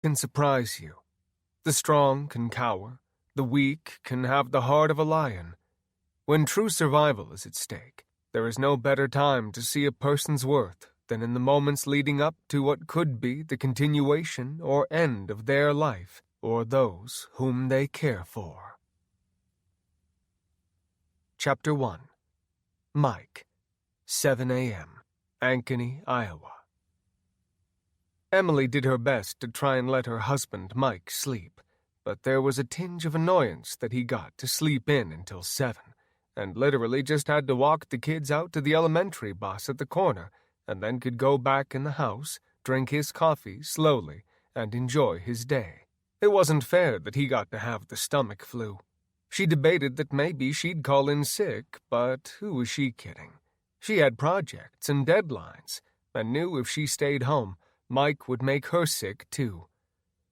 can surprise you. The strong can cower. The weak can have the heart of a lion. When true survival is at stake, there is no better time to see a person's worth than in the moments leading up to what could be the continuation or end of their life or those whom they care for. Chapter 1. Mike, 7 a.m., Ankeny, Iowa. Emily did her best to try and let her husband, Mike, sleep, but there was a tinge of annoyance that he got to sleep in until 7, and literally just had to walk the kids out to the elementary bus at the corner, and then could go back in the house, drink his coffee slowly, and enjoy his day. It wasn't fair that he got to have the stomach flu. She debated that maybe she'd call in sick, but who was she kidding? She had projects and deadlines, and knew if she stayed home, Mike would make her sick too.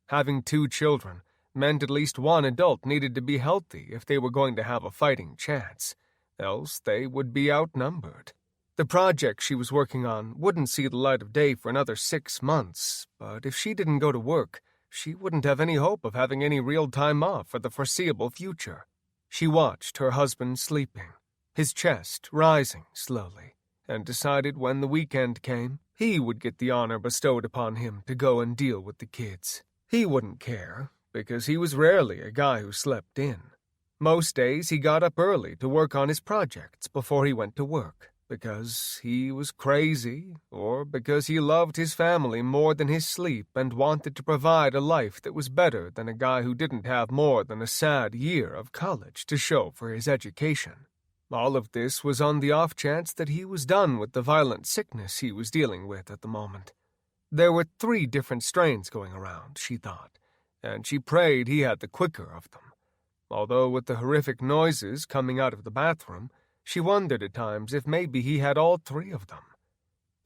Having 2 children meant at least one adult needed to be healthy if they were going to have a fighting chance, else they would be outnumbered. The project she was working on wouldn't see the light of day for another 6 months, but if she didn't go to work, she wouldn't have any hope of having any real time off for the foreseeable future. She watched her husband sleeping, his chest rising slowly, and decided when the weekend came, he would get the honor bestowed upon him to go and deal with the kids. He wouldn't care, because he was rarely a guy who slept in. Most days he got up early to work on his projects before he went to work, because he was crazy, or because he loved his family more than his sleep and wanted to provide a life that was better than a guy who didn't have more than a sad year of college to show for his education. All of this was on the off chance that he was done with the violent sickness he was dealing with at the moment. There were 3 different strains going around, she thought, and she prayed he had the quicker of them. Although with the horrific noises coming out of the bathroom, she wondered at times if maybe he had all 3 of them.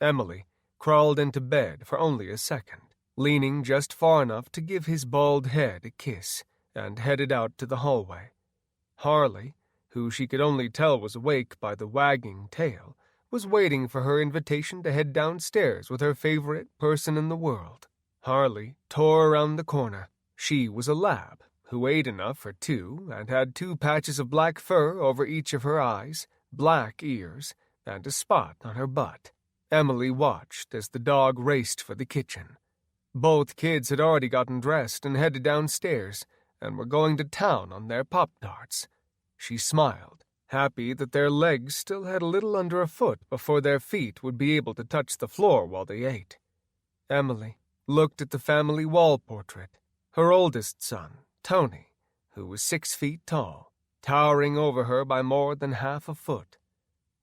Emily crawled into bed for only a second, leaning just far enough to give his bald head a kiss, and headed out to the hallway. Harley, who she could only tell was awake by the wagging tail, was waiting for her invitation to head downstairs with her favorite person in the world. Harley tore around the corner. She was a lab, who ate enough for 2 and had 2 patches of black fur over each of her eyes, black ears, and a spot on her butt. Emily watched as the dog raced for the kitchen. Both kids had already gotten dressed and headed downstairs, and were going to town on their Pop-Tarts. She smiled, happy that their legs still had a little under a foot before their feet would be able to touch the floor while they ate. Emily looked at the family wall portrait, her oldest son, Tony, who was 6 feet tall, towering over her by more than half a foot.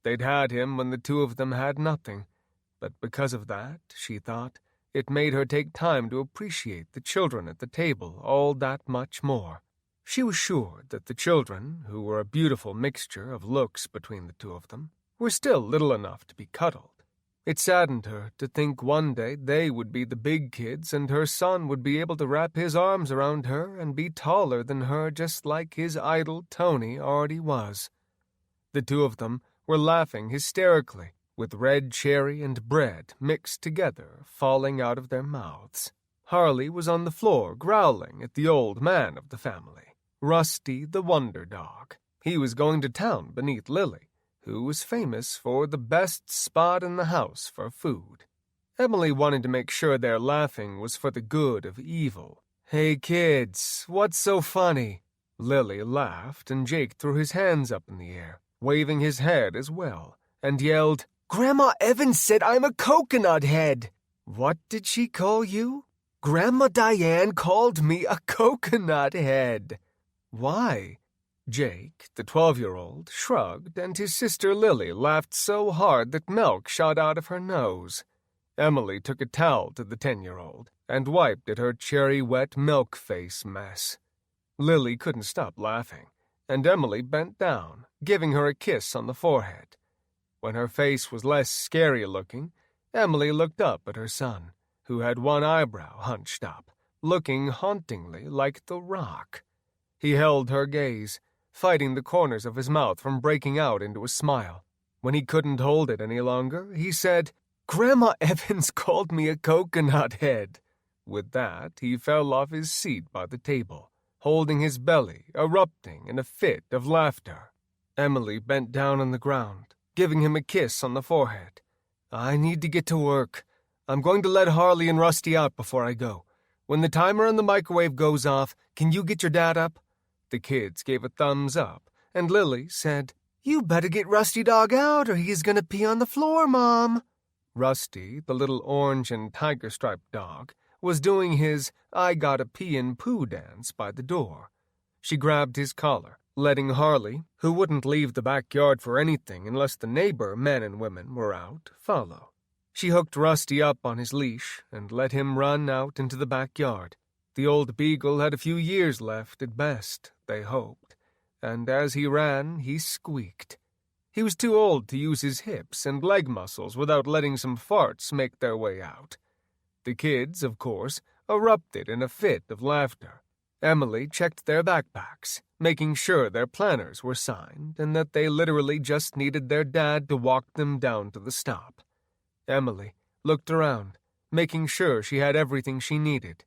They'd had him when the 2 of them had nothing, but because of that, she thought, it made her take time to appreciate the children at the table all that much more. She was sure that the children, who were a beautiful mixture of looks between the 2 of them, were still little enough to be cuddled. It saddened her to think one day they would be the big kids and her son would be able to wrap his arms around her and be taller than her just like his idol Tony already was. The 2 of them were laughing hysterically, with red cherry and bread mixed together falling out of their mouths. Harley was on the floor growling at the old man of the family, Rusty the Wonder Dog. He was going to town beneath Lily, who was famous for the best spot in the house for food. Emily wanted to make sure their laughing was for the good of evil. "Hey kids, what's so funny?" Lily laughed, and Jake threw his hands up in the air, waving his head as well, and yelled, "Grandma Evans said I'm a coconut head." "What did she call you?" "Grandma Diane called me a coconut head." "Why?" Jake, the 12-year-old, shrugged, and his sister Lily laughed so hard that milk shot out of her nose. Emily took a towel to the 10-year-old and wiped at her cherry-wet milk face mess. Lily couldn't stop laughing, and Emily bent down, giving her a kiss on the forehead. When her face was less scary-looking, Emily looked up at her son, who had one eyebrow hunched up, looking hauntingly like The Rock. He held her gaze, fighting the corners of his mouth from breaking out into a smile. When he couldn't hold it any longer, he said, "Grandma Evans called me a coconut head." With that, he fell off his seat by the table, holding his belly, erupting in a fit of laughter. Emily bent down on the ground, giving him a kiss on the forehead. "I need to get to work. I'm going to let Harley and Rusty out before I go. When the timer on the microwave goes off, can you get your dad up?" The kids gave a thumbs up, and Lily said, "You better get Rusty Dog out or he's going to pee on the floor, Mom." Rusty, the little orange and tiger-striped dog, was doing his I gotta pee and poo dance by the door. She grabbed his collar, letting Harley, who wouldn't leave the backyard for anything unless the neighbor men and women were out, follow. She hooked Rusty up on his leash and let him run out into the backyard. The old beagle had a few years left at best, they hoped, and as he ran, he squeaked. He was too old to use his hips and leg muscles without letting some farts make their way out. The kids, of course, erupted in a fit of laughter. Emily checked their backpacks, making sure their planners were signed and that they literally just needed their dad to walk them down to the stop. Emily looked around, making sure she had everything she needed.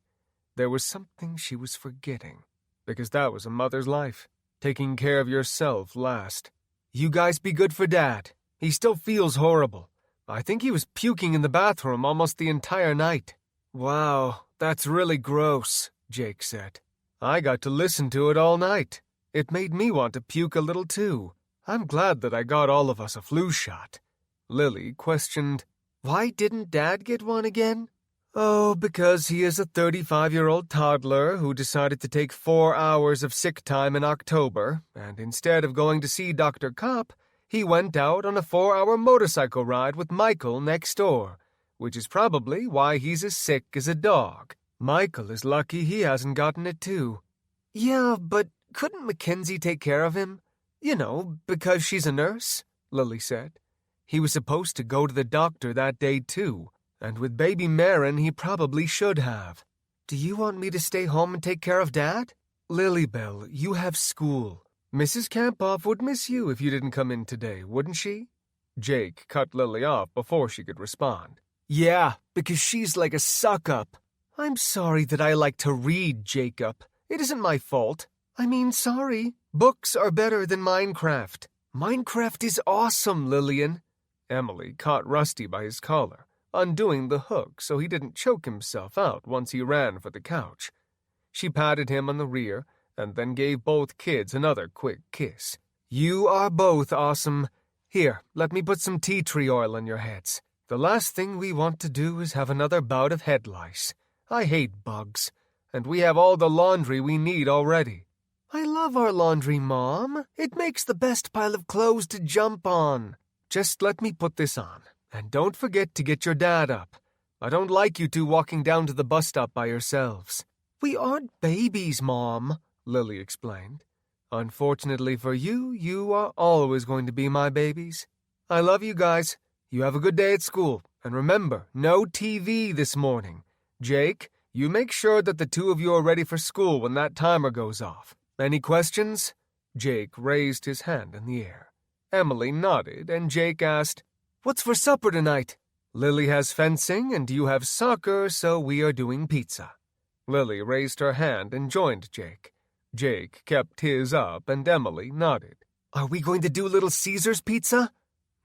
There was something she was forgetting, because that was a mother's life, taking care of yourself last. "You guys be good for Dad. He still feels horrible. I think he was puking in the bathroom almost the entire night." "Wow, that's really gross," Jake said. "I got to listen to it all night. It made me want to puke a little too. I'm glad that I got all of us a flu shot." Lily questioned, "Why didn't Dad get one again?" "Oh, because he is a 35-year-old toddler who decided to take 4 hours of sick time in October, and instead of going to see Dr. Kopp, he went out on a 4-hour motorcycle ride with Michael next door, which is probably why he's as sick as a dog. Michael is lucky he hasn't gotten it too." "Yeah, but couldn't Mackenzie take care of him? You know, because she's a nurse," Lily said. "He was supposed to go to the doctor that day too, and with baby Marin he probably should have. Do you want me to stay home and take care of Dad?" "Lilybell, you have school. Mrs. Campoff would miss you if you didn't come in today, wouldn't she?" Jake cut Lily off before she could respond. "Yeah, because she's like a suck-up." "I'm sorry that I like to read, Jacob. It isn't my fault. I mean, sorry. Books are better than Minecraft." "Minecraft is awesome, Lillian." Emily caught Rusty by his collar, undoing the hook so he didn't choke himself out once he ran for the couch. She patted him on the rear and then gave both kids another quick kiss. "You are both awesome. Here, let me put some tea tree oil on your heads. The last thing we want to do is have another bout of head lice. I hate bugs, and we have all the laundry we need already." "I love our laundry, Mom. It makes the best pile of clothes to jump on." "Just let me put this on, and don't forget to get your dad up. I don't like you two walking down to the bus stop by yourselves." "We aren't babies, Mom," Lily explained. "Unfortunately for you, you are always going to be my babies. I love you guys. You have a good day at school, and remember, no TV this morning. Jake, you make sure that the two of you are ready for school when that timer goes off. Any questions?" Jake raised his hand in the air. Emily nodded, and Jake asked, "What's for supper tonight?" "Lily has fencing, and you have soccer, so we are doing pizza." Lily raised her hand and joined Jake. Jake kept his up, and Emily nodded. "Are we going to do Little Caesar's pizza?"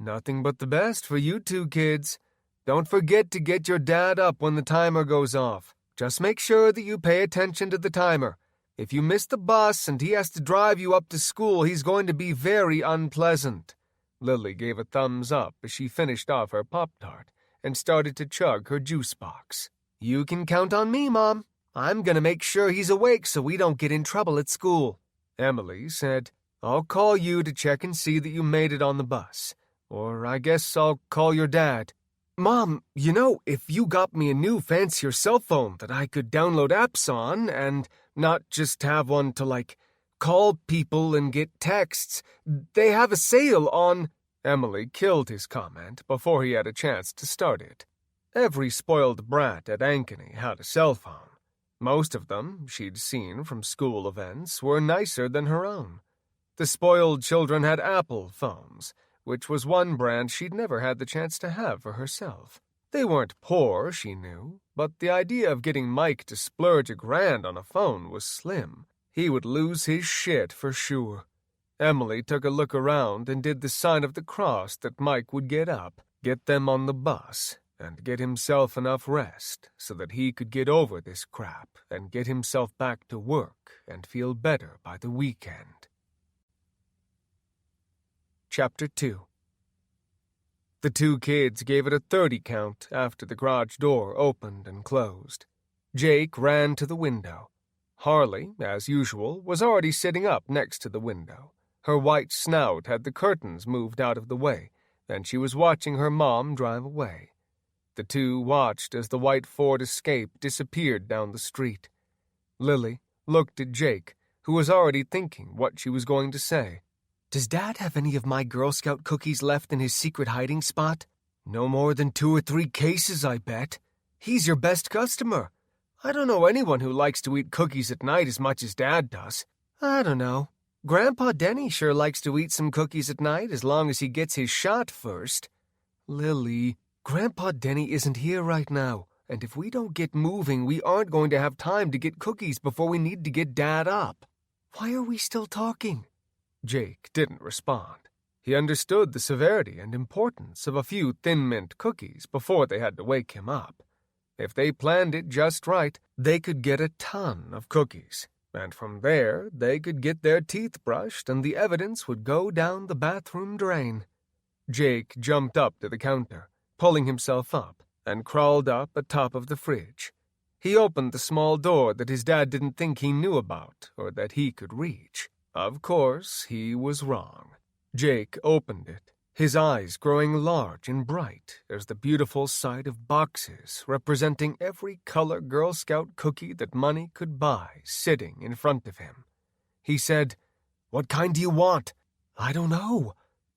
"Nothing but the best for you two kids. Don't forget to get your dad up when the timer goes off. Just make sure that you pay attention to the timer. If you miss the bus and he has to drive you up to school, he's going to be very unpleasant." Lily gave a thumbs up as she finished off her Pop-Tart and started to chug her juice box. "You can count on me, Mom. I'm going to make sure he's awake so we don't get in trouble at school." Emily said, "I'll call you to check and see that you made it on the bus. Or I guess I'll call your dad." "Mom, you know, if you got me a new fancier cell phone that I could download apps on and not just have one to, like, call people and get texts, they have a sale on—" Emily killed his comment before he had a chance to start it. Every spoiled brat at Ankeny had a cell phone. Most of them, she'd seen from school events, were nicer than her own. The spoiled children had Apple phones, which was one brand she'd never had the chance to have for herself. They weren't poor, she knew, but the idea of getting Mike to splurge $1,000 on a phone was slim. He would lose his shit for sure. Emily took a look around and did the sign of the cross that Mike would get up, get them on the bus, and get himself enough rest so that he could get over this crap and get himself back to work and feel better by the weekend. Chapter 2. The two kids gave it a 30 count after the garage door opened and closed. Jake ran to the window. Harley, as usual, was already sitting up next to the window. Her white snout had the curtains moved out of the way, and she was watching her mom drive away. The two watched as the white Ford Escape disappeared down the street. Lily looked at Jake, who was already thinking what she was going to say. "Does Dad have any of my Girl Scout cookies left in his secret hiding spot?" "No more than 2 or 3 cases, I bet. He's your best customer. I don't know anyone who likes to eat cookies at night as much as Dad does." "I don't know. Grandpa Denny sure likes to eat some cookies at night as long as he gets his shot first." "Lily, Grandpa Denny isn't here right now, and if we don't get moving, we aren't going to have time to get cookies before we need to get Dad up." "Why are we still talking?" Jake didn't respond. He understood the severity and importance of a few Thin Mint cookies before they had to wake him up. If they planned it just right, they could get a ton of cookies, and from there they could get their teeth brushed and the evidence would go down the bathroom drain. Jake jumped up to the counter, pulling himself up, and crawled up atop of the fridge. He opened the small door that his dad didn't think he knew about or that he could reach. Of course, he was wrong. Jake opened it, his eyes growing large and bright as the beautiful sight of boxes representing every color Girl Scout cookie that money could buy sitting in front of him. He said, "What kind do you want?" "I don't know,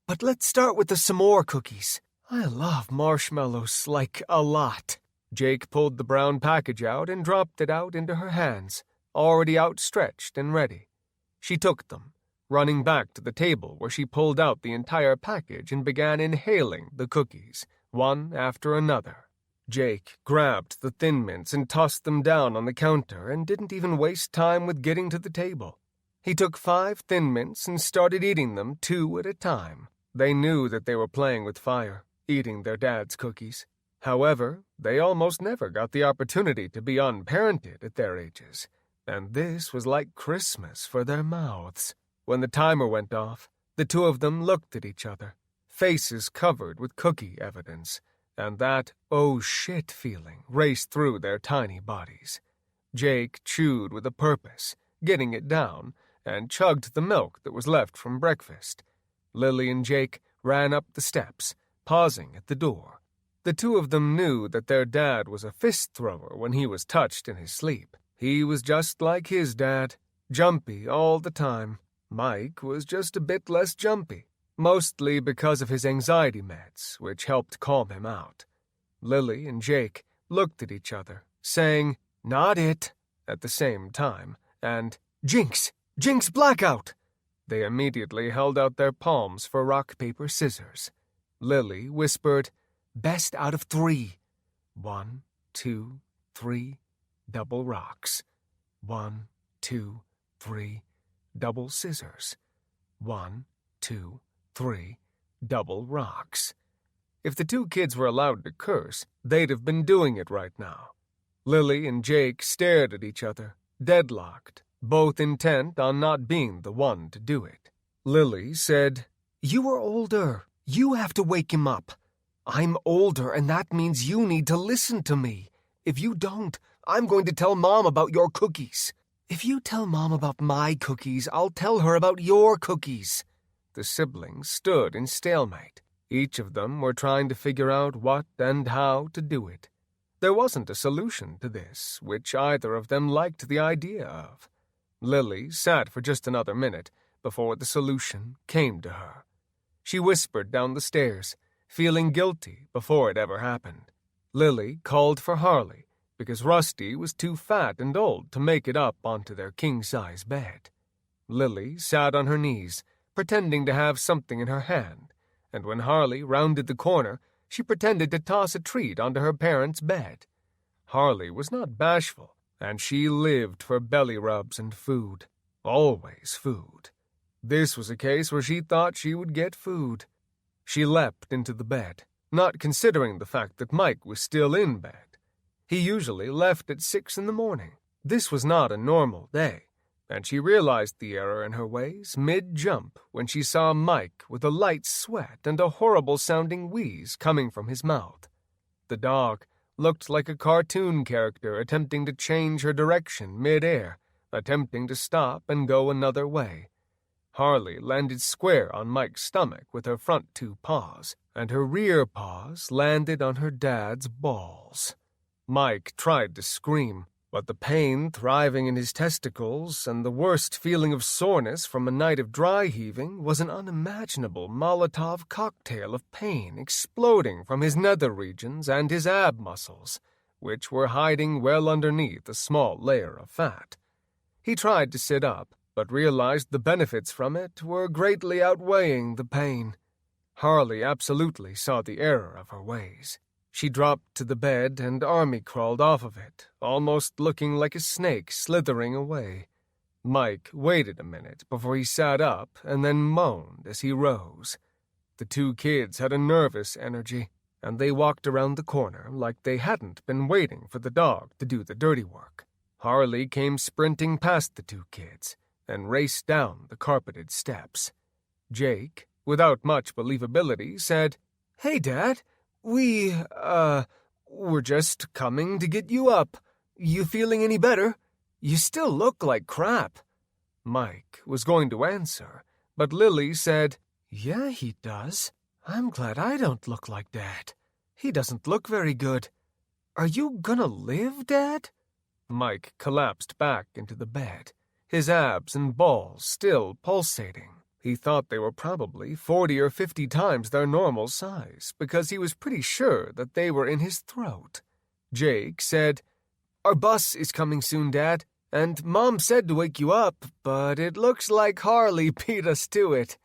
but let's start with the s'more cookies. I love marshmallows, like, a lot." Jake pulled the brown package out and dropped it out into her hands, already outstretched and ready. She took them, running back to the table where she pulled out the entire package and began inhaling the cookies, one after another. Jake grabbed the Thin Mints and tossed them down on the counter and didn't even waste time with getting to the table. He took 5 Thin Mints and started eating them 2 at a time. They knew that they were playing with fire, eating their dad's cookies. However, they almost never got the opportunity to be unparented at their ages, and this was like Christmas for their mouths. When the timer went off, the two of them looked at each other, faces covered with cookie evidence, and that oh shit feeling raced through their tiny bodies. Jake chewed with a purpose, getting it down, and chugged the milk that was left from breakfast. Lily and Jake ran up the steps, pausing at the door. The two of them knew that their dad was a fist thrower when he was touched in his sleep. He was just like his dad, jumpy all the time. Mike was just a bit less jumpy, mostly because of his anxiety meds, which helped calm him out. Lily and Jake looked at each other, saying, "Not it," at the same time, and, "Jinx! Jinx blackout!" They immediately held out their palms for rock, paper, scissors. Lily whispered, "Best out of 3. 1, 2, 3, double rocks. 1, 2, 3, double scissors. 1, 2, 3, double rocks." If the two kids were allowed to curse, they'd have been doing it right now. Lily and Jake stared at each other, deadlocked, both intent on not being the one to do it. Lily said, "You are older. You have to wake him up. I'm older, and that means you need to listen to me. If you don't, I'm going to tell Mom about your cookies." "If you tell Mom about my cookies, I'll tell her about your cookies." The siblings stood in stalemate. Each of them were trying to figure out what and how to do it. There wasn't a solution to this, which either of them liked the idea of. Lily sat for just another minute before the solution came to her. She whispered down the stairs, feeling guilty before it ever happened. Lily called for Harley, because Rusty was too fat and old to make it up onto their king-size bed. Lily sat on her knees, pretending to have something in her hand, and when Harley rounded the corner, she pretended to toss a treat onto her parents' bed. Harley was not bashful, and she lived for belly rubs and food. Always food. This was a case where she thought she would get food. She leapt into the bed, not considering the fact that Mike was still in bed. He usually left at 6 in the morning. This was not a normal day, and she realized the error in her ways mid-jump when she saw Mike with a light sweat and a horrible-sounding wheeze coming from his mouth. The dog looked like a cartoon character attempting to change her direction mid-air, attempting to stop and go another way. Harley landed square on Mike's stomach with her front 2 paws, and her rear paws landed on her dad's balls. Mike tried to scream, but the pain thriving in his testicles and the worst feeling of soreness from a night of dry heaving was an unimaginable Molotov cocktail of pain exploding from his nether regions and his ab muscles, which were hiding well underneath a small layer of fat. He tried to sit up, but realized the benefits from it were greatly outweighing the pain. Harley absolutely saw the error of her ways. She dropped to the bed and army-crawled off of it, almost looking like a snake slithering away. Mike waited a minute before he sat up and then moaned as he rose. The 2 kids had a nervous energy, and they walked around the corner like they hadn't been waiting for the dog to do the dirty work. Harley came sprinting past the 2 kids and raced down the carpeted steps. Jake, without much believability, said, "Hey, Dad, we're just coming to get you up. You feeling any better? You still look like crap." Mike was going to answer, but Lily said, "Yeah, he does. I'm glad I don't look like Dad. He doesn't look very good. Are you gonna live, Dad?" Mike collapsed back into the bed, his abs and balls still pulsating. He thought they were probably 40 or 50 times their normal size, because he was pretty sure that they were in his throat. Jake said, "Our bus is coming soon, Dad, and Mom said to wake you up, but it looks like Harley beat us to it."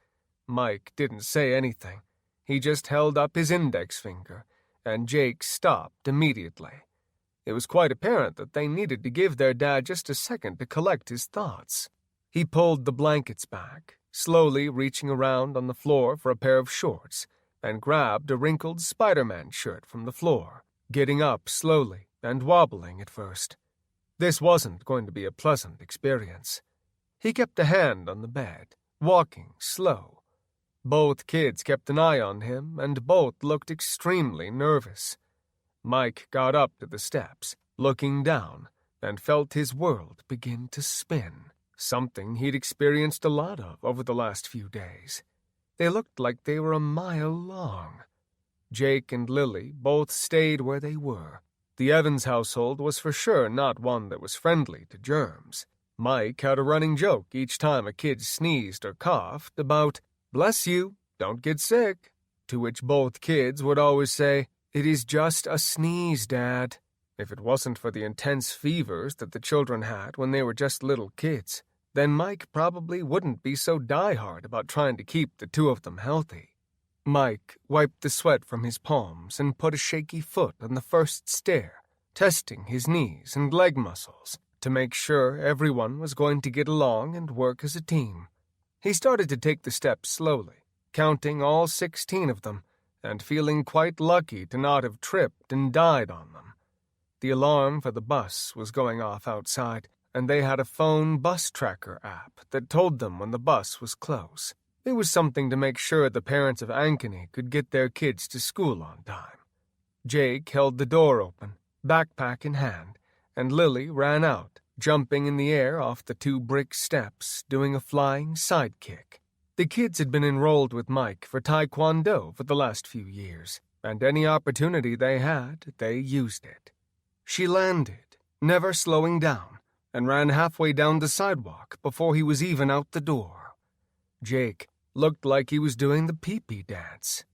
Mike didn't say anything. He just held up his index finger, and Jake stopped immediately. It was quite apparent that they needed to give their dad just a second to collect his thoughts. He pulled the blankets back, slowly reaching around on the floor for a pair of shorts, and grabbed a wrinkled Spider-Man shirt from the floor, getting up slowly and wobbling at first. This wasn't going to be a pleasant experience. He kept a hand on the bed, walking slow. Both kids kept an eye on him, and both looked extremely nervous. Mike got up to the steps, looking down, and felt his world begin to spin, something he'd experienced a lot of over the last few days. They looked like they were a mile long. Jake and Lily both stayed where they were. The Evans household was for sure not one that was friendly to germs. Mike had a running joke each time a kid sneezed or coughed about, "Bless you, don't get sick," to which both kids would always say, "It is just a sneeze, Dad." If it wasn't for the intense fevers that the children had when they were just little kids, then Mike probably wouldn't be so diehard about trying to keep the 2 of them healthy. Mike wiped the sweat from his palms and put a shaky foot on the first stair, testing his knees and leg muscles to make sure everyone was going to get along and work as a team. He started to take the steps slowly, counting all 16 of them, and feeling quite lucky to not have tripped and died on them. The alarm for the bus was going off outside, and they had a phone bus tracker app that told them when the bus was close. It was something to make sure the parents of Ankeny could get their kids to school on time. Jake held the door open, backpack in hand, and Lily ran out, jumping in the air off the 2 brick steps, doing a flying sidekick. The kids had been enrolled with Mike for Taekwondo for the last few years, and any opportunity they had, they used it. She landed, never slowing down, and ran halfway down the sidewalk before he was even out the door. Jake looked like he was doing the pee-pee dance.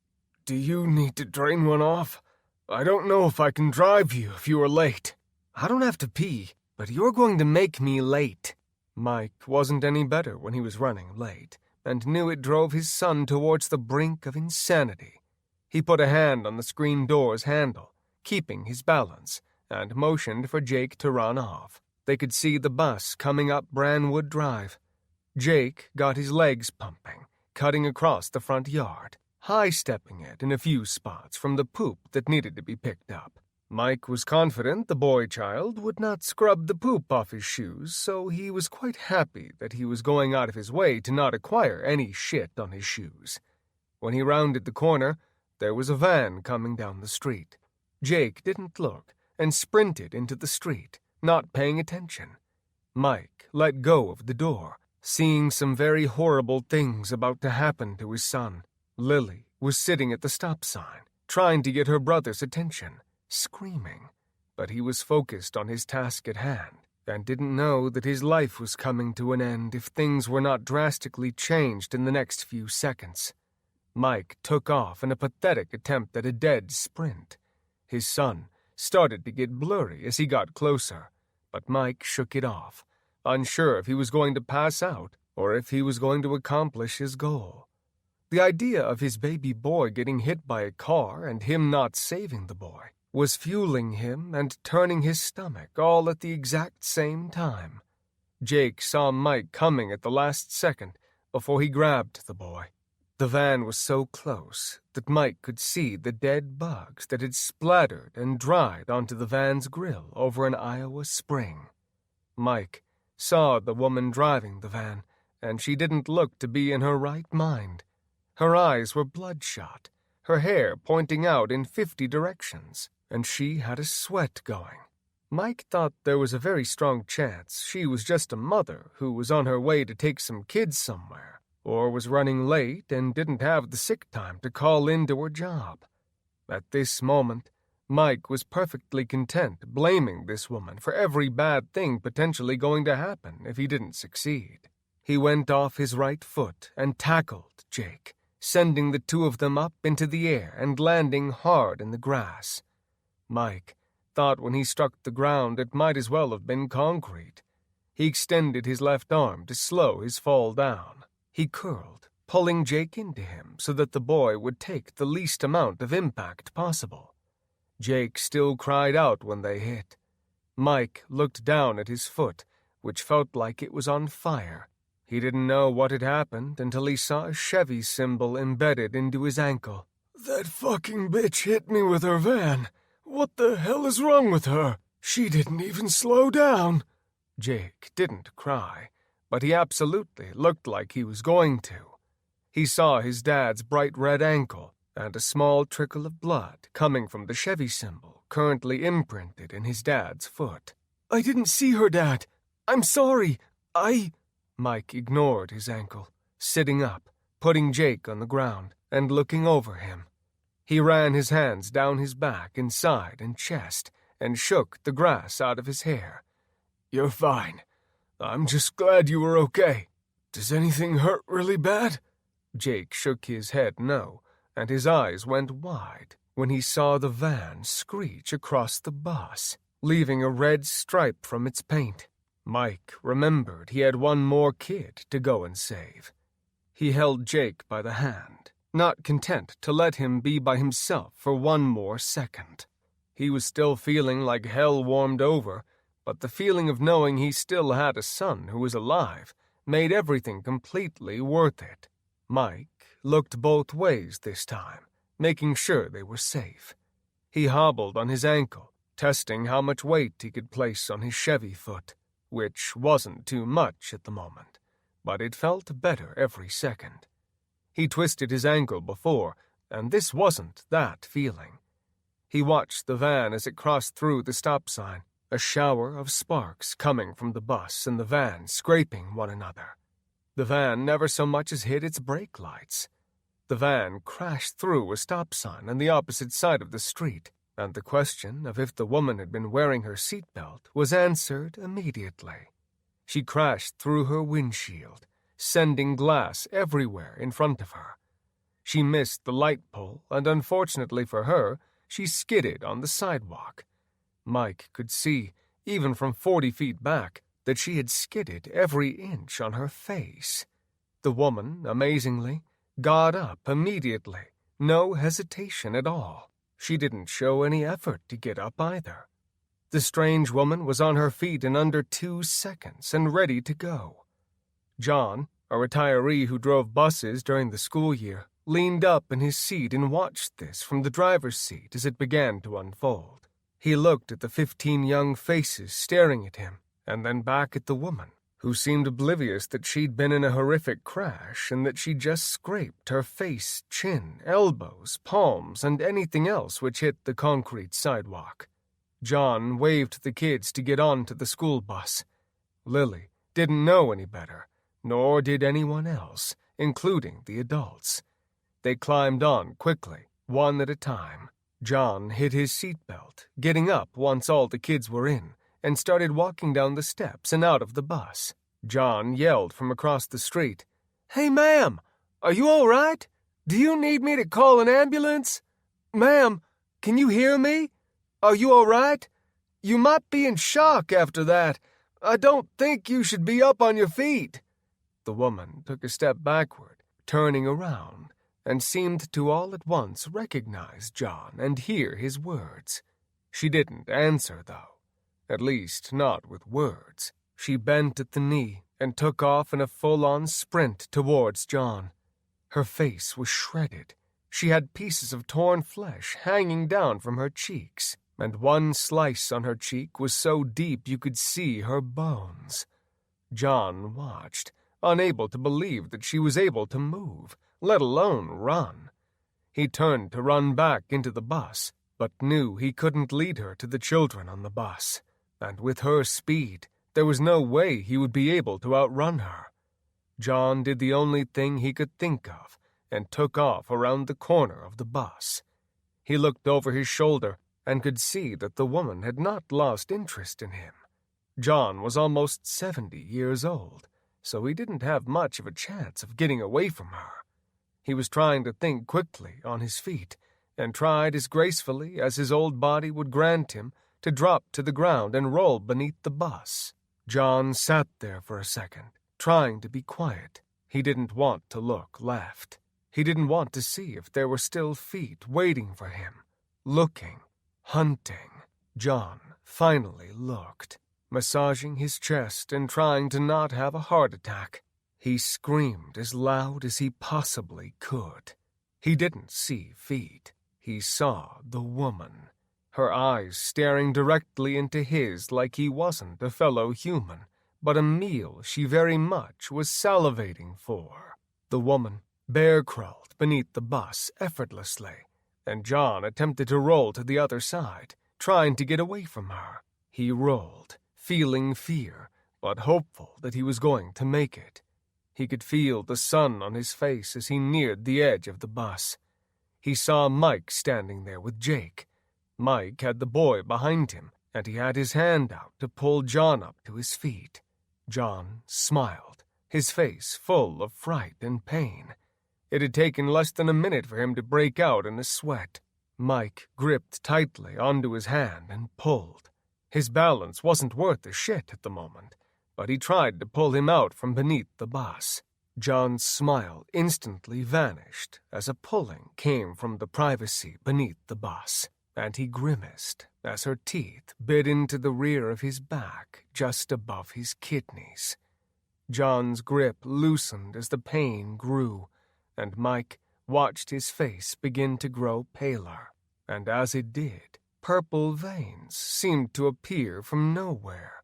"Do you need to drain one off? I don't know if I can drive you if you are late." "I don't have to pee, but you're going to make me late." Mike wasn't any better when he was running late, and knew it drove his son towards the brink of insanity. He put a hand on the screen door's handle, keeping his balance, and motioned for Jake to run off. They could see the bus coming up Branwood Drive. Jake got his legs pumping, cutting across the front yard, high-stepping it in a few spots from the poop that needed to be picked up. Mike was confident the boy-child would not scrub the poop off his shoes, so he was quite happy that he was going out of his way to not acquire any shit on his shoes. When he rounded the corner, there was a van coming down the street. Jake didn't look and sprinted into the street, not paying attention. Mike let go of the door, seeing some very horrible things about to happen to his son. Lily was sitting at the stop sign, trying to get her brother's attention, screaming, but he was focused on his task at hand and didn't know that his life was coming to an end if things were not drastically changed in the next few seconds. Mike took off in a pathetic attempt at a dead sprint. His son started to get blurry as he got closer, but Mike shook it off, unsure if he was going to pass out or if he was going to accomplish his goal. The idea of his baby boy getting hit by a car and him not saving the boy was fueling him and turning his stomach all at the exact same time. Jake saw Mike coming at the last second before he grabbed the boy. The van was so close that Mike could see the dead bugs that had splattered and dried onto the van's grill over an Iowa spring. Mike saw the woman driving the van, and she didn't look to be in her right mind. Her eyes were bloodshot, her hair pointing out in 50 directions, and she had a sweat going. Mike thought there was a very strong chance she was just a mother who was on her way to take some kids somewhere, or was running late and didn't have the sick time to call into her job. At this moment, Mike was perfectly content blaming this woman for every bad thing potentially going to happen if he didn't succeed. He went off his right foot and tackled Jake, sending the two of them up into the air and landing hard in the grass. Mike thought when he struck the ground it might as well have been concrete. He extended his left arm to slow his fall down. He curled, pulling Jake into him so that the boy would take the least amount of impact possible. Jake still cried out when they hit. Mike looked down at his foot, which felt like it was on fire. He didn't know what had happened until he saw a Chevy symbol embedded into his ankle. "That fucking bitch hit me with her van. What the hell is wrong with her? She didn't even slow down." Jake didn't cry, but he absolutely looked like he was going to. He saw his dad's bright red ankle and a small trickle of blood coming from the Chevy symbol currently imprinted in his dad's foot. "I didn't see her, Dad. I'm sorry. Mike ignored his ankle, sitting up, putting Jake on the ground, and looking over him. He ran his hands down his back and side and chest and shook the grass out of his hair. "You're fine. I'm just glad you were okay. Does anything hurt really bad?" Jake shook his head no, and his eyes went wide when he saw the van screech across the bus, leaving a red stripe from its paint. Mike remembered he had one more kid to go and save. He held Jake by the hand, not content to let him be by himself for one more second. He was still feeling like hell warmed over, but the feeling of knowing he still had a son who was alive made everything completely worth it. Mike looked both ways this time, making sure they were safe. He hobbled on his ankle, testing how much weight he could place on his Chevy foot, which wasn't too much at the moment, but it felt better every second. He twisted his ankle before, and this wasn't that feeling. He watched the van as it crossed through the stop sign, a shower of sparks coming from the bus and the van scraping one another. The van never so much as hit its brake lights. The van crashed through a stop sign on the opposite side of the street, and the question of if the woman had been wearing her seatbelt was answered immediately. She crashed through her windshield, sending glass everywhere in front of her. She missed the light pole, and unfortunately for her, she skidded on the sidewalk. Mike could see, even from 40 feet back, that she had skidded every inch on her face. The woman, amazingly, got up immediately, No hesitation at all. She didn't show any effort to get up either. The strange woman was on her feet in under 2 seconds and ready to go. John, a retiree who drove buses during the school year, leaned up in his seat and watched this from the driver's seat as it began to unfold. He looked at the 15 young faces staring at him, and then back at the woman, who seemed oblivious that she'd been in a horrific crash and that she'd just scraped her face, chin, elbows, palms, and anything else which hit the concrete sidewalk. John waved the kids to get on to the school bus. Lily didn't know any better, nor did anyone else, including the adults. They climbed on quickly, one at a time. John hid his seatbelt, getting up once all the kids were in, and started walking down the steps and out of the bus. John yelled from across the street, "Hey, ma'am, are you all right? Do you need me to call an ambulance? Ma'am, can you hear me? Are you all right? You might be in shock after that. I don't think you should be up on your feet." The woman took a step backward, turning around, and seemed to all at once recognize John and hear his words. She didn't answer, though. At least, not with words. She bent at the knee and took off in a full-on sprint towards John. Her face was shredded. She had pieces of torn flesh hanging down from her cheeks, and one slice on her cheek was so deep you could see her bones. John watched, unable to believe that she was able to move, let alone run. He turned to run back into the bus, but knew he couldn't lead her to the children on the bus, and with her speed, there was no way he would be able to outrun her. John did the only thing he could think of, and took off around the corner of the bus. He looked over his shoulder and could see that the woman had not lost interest in him. John was almost 70 years old, so he didn't have much of a chance of getting away from her. He was trying to think quickly on his feet, and tried as gracefully as his old body would grant him to drop to the ground and roll beneath the bus. John sat there for a second, trying to be quiet. He didn't want to look left. He didn't want to see if there were still feet waiting for him, looking, hunting. John finally looked, massaging his chest and trying to not have a heart attack. He screamed as loud as he possibly could. He didn't see feet. He saw the woman, her eyes staring directly into his like he wasn't a fellow human, but a meal she very much was salivating for. The woman bear-crawled beneath the bus effortlessly, and John attempted to roll to the other side, trying to get away from her. He rolled, feeling fear, but hopeful that he was going to make it. He could feel the sun on his face as he neared the edge of the bus. He saw Mike standing there with Jake. Mike had the boy behind him, and he had his hand out to pull John up to his feet. John smiled, his face full of fright and pain. It had taken less than a minute for him to break out in a sweat. Mike gripped tightly onto his hand and pulled. His balance wasn't worth a shit at the moment, but he tried to pull him out from beneath the bus. John's smile instantly vanished as a pulling came from the privacy beneath the bus, and he grimaced as her teeth bit into the rear of his back just above his kidneys. John's grip loosened as the pain grew, and Mike watched his face begin to grow paler, and as it did, purple veins seemed to appear from nowhere.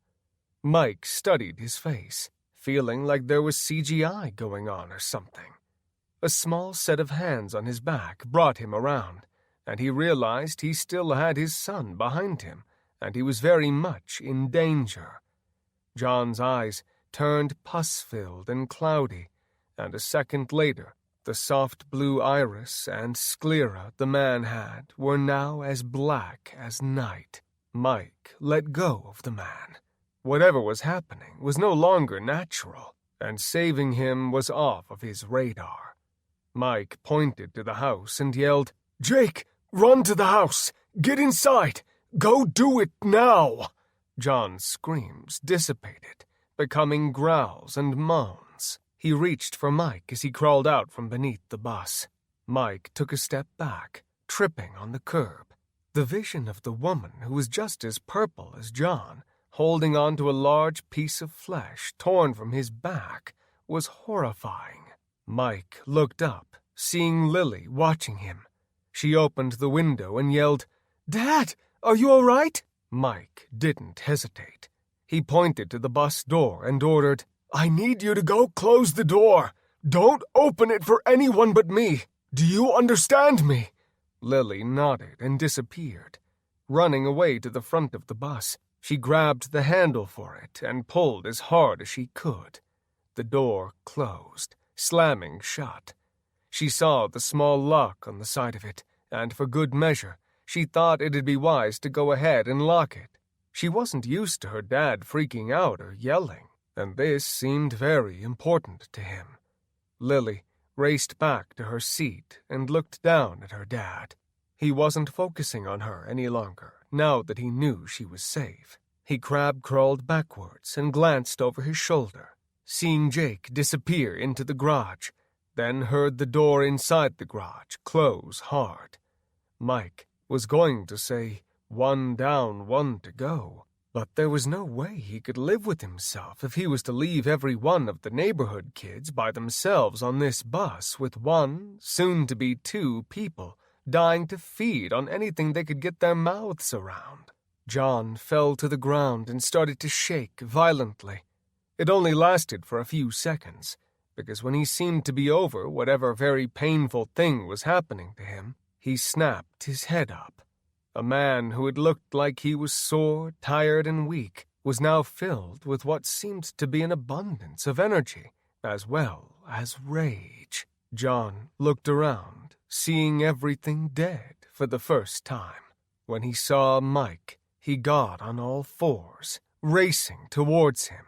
Mike studied his face, feeling like there was CGI going on or something. A small set of hands on his back brought him around, and he realized he still had his son behind him, and he was very much in danger. John's eyes turned pus-filled and cloudy, and a second later, the soft blue iris and sclera the man had were now as black as night. Mike let go of the man. Whatever was happening was no longer natural, and saving him was off of his radar. Mike pointed to the house and yelled, "Jake, run to the house! Get inside! Go do it now!" John's screams dissipated, becoming growls and moans. He reached for Mike as he crawled out from beneath the bus. Mike took a step back, tripping on the curb. The vision of the woman who was just as purple as John, holding on to a large piece of flesh torn from his back, was horrifying. Mike looked up, seeing Lily watching him. She opened the window and yelled, "Dad, are you all right?" Mike didn't hesitate. He pointed to the bus door and ordered, "I need you to go close the door. Don't open it for anyone but me. Do you understand me?" Lily nodded and disappeared. Running away to the front of the bus, she grabbed the handle for it and pulled as hard as she could. The door closed, slamming shut. She saw the small lock on the side of it, and for good measure, she thought it'd be wise to go ahead and lock it. She wasn't used to her dad freaking out or yelling, and this seemed very important to him. Lily raced back to her seat and looked down at her dad. He wasn't focusing on her any longer, now that he knew she was safe. He crab-crawled backwards and glanced over his shoulder, seeing Jake disappear into the garage, then heard the door inside the garage close hard. Mike was going to say, "One down, one to go," but there was no way he could live with himself if he was to leave every one of the neighborhood kids by themselves on this bus with one, soon-to-be two people dying to feed on anything they could get their mouths around. John fell to the ground and started to shake violently. It only lasted for a few seconds, because when he seemed to be over whatever very painful thing was happening to him, he snapped his head up. A man who had looked like he was sore, tired, and weak was now filled with what seemed to be an abundance of energy, as well as rage. John looked around, seeing everything dead for the first time. When he saw Mike, he got on all fours, racing towards him.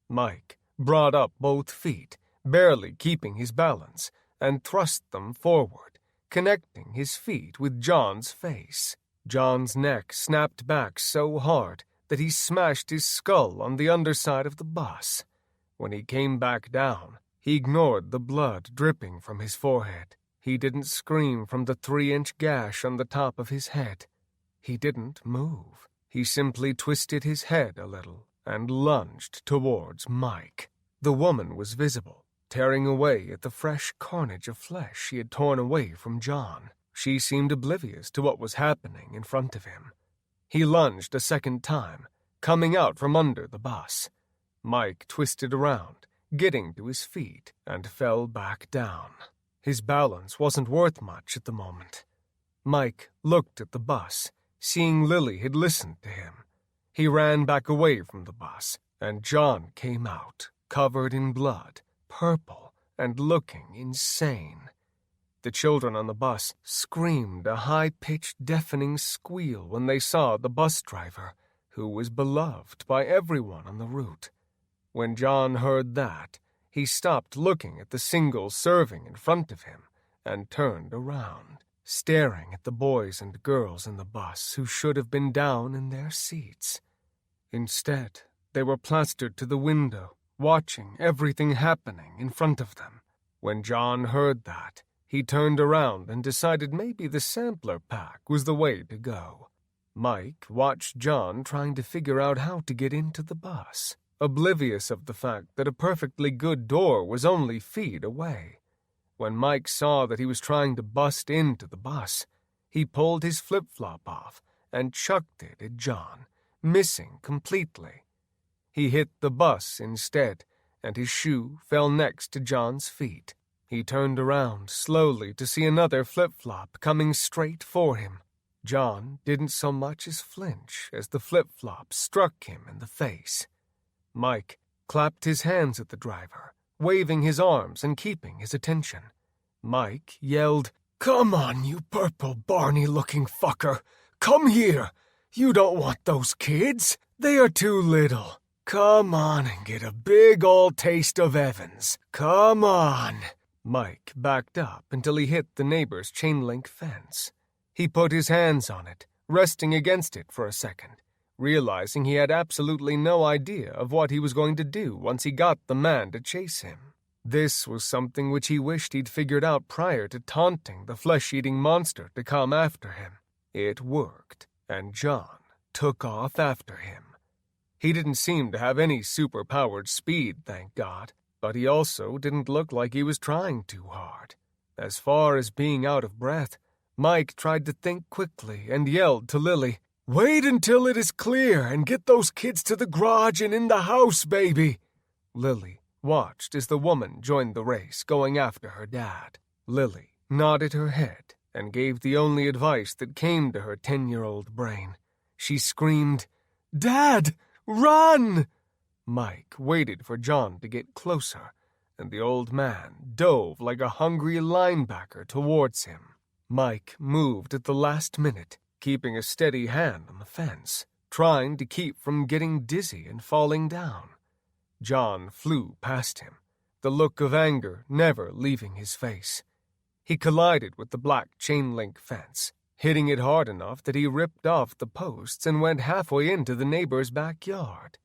Mike brought up both feet, barely keeping his balance, and thrust them forward, connecting his feet with John's face. John's neck snapped back so hard that he smashed his skull on the underside of the bus. When he came back down, he ignored the blood dripping from his forehead. He didn't scream from the 3-inch gash on the top of his head. He didn't move. He simply twisted his head a little and lunged towards Mike. The woman was visible, tearing away at the fresh carnage of flesh she had torn away from John. She seemed oblivious to what was happening in front of him. He lunged a second time, coming out from under the bus. Mike twisted around, getting to his feet, and fell back down. His balance wasn't worth much at the moment. Mike looked at the bus, seeing Lily had listened to him. He ran back away from the bus, and John came out, covered in blood, purple, and looking insane. The children on the bus screamed a high-pitched, deafening squeal when they saw the bus driver, who was beloved by everyone on the route. When John heard that, he stopped looking at the single serving in front of him and turned around, staring at the boys and girls in the bus who should have been down in their seats. Instead, they were plastered to the window, watching everything happening in front of them. When John heard that, he turned around and decided maybe the sampler pack was the way to go. Mike watched John trying to figure out how to get into the bus, oblivious of the fact that a perfectly good door was only feet away. When Mike saw that he was trying to bust into the bus, he pulled his flip-flop off and chucked it at John, missing completely. He hit the bus instead, and his shoe fell next to John's feet. He turned around slowly to see another flip-flop coming straight for him. John didn't so much as flinch as the flip-flop struck him in the face. Mike clapped his hands at the driver, waving his arms and keeping his attention. Mike yelled, "Come on, you purple Barney-looking fucker! Come here! You don't want those kids! They are too little! Come on and get a big old taste of Evans! Come on!" Mike backed up until he hit the neighbor's chain-link fence. He put his hands on it, resting against it for a second, realizing he had absolutely no idea of what he was going to do once he got the man to chase him. This was something which he wished he'd figured out prior to taunting the flesh-eating monster to come after him. It worked, and John took off after him. He didn't seem to have any super-powered speed, thank God, but he also didn't look like he was trying too hard. As far as being out of breath, Mike tried to think quickly and yelled to Lily, "Wait until it is clear and get those kids to the garage and in the house, baby." Lily watched as the woman joined the race, going after her dad. Lily nodded her head and gave the only advice that came to her 10-year-old brain. She screamed, "Dad, run!" Mike waited for John to get closer, and the old man dove like a hungry linebacker towards him. Mike moved at the last minute, keeping a steady hand on the fence, trying to keep from getting dizzy and falling down. John flew past him, the look of anger never leaving his face. He collided with the black chain-link fence, hitting it hard enough that he ripped off the posts and went halfway into the neighbor's backyard.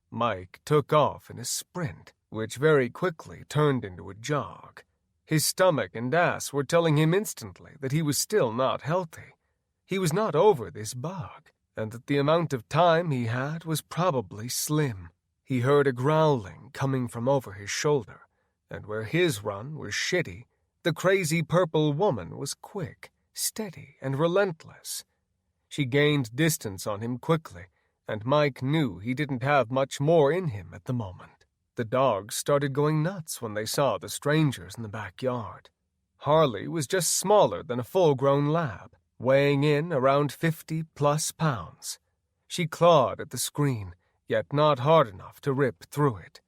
Mike took off in a sprint, which very quickly turned into a jog. His stomach and ass were telling him instantly that he was still not healthy. He was not over this bug, and that the amount of time he had was probably slim. He heard a growling coming from over his shoulder, and where his run was shitty, the crazy purple woman was quick, steady, and relentless. She gained distance on him quickly, and Mike knew he didn't have much more in him at the moment. The dogs started going nuts when they saw the strangers in the backyard. Harley was just smaller than a full-grown lab, weighing in around 50-plus pounds. She clawed at the screen, yet not hard enough to rip through it.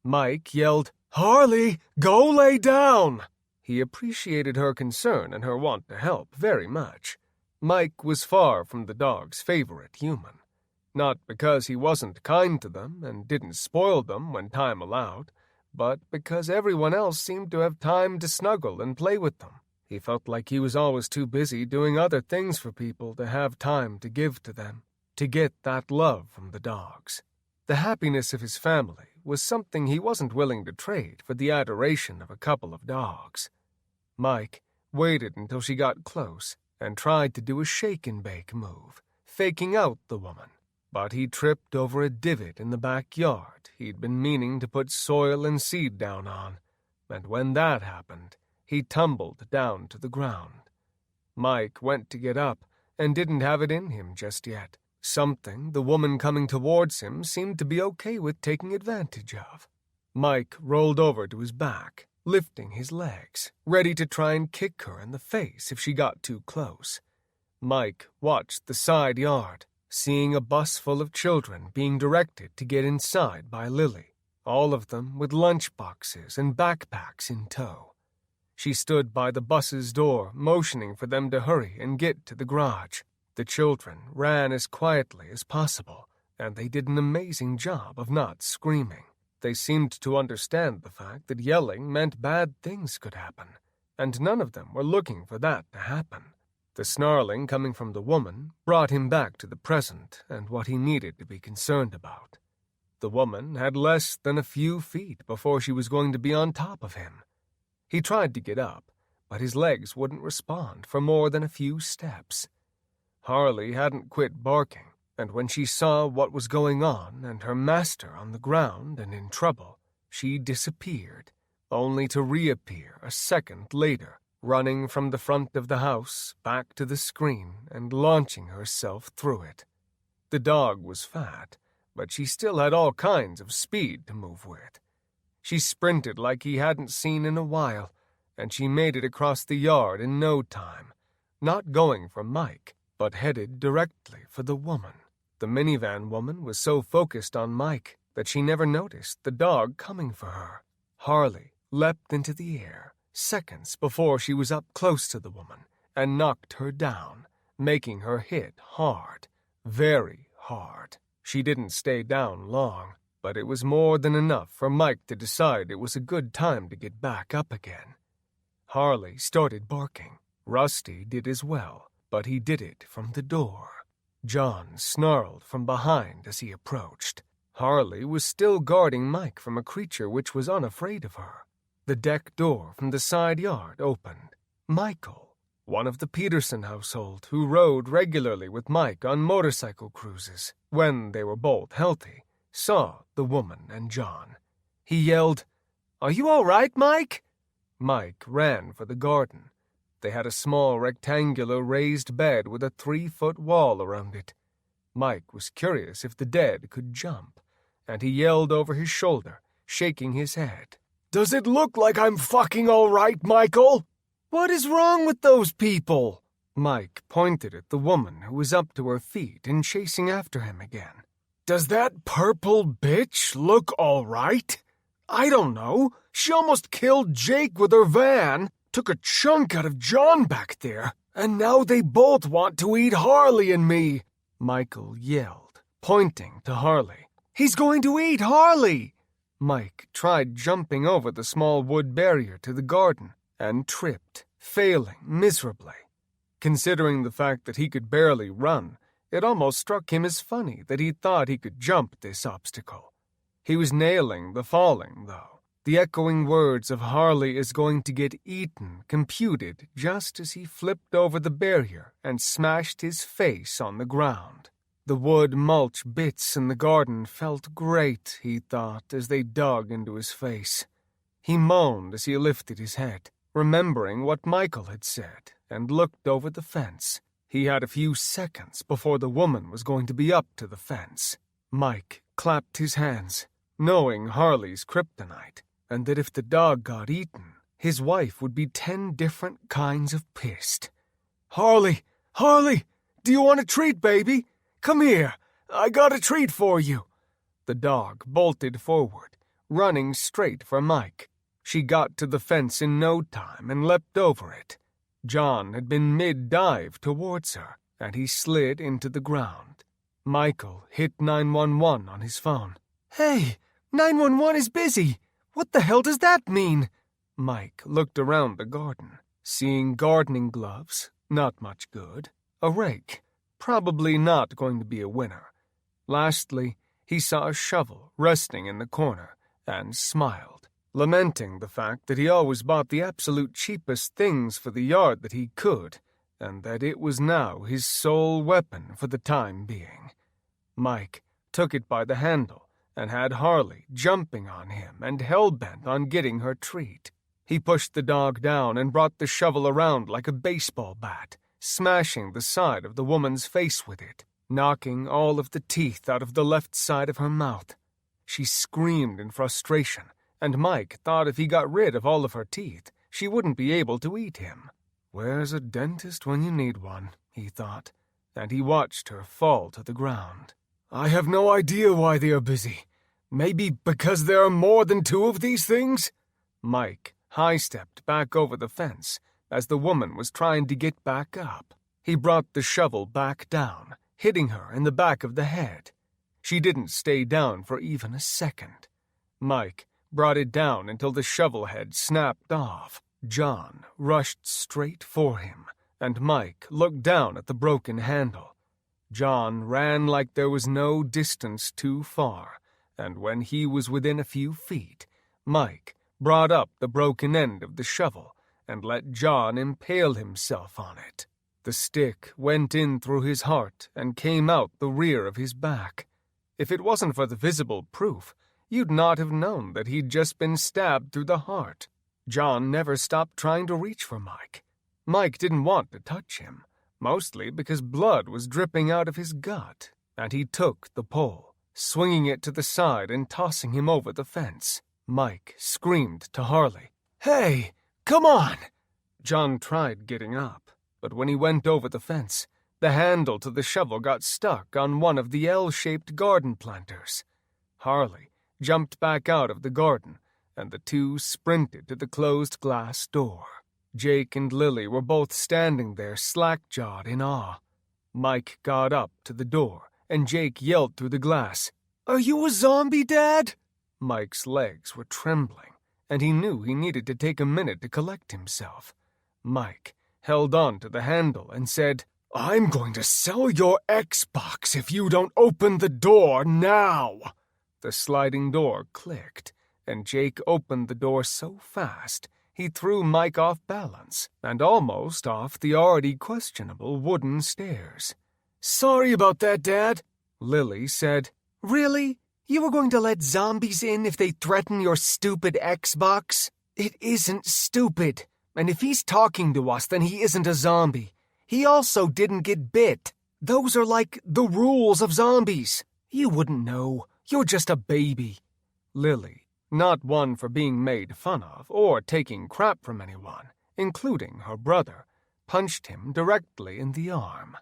Mike yelled, "Harley, go lay down!" He appreciated her concern and her want to help very much. Mike was far from the dog's favorite human. Not because he wasn't kind to them and didn't spoil them when time allowed, but because everyone else seemed to have time to snuggle and play with them. He felt like he was always too busy doing other things for people to have time to give to them, to get that love from the dogs. The happiness of his family was something he wasn't willing to trade for the adoration of a couple of dogs. Mike waited until she got close and tried to do a shake-and-bake move, faking out the woman. But he tripped over a divot in the backyard he'd been meaning to put soil and seed down on, and when that happened, he tumbled down to the ground. Mike went to get up and didn't have it in him just yet. Something the woman coming towards him seemed to be okay with taking advantage of. Mike rolled over to his back, lifting his legs, ready to try and kick her in the face if she got too close. Mike watched the side yard, seeing a bus full of children being directed to get inside by Lily, all of them with lunch boxes and backpacks in tow. She stood by the bus's door, motioning for them to hurry and get to the garage. The children ran as quietly as possible, and they did an amazing job of not screaming. They seemed to understand the fact that yelling meant bad things could happen, and none of them were looking for that to happen. The snarling coming from the woman brought him back to the present and what he needed to be concerned about. The woman had less than a few feet before she was going to be on top of him. He tried to get up, but his legs wouldn't respond for more than a few steps. Harley hadn't quit barking, and when she saw what was going on and her master on the ground and in trouble, she disappeared, only to reappear a second later, running from the front of the house back to the screen and launching herself through it. The dog was fat, but she still had all kinds of speed to move with. She sprinted like he hadn't seen in a while, and she made it across the yard in no time, not going for Mike, but headed directly for the woman. The minivan woman was so focused on Mike that she never noticed the dog coming for her. Harley leapt into the air, seconds before she was up close to the woman, and knocked her down, making her hit hard, very hard. She didn't stay down long, but it was more than enough for Mike to decide it was a good time to get back up again. Harley started barking. Rusty did as well, but he did it from the door. John snarled from behind as he approached. Harley was still guarding Mike from a creature which was unafraid of her. The deck door from the side yard opened. Michael, one of the Peterson household who rode regularly with Mike on motorcycle cruises when they were both healthy, saw the woman and John. He yelled, "Are you all right, Mike?" Mike ran for the garden. They had a small rectangular raised bed with a 3-foot wall around it. Mike was curious if the dead could jump, and he yelled over his shoulder, shaking his head. "Does it look like I'm fucking all right, Michael?" "What is wrong with those people?" Mike pointed at the woman who was up to her feet and chasing after him again. "Does that purple bitch look all right? I don't know. She almost killed Jake with her van, took a chunk out of John back there, and now they both want to eat Harley and me," Michael yelled, pointing to Harley. "He's going to eat Harley!" Mike tried jumping over the small wood barrier to the garden and tripped, failing miserably. Considering the fact that he could barely run, it almost struck him as funny that he thought he could jump this obstacle. He was nailing the falling, though. The echoing words of "Harley is going to get eaten" computed just as he flipped over the barrier and smashed his face on the ground. The wood mulch bits in the garden felt great, he thought, as they dug into his face. He moaned as he lifted his head, remembering what Michael had said, and looked over the fence. He had a few seconds before the woman was going to be up to the fence. Mike clapped his hands, knowing Harley's kryptonite, and that if the dog got eaten, his wife would be 10 different kinds of pissed. "Harley! Harley! Do you want a treat, baby? Come here. I got a treat for you." The dog bolted forward, running straight for Mike. She got to the fence in no time and leapt over it. John had been mid-dive towards her, and he slid into the ground. Michael hit 911 on his phone. "Hey, 911 is busy. What the hell does that mean?" Mike looked around the garden, seeing gardening gloves, not much good, a rake, probably not going to be a winner. Lastly, he saw a shovel resting in the corner and smiled, lamenting the fact that he always bought the absolute cheapest things for the yard that he could, and that it was now his sole weapon for the time being. Mike took it by the handle and had Harley jumping on him and hell-bent on getting her treat. He pushed the dog down and brought the shovel around like a baseball bat, smashing the side of the woman's face with it, knocking all of the teeth out of the left side of her mouth. She screamed in frustration, and Mike thought if he got rid of all of her teeth, she wouldn't be able to eat him. "Where's a dentist when you need one?" he thought, and he watched her fall to the ground. "I have no idea why they are busy. Maybe because there are more than 2 of these things?" Mike high-stepped back over the fence as the woman was trying to get back up. He brought the shovel back down, hitting her in the back of the head. She didn't stay down for even a second. Mike brought it down until the shovel head snapped off. John rushed straight for him, and Mike looked down at the broken handle. John ran like there was no distance too far, and when he was within a few feet, Mike brought up the broken end of the shovel and let John impale himself on it. The stick went in through his heart and came out the rear of his back. If it wasn't for the visible proof, you'd not have known that he'd just been stabbed through the heart. John never stopped trying to reach for Mike. Mike didn't want to touch him, mostly because blood was dripping out of his gut, and he took the pole, swinging it to the side and tossing him over the fence. Mike screamed to Harley, "Hey, come on!" John tried getting up, but when he went over the fence, the handle to the shovel got stuck on one of the L-shaped garden planters. Harley jumped back out of the garden, and the two sprinted to the closed glass door. Jake and Lily were both standing there slack-jawed in awe. Mike got up to the door, and Jake yelled through the glass, "Are you a zombie, Dad?" Mike's legs were trembling, and he knew he needed to take a minute to collect himself. Mike held on to the handle and said, "I'm going to sell your Xbox if you don't open the door now." The sliding door clicked, and Jake opened the door so fast he threw Mike off balance and almost off the already questionable wooden stairs. "Sorry about that, Dad," Lily said. "Really? You were going to let zombies in if they threaten your stupid Xbox? It isn't stupid. And if he's talking to us, then he isn't a zombie. He also didn't get bit. Those are like the rules of zombies. You wouldn't know. You're just a baby." Lily, not one for being made fun of or taking crap from anyone, including her brother, punched him directly in the arm.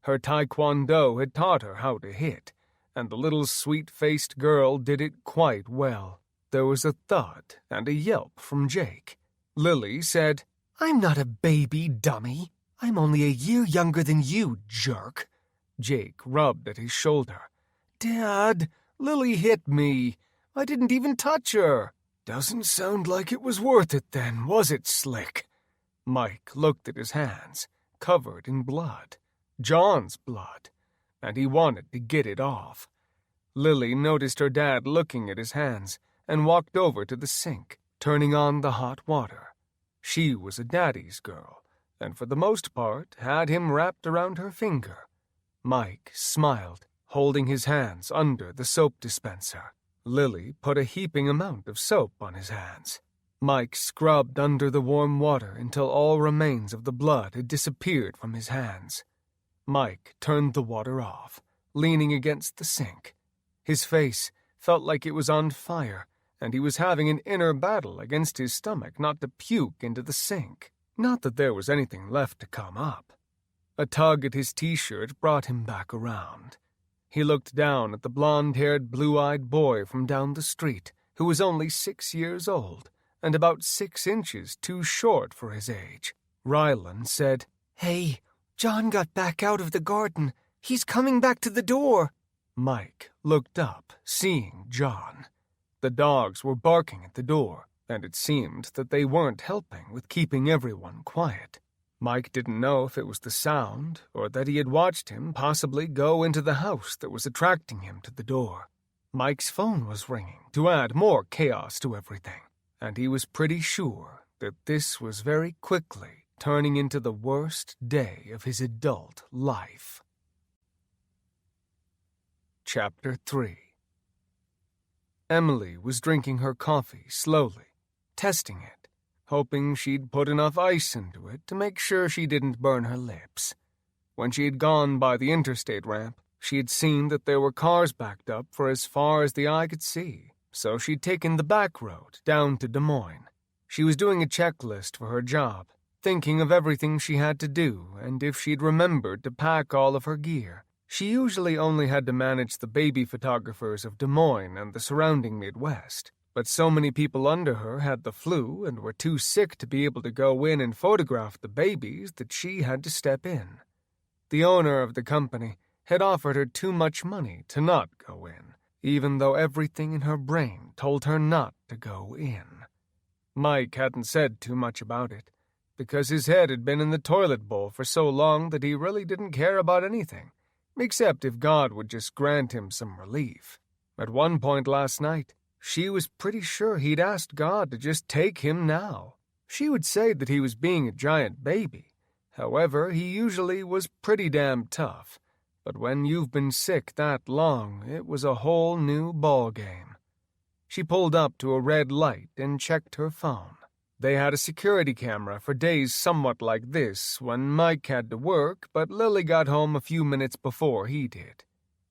Her taekwondo had taught her how to hit, and the little sweet-faced girl did it quite well. There was a thud and a yelp from Jake. Lily said, "I'm not a baby, dummy. I'm only a year younger than you, jerk." Jake rubbed at his shoulder. "Dad, Lily hit me. I didn't even touch her." "Doesn't sound like it was worth it then, was it, Slick?" Mike looked at his hands, covered in blood. John's blood, and he wanted to get it off. Lily noticed her dad looking at his hands and walked over to the sink, turning on the hot water. She was a daddy's girl, and for the most part had him wrapped around her finger. Mike smiled, holding his hands under the soap dispenser. Lily put a heaping amount of soap on his hands. Mike scrubbed under the warm water until all remains of the blood had disappeared from his hands. Mike turned the water off, leaning against the sink. His face felt like it was on fire, and he was having an inner battle against his stomach not to puke into the sink. Not that there was anything left to come up. A tug at his t-shirt brought him back around. He looked down at the blonde-haired, blue-eyed boy from down the street, who was only 6 years old and about 6 inches too short for his age. Rylan said, "Hey, John got back out of the garden. He's coming back to the door." Mike looked up, seeing John. The dogs were barking at the door, and it seemed that they weren't helping with keeping everyone quiet. Mike didn't know if it was the sound or that he had watched him possibly go into the house that was attracting him to the door. Mike's phone was ringing to add more chaos to everything, and he was pretty sure that this was very quickly turning into the worst day of his adult life. Chapter 3. Emily was drinking her coffee slowly, testing it, hoping she'd put enough ice into it to make sure she didn't burn her lips. When she had gone by the interstate ramp, she had seen that there were cars backed up for as far as the eye could see, so she'd taken the back road down to Des Moines. She was doing a checklist for her job, thinking of everything she had to do and if she'd remembered to pack all of her gear. She usually only had to manage the baby photographers of Des Moines and the surrounding Midwest, but so many people under her had the flu and were too sick to be able to go in and photograph the babies that she had to step in. The owner of the company had offered her too much money to not go in, even though everything in her brain told her not to go in. Mike hadn't said too much about it, because his head had been in the toilet bowl for so long that he really didn't care about anything, except if God would just grant him some relief. At one point last night, she was pretty sure he'd asked God to just take him now. She would say that he was being a giant baby. However, he usually was pretty damn tough. But when you've been sick that long, it was a whole new ballgame. She pulled up to a red light and checked her phone. They had a security camera for days somewhat like this when Mike had to work, but Lily got home a few minutes before he did.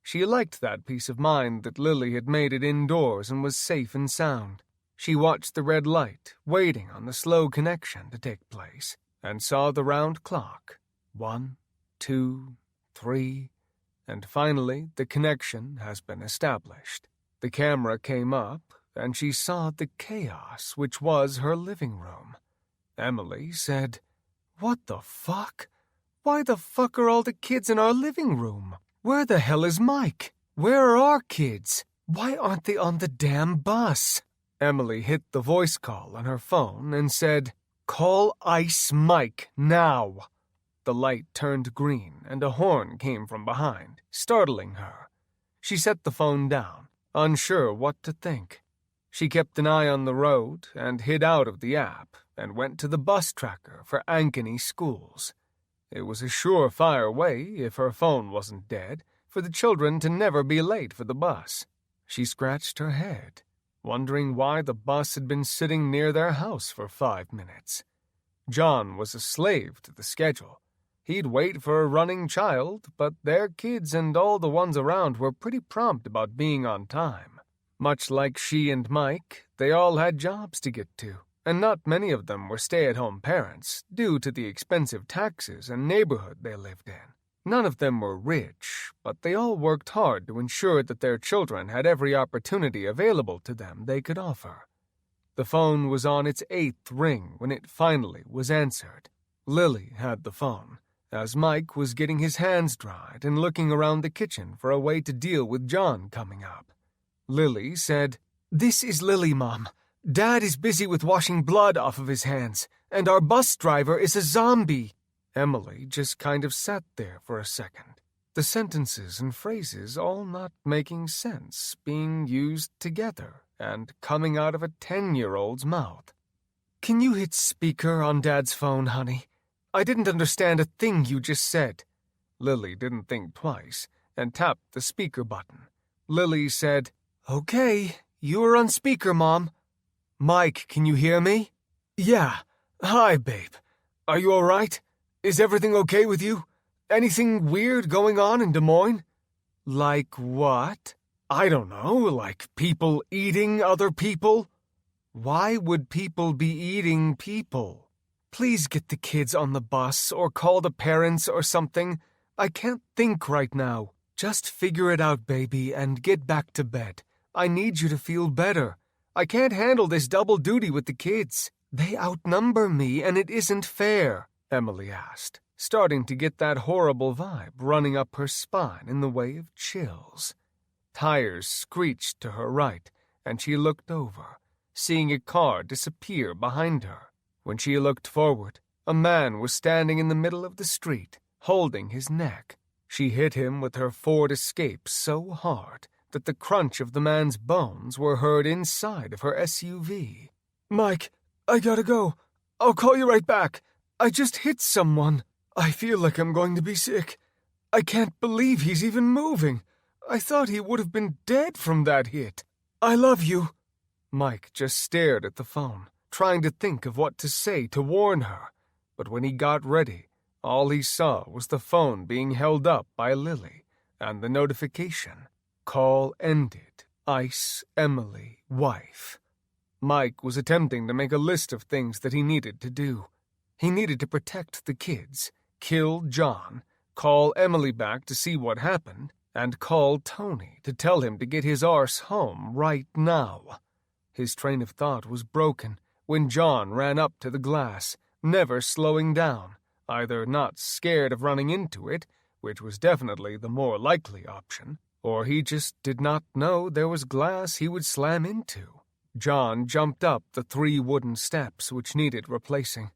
She liked that peace of mind that Lily had made it indoors and was safe and sound. She watched the red light, waiting on the slow connection to take place, and saw the round clock. 1, 2, 3, and finally the connection has been established. The camera came up, and she saw the chaos which was her living room. Emily said, "What the fuck? Why the fuck are all the kids in our living room? Where the hell is Mike? Where are our kids? Why aren't they on the damn bus?" Emily hit the voice call on her phone and said, "Call Ice Mike, now." The light turned green and a horn came from behind, startling her. She set the phone down, unsure what to think. She kept an eye on the road and hid out of the app and went to the bus tracker for Ankeny schools. It was a surefire way, if her phone wasn't dead, for the children to never be late for the bus. She scratched her head, wondering why the bus had been sitting near their house for 5 minutes. John was a slave to the schedule. He'd wait for a running child, but their kids and all the ones around were pretty prompt about being on time. Much like she and Mike, they all had jobs to get to, and not many of them were stay-at-home parents due to the expensive taxes and neighborhood they lived in. None of them were rich, but they all worked hard to ensure that their children had every opportunity available to them they could offer. The phone was on its 8th ring when it finally was answered. Lily had the phone, as Mike was getting his hands dried and looking around the kitchen for a way to deal with John coming up. Lily said, "This is Lily, Mom. Dad is busy with washing blood off of his hands, and our bus driver is a zombie." Emily just kind of sat there for a second, the sentences and phrases all not making sense, being used together and coming out of a 10-year-old's mouth. "Can you hit speaker on Dad's phone, honey? I didn't understand a thing you just said." Lily didn't think twice and tapped the speaker button. Lily said, "Okay, you are on speaker, Mom. Mike, can you hear me?" "Yeah. Hi, babe. Are you all right? Is everything okay with you? Anything weird going on in Des Moines?" "Like what?" "I don't know, like people eating other people." "Why would people be eating people? Please get the kids on the bus or call the parents or something. I can't think right now. Just figure it out, baby, and get back to bed. I need you to feel better. I can't handle this double duty with the kids. They outnumber me, and it isn't fair," Emily asked, starting to get that horrible vibe running up her spine in the way of chills. Tires screeched to her right, and she looked over, seeing a car disappear behind her. When she looked forward, a man was standing in the middle of the street, holding his neck. She hit him with her Ford Escape so hard that the crunch of the man's bones were heard inside of her SUV. "Mike, I gotta go. I'll call you right back. I just hit someone. I feel like I'm going to be sick. I can't believe he's even moving. I thought he would have been dead from that hit. I love you." Mike just stared at the phone, trying to think of what to say to warn her, but when he got ready, all he saw was the phone being held up by Lily and the notification, "Call ended. Ice Emily, wife." Mike was attempting to make a list of things that he needed to do. He needed to protect the kids, kill John, call Emily back to see what happened, and call Tony to tell him to get his arse home right now. His train of thought was broken when John ran up to the glass, never slowing down, either not scared of running into it, which was definitely the more likely option, or he just did not know there was glass he would slam into. John jumped up the 3 wooden steps which needed replacing.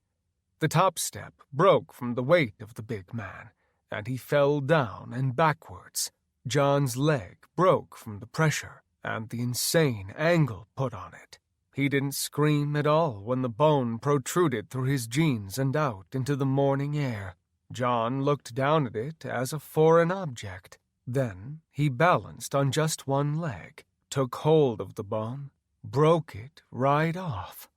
The top step broke from the weight of the big man, and he fell down and backwards. John's leg broke from the pressure and the insane angle put on it. He didn't scream at all when the bone protruded through his jeans and out into the morning air. John looked down at it as a foreign object. Then he balanced on just one leg, took hold of the bone, broke it right off.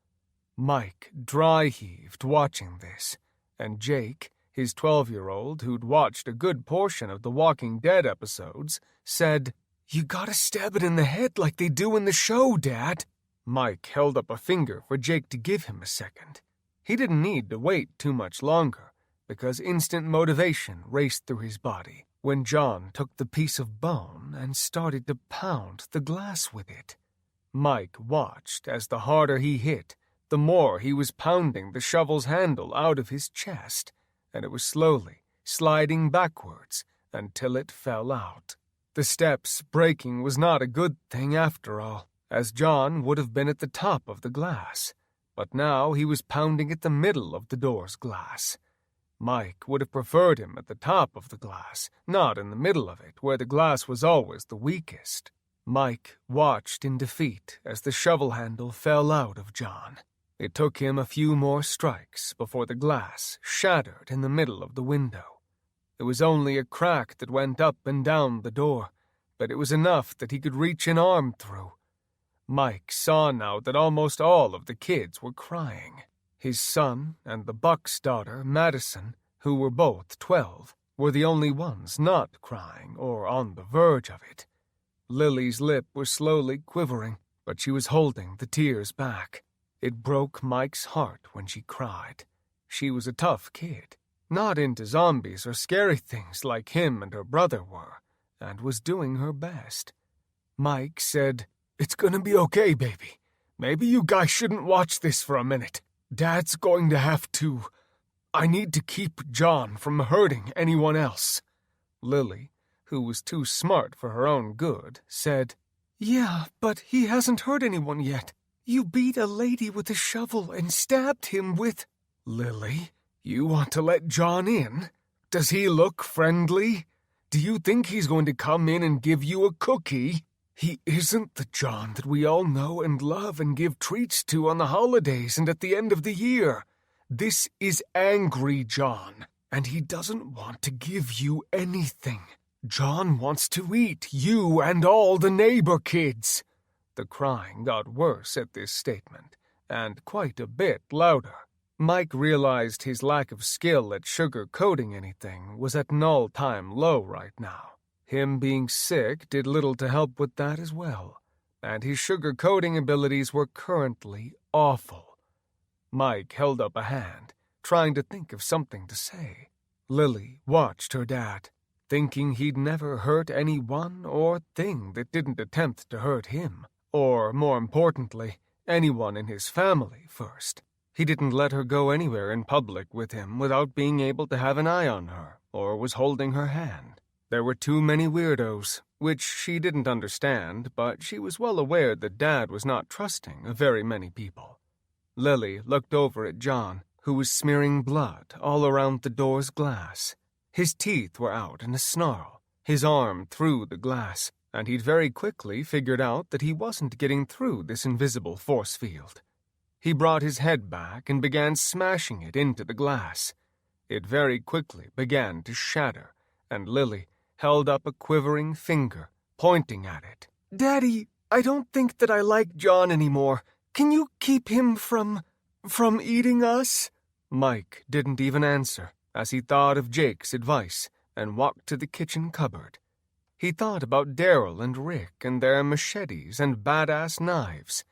Mike dry-heaved watching this, and Jake, his 12-year-old who'd watched a good portion of the Walking Dead episodes, said, "You gotta stab it in the head like they do in the show, Dad." Mike held up a finger for Jake to give him a second. He didn't need to wait too much longer, because instant motivation raced through his body when John took the piece of bone and started to pound the glass with it. Mike watched as the harder he hit, the more he was pounding the shovel's handle out of his chest, and it was slowly sliding backwards until it fell out. The steps breaking was not a good thing after all, as John would have been at the top of the glass, but now he was pounding at the middle of the door's glass. Mike would have preferred him at the top of the glass, not in the middle of it, where the glass was always the weakest. Mike watched in defeat as the shovel handle fell out of John. It took him a few more strikes before the glass shattered in the middle of the window. It was only a crack that went up and down the door, but it was enough that he could reach an arm through. Mike saw now that almost all of the kids were crying. His son and the Buck's daughter, Madison, who were both 12, were the only ones not crying or on the verge of it. Lily's lip was slowly quivering, but she was holding the tears back. It broke Mike's heart when she cried. She was a tough kid, not into zombies or scary things like him and her brother were, and was doing her best. Mike said, "It's gonna be okay, baby. Maybe you guys shouldn't watch this for a minute. Dad's going to have to. I need to keep John from hurting anyone else." Lily, who was too smart for her own good, said, "Yeah, but he hasn't hurt anyone yet. You beat a lady with a shovel and stabbed him with—" "Lily, you want to let John in? Does he look friendly? Do you think he's going to come in and give you a cookie? He isn't the John that we all know and love and give treats to on the holidays and at the end of the year. This is angry John, and he doesn't want to give you anything. John wants to eat you and all the neighbor kids." The crying got worse at this statement, and quite a bit louder. Mike realized his lack of skill at sugar-coating anything was at an all-time low right now. Him being sick did little to help with that as well, and his sugar-coating abilities were currently awful. Mike held up a hand, trying to think of something to say. Lily watched her dad, thinking he'd never hurt anyone or thing that didn't attempt to hurt him, or, more importantly, anyone in his family first. He didn't let her go anywhere in public with him without being able to have an eye on her, or was holding her hand. There were too many weirdos, which she didn't understand, but she was well aware that Dad was not trusting of very many people. Lily looked over at John, who was smearing blood all around the door's glass. His teeth were out in a snarl, his arm through the glass, and he'd very quickly figured out that he wasn't getting through this invisible force field. He brought his head back and began smashing it into the glass. It very quickly began to shatter, and Lily held up a quivering finger, pointing at it. "Daddy, I don't think that I like John anymore. Can you keep him from eating us?" Mike didn't even answer, as he thought of Jake's advice and walked to the kitchen cupboard. He thought about Daryl and Rick and their machetes and badass knives.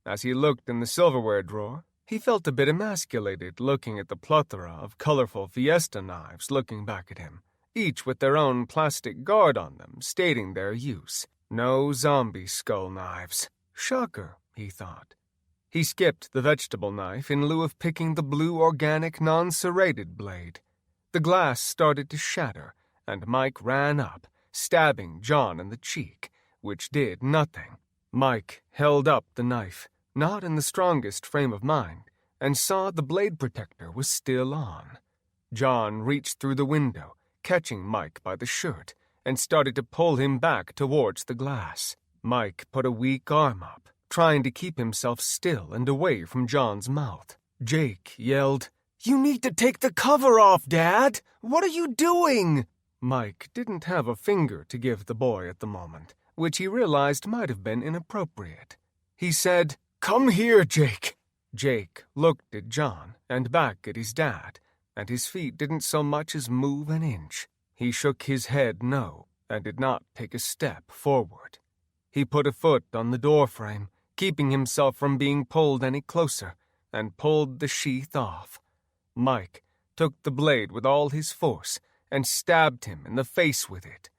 As he looked in the silverware drawer, he felt a bit emasculated looking at the plethora of colorful Fiesta knives looking back at him, each with their own plastic guard on them stating their use. No zombie skull knives. Shocker, he thought. He skipped the vegetable knife in lieu of picking the blue organic non-serrated blade. The glass started to shatter, and Mike ran up, stabbing John in the cheek, which did nothing. Mike held up the knife, not in the strongest frame of mind, and saw the blade protector was still on. John reached through the window, catching Mike by the shirt, and started to pull him back towards the glass. Mike put a weak arm up, trying to keep himself still and away from John's mouth. Jake yelled, "You need to take the cover off, Dad! What are you doing?" Mike didn't have a finger to give the boy at the moment, which he realized might have been inappropriate. He said, "Come here, Jake." Jake looked at John and back at his dad, and his feet didn't so much as move an inch. He shook his head no, and did not take a step forward. He put a foot on the doorframe, keeping himself from being pulled any closer, and pulled the sheath off. Mike took the blade with all his force and stabbed him in the face with it.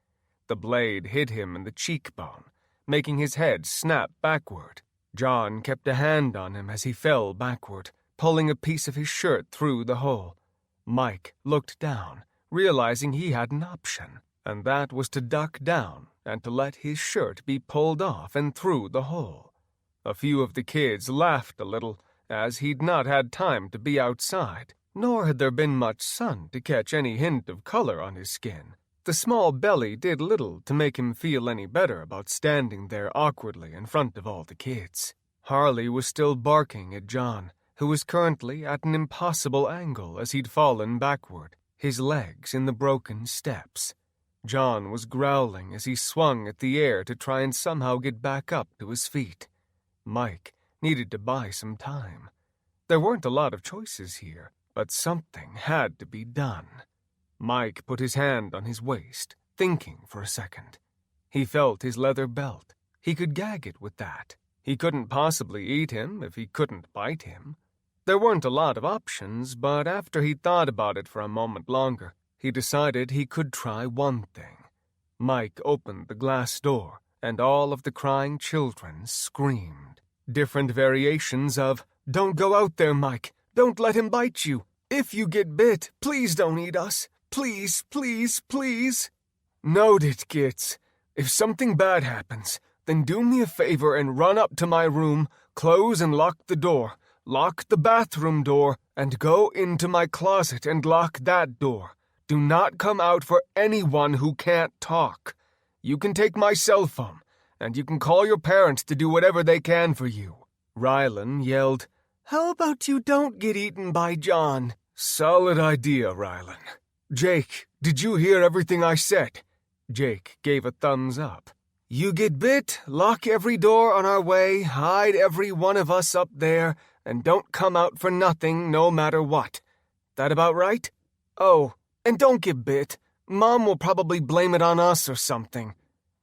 The blade hit him in the cheekbone, making his head snap backward. John kept a hand on him as he fell backward, pulling a piece of his shirt through the hole. Mike looked down, realizing he had an option, and that was to duck down and to let his shirt be pulled off and through the hole. A few of the kids laughed a little, as he'd not had time to be outside, nor had there been much sun to catch any hint of color on his skin. the small belly did little to make him feel any better about standing there awkwardly in front of all the kids. Harley was still barking at John, who was currently at an impossible angle as he'd fallen backward, his legs in the broken steps. John was growling as he swung at the air to try and somehow get back up to his feet. Mike needed to buy some time. There weren't a lot of choices here, but something had to be done. Mike put his hand on his waist, thinking for a second. He felt his leather belt. He could gag it with that. He couldn't possibly eat him if he couldn't bite him. There weren't a lot of options, but after he'd thought about it for a moment longer, he decided he could try one thing. Mike opened the glass door, and all of the crying children screamed. Different variations of, "Don't go out there, Mike. Don't let him bite you. If you get bit, please don't eat us. Please, please, please." "Noted, kids. If something bad happens, then do me a favor and run up to my room, close and lock the door, lock the bathroom door, and go into my closet and lock that door. Do not come out for anyone who can't talk. You can take my cell phone, and you can call your parents to do whatever they can for you." Rylan yelled, "How about you don't get eaten by John?" "Solid idea, Rylan. Jake, did you hear everything I said?" Jake gave a thumbs up. "You get bit, lock every door on our way, hide every one of us up there, and don't come out for nothing no matter what. That about right? Oh, and don't get bit. Mom will probably blame it on us or something."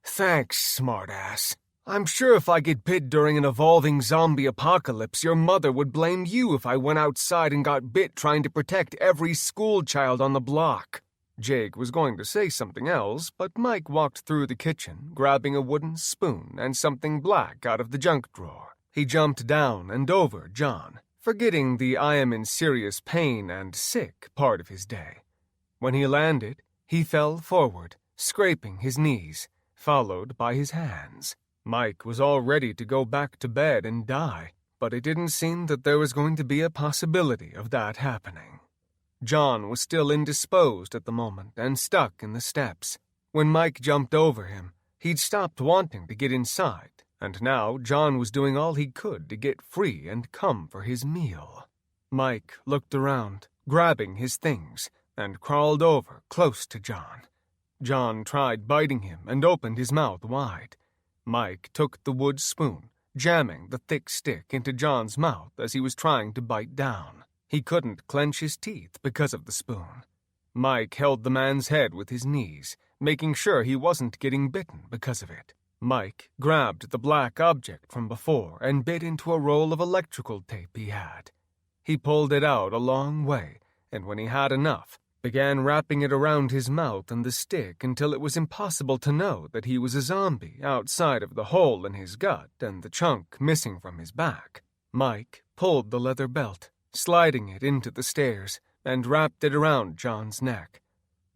"Thanks, smartass. I'm sure if I get bit during an evolving zombie apocalypse, your mother would blame you if I went outside and got bit trying to protect every school child on the block." Jake was going to say something else, but Mike walked through the kitchen, grabbing a wooden spoon and something black out of the junk drawer. He jumped down and over John, forgetting the "I am in serious pain and sick" part of his day. When he landed, he fell forward, scraping his knees, followed by his hands. Mike was all ready to go back to bed and die, but it didn't seem that there was going to be a possibility of that happening. John was still indisposed at the moment and stuck in the steps. When Mike jumped over him, he'd stopped wanting to get inside, and now John was doing all he could to get free and come for his meal. Mike looked around, grabbing his things, and crawled over close to John. John tried biting him and opened his mouth wide. Mike took the wood spoon, jamming the thick stick into John's mouth as he was trying to bite down. He couldn't clench his teeth because of the spoon. Mike held the man's head with his knees, making sure he wasn't getting bitten because of it. Mike grabbed the black object from before and bit into a roll of electrical tape he had. He pulled it out a long way, and when he had enough, began wrapping it around his mouth and the stick until it was impossible to know that he was a zombie outside of the hole in his gut and the chunk missing from his back. Mike pulled the leather belt, sliding it into the stairs, and wrapped it around John's neck.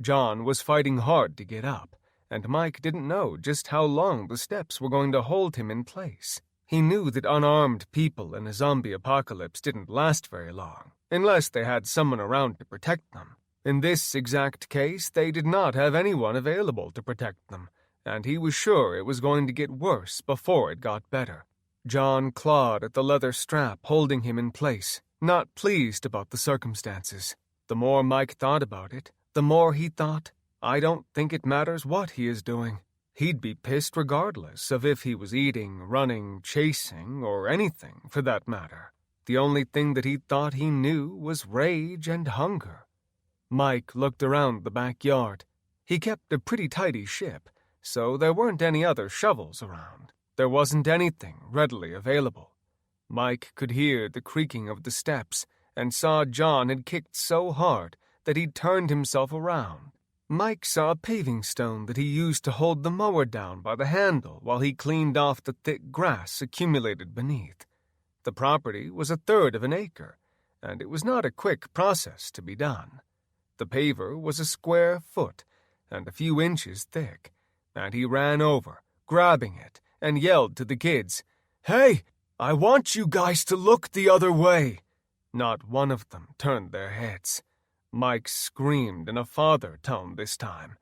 John was fighting hard to get up, and Mike didn't know just how long the steps were going to hold him in place. He knew that unarmed people in a zombie apocalypse didn't last very long, unless they had someone around to protect them. In this exact case, they did not have anyone available to protect them, and he was sure it was going to get worse before it got better. John clawed at the leather strap holding him in place, not pleased about the circumstances. The more Mike thought about it, the more he thought, I don't think it matters what he is doing. He'd be pissed regardless of if he was eating, running, chasing, or anything for that matter. The only thing that he thought he knew was rage and hunger. Mike looked around the backyard. He kept a pretty tidy ship, so there weren't any other shovels around. There wasn't anything readily available. Mike could hear the creaking of the steps and saw John had kicked so hard that he'd turned himself around. Mike saw a paving stone that he used to hold the mower down by the handle while he cleaned off the thick grass accumulated beneath. The property was 1/3 of an acre, and it was not a quick process to be done. The paver was a square foot and a few inches thick, and he ran over, grabbing it, and yelled to the kids, "Hey, I want you guys to look the other way." Not one of them turned their heads. Mike screamed in a father tone this time.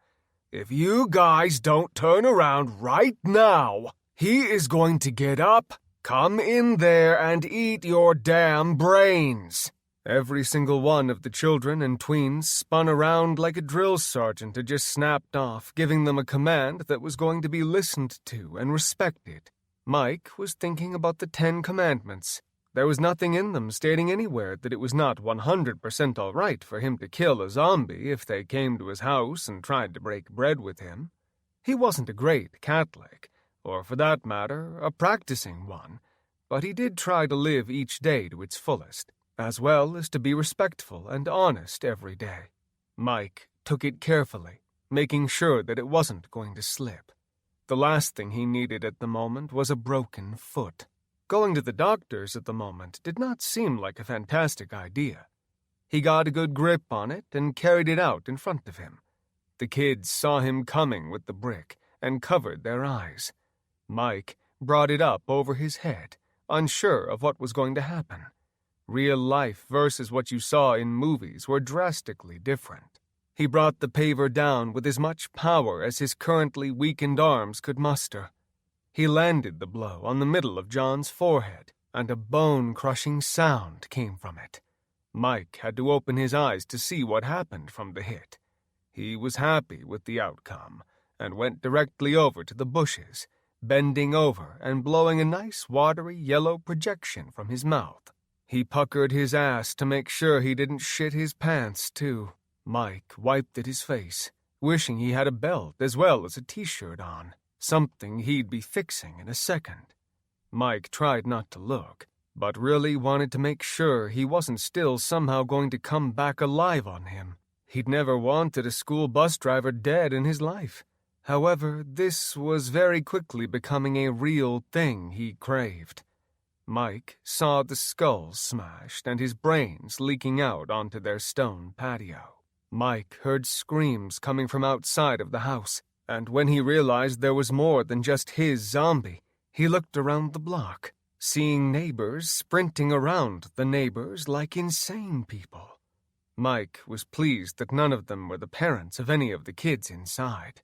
If you guys don't turn around right now, he is going to get up, come in there, and eat your damn brains." Every single one of the children and tweens spun around like a drill sergeant had just snapped off, giving them a command that was going to be listened to and respected. Mike was thinking about the 10 Commandments. There was nothing in them stating anywhere that it was not 100% all right for him to kill a zombie if they came to his house and tried to break bread with him. He wasn't a great Catholic, or for that matter, a practicing one, but he did try to live each day to its fullest, as well as to be respectful and honest every day. Mike took it carefully, making sure that it wasn't going to slip. The last thing he needed at the moment was a broken foot. Going to the doctor's at the moment did not seem like a fantastic idea. He got a good grip on it and carried it out in front of him. The kids saw him coming with the brick and covered their eyes. Mike brought it up over his head, unsure of what was going to happen. Real life versus what you saw in movies were drastically different. He brought the paver down with as much power as his currently weakened arms could muster. He landed the blow on the middle of John's forehead, and a bone-crushing sound came from it. Mike had to open his eyes to see what happened from the hit. He was happy with the outcome, and went directly over to the bushes, bending over and blowing a nice watery yellow projection from his mouth. He puckered his ass to make sure he didn't shit his pants, too. Mike wiped at his face, wishing he had a belt as well as a t-shirt on, something he'd be fixing in a second. Mike tried not to look, but really wanted to make sure he wasn't still somehow going to come back alive on him. He'd never wanted a school bus driver dead in his life. However, this was very quickly becoming a real thing he craved. Mike saw the skulls smashed and his brains leaking out onto their stone patio. Mike heard screams coming from outside of the house, and when he realized there was more than just his zombie, he looked around the block, seeing neighbors sprinting around the neighbors like insane people. Mike was pleased that none of them were the parents of any of the kids inside.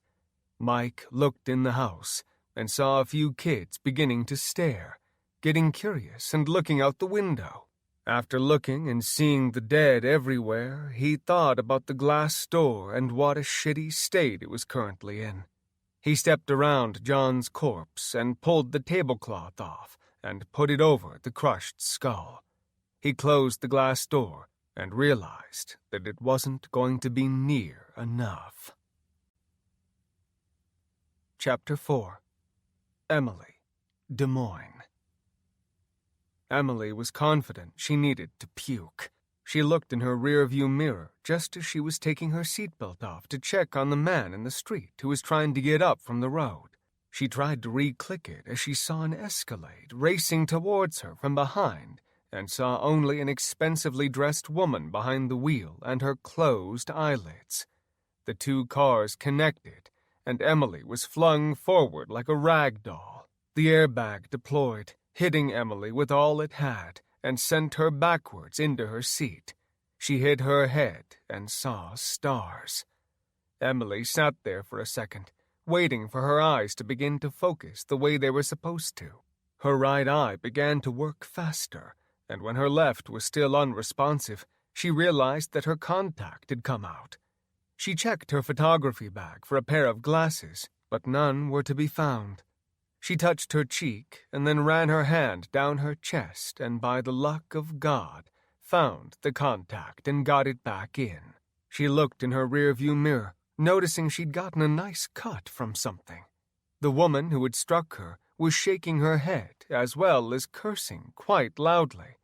Mike looked in the house and saw a few kids beginning to stare, getting curious and looking out the window. After looking and seeing the dead everywhere, he thought about the glass door and what a shitty state it was currently in. He stepped around John's corpse and pulled the tablecloth off and put it over the crushed skull. He closed the glass door and realized that it wasn't going to be near enough. Chapter 4. Emily, Des Moines. Emily was confident she needed to puke. She looked in her rearview mirror just as she was taking her seatbelt off to check on the man in the street who was trying to get up from the road. She tried to re-click it as she saw an Escalade racing towards her from behind and saw only an expensively dressed woman behind the wheel and her closed eyelids. The two cars connected, and Emily was flung forward like a rag doll. The airbag deployed, hitting Emily with all it had, and sent her backwards into her seat. She hid her head and saw stars. Emily sat there for a second, waiting for her eyes to begin to focus the way they were supposed to. Her right eye began to work faster, and when her left was still unresponsive, she realized that her contact had come out. She checked her photography bag for a pair of glasses, but none were to be found. She touched her cheek and then ran her hand down her chest and, by the luck of God, found the contact and got it back in. She looked in her rearview mirror, noticing she'd gotten a nice cut from something. The woman who had struck her was shaking her head as well as cursing quite loudly.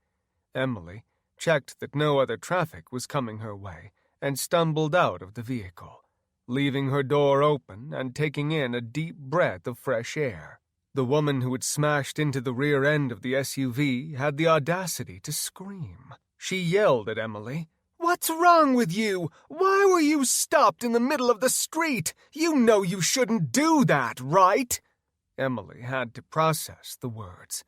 Emily checked that no other traffic was coming her way and stumbled out of the vehicle, leaving her door open and taking in a deep breath of fresh air. The woman who had smashed into the rear end of the SUV had the audacity to scream. She yelled at Emily, "What's wrong with you? Why were you stopped in the middle of the street? You know you shouldn't do that, right?" Emily had to process the words.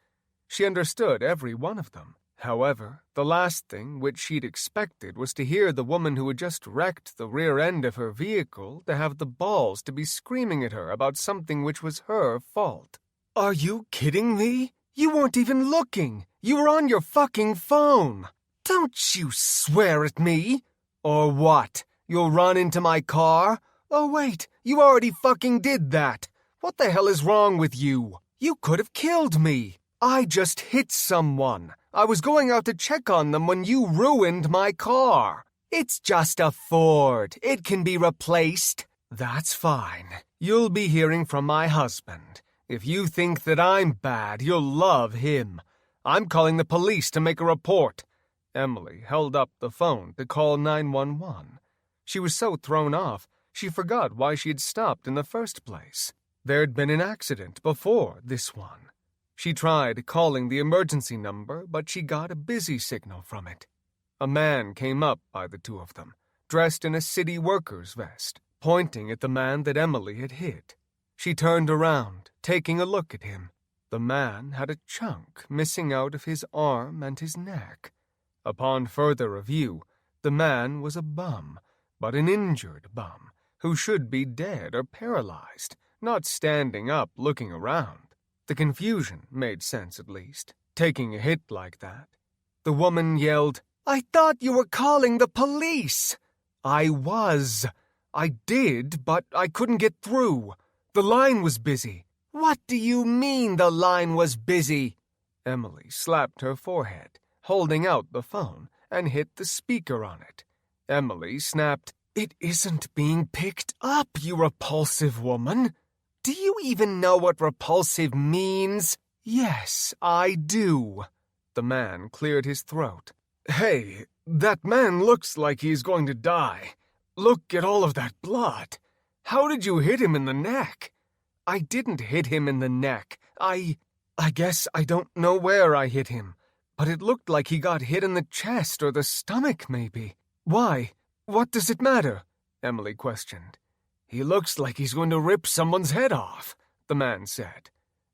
She understood every one of them, However, the last thing which she'd expected was to hear the woman who had just wrecked the rear end of her vehicle to have the balls to be screaming at her about something which was her fault. "Are you kidding me? You weren't even looking. You were on your fucking phone. Don't you swear at me. Or what? You'll run into my car? Oh wait, you already fucking did that. What the hell is wrong with you? You could have killed me. I just hit someone. I was going out to check on them when you ruined my car. It's just a Ford. It can be replaced." "That's fine. You'll be hearing from my husband. If you think that I'm bad, you'll love him. I'm calling the police to make a report." Emily held up the phone to call 911. She was so thrown off, she forgot why she had stopped in the first place. There'd been an accident before this one. She tried calling the emergency number, but she got a busy signal from it. A man came up by the two of them, dressed in a city worker's vest, pointing at the man that Emily had hit. She turned around, taking a look at him. The man had a chunk missing out of his arm and his neck. Upon further review, the man was a bum, but an injured bum, who should be dead or paralyzed, not standing up looking around. The confusion made sense, at least, taking a hit like that. The woman yelled, "I thought you were calling the police." "I was. I did, but I couldn't get through. The line was busy." "What do you mean the line was busy?" Emily slapped her forehead, holding out the phone, and hit the speaker on it. Emily snapped, "It isn't being picked up, you repulsive woman." "Do you even know what repulsive means?" "Yes, I do." The man cleared his throat. "Hey, that man looks like he's going to die. Look at all of that blood. How did you hit him in the neck?" "I didn't hit him in the neck. I guess I don't know where I hit him, but it looked like he got hit in the chest or the stomach, maybe." "Why? What does it matter?" Emily questioned. "He looks like he's going to rip someone's head off," the man said.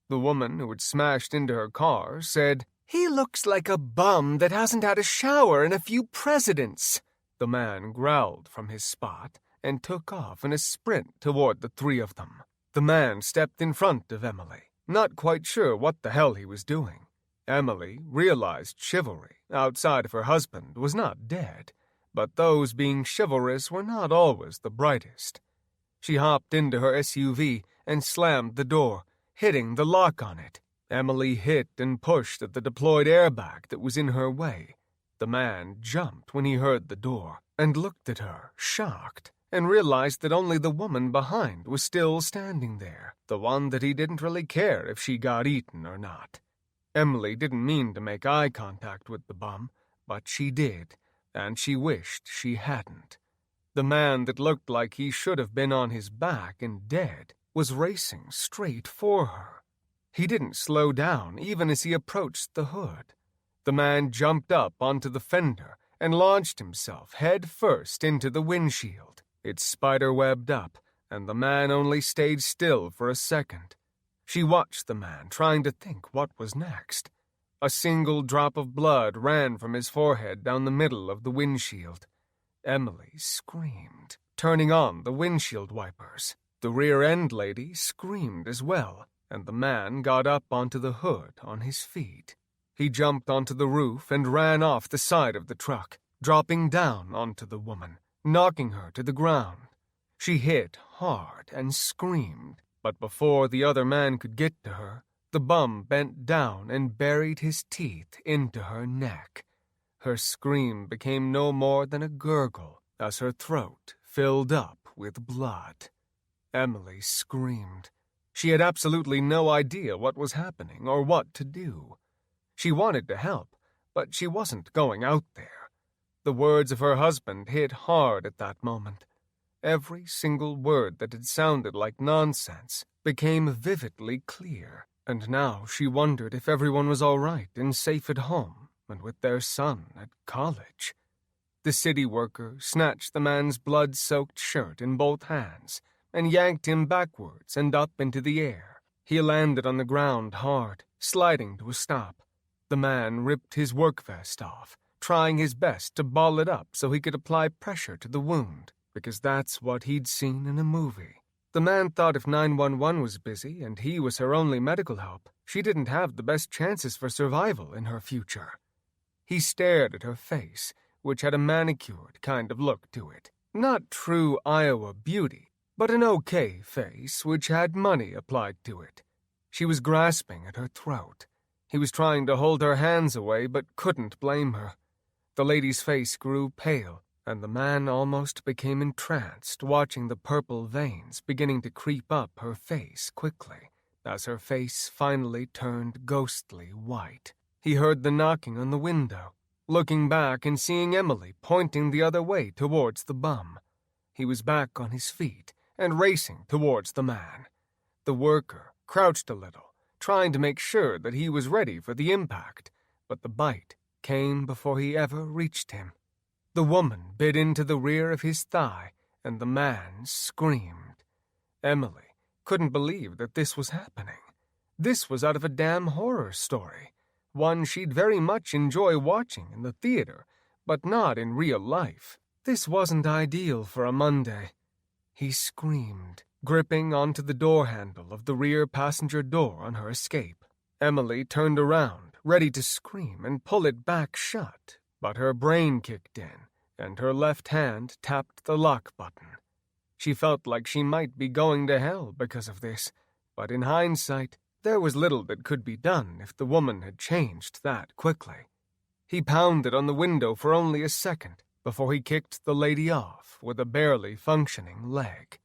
The woman who had smashed into her car said, "He looks like a bum that hasn't had a shower in a few presidents." The man growled from his spot and took off in a sprint toward the three of them. The man stepped in front of Emily, not quite sure what the hell he was doing. Emily realized chivalry outside of her husband was not dead, but those being chivalrous were not always the brightest. She hopped into her SUV and slammed the door, hitting the lock on it. Emily hit and pushed at the deployed airbag that was in her way. The man jumped when he heard the door and looked at her, shocked, and realized that only the woman behind was still standing there, the one that he didn't really care if she got eaten or not. Emily didn't mean to make eye contact with the bum, but she did, and she wished she hadn't. The man that looked like he should have been on his back and dead was racing straight for her. He didn't slow down even as he approached the hood. The man jumped up onto the fender and launched himself head first into the windshield. It spider-webbed up, and the man only stayed still for a second. She watched the man trying to think what was next. A single drop of blood ran from his forehead down the middle of the windshield. Emily screamed, turning on the windshield wipers. The rear-end lady screamed as well, and the man got up onto the hood on his feet. He jumped onto the roof and ran off the side of the truck, dropping down onto the woman, knocking her to the ground. She hit hard and screamed, but before the other man could get to her, the bum bent down and buried his teeth into her neck. Her scream became no more than a gurgle as her throat filled up with blood. Emily screamed. She had absolutely no idea what was happening or what to do. She wanted to help, but she wasn't going out there. The words of her husband hit hard at that moment. Every single word that had sounded like nonsense became vividly clear, and now she wondered if everyone was all right and safe at home and with their son at college. The city worker snatched the man's blood-soaked shirt in both hands and yanked him backwards and up into the air. He landed on the ground hard, sliding to a stop. The man ripped his work vest off, trying his best to ball it up so he could apply pressure to the wound, because that's what he'd seen in a movie. The man thought if 911 was busy and he was her only medical help, she didn't have the best chances for survival in her future. He stared at her face, which had a manicured kind of look to it. Not true Iowa beauty, but an okay face which had money applied to it. She was grasping at her throat. He was trying to hold her hands away, but couldn't blame her. The lady's face grew pale, and the man almost became entranced, watching the purple veins beginning to creep up her face quickly, as her face finally turned ghostly white. He heard the knocking on the window, looking back and seeing Emily pointing the other way towards the bum. He was back on his feet and racing towards the man. The worker crouched a little, trying to make sure that he was ready for the impact, but the bite came before he ever reached him. The woman bit into the rear of his thigh, and the man screamed. Emily couldn't believe that this was happening. This was out of a damn horror story, one she'd very much enjoy watching in the theater, but not in real life. This wasn't ideal for a Monday. He screamed, gripping onto the door handle of the rear passenger door on her escape. Emily turned around, ready to scream and pull it back shut, but her brain kicked in, and her left hand tapped the lock button. She felt like she might be going to hell because of this, but in hindsight, there was little that could be done if the woman had changed that quickly. He pounded on the window for only a second before he kicked the lady off with a barely functioning leg.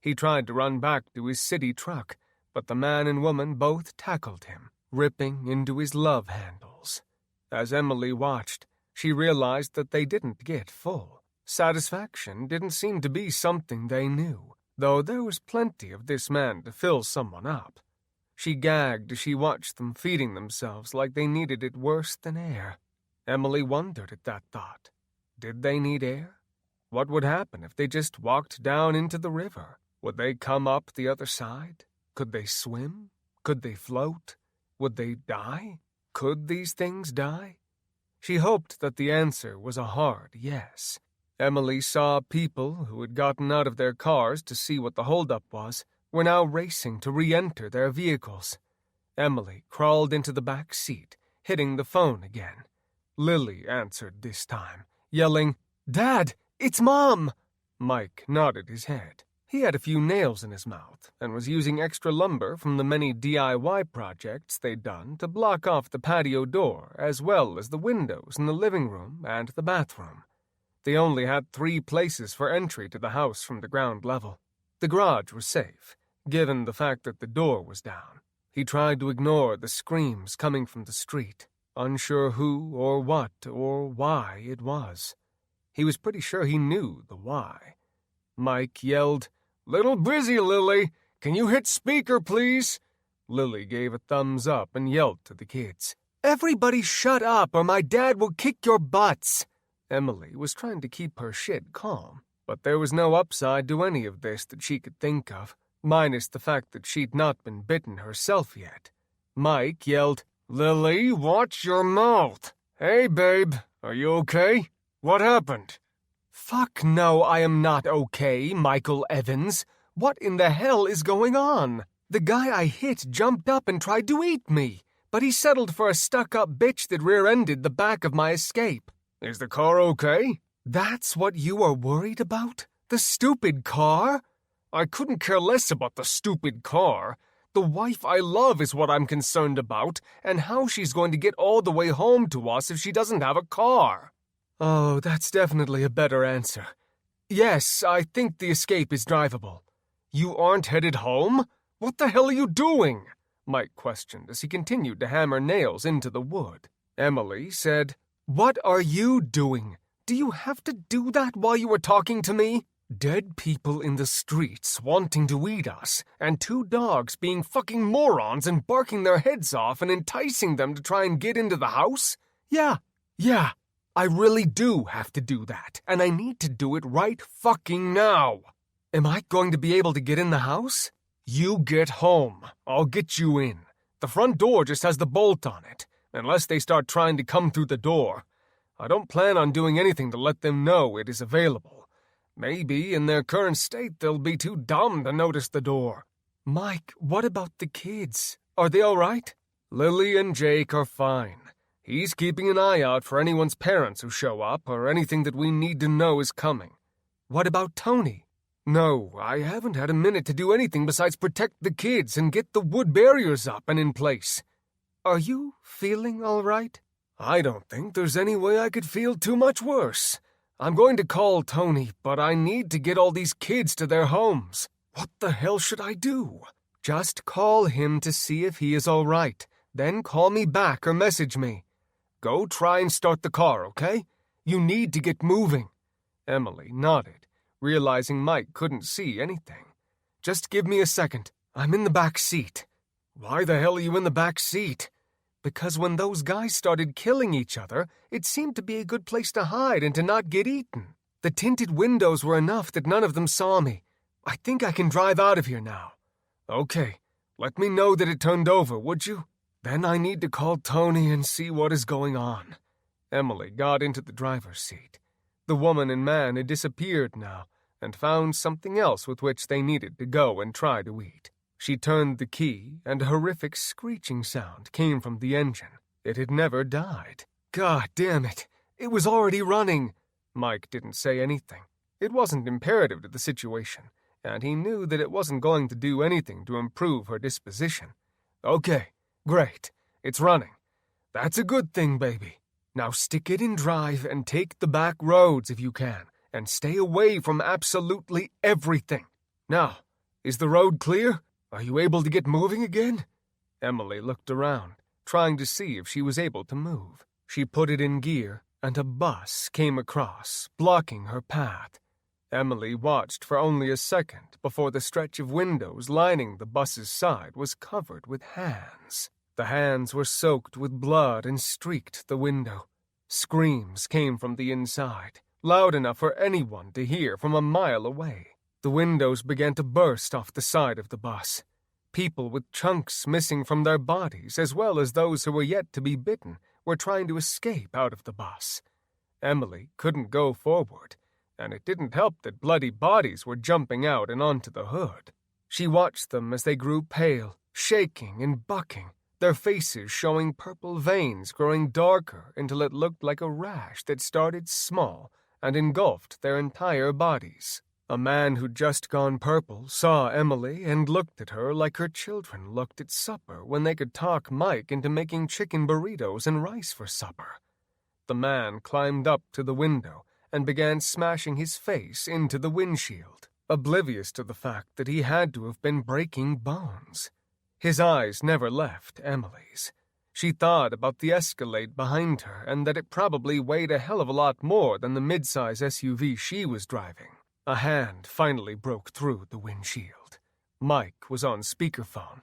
He tried to run back to his city truck, but the man and woman both tackled him, ripping into his love handles. As Emily watched, she realized that they didn't get full. Satisfaction didn't seem to be something they knew, though there was plenty of this man to fill someone up. She gagged as she watched them feeding themselves like they needed it worse than air. Emily wondered at that thought. Did they need air? What would happen if they just walked down into the river? Would they come up the other side? Could they swim? Could they float? Would they die? Could these things die? She hoped that the answer was a hard yes. Emily saw people who had gotten out of their cars to see what the holdup was were now racing to re-enter their vehicles. Emily crawled into the back seat, hitting the phone again. Lily answered this time, yelling, "Dad, it's Mom!" Mike nodded his head. He had a few nails in his mouth and was using extra lumber from the many DIY projects they'd done to block off the patio door as well as the windows in the living room and the bathroom. They only had 3 places for entry to the house from the ground level. The garage was safe, given the fact that the door was down. He tried to ignore the screams coming from the street, unsure who or what or why it was. He was pretty sure he knew the why. Mike yelled, "Little busy, Lily. Can you hit speaker, please?" Lily gave a thumbs up and yelled to the kids, "Everybody shut up or my dad will kick your butts." Emily was trying to keep her shit calm, but there was no upside to any of this that she could think of, minus the fact that she'd not been bitten herself yet. Mike yelled, "Lily, watch your mouth. Hey, babe, are you okay? What happened?" "Fuck no, I am not okay, Michael Evans. What in the hell is going on? The guy I hit jumped up and tried to eat me, but he settled for a stuck-up bitch that rear-ended the back of my Escape." "Is the car okay?" "That's what you are worried about? The stupid car?" "I couldn't care less about the stupid car. The wife I love is what I'm concerned about, and how she's going to get all the way home to us if she doesn't have a car." "Oh, that's definitely a better answer. Yes, I think the Escape is drivable." "You aren't headed home? What the hell are you doing?" Mike questioned as he continued to hammer nails into the wood. Emily said, "What are you doing? Do you have to do that while you were talking to me? Dead people in the streets wanting to eat us, and 2 dogs being fucking morons and barking their heads off and enticing them to try and get into the house? Yeah, I really do have to do that, and I need to do it right fucking now. Am I going to be able to get in the house?" "You get home. I'll get you in. The front door just has the bolt on it. unless they start trying to come through the door. I don't plan on doing anything to let them know it is available. Maybe in their current state they'll be too dumb to notice the door. Mike, what about the kids? Are they all right? Lily and Jake are fine. He's keeping an eye out for anyone's parents who show up or anything that we need to know is coming. What about Tony? No, I haven't had a minute to do anything besides protect the kids and get the wood barriers up and in place. Are you feeling all right? I don't think there's any way I could feel too much worse. I'm going to call Tony, but I need to get all these kids to their homes. What the hell should I do? Just call him to see if he is all right. Then call me back or message me. Go try and start the car, okay? You need to get moving. Emily nodded, realizing Mike couldn't see anything. Just give me a second. I'm in the back seat. Why the hell are you in the back seat? Because when those guys started killing each other, it seemed to be a good place to hide and to not get eaten. The tinted windows were enough that none of them saw me. I think I can drive out of here now. Okay, let me know that it turned over, would you? Then I need to call Tony and see what is going on. Emily got into the driver's seat. The woman and man had disappeared now and found something else with which they needed to go and try to eat. She turned the key, and a horrific screeching sound came from the engine. It had never died. God damn it! It was already running! Mike didn't say anything. It wasn't imperative to the situation, and he knew that it wasn't going to do anything to improve her disposition. Okay, great. It's running. That's a good thing, baby. Now stick it in drive and take the back roads if you can, and stay away from absolutely everything. Now, is the road clear? Are you able to get moving again? Emily looked around, trying to see if she was able to move. She put it in gear, and a bus came across, blocking her path. Emily watched for only a second before the stretch of windows lining the bus's side was covered with hands. The hands were soaked with blood and streaked the window. Screams came from the inside, loud enough for anyone to hear from a mile away. The windows began to burst off the side of the bus. People with chunks missing from their bodies, as well as those who were yet to be bitten, were trying to escape out of the bus. Emily couldn't go forward, and it didn't help that bloody bodies were jumping out and onto the hood. She watched them as they grew pale, shaking and bucking, their faces showing purple veins growing darker until it looked like a rash that started small and engulfed their entire bodies. A man who'd just gone purple saw Emily and looked at her like her children looked at supper when they could talk Mike into making chicken burritos and rice for supper. The man climbed up to the window and began smashing his face into the windshield, oblivious to the fact that he had to have been breaking bones. His eyes never left Emily's. She thought about the Escalade behind her and that it probably weighed a hell of a lot more than the mid-size SUV she was driving. A hand finally broke through the windshield. Mike was on speakerphone.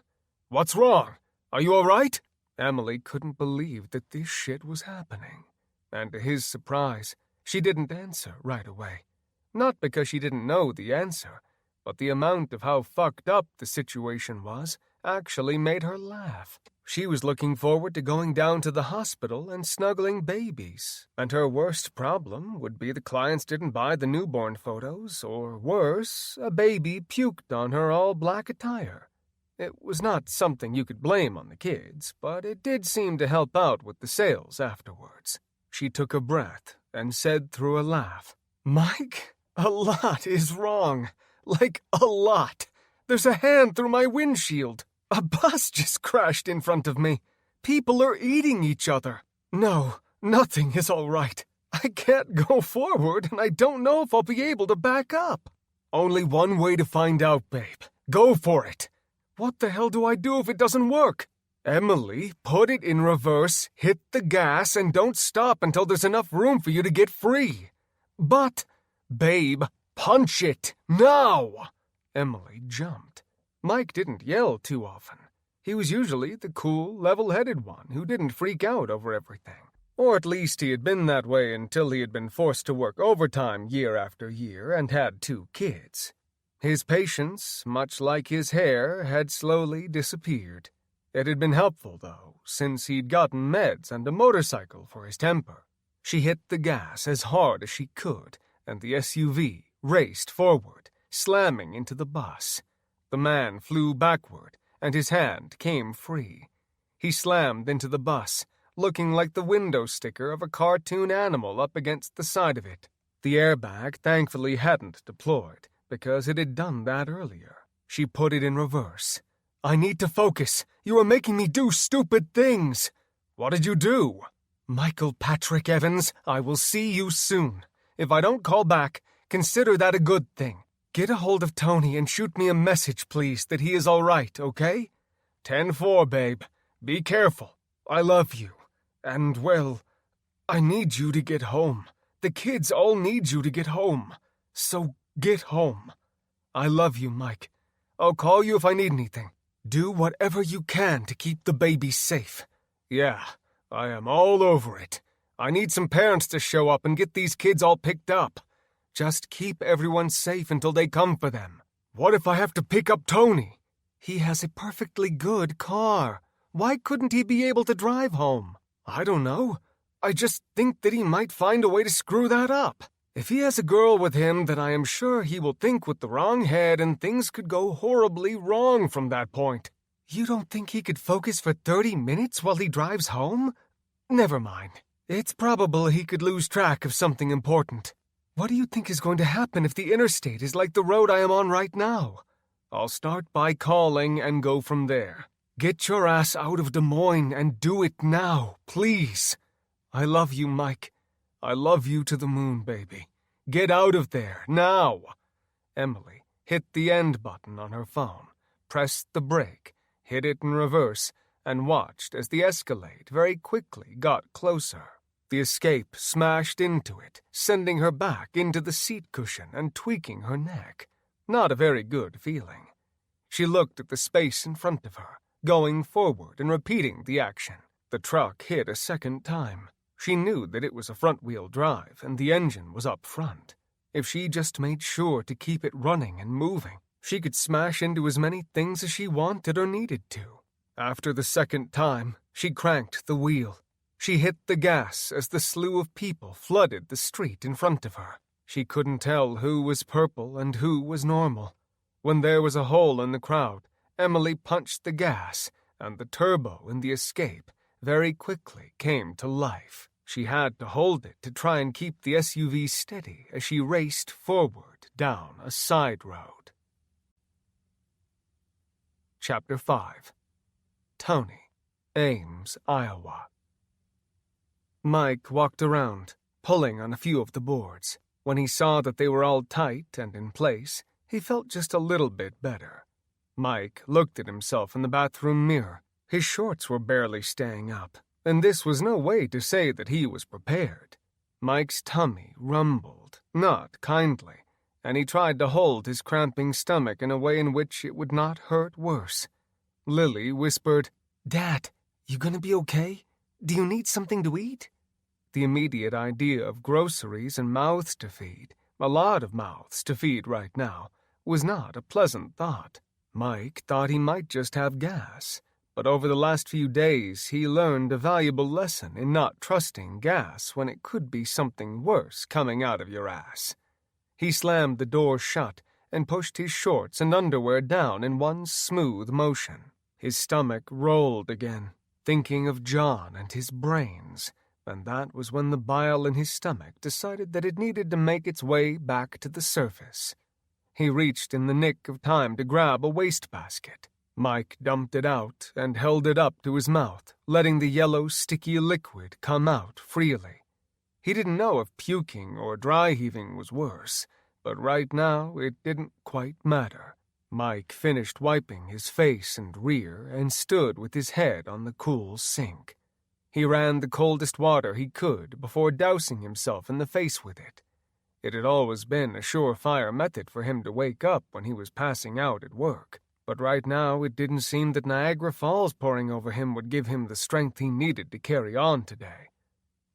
"What's wrong? Are you all right?" Emily couldn't believe that this shit was happening. And to his surprise, she didn't answer right away. Not because she didn't know the answer, but the amount of how fucked up the situation was actually made her laugh. She was looking forward to going down to the hospital and snuggling babies, and her worst problem would be the clients didn't buy the newborn photos, or worse, a baby puked on her all-black attire. It was not something you could blame on the kids, but it did seem to help out with the sales afterwards. She took a breath and said through a laugh, "Mike, a lot is wrong. Like, a lot. There's a hand through my windshield. A bus just crashed in front of me. People are eating each other. No, nothing is all right. I can't go forward, and I don't know if I'll be able to back up. Only one way to find out, babe. Go for it. What the hell do I do if it doesn't work? Emily, put it in reverse, hit the gas, and don't stop until there's enough room for you to get free. But, babe, punch it, now!" Emily jumped. Mike didn't yell too often. He was usually the cool, level-headed one who didn't freak out over everything. Or at least he had been that way until he had been forced to work overtime year after year and had 2 kids. His patience, much like his hair, had slowly disappeared. It had been helpful, though, since he'd gotten meds and a motorcycle for his temper. She hit the gas as hard as she could, and the SUV raced forward, slamming into the bus. The man flew backward, and his hand came free. He slammed into the bus, looking like the window sticker of a cartoon animal up against the side of it. The airbag thankfully hadn't deployed, because it had done that earlier. She put it in reverse. "I need to focus. You are making me do stupid things." "What did you do?" "Michael Patrick Evans, I will see you soon. If I don't call back, consider that a good thing. Get a hold of Tony and shoot me a message, please, that he is all right, okay? 10-4, babe. Be careful. I love you. And, well, I need you to get home. The kids all need you to get home. So get home. I love you, Mike. I'll call you if I need anything. Do whatever you can to keep the baby safe." "Yeah, I am all over it. I need some parents to show up and get these kids all picked up. Just keep everyone safe until they come for them." "What if I have to pick up Tony?" "He has a perfectly good car. Why couldn't he be able to drive home?" "I don't know. I just think that he might find a way to screw that up. If he has a girl with him, then I am sure he will think with the wrong head and things could go horribly wrong from that point." "You don't think he could focus for 30 minutes while he drives home?" "Never mind. It's probable he could lose track of something important." "What do you think is going to happen if the interstate is like the road I am on right now?" "I'll start by calling and go from there. Get your ass out of Des Moines and do it now, please. I love you, Mike. I love you to the moon, baby. Get out of there, now." Emily hit the end button on her phone, pressed the brake, hit it in reverse, and watched as the Escalade very quickly got closer. The Escape smashed into it, sending her back into the seat cushion and tweaking her neck. Not a very good feeling. She looked at the space in front of her, going forward and repeating the action. The truck hit a second time. She knew that it was a front-wheel drive and the engine was up front. If she just made sure to keep it running and moving, she could smash into as many things as she wanted or needed to. After the second time, she cranked the wheel. She hit the gas as the slew of people flooded the street in front of her. She couldn't tell who was purple and who was normal. When there was a hole in the crowd, Emily punched the gas, and the turbo in the Escape very quickly came to life. She had to hold it to try and keep the SUV steady as she raced forward down a side road. Chapter 5. Tony, Ames, Iowa. Mike walked around, pulling on a few of the boards. When he saw that they were all tight and in place, he felt just a little bit better. Mike looked at himself in the bathroom mirror. His shorts were barely staying up, and this was no way to say that he was prepared. Mike's tummy rumbled, not kindly, and he tried to hold his cramping stomach in a way in which it would not hurt worse. Lily whispered, "Dad, you gonna be okay? Do you need something to eat?" The immediate idea of groceries and mouths to feed, a lot of mouths to feed right now, was not a pleasant thought. Mike thought he might just have gas, but over the last few days he learned a valuable lesson in not trusting gas when it could be something worse coming out of your ass. He slammed the door shut and pushed his shorts and underwear down in one smooth motion. His stomach rolled again, thinking of John and his brains, and that was when the bile in his stomach decided that it needed to make its way back to the surface. He reached in the nick of time to grab a wastebasket. Mike dumped it out and held it up to his mouth, letting the yellow, sticky liquid come out freely. He didn't know if puking or dry heaving was worse, but right now it didn't quite matter. Mike finished wiping his face and rear and stood with his head on the cool sink. He ran the coldest water he could before dousing himself in the face with it. It had always been a surefire method for him to wake up when he was passing out at work, but right now it didn't seem that Niagara Falls pouring over him would give him the strength he needed to carry on today.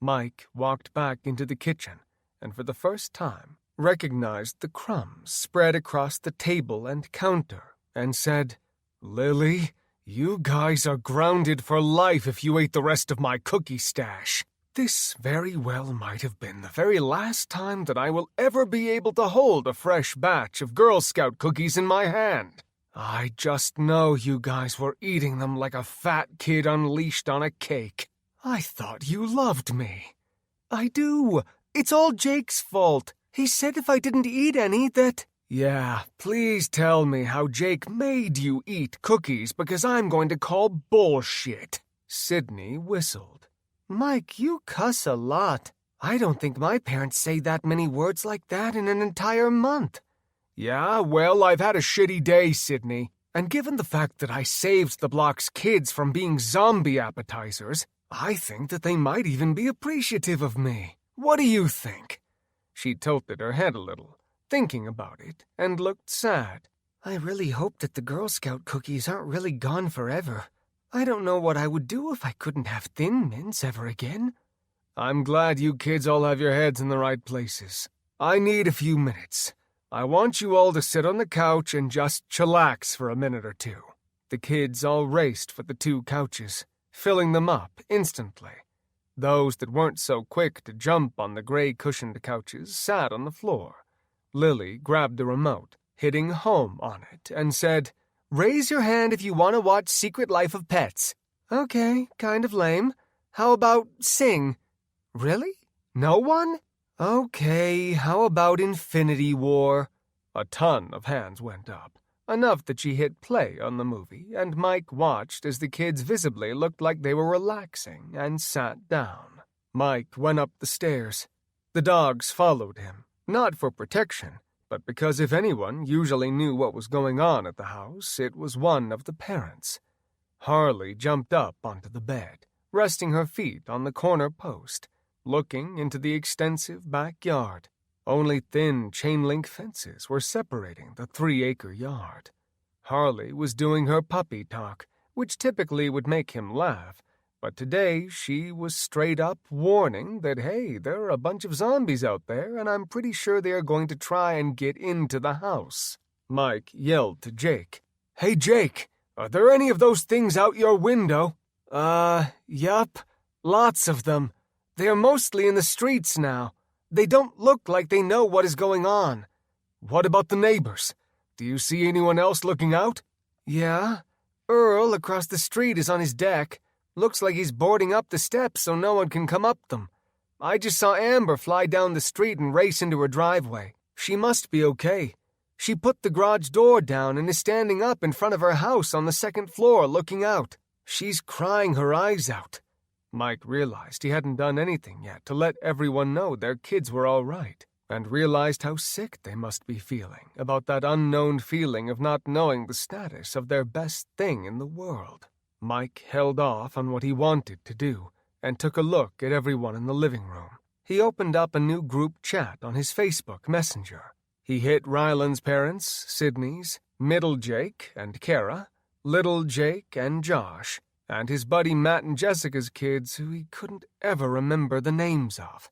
Mike walked back into the kitchen and for the first time recognized the crumbs spread across the table and counter and said, "Lily, You guys are grounded for life if you ate the rest of my cookie stash. This very well might have been the very last time that I will ever be able to hold a fresh batch of Girl Scout cookies in my hand. I just know you guys were eating them like a fat kid unleashed on a cake. I thought you loved me. I do. It's all Jake's fault. He said if I didn't eat any that... Yeah, please tell me how Jake made you eat cookies because I'm going to call bullshit. Sydney whistled. Mike, you cuss a lot. I don't think my parents say that many words like that in an entire month. Yeah, well, I've had a shitty day, Sydney. And given the fact that I saved the block's kids from being zombie appetizers, I think that they might even be appreciative of me. What do you think? She tilted her head a little, thinking about it, and looked sad. I really hope that the Girl Scout cookies aren't really gone forever. I don't know what I would do if I couldn't have Thin Mints ever again. I'm glad you kids all have your heads in the right places. I need a few minutes. I want you all to sit on the couch and just chillax for a minute or two. The kids all raced for the 2 couches, filling them up instantly. Those that weren't so quick to jump on the gray-cushioned couches sat on the floor. Lily grabbed the remote, hitting home on it, and said, Raise your hand if you want to watch Secret Life of Pets. Okay, kind of lame. How about Sing? Really? No one? Okay, how about Infinity War? A ton of hands went up, enough that she hit play on the movie, and Mike watched as the kids visibly looked like they were relaxing and sat down. Mike went up the stairs. The dogs followed him, not for protection, but because if anyone usually knew what was going on at the house, it was one of the parents. Harley jumped up onto the bed, resting her feet on the corner post, looking into the extensive backyard. Only thin chain-link fences were separating the 3-acre yard. Harley was doing her puppy talk, which typically would make him laugh, but today she was straight up warning that, hey, there are a bunch of zombies out there, and I'm pretty sure they are going to try and get into the house. Mike yelled to Jake, Hey, Jake, are there any of those things out your window? Yup, lots of them. They are mostly in the streets now. They don't look like they know what is going on. What about the neighbors? Do you see anyone else looking out? Yeah. Earl across the street is on his deck. Looks like he's boarding up the steps so no one can come up them. I just saw Amber fly down the street and race into her driveway. She must be okay. She put the garage door down and is standing up in front of her house on the 2nd floor looking out. She's crying her eyes out. Mike realized he hadn't done anything yet to let everyone know their kids were all right, and realized how sick they must be feeling about that unknown feeling of not knowing the status of their best thing in the world. Mike held off on what he wanted to do and took a look at everyone in the living room. He opened up a new group chat on his Facebook Messenger. He hit Ryland's parents, Sydney's, Middle Jake and Kara, Little Jake and Josh, and his buddy Matt and Jessica's kids who he couldn't ever remember the names of.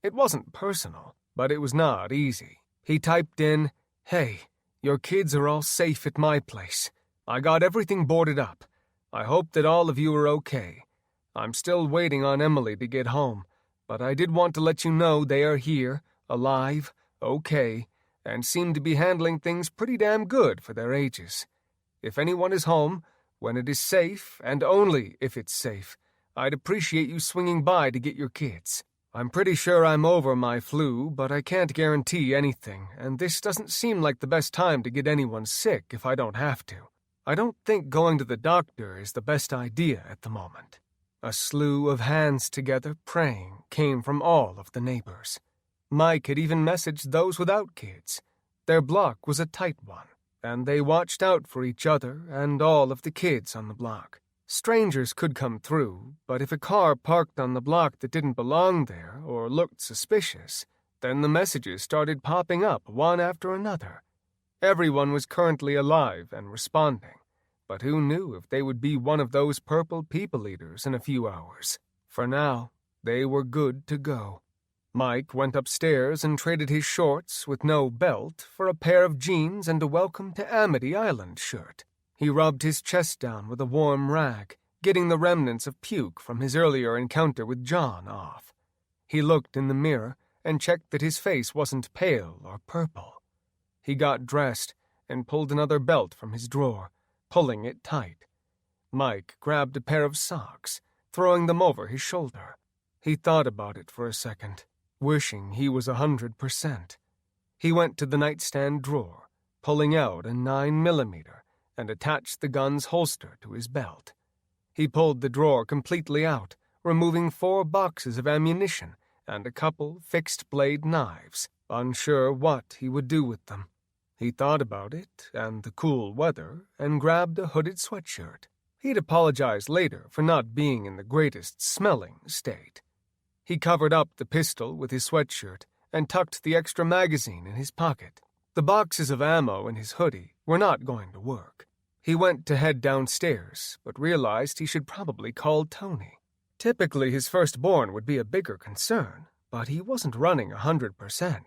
It wasn't personal, but it was not easy. He typed in, Hey, your kids are all safe at my place. I got everything boarded up. I hope that all of you are okay. I'm still waiting on Emily to get home, but I did want to let you know they are here, alive, okay, and seem to be handling things pretty damn good for their ages. If anyone is home, when it is safe, and only if it's safe, I'd appreciate you swinging by to get your kids. I'm pretty sure I'm over my flu, but I can't guarantee anything, and this doesn't seem like the best time to get anyone sick if I don't have to. I don't think going to the doctor is the best idea at the moment. A slew of hands together praying came from all of the neighbors. Mike had even messaged those without kids. Their block was a tight one, and they watched out for each other and all of the kids on the block. Strangers could come through, but if a car parked on the block that didn't belong there or looked suspicious, then the messages started popping up one after another. Everyone was currently alive and responding, but who knew if they would be one of those purple people eaters in a few hours. For now, they were good to go. Mike went upstairs and traded his shorts with no belt for a pair of jeans and a Welcome to Amity Island shirt. He rubbed his chest down with a warm rag, getting the remnants of puke from his earlier encounter with John off. He looked in the mirror and checked that his face wasn't pale or purple. He got dressed and pulled another belt from his drawer, pulling it tight. Mike grabbed a pair of socks, throwing them over his shoulder. He thought about it for a second, wishing he was 100%. He went to the nightstand drawer, pulling out a 9mm, and attached the gun's holster to his belt. He pulled the drawer completely out, removing 4 boxes of ammunition and a couple fixed-blade knives, unsure what he would do with them. He thought about it and the cool weather and grabbed a hooded sweatshirt. He'd apologize later for not being in the greatest smelling state. He covered up the pistol with his sweatshirt and tucked the extra magazine in his pocket. The boxes of ammo in his hoodie were not going to work. He went to head downstairs, but realized he should probably call Tony. Typically, his firstborn would be a bigger concern, but he wasn't running 100%.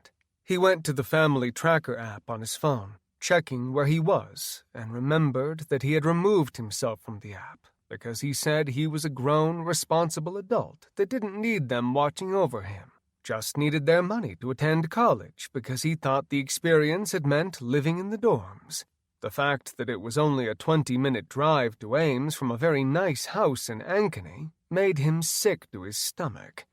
He went to the family tracker app on his phone, checking where he was, and remembered that he had removed himself from the app because he said he was a grown, responsible adult that didn't need them watching over him, just needed their money to attend college because he thought the experience had meant living in the dorms. The fact that it was only a 20-minute drive to Ames from a very nice house in Ankeny made him sick to his stomach.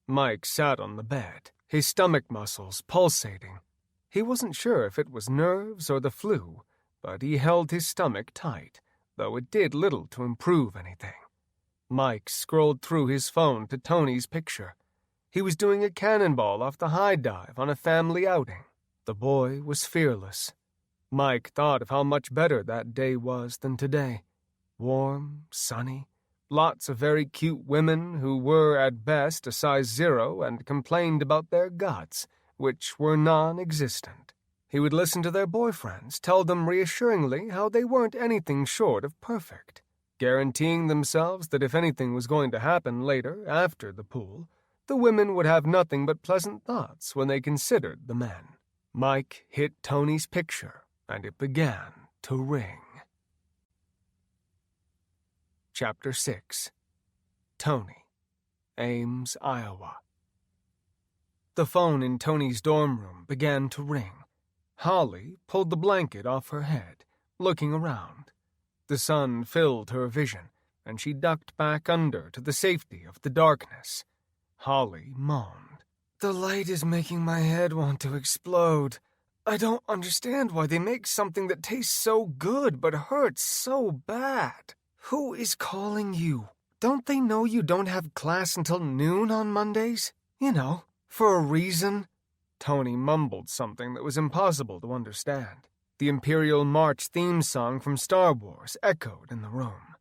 Mike sat on the bed, his stomach muscles pulsating. He wasn't sure if it was nerves or the flu, but he held his stomach tight, though it did little to improve anything. Mike scrolled through his phone to Tony's picture. He was doing a cannonball off the high dive on a family outing. The boy was fearless. Mike thought of how much better that day was than today. Warm, sunny, lots of very cute women who were at best a size 0 and complained about their guts, which were non-existent. He would listen to their boyfriends tell them reassuringly how they weren't anything short of perfect, guaranteeing themselves that if anything was going to happen later, after the pool, the women would have nothing but pleasant thoughts when they considered the men. Mike hit Tony's picture, and it began to ring. Chapter 6. Tony, Ames, Iowa. The phone in Tony's dorm room began to ring. Holly pulled the blanket off her head, looking around. The sun filled her vision, and she ducked back under to the safety of the darkness. Holly moaned. "The light is making my head want to explode. I don't understand why they make something that tastes so good but hurts so bad. Who is calling you? Don't they know you don't have class until noon on Mondays? You know, for a reason?" Tony mumbled something that was impossible to understand. The Imperial March theme song from Star Wars echoed in the room.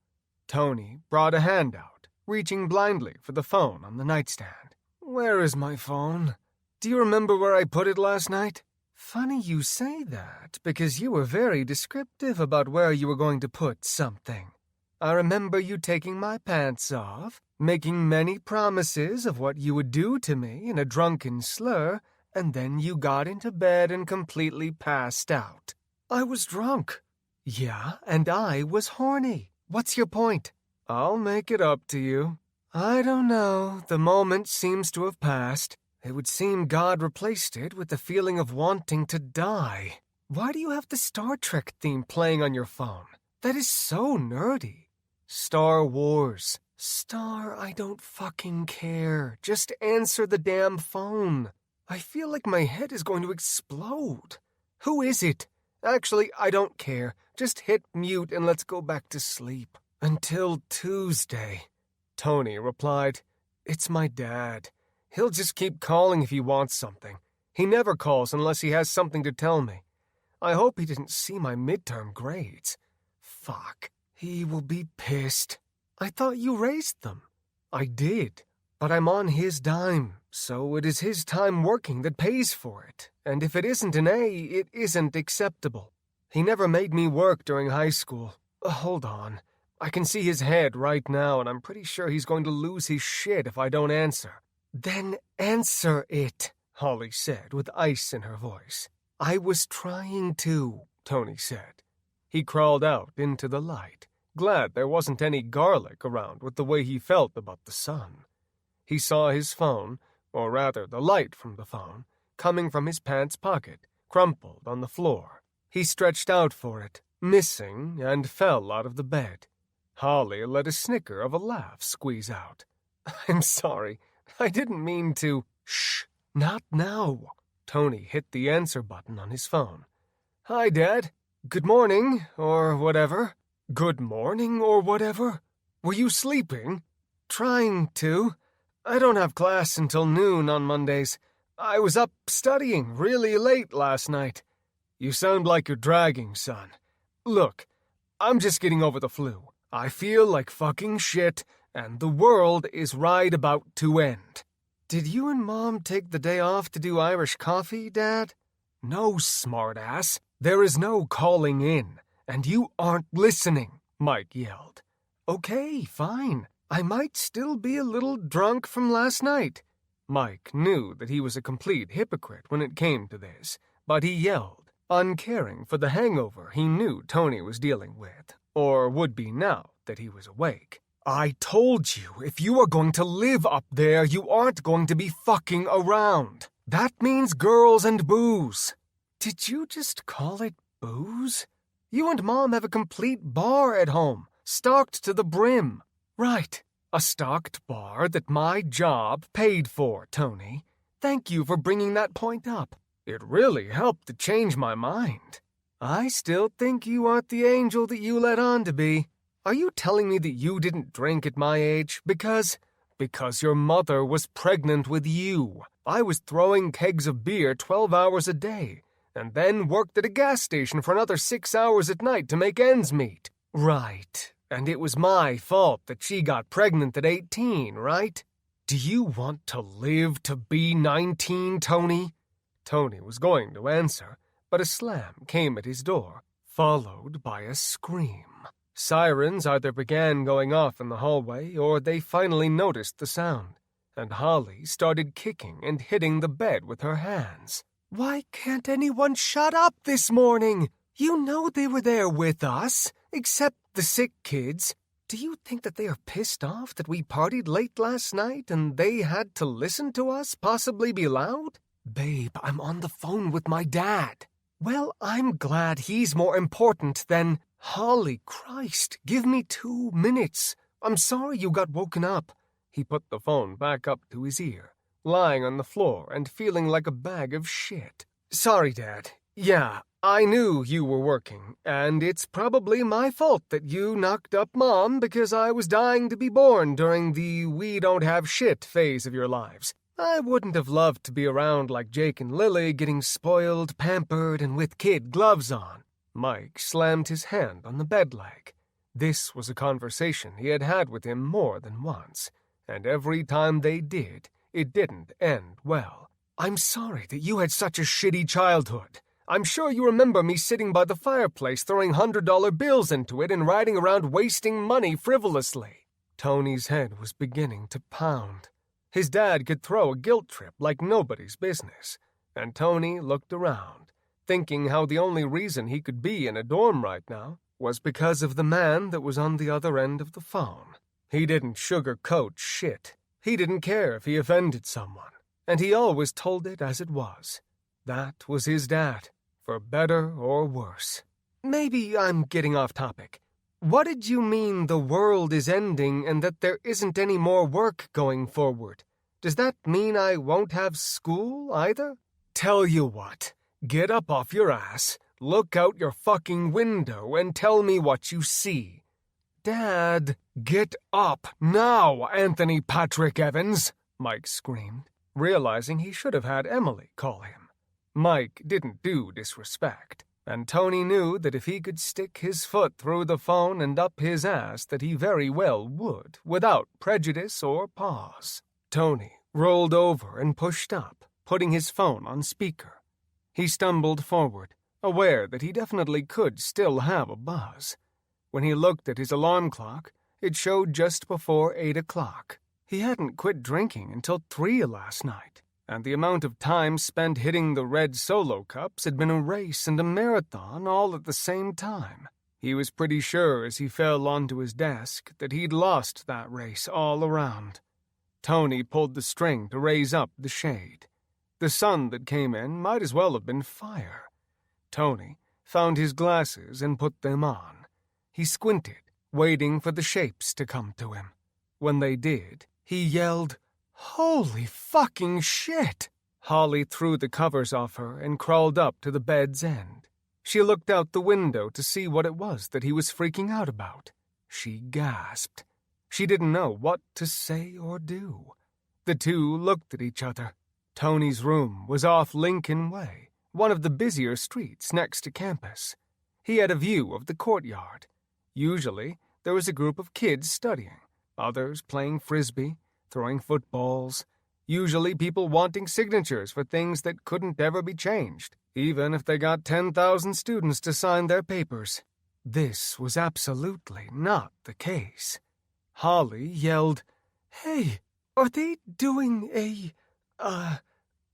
Tony brought a hand out, reaching blindly for the phone on the nightstand. "Where is my phone? Do you remember where I put it last night?" "Funny you say that, because you were very descriptive about where you were going to put something. I remember you taking my pants off, making many promises of what you would do to me in a drunken slur, and then you got into bed and completely passed out." "I was drunk." "Yeah, and I was horny. What's your point?" "I'll make it up to you." "I don't know. The moment seems to have passed. It would seem God replaced it with the feeling of wanting to die. Why do you have the Star Trek theme playing on your phone? That is so nerdy." "Star Wars." "Star, I don't fucking care. Just answer the damn phone. I feel like my head is going to explode. Who is it? Actually, I don't care. Just hit mute and let's go back to sleep." "Until Tuesday," Tony replied. "It's my dad. He'll just keep calling if he wants something. He never calls unless he has something to tell me. I hope he didn't see my midterm grades. Fuck. He will be pissed. I thought you raised them." "I did, but I'm on his dime, so it is his time working that pays for it, and if it isn't an A, it isn't acceptable. He never made me work during high school. Hold on. I can see his head right now, and I'm pretty sure he's going to lose his shit if I don't answer." "Then answer it," Holly said with ice in her voice. "I was trying to," Tony said. He crawled out into the light, glad there wasn't any garlic around with the way he felt about the sun. He saw his phone, or rather the light from the phone, coming from his pants pocket, crumpled on the floor. He stretched out for it, missing, and fell out of the bed. Holly let a snicker of a laugh squeeze out. "I'm sorry. I didn't mean to—" "Shh, not now." Tony hit the answer button on his phone. "Hi, Dad. Good morning, or whatever." "Good morning, or whatever? Were you sleeping?" "Trying to. I don't have class until noon on Mondays. I was up studying really late last night." "You sound like you're dragging, son. Look, I'm just getting over the flu. I feel like fucking shit, and the world is right about to end." "Did you and Mom take the day off to do Irish coffee, Dad?" "No, smartass. There is no calling in, and you aren't listening," Mike yelled. "Okay, fine. I might still be a little drunk from last night." Mike knew that he was a complete hypocrite when it came to this, but he yelled, uncaring for the hangover he knew Tony was dealing with, or would be now that he was awake. "I told you, if you are going to live up there, you aren't going to be fucking around. That means girls and booze." "Did you just call it booze? You and Mom have a complete bar at home, stocked to the brim." "Right, a stocked bar that my job paid for, Tony. Thank you for bringing that point up. It really helped to change my mind. I still think you aren't the angel that you let on to be. Are you telling me that you didn't drink at my age because your mother was pregnant with you? I was throwing kegs of beer 12 hours a day, and then worked at a gas station for another 6 hours at night to make ends meet." "Right, and it was my fault that she got pregnant at 18, right? Do you want to live to be 19, Tony?" Tony was going to answer, but a slam came at his door, followed by a scream. Sirens either began going off in the hallway, or they finally noticed the sound, and Holly started kicking and hitting the bed with her hands. "Why can't anyone shut up this morning? You know they were there with us, except the sick kids. Do you think that they are pissed off that we partied late last night and they had to listen to us possibly be loud?" "Babe, I'm on the phone with my dad." "Well, I'm glad he's more important than—" "Holy Christ, give me 2 minutes. I'm sorry you got woken up." He put the phone back up to his ear, lying on the floor and feeling like a bag of shit. "Sorry, Dad. Yeah, I knew you were working, and it's probably my fault that you knocked up Mom because I was dying to be born during the we don't have shit phase of your lives. I wouldn't have loved to be around like Jake and Lily getting spoiled, pampered, and with kid gloves on." Mike slammed his hand on the bed leg. This was a conversation he had had with him more than once, and every time they did, it didn't end well. "I'm sorry that you had such a shitty childhood. I'm sure you remember me sitting by the fireplace throwing $100 bills into it and riding around wasting money frivolously." Tony's head was beginning to pound. His dad could throw a guilt trip like nobody's business, and Tony looked around, thinking how the only reason he could be in a dorm right now was because of the man that was on the other end of the phone. He didn't sugarcoat shit. He didn't care if he offended someone, and he always told it as it was. That was his dad, for better or worse. "Maybe I'm getting off topic. What did you mean the world is ending and that there isn't any more work going forward? Does that mean I won't have school either?" "Tell you what. Get up off your ass, look out your fucking window, and tell me what you see." "Dad, get up now, Anthony Patrick Evans," Mike screamed, realizing he should have had Emily call him. Mike didn't do disrespect, and Tony knew that if he could stick his foot through the phone and up his ass that he very well would, without prejudice or pause. Tony rolled over and pushed up, putting his phone on speaker. He stumbled forward, aware that he definitely could still have a buzz. When he looked at his alarm clock, it showed just before 8 o'clock. He hadn't quit drinking until 3 last night, and the amount of time spent hitting the red Solo cups had been a race and a marathon all at the same time. He was pretty sure as he fell onto his desk that he'd lost that race all around. Tony pulled the string to raise up the shade. The sun that came in might as well have been fire. Tony found his glasses and put them on. He squinted, waiting for the shapes to come to him. When they did, he yelled, "Holy fucking shit!" Holly threw the covers off her and crawled up to the bed's end. She looked out the window to see what it was that he was freaking out about. She gasped. She didn't know what to say or do. The two looked at each other. Tony's room was off Lincoln Way, one of the busier streets next to campus. He had a view of the courtyard. Usually, there was a group of kids studying, others playing frisbee, throwing footballs, usually people wanting signatures for things that couldn't ever be changed, even if they got 10,000 students to sign their papers. This was absolutely not the case. Holly yelled, "Hey, are they doing a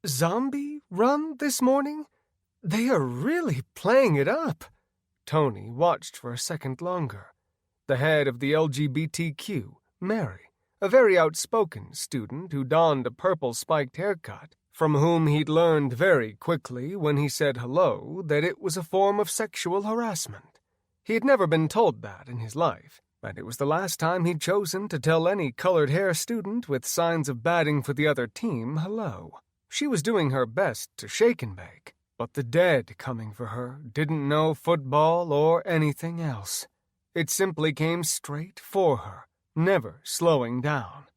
zombie run this morning? They are really playing it up." Tony watched for a second longer. The head of the LGBTQ, Mary, a very outspoken student who donned a purple spiked haircut, from whom he'd learned very quickly when he said hello that it was a form of sexual harassment. He had never been told that in his life, and it was the last time he'd chosen to tell any colored hair student with signs of batting for the other team hello. She was doing her best to shake and bake, but the dead coming for her didn't know football or anything else. It simply came straight for her, never slowing down.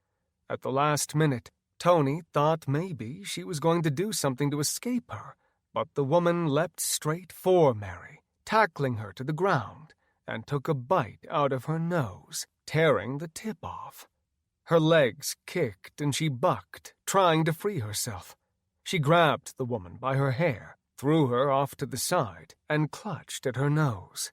At the last minute, Tony thought maybe she was going to do something to escape her, but the woman leapt straight for Mary, tackling her to the ground, and took a bite out of her nose, tearing the tip off. Her legs kicked and she bucked, trying to free herself. She grabbed the woman by her hair, threw her off to the side, and clutched at her nose.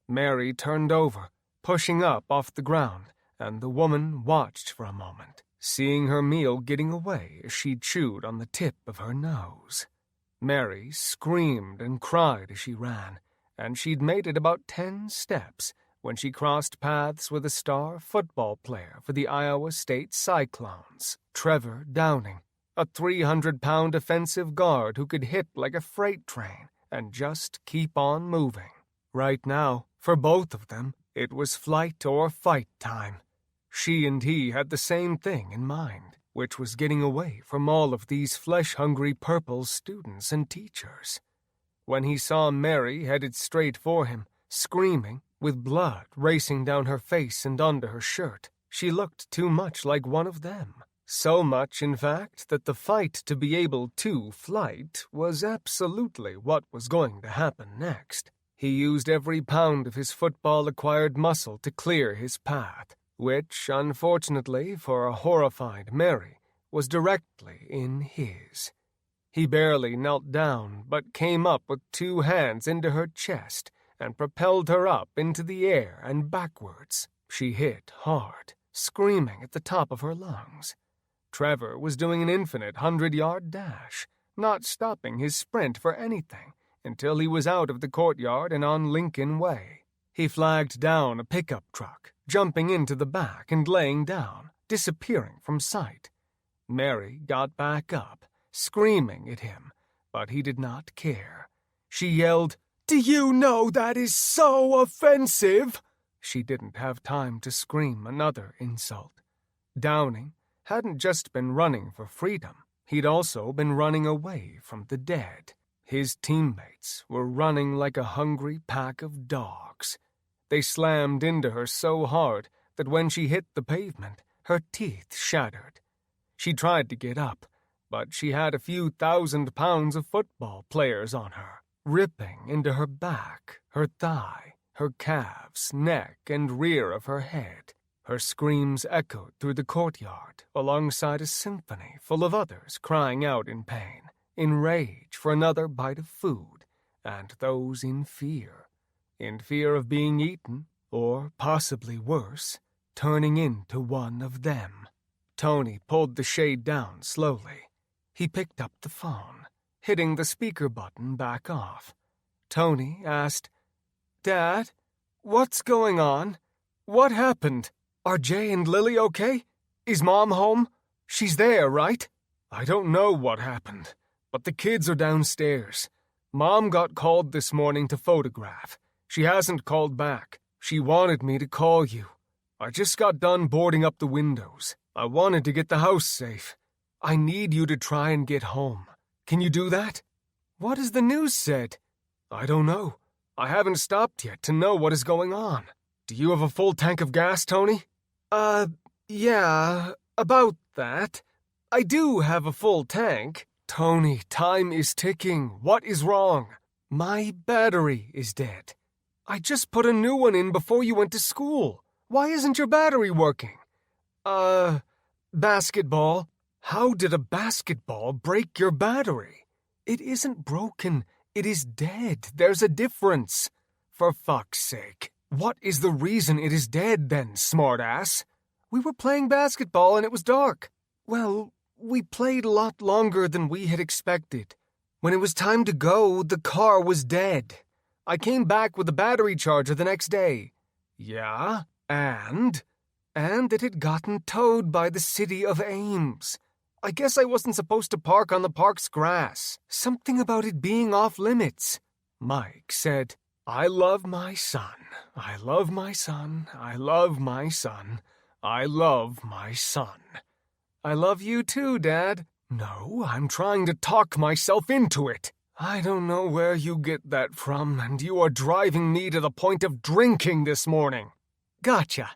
Mary turned over, pushing up off the ground, and the woman watched for a moment, seeing her meal getting away as she chewed on the tip of her nose. Mary screamed and cried as she ran, and she'd made it about 10 steps when she crossed paths with a star football player for the Iowa State Cyclones, Trevor Downing, a 300-pound offensive guard who could hit like a freight train and just keep on moving. Right now, for both of them, it was flight or fight time. She and he had the same thing in mind, which was getting away from all of these flesh-hungry purple students and teachers. When he saw Mary headed straight for him, screaming, with blood racing down her face and onto her shirt, she looked too much like one of them. So much, in fact, that the fight to be able to flight was absolutely what was going to happen next. He used every pound of his football-acquired muscle to clear his path, which, unfortunately for a horrified Mary, was directly in his. He barely knelt down, but came up with 2 hands into her chest and propelled her up into the air and backwards. She hit hard, screaming at the top of her lungs. Trevor was doing an infinite 100-yard dash, not stopping his sprint for anything until he was out of the courtyard and on Lincoln Way. He flagged down a pickup truck, jumping into the back and laying down, disappearing from sight. Mary got back up, screaming at him, but he did not care. She yelled, "Do you know that is so offensive?" She didn't have time to scream another insult. Downing hadn't just been running for freedom, he'd also been running away from the dead. His teammates were running like a hungry pack of dogs. They slammed into her so hard that when she hit the pavement, her teeth shattered. She tried to get up, but she had a few 1,000 pounds of football players on her, ripping into her back, her thigh, her calves, neck, and rear of her head. Her screams echoed through the courtyard alongside a symphony full of others crying out in pain, in rage for another bite of food, and those in fear of being eaten, or possibly worse, turning into one of them. Tony pulled the shade down slowly. He picked up the phone, hitting the speaker button back off. Tony asked, "Dad, What's going on? What happened? Are Jay and Lily okay? Is Mom home? She's there, right? I don't know what happened, but the kids are downstairs. Mom got called this morning to photograph. She hasn't called back. She wanted me to call you. I just got done boarding up the windows. I wanted to get the house safe. I need you to try and get home. Can you do that? What has the news said? I don't know. I haven't stopped yet to know what is going on. Do you have a full tank of gas, Tony? Yeah, about that. I do have a full tank. Tony, time is ticking. What is wrong? My battery is dead. I just put a new one in before you went to school. Why isn't your battery working? Basketball. How did a basketball break your battery? It isn't broken. It is dead. There's a difference. For fuck's sake. What is the reason it is dead then, smartass? We were playing basketball and it was dark. Well, we played a lot longer than we had expected. When it was time to go, the car was dead. I came back with a battery charger the next day. Yeah, and it had gotten towed by the city of Ames. I guess I wasn't supposed to park on the park's grass. Something about it being off limits. Mike said, I love my son. I love my son. I love my son. I love my son. I love you too, Dad. No, I'm trying to talk myself into it. I don't know where you get that from, and you are driving me to the point of drinking this morning. Gotcha.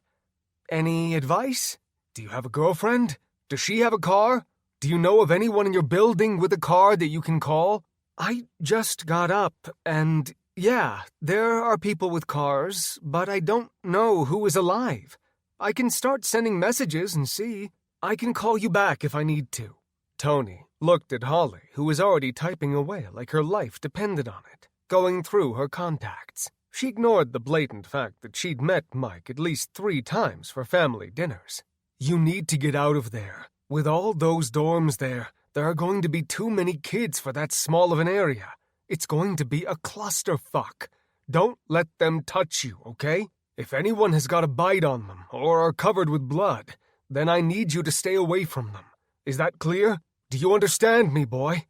Any advice? Do you have a girlfriend? Does she have a car? Do you know of anyone in your building with a car that you can call? I just got up, and yeah, there are people with cars, but I don't know who is alive. I can start sending messages and see. I can call you back if I need to. Tony looked at Holly, who was already typing away like her life depended on it, going through her contacts. She ignored the blatant fact that she'd met Mike at least 3 times for family dinners. You need to get out of there. With all those dorms there are going to be too many kids for that small of an area. It's going to be a clusterfuck. Don't let them touch you, okay? If anyone has got a bite on them or are covered with blood, then I need you to stay away from them. Is that clear? Do you understand me, boy?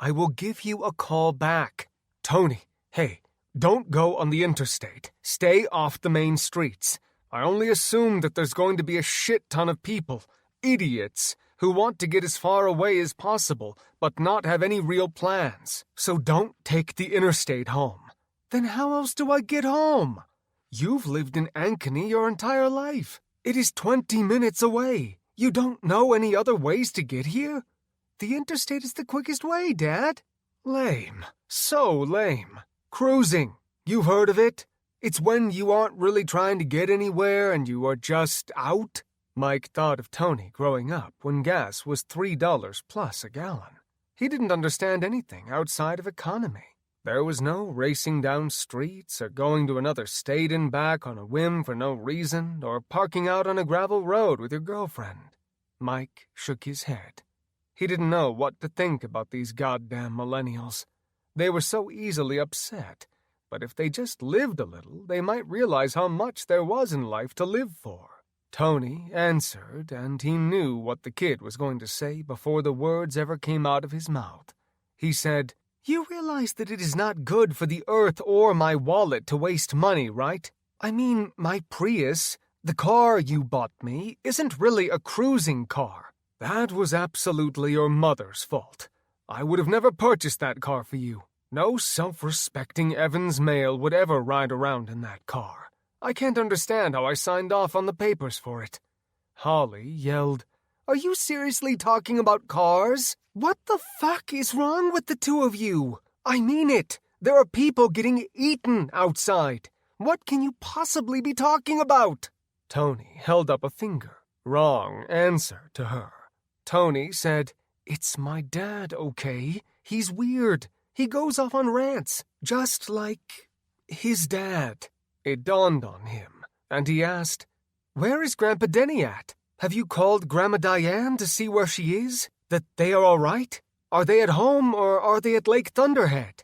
I will give you a call back. Tony, hey, don't go on the interstate. Stay off the main streets. I only assume that there's going to be a shit ton of people, idiots, who want to get as far away as possible, but not have any real plans. So don't take the interstate home. Then how else do I get home? You've lived in Ankeny your entire life. It is 20 minutes away. You don't know any other ways to get here? The interstate is the quickest way, Dad. Lame. So lame. Cruising. You've heard of it? It's when you aren't really trying to get anywhere and you are just out. Mike thought of Tony growing up when gas was $3 plus a gallon. He didn't understand anything outside of economy. There was no racing down streets or going to another state and back on a whim for no reason or parking out on a gravel road with your girlfriend. Mike shook his head. He didn't know what to think about these goddamn millennials. They were so easily upset, but if they just lived a little, they might realize how much there was in life to live for. Tony answered, and he knew what the kid was going to say before the words ever came out of his mouth. He said, You realize that it is not good for the earth or my wallet to waste money, right? I mean, my Prius, the car you bought me, isn't really a cruising car. That was absolutely your mother's fault. I would have never purchased that car for you. No self-respecting Evans male would ever ride around in that car. I can't understand how I signed off on the papers for it. Holly yelled, Are you seriously talking about cars? What the fuck is wrong with the two of you? I mean it. There are people getting eaten outside. What can you possibly be talking about? Tony held up a finger. Wrong answer to her. Tony said, It's my dad, okay? He's weird. He goes off on rants, just like his dad. It dawned on him, and he asked, Where is Grandpa Denny at? Have you called Grandma Diane to see where she is? That they are all right? Are they at home or are they at Lake Thunderhead?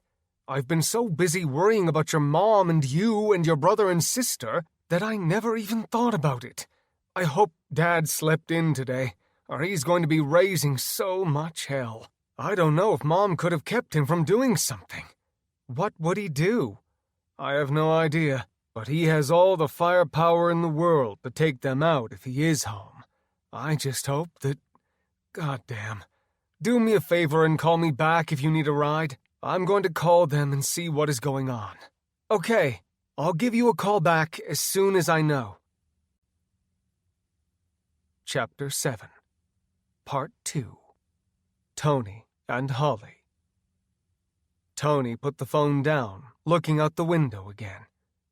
I've been so busy worrying about your mom and you and your brother and sister that I never even thought about it. I hope Dad slept in today, or he's going to be raising so much hell. I don't know if Mom could have kept him from doing something. What would he do? I have no idea, but he has all the firepower in the world to take them out if he is home. I just hope that... Goddamn. Do me a favor and call me back if you need a ride. I'm going to call them and see what is going on. Okay, I'll give you a call back as soon as I know. Chapter 7 Part 2 Tony and Holly. Tony put the phone down, looking out the window again.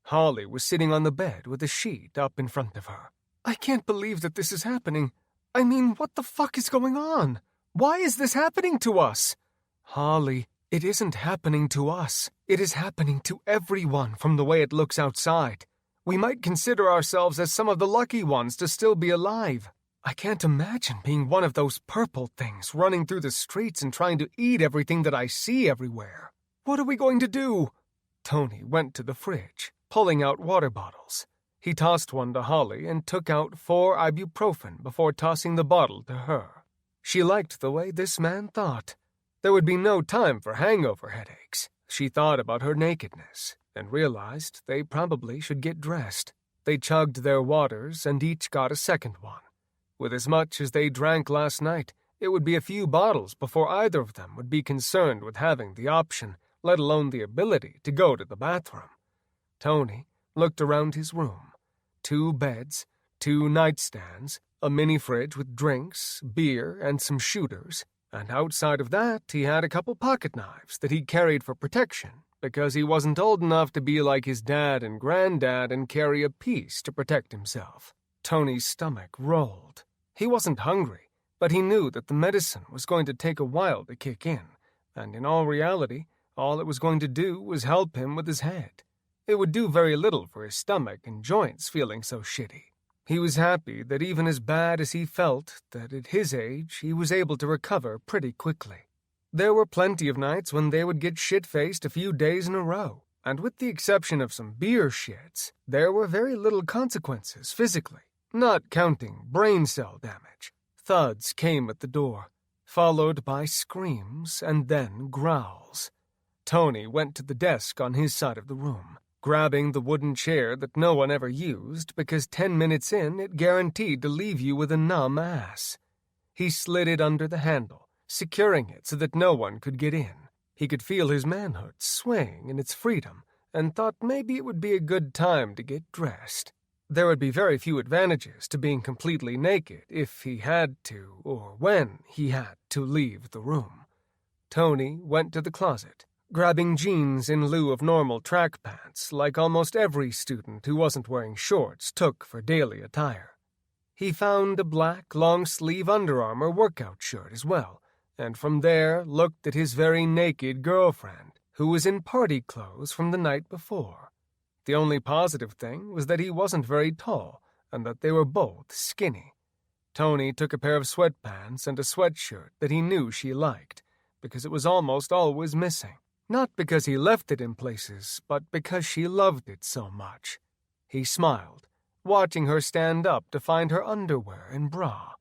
Holly was sitting on the bed with a sheet up in front of her. I can't believe that this is happening. I mean, what the fuck is going on? Why is this happening to us? Holly, it isn't happening to us. It is happening to everyone from the way it looks outside. We might consider ourselves as some of the lucky ones to still be alive. I can't imagine being one of those purple things running through the streets and trying to eat everything that I see everywhere. What are we going to do? Tony went to the fridge, pulling out water bottles. He tossed one to Holly and took out 4 ibuprofen before tossing the bottle to her. She liked the way this man thought. There would be no time for hangover headaches. She thought about her nakedness and realized they probably should get dressed. They chugged their waters and each got a second one. With as much as they drank last night, it would be a few bottles before either of them would be concerned with having the option, let alone the ability, to go to the bathroom. Tony looked around his room. 2 beds, 2 nightstands, a mini-fridge with drinks, beer, and some shooters, and outside of that he had a couple pocket knives that he carried for protection because he wasn't old enough to be like his dad and granddad and carry a piece to protect himself. Tony's stomach rolled. He wasn't hungry, but he knew that the medicine was going to take a while to kick in, and in all reality, all it was going to do was help him with his head. It would do very little for his stomach and joints feeling so shitty. He was happy that even as bad as he felt, that at his age he was able to recover pretty quickly. There were plenty of nights when they would get shit-faced a few days in a row, and with the exception of some beer shits, there were very little consequences physically, not counting brain cell damage. Thuds came at the door, followed by screams and then growls. Tony went to the desk on his side of the room, grabbing the wooden chair that no one ever used because 10 minutes in it guaranteed to leave you with a numb ass. He slid it under the handle, securing it so that no one could get in. He could feel his manhood swaying in its freedom and thought maybe it would be a good time to get dressed. There would be very few advantages to being completely naked if he had to, or when he had to leave the room. Tony went to the closet, grabbing jeans in lieu of normal track pants like almost every student who wasn't wearing shorts took for daily attire. He found a black long-sleeve Under Armour workout shirt as well, and from there looked at his very naked girlfriend, who was in party clothes from the night before. The only positive thing was that he wasn't very tall and that they were both skinny. Tony took a pair of sweatpants and a sweatshirt that he knew she liked, because it was almost always missing. Not because he left it in places, but because she loved it so much. He smiled, watching her stand up to find her underwear and bra.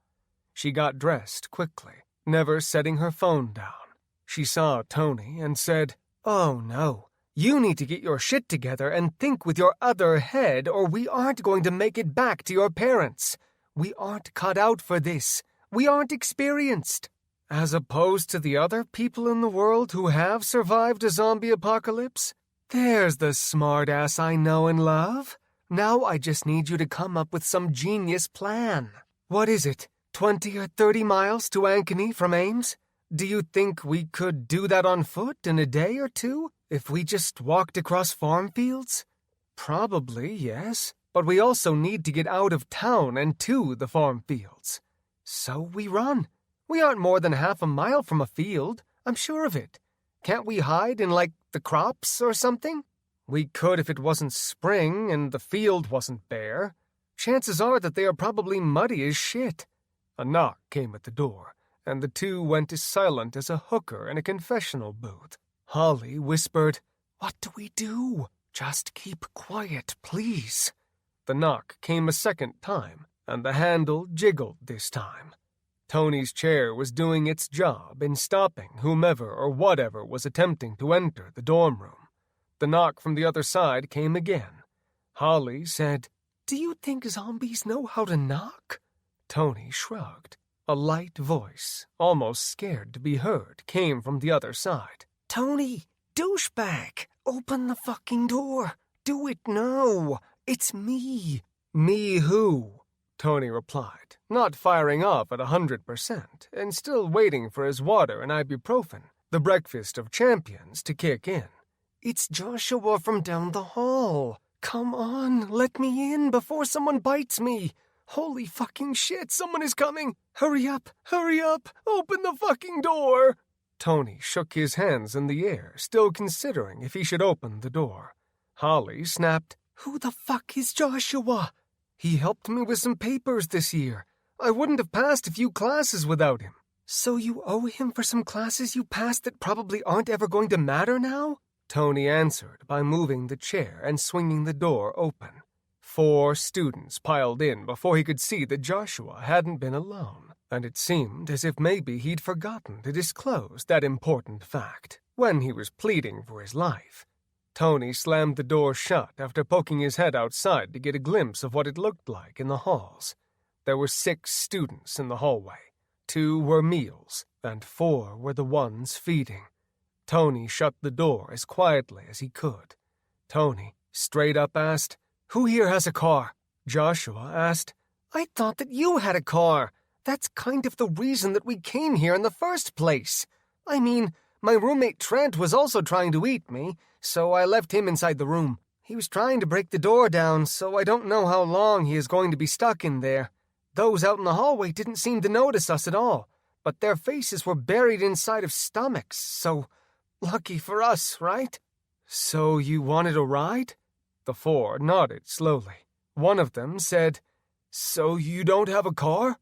She got dressed quickly, never setting her phone down. She saw Tony and said, "Oh no, you need to get your shit together and think with your other head or we aren't going to make it back to your parents. We aren't cut out for this. We aren't experienced. As opposed to the other people in the world who have survived a zombie apocalypse? There's the smartass I know and love. Now I just need you to come up with some genius plan. What is it, 20 or 30 miles to Ankeny from Ames? Do you think we could do that on foot in a day or two, if we just walked across farm fields? Probably, yes, but we also need to get out of town and to the farm fields. So we run. We aren't more than half a mile from a field, I'm sure of it. Can't we hide in, like, the crops or something? We could if it wasn't spring and the field wasn't bare. Chances are that they are probably muddy as shit." A knock came at the door, and the two went as silent as a hooker in a confessional booth. Holly whispered, "What do we do? Just keep quiet, please." The knock came a second time, and the handle jiggled this time. Tony's chair was doing its job in stopping whomever or whatever was attempting to enter the dorm room. The knock from the other side came again. Holly said, "Do you think zombies know how to knock?" Tony shrugged. A light voice, almost scared to be heard, came from the other side. "Tony, douchebag, open the fucking door. Do it now. It's me." "Me who?" Tony replied, not firing off at 100% and still waiting for his water and ibuprofen, the breakfast of champions, to kick in. "It's Joshua from down the hall. Come on, let me in before someone bites me. Holy fucking shit, someone is coming. Hurry up, open the fucking door." Tony shook his hands in the air, still considering if he should open the door. Holly snapped, "Who the fuck is Joshua? He helped me with some papers this year. I wouldn't have passed a few classes without him." "So you owe him for some classes you passed that probably aren't ever going to matter now?" Tony answered by moving the chair and swinging the door open. 4 students piled in before he could see that Joshua hadn't been alone, and it seemed as if maybe he'd forgotten to disclose that important fact when he was pleading for his life. Tony slammed the door shut after poking his head outside to get a glimpse of what it looked like in the halls. There were 6 students in the hallway. 2 were meals, and 4 were the ones feeding. Tony shut the door as quietly as he could. Tony straight up asked, "Who here has a car?" Joshua asked, "I thought that you had a car. That's kind of the reason that we came here in the first place. I mean, my roommate Trent was also trying to eat me, so I left him inside the room. He was trying to break the door down, so I don't know how long he is going to be stuck in there. Those out in the hallway didn't seem to notice us at all, but their faces were buried inside of stomachs, so lucky for us, right?" "So you wanted a ride?" The 4 nodded slowly. One of them said, "So you don't have a car?"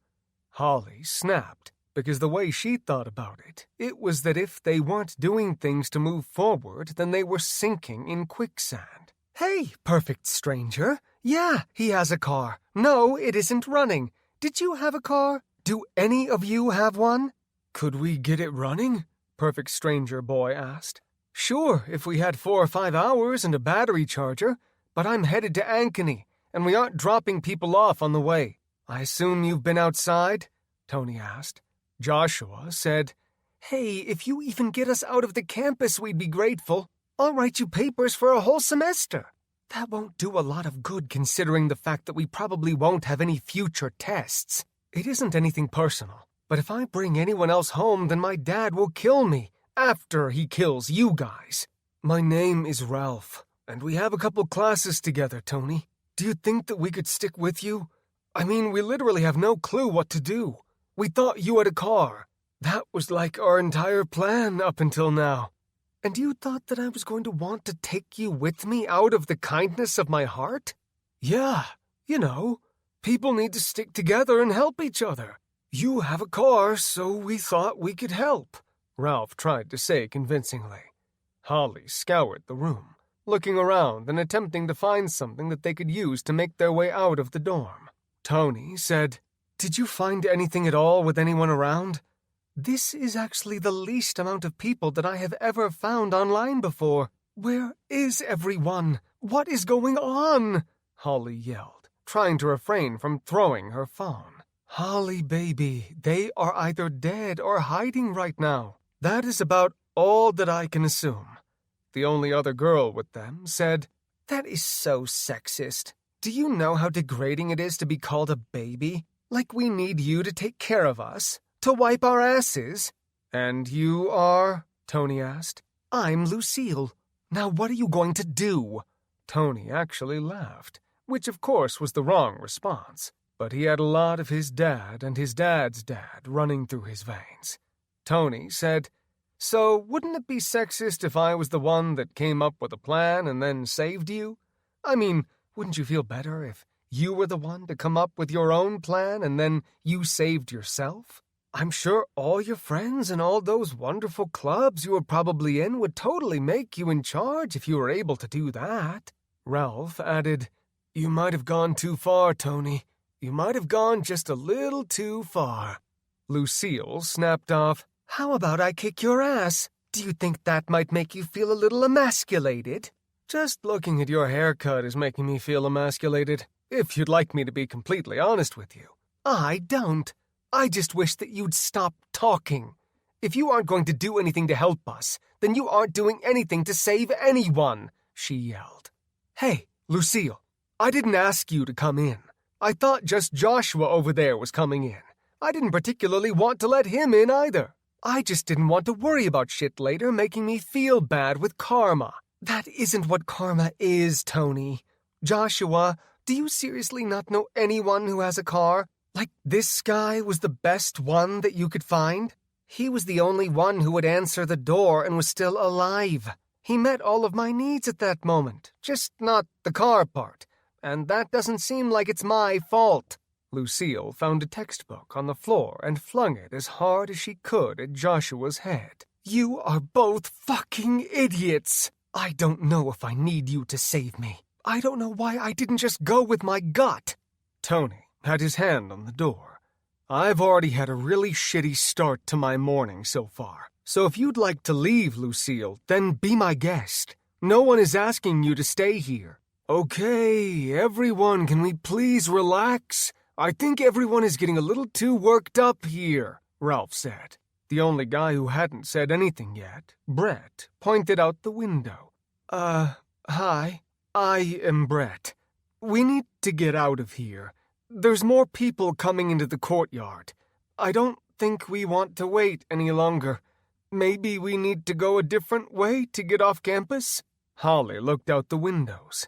Holly snapped, because the way she thought about it, it was that if they weren't doing things to move forward, then they were sinking in quicksand. "Hey, perfect stranger. Yeah, he has a car. No, it isn't running. Did you have a car? Do any of you have one?" "Could we get it running?" Perfect stranger boy asked. "Sure, if we had 4 or 5 hours and a battery charger. But I'm headed to Ankeny, and we aren't dropping people off on the way." "I assume you've been outside?" Tony asked. Joshua said, "Hey, if you even get us out of the campus, we'd be grateful. I'll write you papers for a whole semester." "That won't do a lot of good considering the fact that we probably won't have any future tests. It isn't anything personal, but if I bring anyone else home, then my dad will kill me after he kills you guys. My name is Ralph. And we have a couple classes together, Tony. Do you think that we could stick with you? I mean, we literally have no clue what to do. We thought you had a car. That was like our entire plan up until now. And you thought that I was going to want to take you with me out of the kindness of my heart? Yeah, you know, people need to stick together and help each other. You have a car, so we thought we could help," Ralph tried to say convincingly. Holly scoured the room, looking around and attempting to find something that they could use to make their way out of the dorm. Tony said, "Did you find anything at all with anyone around? This is actually the least amount of people that I have ever found online before. Where is everyone? What is going on?" Holly yelled, trying to refrain from throwing her phone. "Holly, baby, they are either dead or hiding right now. That is about all that I can assume." The only other girl with them said, "That is so sexist. Do you know how degrading it is to be called a baby? Like we need you to take care of us, to wipe our asses." "And you are?" Tony asked. "I'm Lucille. Now what are you going to do?" Tony actually laughed, which of course was the wrong response, but he had a lot of his dad and his dad's dad running through his veins. Tony said, "So wouldn't it be sexist if I was the one that came up with a plan and then saved you? I mean, wouldn't you feel better if you were the one to come up with your own plan and then you saved yourself?" I'm sure all your friends and all those wonderful clubs you were probably in would totally make you in charge if you were able to do that. Ralph added, You might have gone too far, Tony. You might have gone just a little too far. Lucille snapped off, How about I kick your ass? Do you think that might make you feel a little emasculated? Just looking at your haircut is making me feel emasculated, if you'd like me to be completely honest with you. I don't. I just wish that you'd stop talking. If you aren't going to do anything to help us, then you aren't doing anything to save anyone, she yelled. Hey, Lucille, I didn't ask you to come in. I thought just Joshua over there was coming in. I didn't particularly want to let him in either. I just didn't want to worry about shit later making me feel bad with karma. That isn't what karma is, Tony. Joshua, do you seriously not know anyone who has a car? Like this guy was the best one that you could find? He was the only one who would answer the door and was still alive. He met all of my needs at that moment, just not the car part. And that doesn't seem like it's my fault. Lucille found a textbook on the floor and flung it as hard as she could at Joshua's head. You are both fucking idiots. I don't know if I need you to save me. I don't know why I didn't just go with my gut. Tony had his hand on the door. I've already had a really shitty start to my morning so far. So if you'd like to leave, Lucille, then be my guest. No one is asking you to stay here. Okay, everyone, can we please relax? I think everyone is getting a little too worked up here, Ralph said. The only guy who hadn't said anything yet, Brett, pointed out the window. Hi, I am Brett. We need to get out of here. There's more people coming into the courtyard. I don't think we want to wait any longer. Maybe we need to go a different way to get off campus? Holly looked out the windows.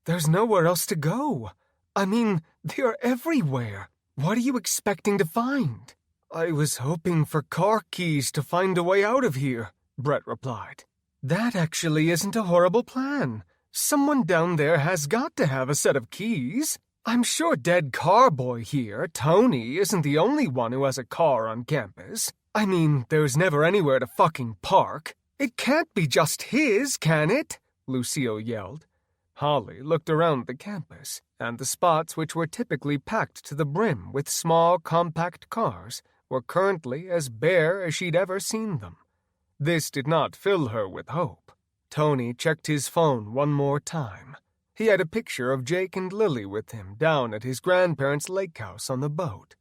There's nowhere else to go. I mean, they are everywhere. What are you expecting to find? I was hoping for car keys to find a way out of here, Brett replied. That actually isn't a horrible plan. Someone down there has got to have a set of keys. I'm sure Dead Carboy here, Tony, isn't the only one who has a car on campus. I mean, there's never anywhere to fucking park. It can't be just his, can it? Lucille yelled. Holly looked around the campus, and the spots which were typically packed to the brim with small, compact cars were currently as bare as she'd ever seen them. This did not fill her with hope. Tony checked his phone one more time. He had a picture of Jake and Lily with him down at his grandparents' lake house on the boat.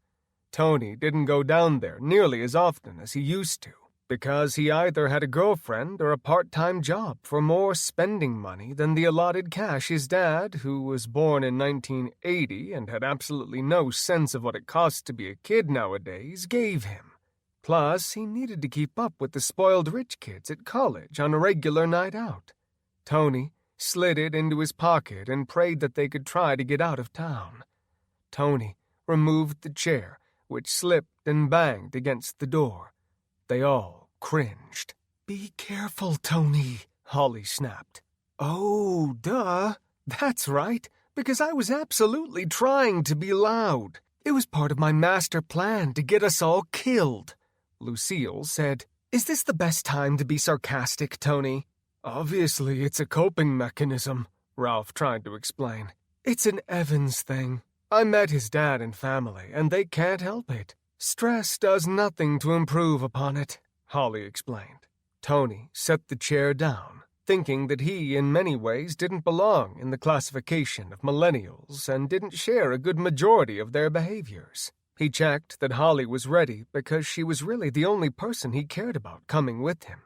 Tony didn't go down there nearly as often as he used to, because he either had a girlfriend or a part-time job for more spending money than the allotted cash his dad, who was born in 1980 and had absolutely no sense of what it costs to be a kid nowadays, gave him. Plus, he needed to keep up with the spoiled rich kids at college on a regular night out. Tony slid it into his pocket and prayed that they could try to get out of town. Tony removed the chair, which slipped and banged against the door. They all cringed. Be careful, Tony, Holly snapped. Oh, duh. That's right, because I was absolutely trying to be loud. It was part of my master plan to get us all killed. Lucille said, Is this the best time to be sarcastic, Tony? Obviously, it's a coping mechanism, Ralph tried to explain. It's an Evans thing. I met his dad and family, and they can't help it. Stress does nothing to improve upon it, Holly explained. Tony set the chair down, thinking that he, in many ways, didn't belong in the classification of millennials and didn't share a good majority of their behaviors. He checked that Holly was ready because she was really the only person he cared about coming with him.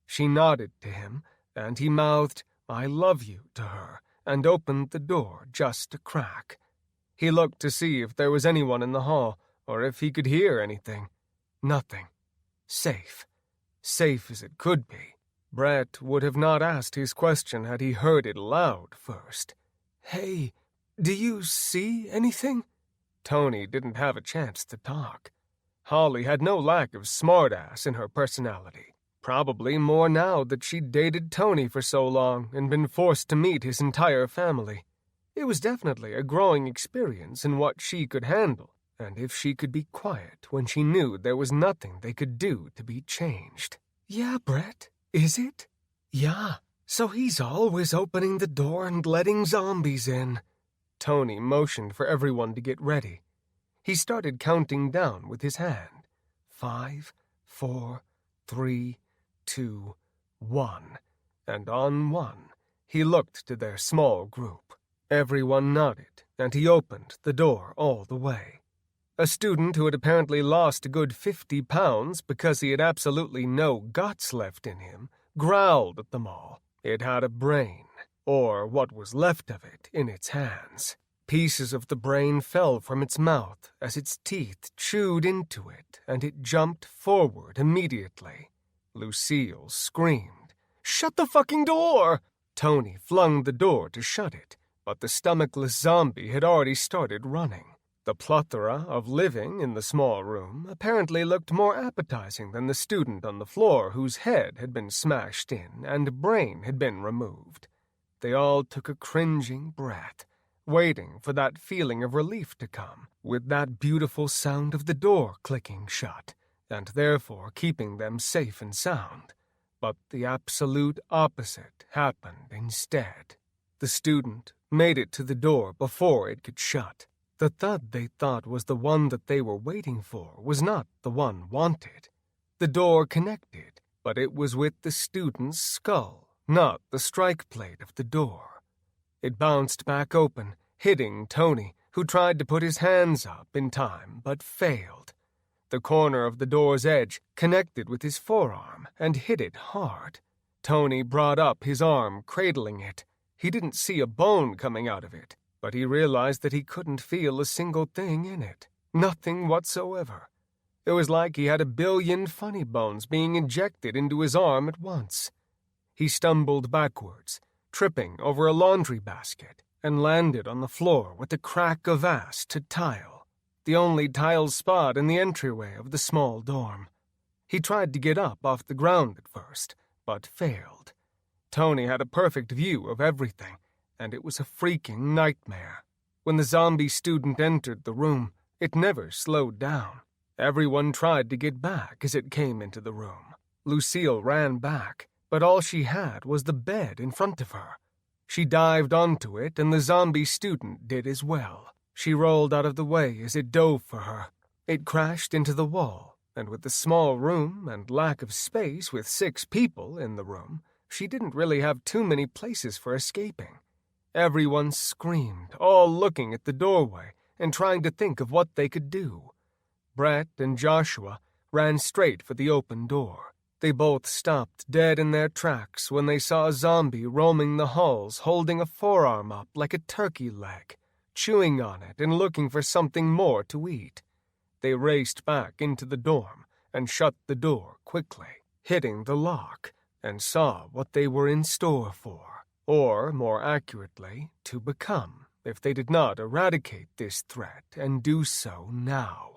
She nodded to him, and he mouthed, I love you, to her, and opened the door just a crack. He looked to see if there was anyone in the hall, or if he could hear anything. Nothing. Safe. Safe as it could be. Brett would have not asked his question had he heard it loud first. Hey, do you see anything? Tony didn't have a chance to talk. Holly had no lack of smartass in her personality. Probably more now that she'd dated Tony for so long and been forced to meet his entire family. It was definitely a growing experience in what she could handle, and if she could be quiet when she knew there was nothing they could do to be changed. "Yeah, Brett, is it?" "Yeah, so he's always opening the door and letting zombies in." Tony motioned for everyone to get ready. He started counting down with his hand. 5, 4, 3, 2, 1. And on 1, he looked to their small group. Everyone nodded, and he opened the door all the way. A student who had apparently lost a good 50 pounds because he had absolutely no guts left in him growled at them all. It had a brain, or what was left of it, in its hands. Pieces of the brain fell from its mouth as its teeth chewed into it, and it jumped forward immediately. Lucille screamed, "Shut the fucking door!" Tony flung the door to shut it, but the stomachless zombie had already started running. The plethora of living in the small room apparently looked more appetizing than the student on the floor whose head had been smashed in and brain had been removed. They all took a cringing breath, waiting for that feeling of relief to come, with that beautiful sound of the door clicking shut, and therefore keeping them safe and sound. But the absolute opposite happened instead. The student made it to the door before it could shut. The thud they thought was the one that they were waiting for was not the one wanted. The door connected, but it was with the student's skull, not the strike plate of the door. It bounced back open, hitting Tony, who tried to put his hands up in time but failed. The corner of the door's edge connected with his forearm and hit it hard. Tony brought up his arm, cradling it. He didn't see a bone coming out of it, but he realized that he couldn't feel a single thing in it. Nothing whatsoever. It was like he had a billion funny bones being injected into his arm at once. He stumbled backwards, tripping over a laundry basket, and landed on the floor with a crack of ass to tile, the only tile spot in the entryway of the small dorm. He tried to get up off the ground at first, but failed. Tony had a perfect view of everything, and it was a freaking nightmare. When the zombie student entered the room, it never slowed down. Everyone tried to get back as it came into the room. Lucille ran back, but all she had was the bed in front of her. She dived onto it, and the zombie student did as well. She rolled out of the way as it dove for her. It crashed into the wall, and with the small room and lack of space with 6 people in the room, she didn't really have too many places for escaping. Everyone screamed, all looking at the doorway and trying to think of what they could do. Brett and Joshua ran straight for the open door. They both stopped dead in their tracks when they saw a zombie roaming the halls holding a forearm up like a turkey leg, chewing on it and looking for something more to eat. They raced back into the dorm and shut the door quickly, hitting the lock, and saw what they were in store for, or, more accurately, to become, if they did not eradicate this threat and do so now.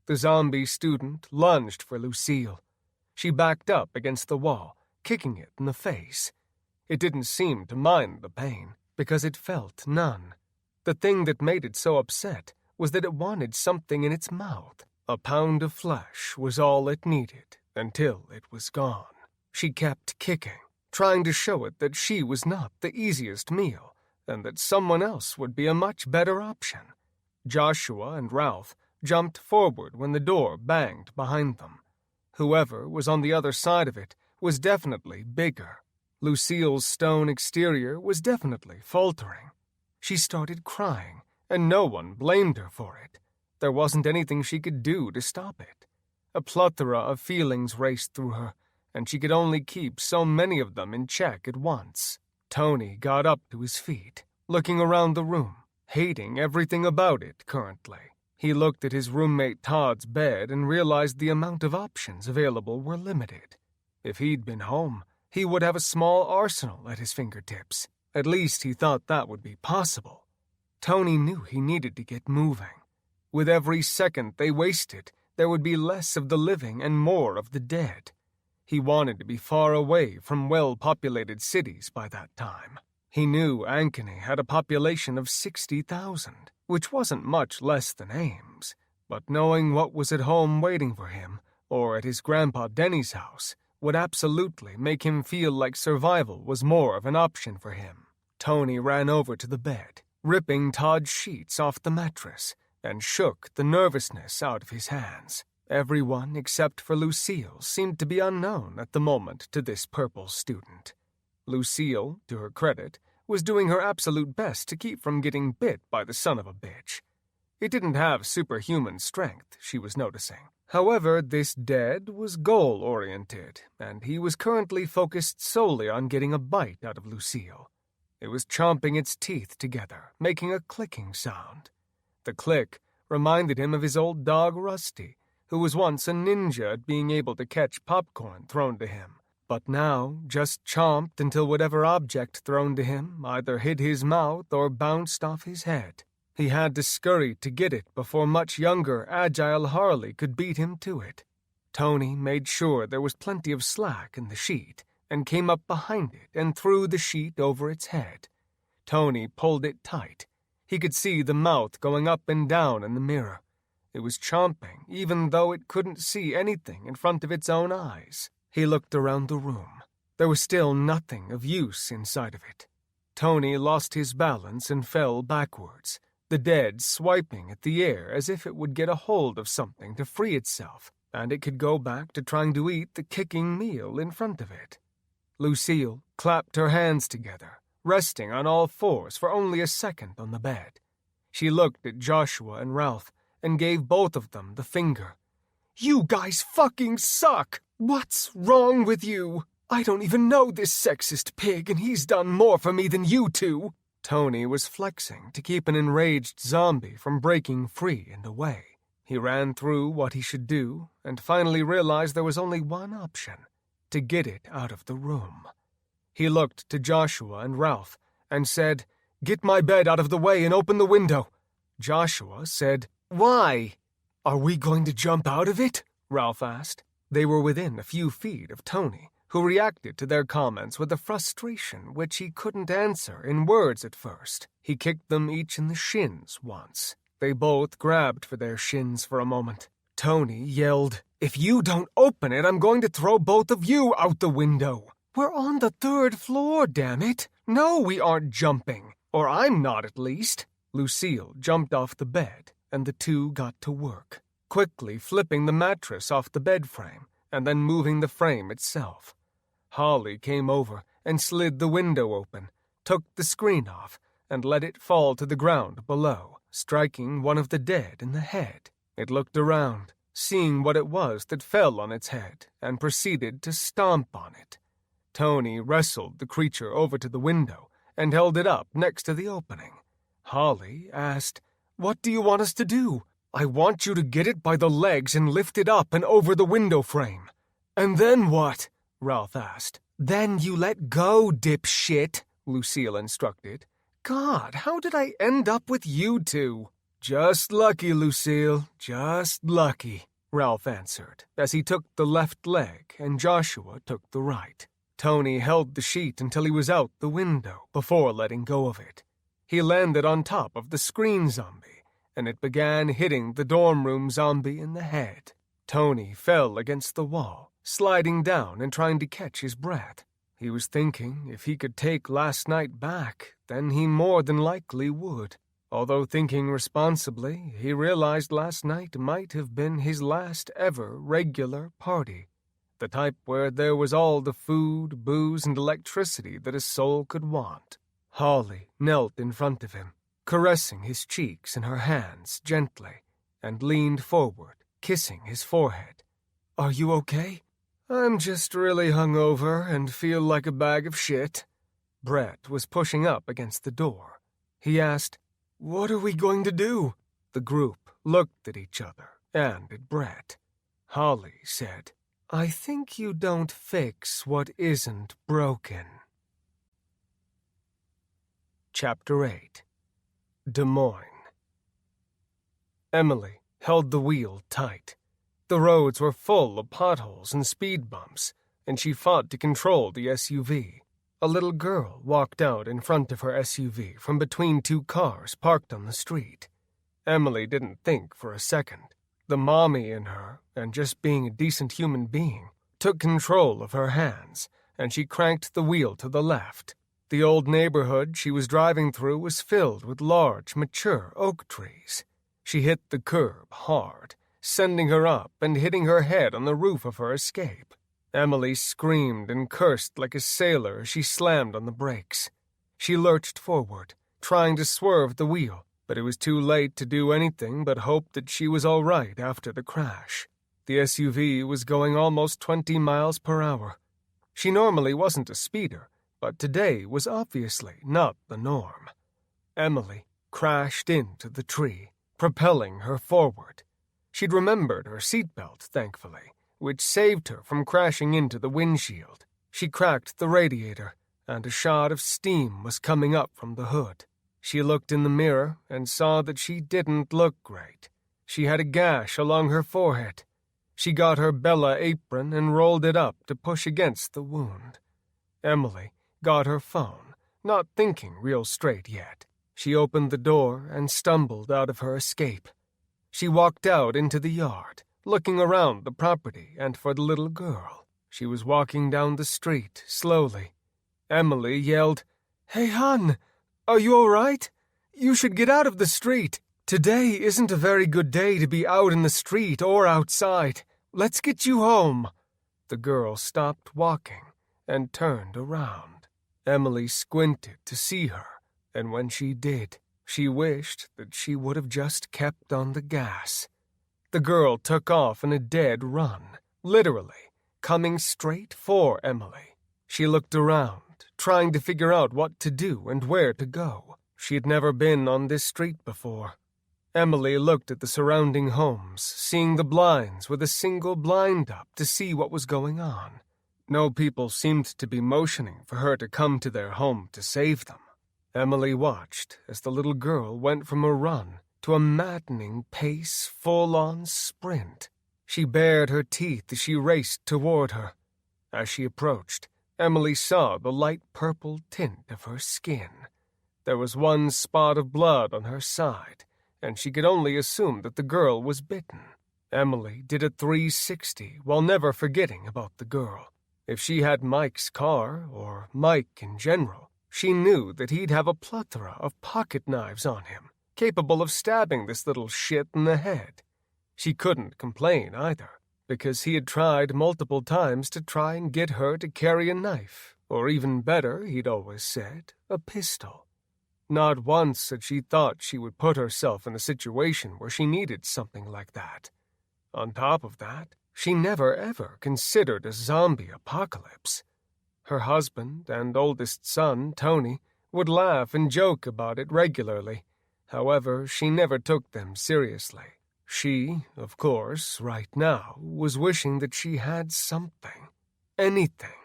The zombie student lunged for Lucille. She backed up against the wall, kicking it in the face. It didn't seem to mind the pain, because it felt none. The thing that made it so upset was that it wanted something in its mouth. A pound of flesh was all it needed, until it was gone. She kept kicking, trying to show it that she was not the easiest meal, and that someone else would be a much better option. Joshua and Ralph jumped forward when the door banged behind them. Whoever was on the other side of it was definitely bigger. Lucille's stone exterior was definitely faltering. She started crying, and no one blamed her for it. There wasn't anything she could do to stop it. A plethora of feelings raced through her, and she could only keep so many of them in check at once. Tony got up to his feet, looking around the room, hating everything about it currently. He looked at his roommate Todd's bed and realized the amount of options available were limited. If he'd been home, he would have a small arsenal at his fingertips. At least he thought that would be possible. Tony knew he needed to get moving. With every second they wasted, there would be less of the living and more of the dead. He wanted to be far away from well-populated cities by that time. He knew Ankeny had a population of 60,000, which wasn't much less than Ames, but knowing what was at home waiting for him, or at his Grandpa Denny's house, would absolutely make him feel like survival was more of an option for him. Tony ran over to the bed, ripping Todd's sheets off the mattress, and shook the nervousness out of his hands. Everyone except for Lucille seemed to be unknown at the moment to this purple student. Lucille, to her credit, was doing her absolute best to keep from getting bit by the son of a bitch. It didn't have superhuman strength, she was noticing. However, this dead was goal-oriented, and he was currently focused solely on getting a bite out of Lucille. It was chomping its teeth together, making a clicking sound. The click reminded him of his old dog Rusty, who was once a ninja at being able to catch popcorn thrown to him, but now just chomped until whatever object thrown to him either hit his mouth or bounced off his head. He had to scurry to get it before much younger, agile Harley could beat him to it. Tony made sure there was plenty of slack in the sheet and came up behind it and threw the sheet over its head. Tony pulled it tight. He could see the mouth going up and down in the mirror. It was chomping, even though it couldn't see anything in front of its own eyes. He looked around the room. There was still nothing of use inside of it. Tony lost his balance and fell backwards, the dead swiping at the air as if it would get a hold of something to free itself, and it could go back to trying to eat the kicking meal in front of it. Lucille clapped her hands together, resting on all fours for only a second on the bed. She looked at Joshua and Ralph and gave both of them the finger. "You guys fucking suck! What's wrong with you? I don't even know this sexist pig, and he's done more for me than you two." Tony was flexing to keep an enraged zombie from breaking free and away. He ran through what he should do and finally realized there was only one option: to get it out of the room. He looked to Joshua and Ralph and said, "Get my bed out of the way and open the window." Joshua said, "Why?" "Are we going to jump out of it?" Ralph asked. They were within a few feet of Tony, who reacted to their comments with a frustration which he couldn't answer in words at first. He kicked them each in the shins once. They both grabbed for their shins for a moment. Tony yelled, "If you don't open it, I'm going to throw both of you out the window." "We're on the 3rd floor, damn it. No, we aren't jumping. Or I'm not, at least." Lucille jumped off the bed, and the two got to work, quickly flipping the mattress off the bed frame and then moving the frame itself. Holly came over and slid the window open, took the screen off, and let it fall to the ground below, striking one of the dead in the head. It looked around, seeing what it was that fell on its head, and proceeded to stomp on it. Tony wrestled the creature over to the window and held it up next to the opening. Holly asked, "What do you want us to do?" "I want you to get it by the legs and lift it up and over the window frame." "And then what?" Ralph asked. "Then you let go, dipshit," Lucille instructed. "God, how did I end up with you two?" "Just lucky, Lucille, just lucky," Ralph answered, as he took the left leg and Joshua took the right. Tony held the sheet until he was out the window before letting go of it. He landed on top of the screen zombie, and it began hitting the dorm room zombie in the head. Tony fell against the wall, sliding down and trying to catch his breath. He was thinking if he could take last night back, then he more than likely would. Although thinking responsibly, he realized last night might have been his last ever regular party. The type where there was all the food, booze, and electricity that a soul could want. Holly knelt in front of him, caressing his cheeks in her hands gently, and leaned forward, kissing his forehead. "Are you okay?" "I'm just really hungover and feel like a bag of shit." Brett was pushing up against the door. He asked, "What are we going to do?" The group looked at each other and at Brett. Holly said, "I think you don't fix what isn't broken." Chapter 8. Des Moines. Emily held the wheel tight. The roads were full of potholes and speed bumps, and she fought to control the SUV. a little girl walked out in front of her SUV from between two cars parked on the street. Emily didn't think for a second. The mommy in her, and just being a decent human being, took control of her hands, and she cranked the wheel to the left. The old neighborhood she was driving through was filled with large, mature oak trees. She hit the curb hard, sending her up and hitting her head on the roof of her Escape. Emily screamed and cursed like a sailor as she slammed on the brakes. She lurched forward, trying to swerve the wheel, but it was too late to do anything but hope that she was all right after the crash. The SUV was going almost 20 miles per hour. She normally wasn't a speeder, but today was obviously not the norm. Emily crashed into the tree, propelling her forward. She'd remembered her seatbelt, thankfully, which saved her from crashing into the windshield. She cracked the radiator, and a shot of steam was coming up from the hood. She looked in the mirror and saw that she didn't look great. She had a gash along her forehead. She got her Bella apron and rolled it up to push against the wound. Emily got her phone, not thinking real straight yet. She opened the door and stumbled out of her Escape. She walked out into the yard, looking around the property and for the little girl. She was walking down the street slowly. Emily yelled, "Hey, hon, are you all right? You should get out of the street. Today isn't a very good day to be out in the street or outside. Let's get you home." The girl stopped walking and turned around. Emily squinted to see her, and when she did, she wished that she would have just kept on the gas. The girl took off in a dead run, literally, coming straight for Emily. She looked around, trying to figure out what to do and where to go. She had never been on this street before. Emily looked at the surrounding homes, seeing the blinds with a single blind up to see what was going on. No people seemed to be motioning for her to come to their home to save them. Emily watched as the little girl went from a run to a maddening pace, full-on sprint. She bared her teeth as she raced toward her. As she approached, Emily saw the light purple tint of her skin. There was one spot of blood on her side, and she could only assume that the girl was bitten. Emily did a 360 while never forgetting about the girl. If she had Mike's car, or Mike in general, she knew that he'd have a plethora of pocket knives on him, capable of stabbing this little shit in the head. She couldn't complain either, because he had tried multiple times to try and get her to carry a knife, or even better, he'd always said, a pistol. Not once had she thought she would put herself in a situation where she needed something like that. On top of that, she never ever considered a zombie apocalypse. Her husband and oldest son, Tony, would laugh and joke about it regularly. However, she never took them seriously. She, of course, right now, was wishing that she had something. Anything.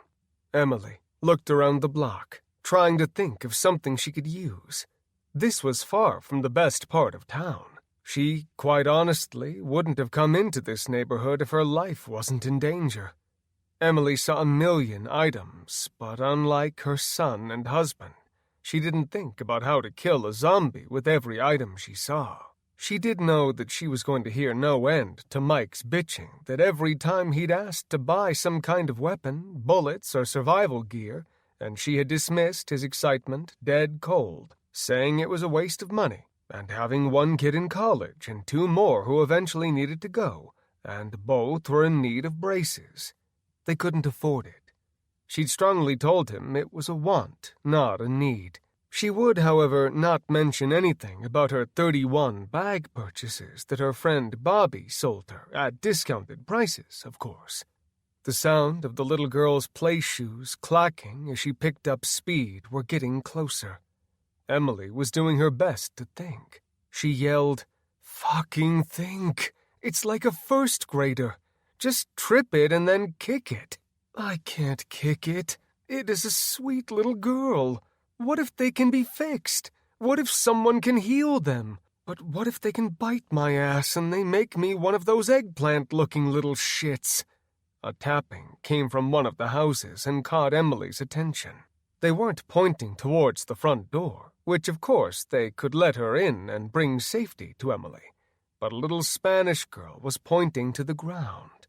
Emily looked around the block, trying to think of something she could use. This was far from the best part of town. She, quite honestly, wouldn't have come into this neighborhood if her life wasn't in danger. Emily saw a million items, but unlike her son and husband, she didn't think about how to kill a zombie with every item she saw. She did know that she was going to hear no end to Mike's bitching that every time he'd asked to buy some kind of weapon, bullets, or survival gear, and she had dismissed his excitement dead cold, saying it was a waste of money, and having one kid in college and two more who eventually needed to go, and both were in need of braces. They couldn't afford it. She'd strongly told him it was a want, not a need. She would, however, not mention anything about her 31 bag purchases that her friend Bobby sold her at discounted prices, of course. The sound of the little girl's play shoes clacking as she picked up speed were getting closer. Emily was doing her best to think. She yelled, "Fucking think! It's like a first grader. Just trip it and then kick it." "I can't kick it. It is a sweet little girl. What if they can be fixed? What if someone can heal them? But what if they can bite my ass and they make me one of those eggplant-looking little shits?" A tapping came from one of the houses and caught Emily's attention. They weren't pointing towards the front door, which of course they could let her in and bring safety to Emily, but a little Spanish girl was pointing to the ground.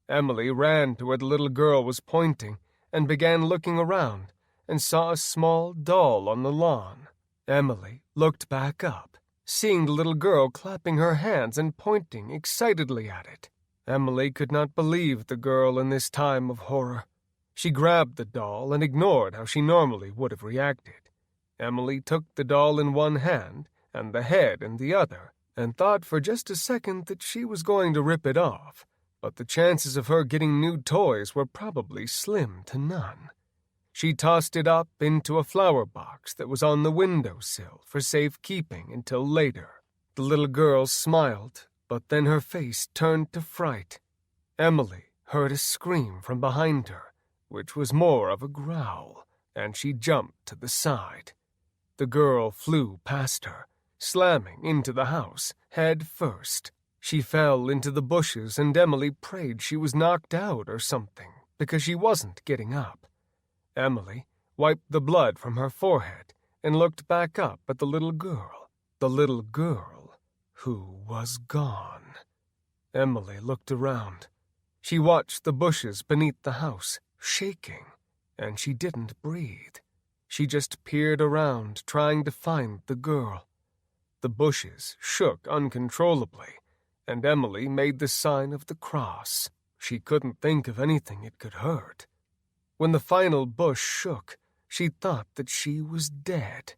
Emily ran to where the little girl was pointing and began looking around and saw a small doll on the lawn. Emily looked back up, seeing the little girl clapping her hands and pointing excitedly at it. Emily could not believe the girl in this time of horror. She grabbed the doll and ignored how she normally would have reacted. Emily took the doll in one hand and the head in the other, and thought for just a second that she was going to rip it off, but the chances of her getting new toys were probably slim to none. She tossed it up into a flower box that was on the windowsill for safekeeping until later. The little girl smiled, but then her face turned to fright. Emily heard a scream from behind her, which was more of a growl, and she jumped to the side. The girl flew past her, slamming into the house, head first. She fell into the bushes, and Emily prayed she was knocked out or something, because she wasn't getting up. Emily wiped the blood from her forehead and looked back up at the little girl who was gone. Emily looked around. She watched the bushes beneath the house, shaking, and she didn't breathe. She just peered around, trying to find the girl. The bushes shook uncontrollably, and Emily made the sign of the cross. She couldn't think of anything it could hurt. When the final bush shook, she thought that she was dead.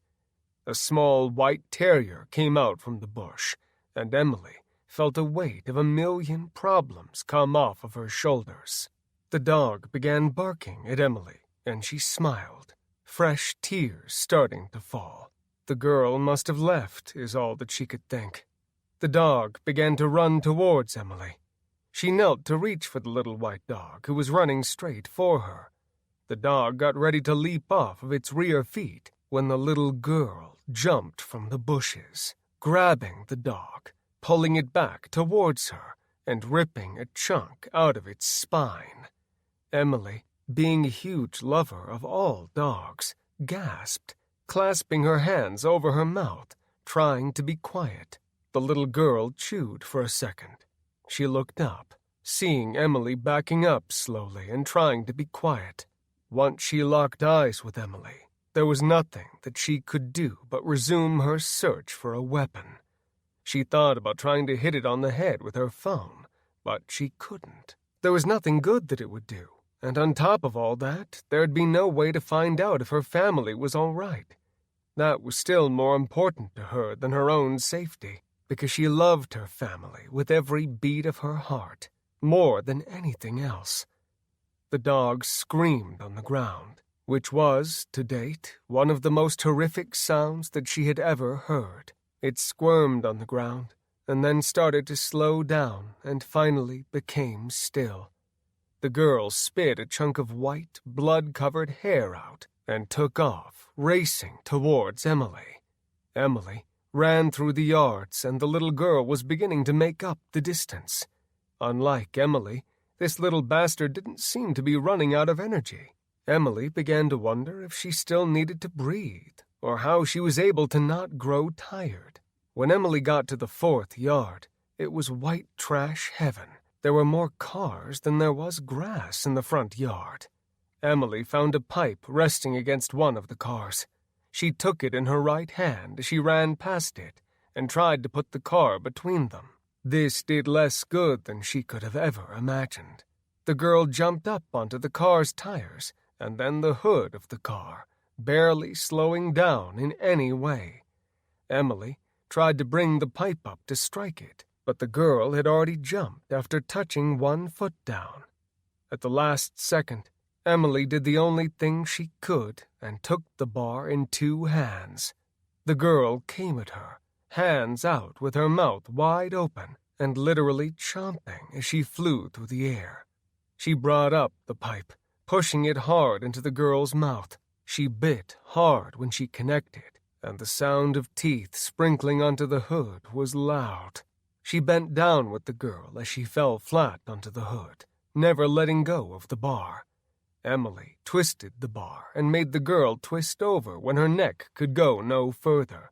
A small white terrier came out from the bush, and Emily felt a weight of 1,000,000 problems come off of her shoulders. The dog began barking at Emily, and she smiled, fresh tears starting to fall. The girl must have left, is all that she could think. The dog began to run towards Emily. She knelt to reach for the little white dog, who was running straight for her. The dog got ready to leap off of its rear feet when the little girl jumped from the bushes, grabbing the dog, pulling it back towards her, and ripping a chunk out of its spine. Emily, being a huge lover of all dogs, gasped, clasping her hands over her mouth, trying to be quiet. The little girl chewed for a second. She looked up, seeing Emily backing up slowly and trying to be quiet. Once she locked eyes with Emily, there was nothing that she could do but resume her search for a weapon. She thought about trying to hit it on the head with her phone, but she couldn't. There was nothing good that it would do, and on top of all that, there'd be no way to find out if her family was all right. That was still more important to her than her own safety, because she loved her family with every beat of her heart, more than anything else. The dog screamed on the ground, which was, to date, one of the most horrific sounds that she had ever heard. It squirmed on the ground, and then started to slow down and finally became still. The girl spit a chunk of white, blood-covered hair out and took off, racing towards Emily. Emily ran through the yards, and the little girl was beginning to make up the distance. Unlike Emily, this little bastard didn't seem to be running out of energy. Emily began to wonder if she still needed to breathe, or how she was able to not grow tired. When Emily got to the 4th yard, it was white trash heaven. There were more cars than there was grass in the front yard. Emily found a pipe resting against one of the cars. She took it in her right hand as she ran past it and tried to put the car between them. This did less good than she could have ever imagined. The girl jumped up onto the car's tires and then the hood of the car, barely slowing down in any way. Emily tried to bring the pipe up to strike it, but the girl had already jumped after touching one foot down. At the last second, Emily did the only thing she could and took the bar in 2 hands. The girl came at her, hands out with her mouth wide open and literally chomping as she flew through the air. She brought up the pipe, pushing it hard into the girl's mouth. She bit hard when she connected, and the sound of teeth sprinkling onto the hood was loud. She bent down with the girl as she fell flat onto the hood, never letting go of the bar. Emily twisted the bar and made the girl twist over when her neck could go no further.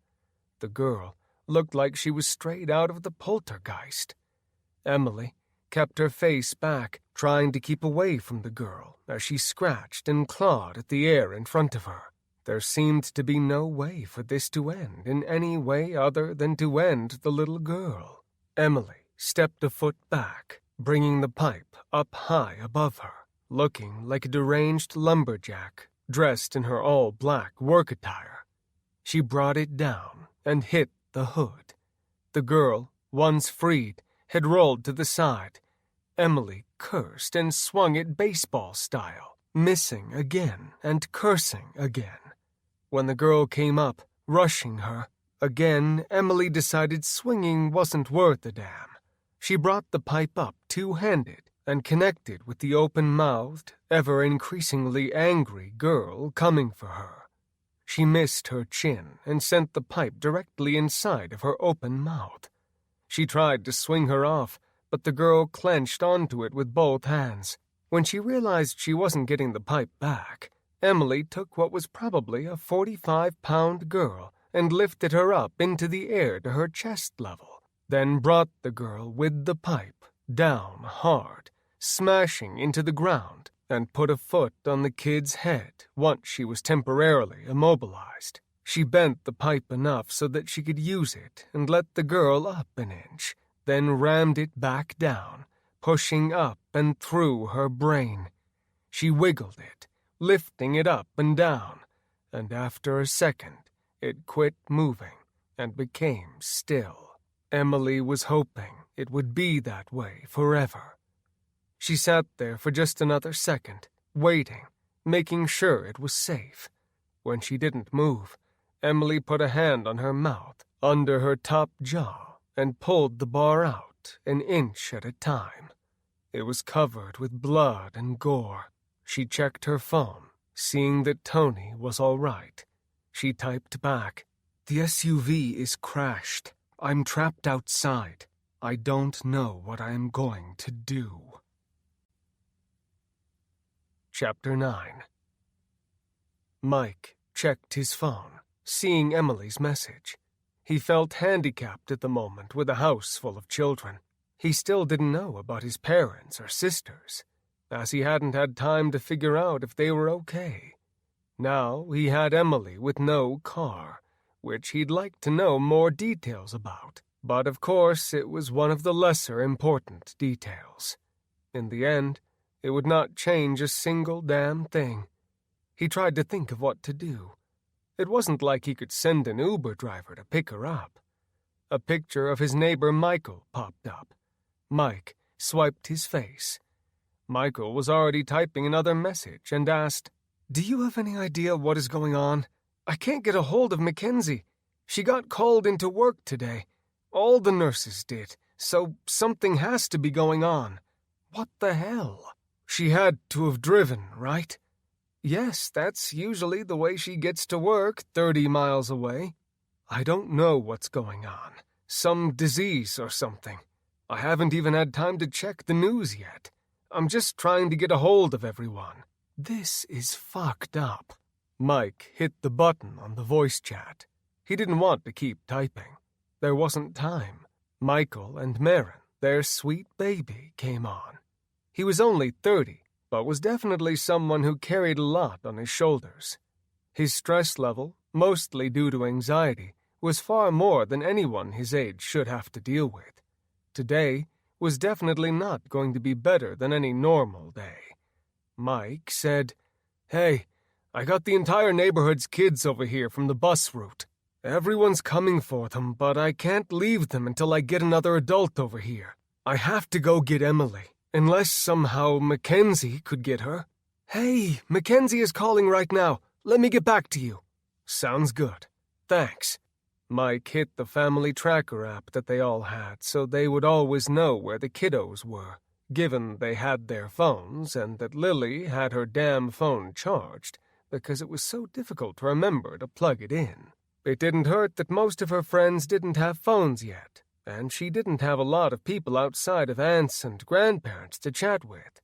The girl looked like she was straight out of the poltergeist. Emily kept her face back, trying to keep away from the girl as she scratched and clawed at the air in front of her. There seemed to be no way for this to end in any way other than to end the little girl. Emily stepped a foot back, bringing the pipe up high above her, looking like a deranged lumberjack dressed in her all-black work attire. She brought it down and hit the hood. The girl, once freed, had rolled to the side. Emily cursed and swung it baseball style, missing again and cursing again. When the girl came up, rushing her, again Emily decided swinging wasn't worth a damn. She brought the pipe up two-handed and connected with the open-mouthed, ever-increasingly angry girl coming for her. She missed her chin and sent the pipe directly inside of her open mouth. She tried to swing her off, but the girl clenched onto it with both hands. When she realized she wasn't getting the pipe back, Emily took what was probably a 45-pound girl and lifted her up into the air to her chest level, then brought the girl with the pipe down hard, smashing into the ground, and put a foot on the kid's head once she was temporarily immobilized. She bent the pipe enough so that she could use it and let the girl up an inch, then rammed it back down, pushing up and through her brain. She wiggled it, lifting it up and down, and after a second, it quit moving and became still. Emily was hoping it would be that way forever. She sat there for just another second, waiting, making sure it was safe. When she didn't move, Emily put a hand on her mouth, under her top jaw, and pulled the bar out an inch at a time. It was covered with blood and gore. She checked her phone, seeing that Tony was all right. She typed back, "The SUV is crashed. I'm trapped outside. I don't know what I am going to do." Chapter 9. Mike checked his phone, seeing Emily's message. He felt handicapped at the moment with a house full of children. He still didn't know about his parents or sisters, as he hadn't had time to figure out if they were okay. Now he had Emily with no car, which he'd like to know more details about, but of course it was one of the lesser important details. In the end, it would not change a single damn thing. He tried to think of what to do. It wasn't like he could send an Uber driver to pick her up. A picture of his neighbor Michael popped up. Mike swiped his face. Michael was already typing another message and asked, "Do you have any idea what is going on? I can't get a hold of Mackenzie. She got called into work today. All the nurses did, so something has to be going on. What the hell? She had to have driven, right? Yes, that's usually the way she gets to work, 30 miles away. I don't know what's going on. Some disease or something. I haven't even had time to check the news yet. I'm just trying to get a hold of everyone. This is fucked up." Mike hit the button on the voice chat. He didn't want to keep typing. There wasn't time. Michael and Marin, their sweet baby, came on. He was only 30, but was definitely someone who carried a lot on his shoulders. His stress level, mostly due to anxiety, was far more than anyone his age should have to deal with. Today was definitely not going to be better than any normal day. Mike said, "Hey, I got the entire neighborhood's kids over here from the bus route. Everyone's coming for them, but I can't leave them until I get another adult over here. I have to go get Emily, unless somehow Mackenzie could get her." "Hey, Mackenzie is calling right now. Let me get back to you." "Sounds good. Thanks." Mike hit the family tracker app that they all had so they would always know where the kiddos were, given they had their phones and that Lily had her damn phone charged because it was so difficult to remember to plug it in. It didn't hurt that most of her friends didn't have phones yet, and she didn't have a lot of people outside of aunts and grandparents to chat with.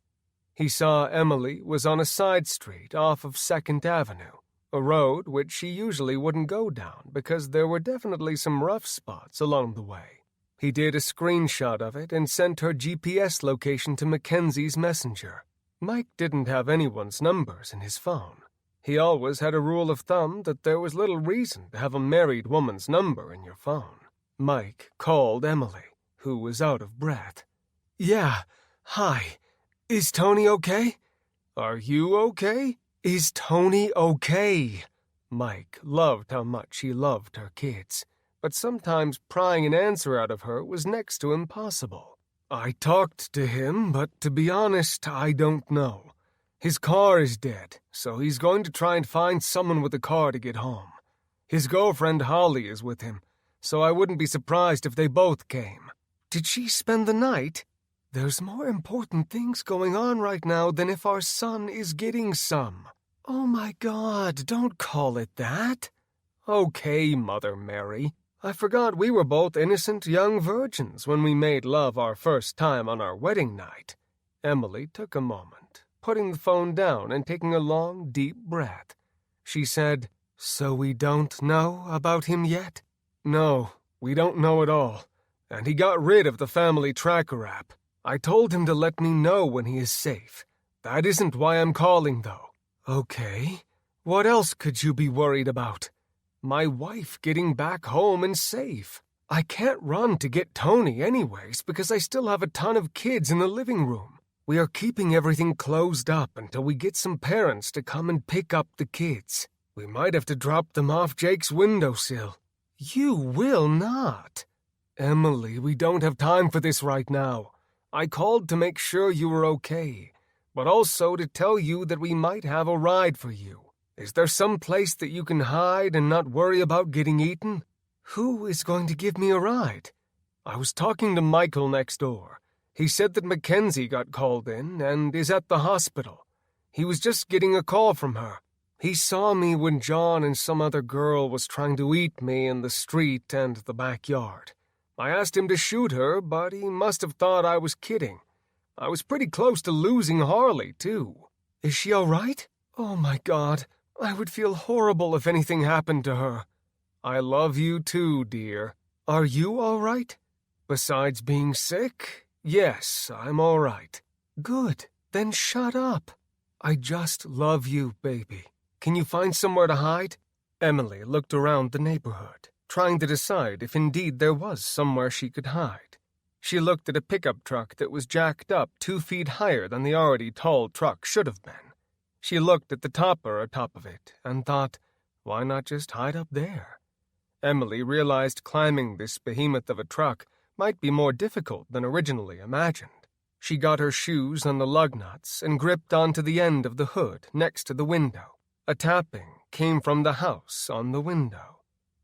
He saw Emily was on a side street off of 2nd Avenue, a road which she usually wouldn't go down because there were definitely some rough spots along the way. He did a screenshot of it and sent her GPS location to Mackenzie's messenger. Mike didn't have anyone's numbers in his phone. He always had a rule of thumb that there was little reason to have a married woman's number in your phone. Mike called Emily, who was out of breath. "Yeah, hi. Is Tony okay? Are you okay? Is Tony okay?" Mike loved how much he loved her kids, but sometimes prying an answer out of her was next to impossible. "I talked to him, but to be honest, I don't know. His car is dead, so he's going to try and find someone with a car to get home. His girlfriend Holly is with him, so I wouldn't be surprised if they both came." "Did she spend the night?" "There's more important things going on right now than if our son is getting some." "Oh my God, don't call it that." "Okay, Mother Mary. I forgot we were both innocent young virgins when we made love our first time on our wedding night." Emily took a moment, putting the phone down and taking a long, deep breath. She said, "So we don't know about him yet?" "No, we don't know at all. And he got rid of the family tracker app. I told him to let me know when he is safe. That isn't why I'm calling, though." "Okay. What else could you be worried about?" "My wife getting back home and safe. I can't run to get Tony anyways because I still have a ton of kids in the living room. We are keeping everything closed up until we get some parents to come and pick up the kids. We might have to drop them off Jake's windowsill." "You will not." "Emily, we don't have time for this right now. I called to make sure you were okay, but also to tell you that we might have a ride for you. Is there some place that you can hide and not worry about getting eaten?" "Who is going to give me a ride?" "I was talking to Michael next door. He said that Mackenzie got called in and is at the hospital. He was just getting a call from her. He saw me when John and some other girl was trying to eat me in the street and the backyard. I asked him to shoot her, but he must have thought I was kidding. I was pretty close to losing Harley, too." "Is she all right? Oh my God, I would feel horrible if anything happened to her." "I love you too, dear." "Are you all right?" "Besides being sick, yes, I'm all right." "Good, then shut up." "I just love you, baby. Can you find somewhere to hide?" Emily looked around the neighborhood, trying to decide if indeed there was somewhere she could hide. She looked at a pickup truck that was jacked up 2 feet higher than the already tall truck should have been. She looked at the topper atop of it and thought, why not just hide up there? Emily realized climbing this behemoth of a truck might be more difficult than originally imagined. She got her shoes on the lug nuts and gripped onto the end of the hood next to the window. A tapping came from the house on the window.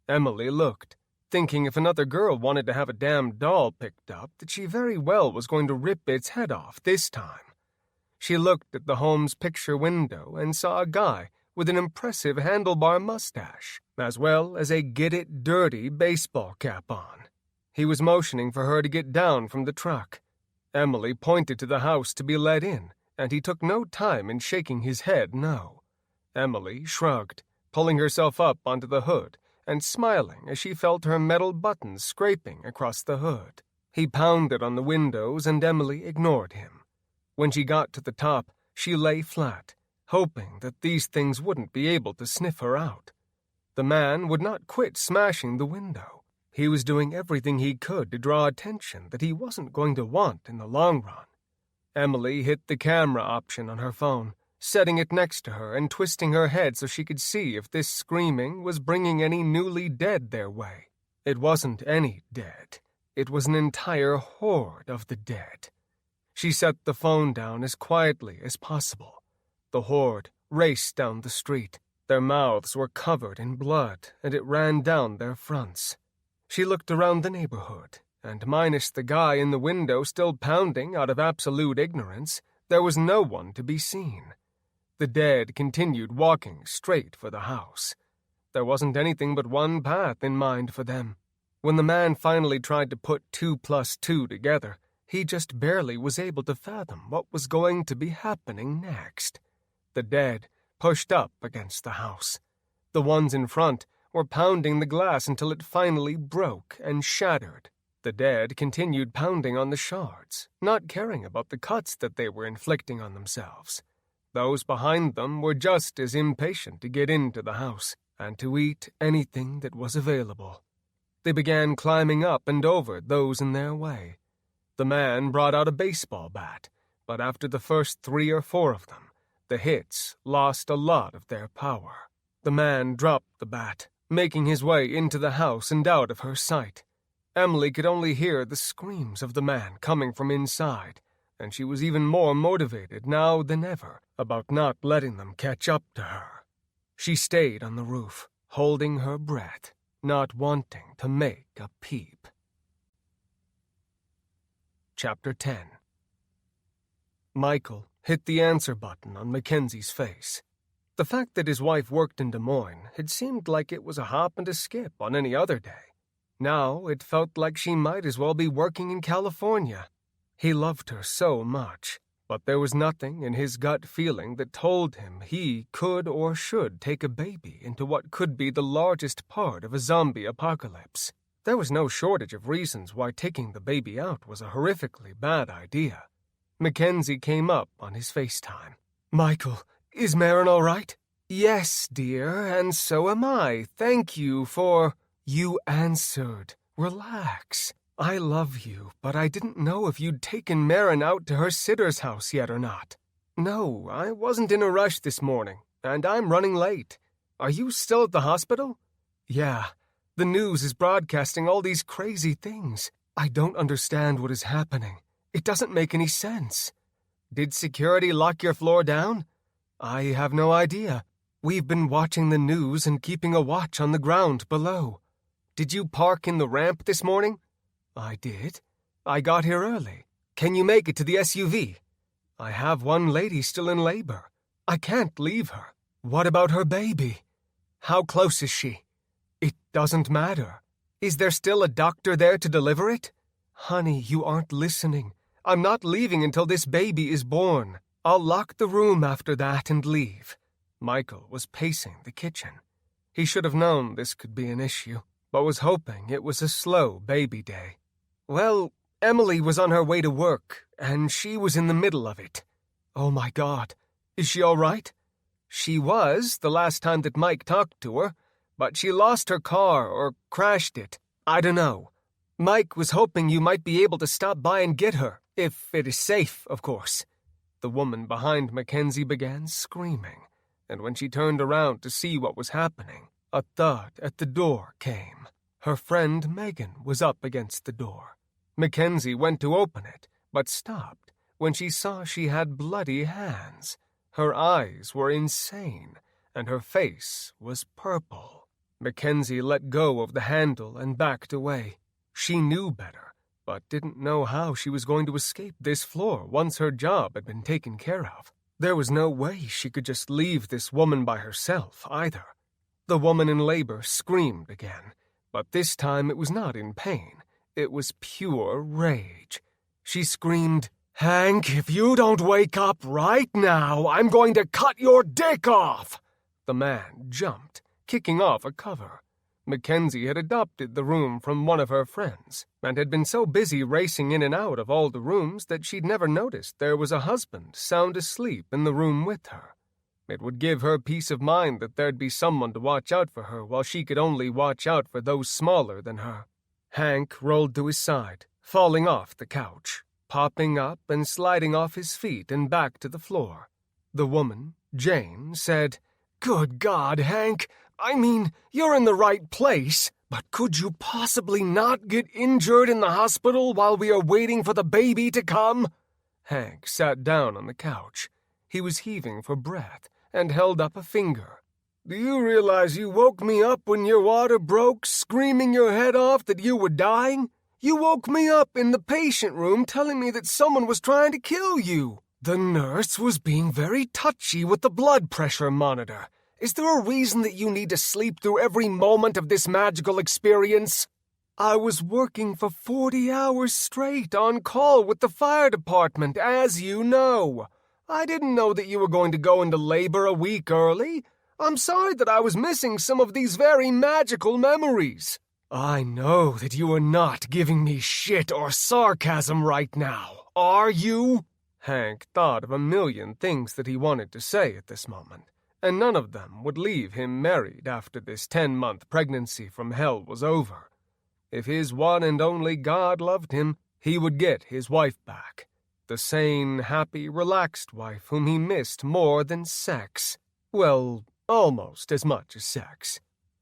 Emily looked, thinking if another girl wanted to have a damn doll picked up, that she very well was going to rip its head off this time. She looked at the home's picture window and saw a guy with an impressive handlebar mustache, as well as a get-it-dirty baseball cap on. He was motioning for her to get down from the truck. Emily pointed to the house to be let in, and he took no time in shaking his head no. Emily shrugged, pulling herself up onto the hood and smiling as she felt her metal buttons scraping across the hood. He pounded on the windows and Emily ignored him. When she got to the top, she lay flat, hoping that these things wouldn't be able to sniff her out. The man would not quit smashing the window. He was doing everything he could to draw attention that he wasn't going to want in the long run. Emily hit the camera option on her phone, setting it next to her and twisting her head so she could see if this screaming was bringing any newly dead their way. It wasn't any dead. It was an entire horde of the dead. She set the phone down as quietly as possible. The horde raced down the street. Their mouths were covered in blood, and it ran down their fronts. She looked around the neighborhood, and minus the guy in the window still pounding out of absolute ignorance, there was no one to be seen. The dead continued walking straight for the house. There wasn't anything but one path in mind for them. When the man finally tried to put 2 plus 2 together, He just barely was able to fathom what was going to be happening next. The dead pushed up against the house. The ones in front were pounding the glass until it finally broke and shattered. The dead continued pounding on the shards, not caring about the cuts that they were inflicting on themselves. Those behind them were just as impatient to get into the house and to eat anything that was available. They began climbing up and over those in their way. The man brought out a baseball bat, but after the first 3 or 4 of them, the hits lost a lot of their power. The man dropped the bat, making his way into the house and out of her sight. Emily could only hear the screams of the man coming from inside, and she was even more motivated now than ever about not letting them catch up to her. She stayed on the roof, holding her breath, not wanting to make a peep. Chapter 10. Michael hit the answer button on Mackenzie's face. The fact that his wife worked in Des Moines had seemed like it was a hop and a skip on any other day. Now it felt like she might as well be working in California. He loved her so much, but there was nothing in his gut feeling that told him he could or should take a baby into what could be the largest part of a zombie apocalypse. There was no shortage of reasons why taking the baby out was a horrifically bad idea. Mackenzie came up on his FaceTime. "Michael, is Marin all right?" "Yes, dear, and so am I. Thank you for—" "You answered. Relax. I love you, but I didn't know if you'd taken Marin out to her sitter's house yet or not." "No, I wasn't in a rush this morning, and I'm running late. Are you still at the hospital?" "Yeah. The news is broadcasting all these crazy things. I don't understand what is happening. It doesn't make any sense." "Did security lock your floor down?" "I have no idea. We've been watching the news and keeping a watch on the ground below." "Did you park in the ramp this morning?" "I did. I got here early." "Can you make it to the SUV?" "I have one lady still in labor. I can't leave her." "What about her baby?" "How close is she?" "It doesn't matter." "Is there still a doctor there to deliver it?" "Honey, you aren't listening. I'm not leaving until this baby is born. I'll lock the room after that and leave." Michael was pacing the kitchen. He should have known this could be an issue, but was hoping it was a slow baby day. "Well, Emily was on her way to work, and she was in the middle of it." "Oh my God. Is she all right?" "She was the last time that Mike talked to her, but she lost her car or crashed it. I don't know. Mike was hoping you might be able to stop by and get her, if it is safe, of course." The woman behind Mackenzie began screaming, and when she turned around to see what was happening, a thud at the door came. Her friend Megan was up against the door. Mackenzie went to open it, but stopped when she saw she had bloody hands. Her eyes were insane, and her face was purple. Mackenzie let go of the handle and backed away. She knew better, but didn't know how she was going to escape this floor once her job had been taken care of. There was no way she could just leave this woman by herself, either. The woman in labor screamed again, but this time it was not in pain. It was pure rage. She screamed, "Hank, if you don't wake up right now, I'm going to cut your dick off!" The man jumped, kicking off a cover. Mackenzie had adopted the room from one of her friends, and had been so busy racing in and out of all the rooms that she'd never noticed there was a husband sound asleep in the room with her. It would give her peace of mind that there'd be someone to watch out for her while she could only watch out for those smaller than her. Hank rolled to his side, falling off the couch, popping up and sliding off his feet and back to the floor. The woman, Jane, said, "Good God, Hank! I mean, you're in the right place, but could you possibly not get injured in the hospital while we are waiting for the baby to come?" Hank sat down on the couch. He was heaving for breath and held up a finger. "Do you realize you woke me up when your water broke, screaming your head off that you were dying? You woke me up in the patient room telling me that someone was trying to kill you. The nurse was being very touchy with the blood pressure monitor. Is there a reason that you need to sleep through every moment of this magical experience?" I was working for 40 hours straight on call with the fire department, as you know. I didn't know that you were going to go into labor a week early. I'm sorry that I was missing some of these very magical memories. I know that you are not giving me shit or sarcasm right now, are you? Hank thought of a million things that he wanted to say at this moment, and none of them would leave him married after this 10-month pregnancy from hell was over. If his one and only God loved him, he would get his wife back. The sane, happy, relaxed wife whom he missed more than sex. Well, almost as much as sex.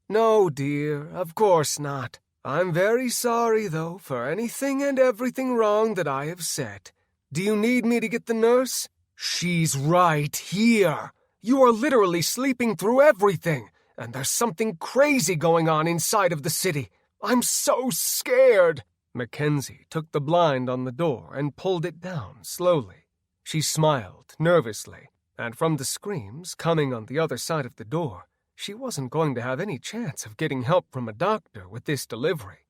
No, dear, of course not. I'm very sorry, though, for anything and everything wrong that I have said. Do you need me to get the nurse? She's right here. You are literally sleeping through everything, and there's something crazy going on inside of the city. I'm so scared. Mackenzie took the blind on the door and pulled it down slowly. She smiled nervously, and from the screams coming on the other side of the door, she wasn't going to have any chance of getting help from a doctor with this delivery.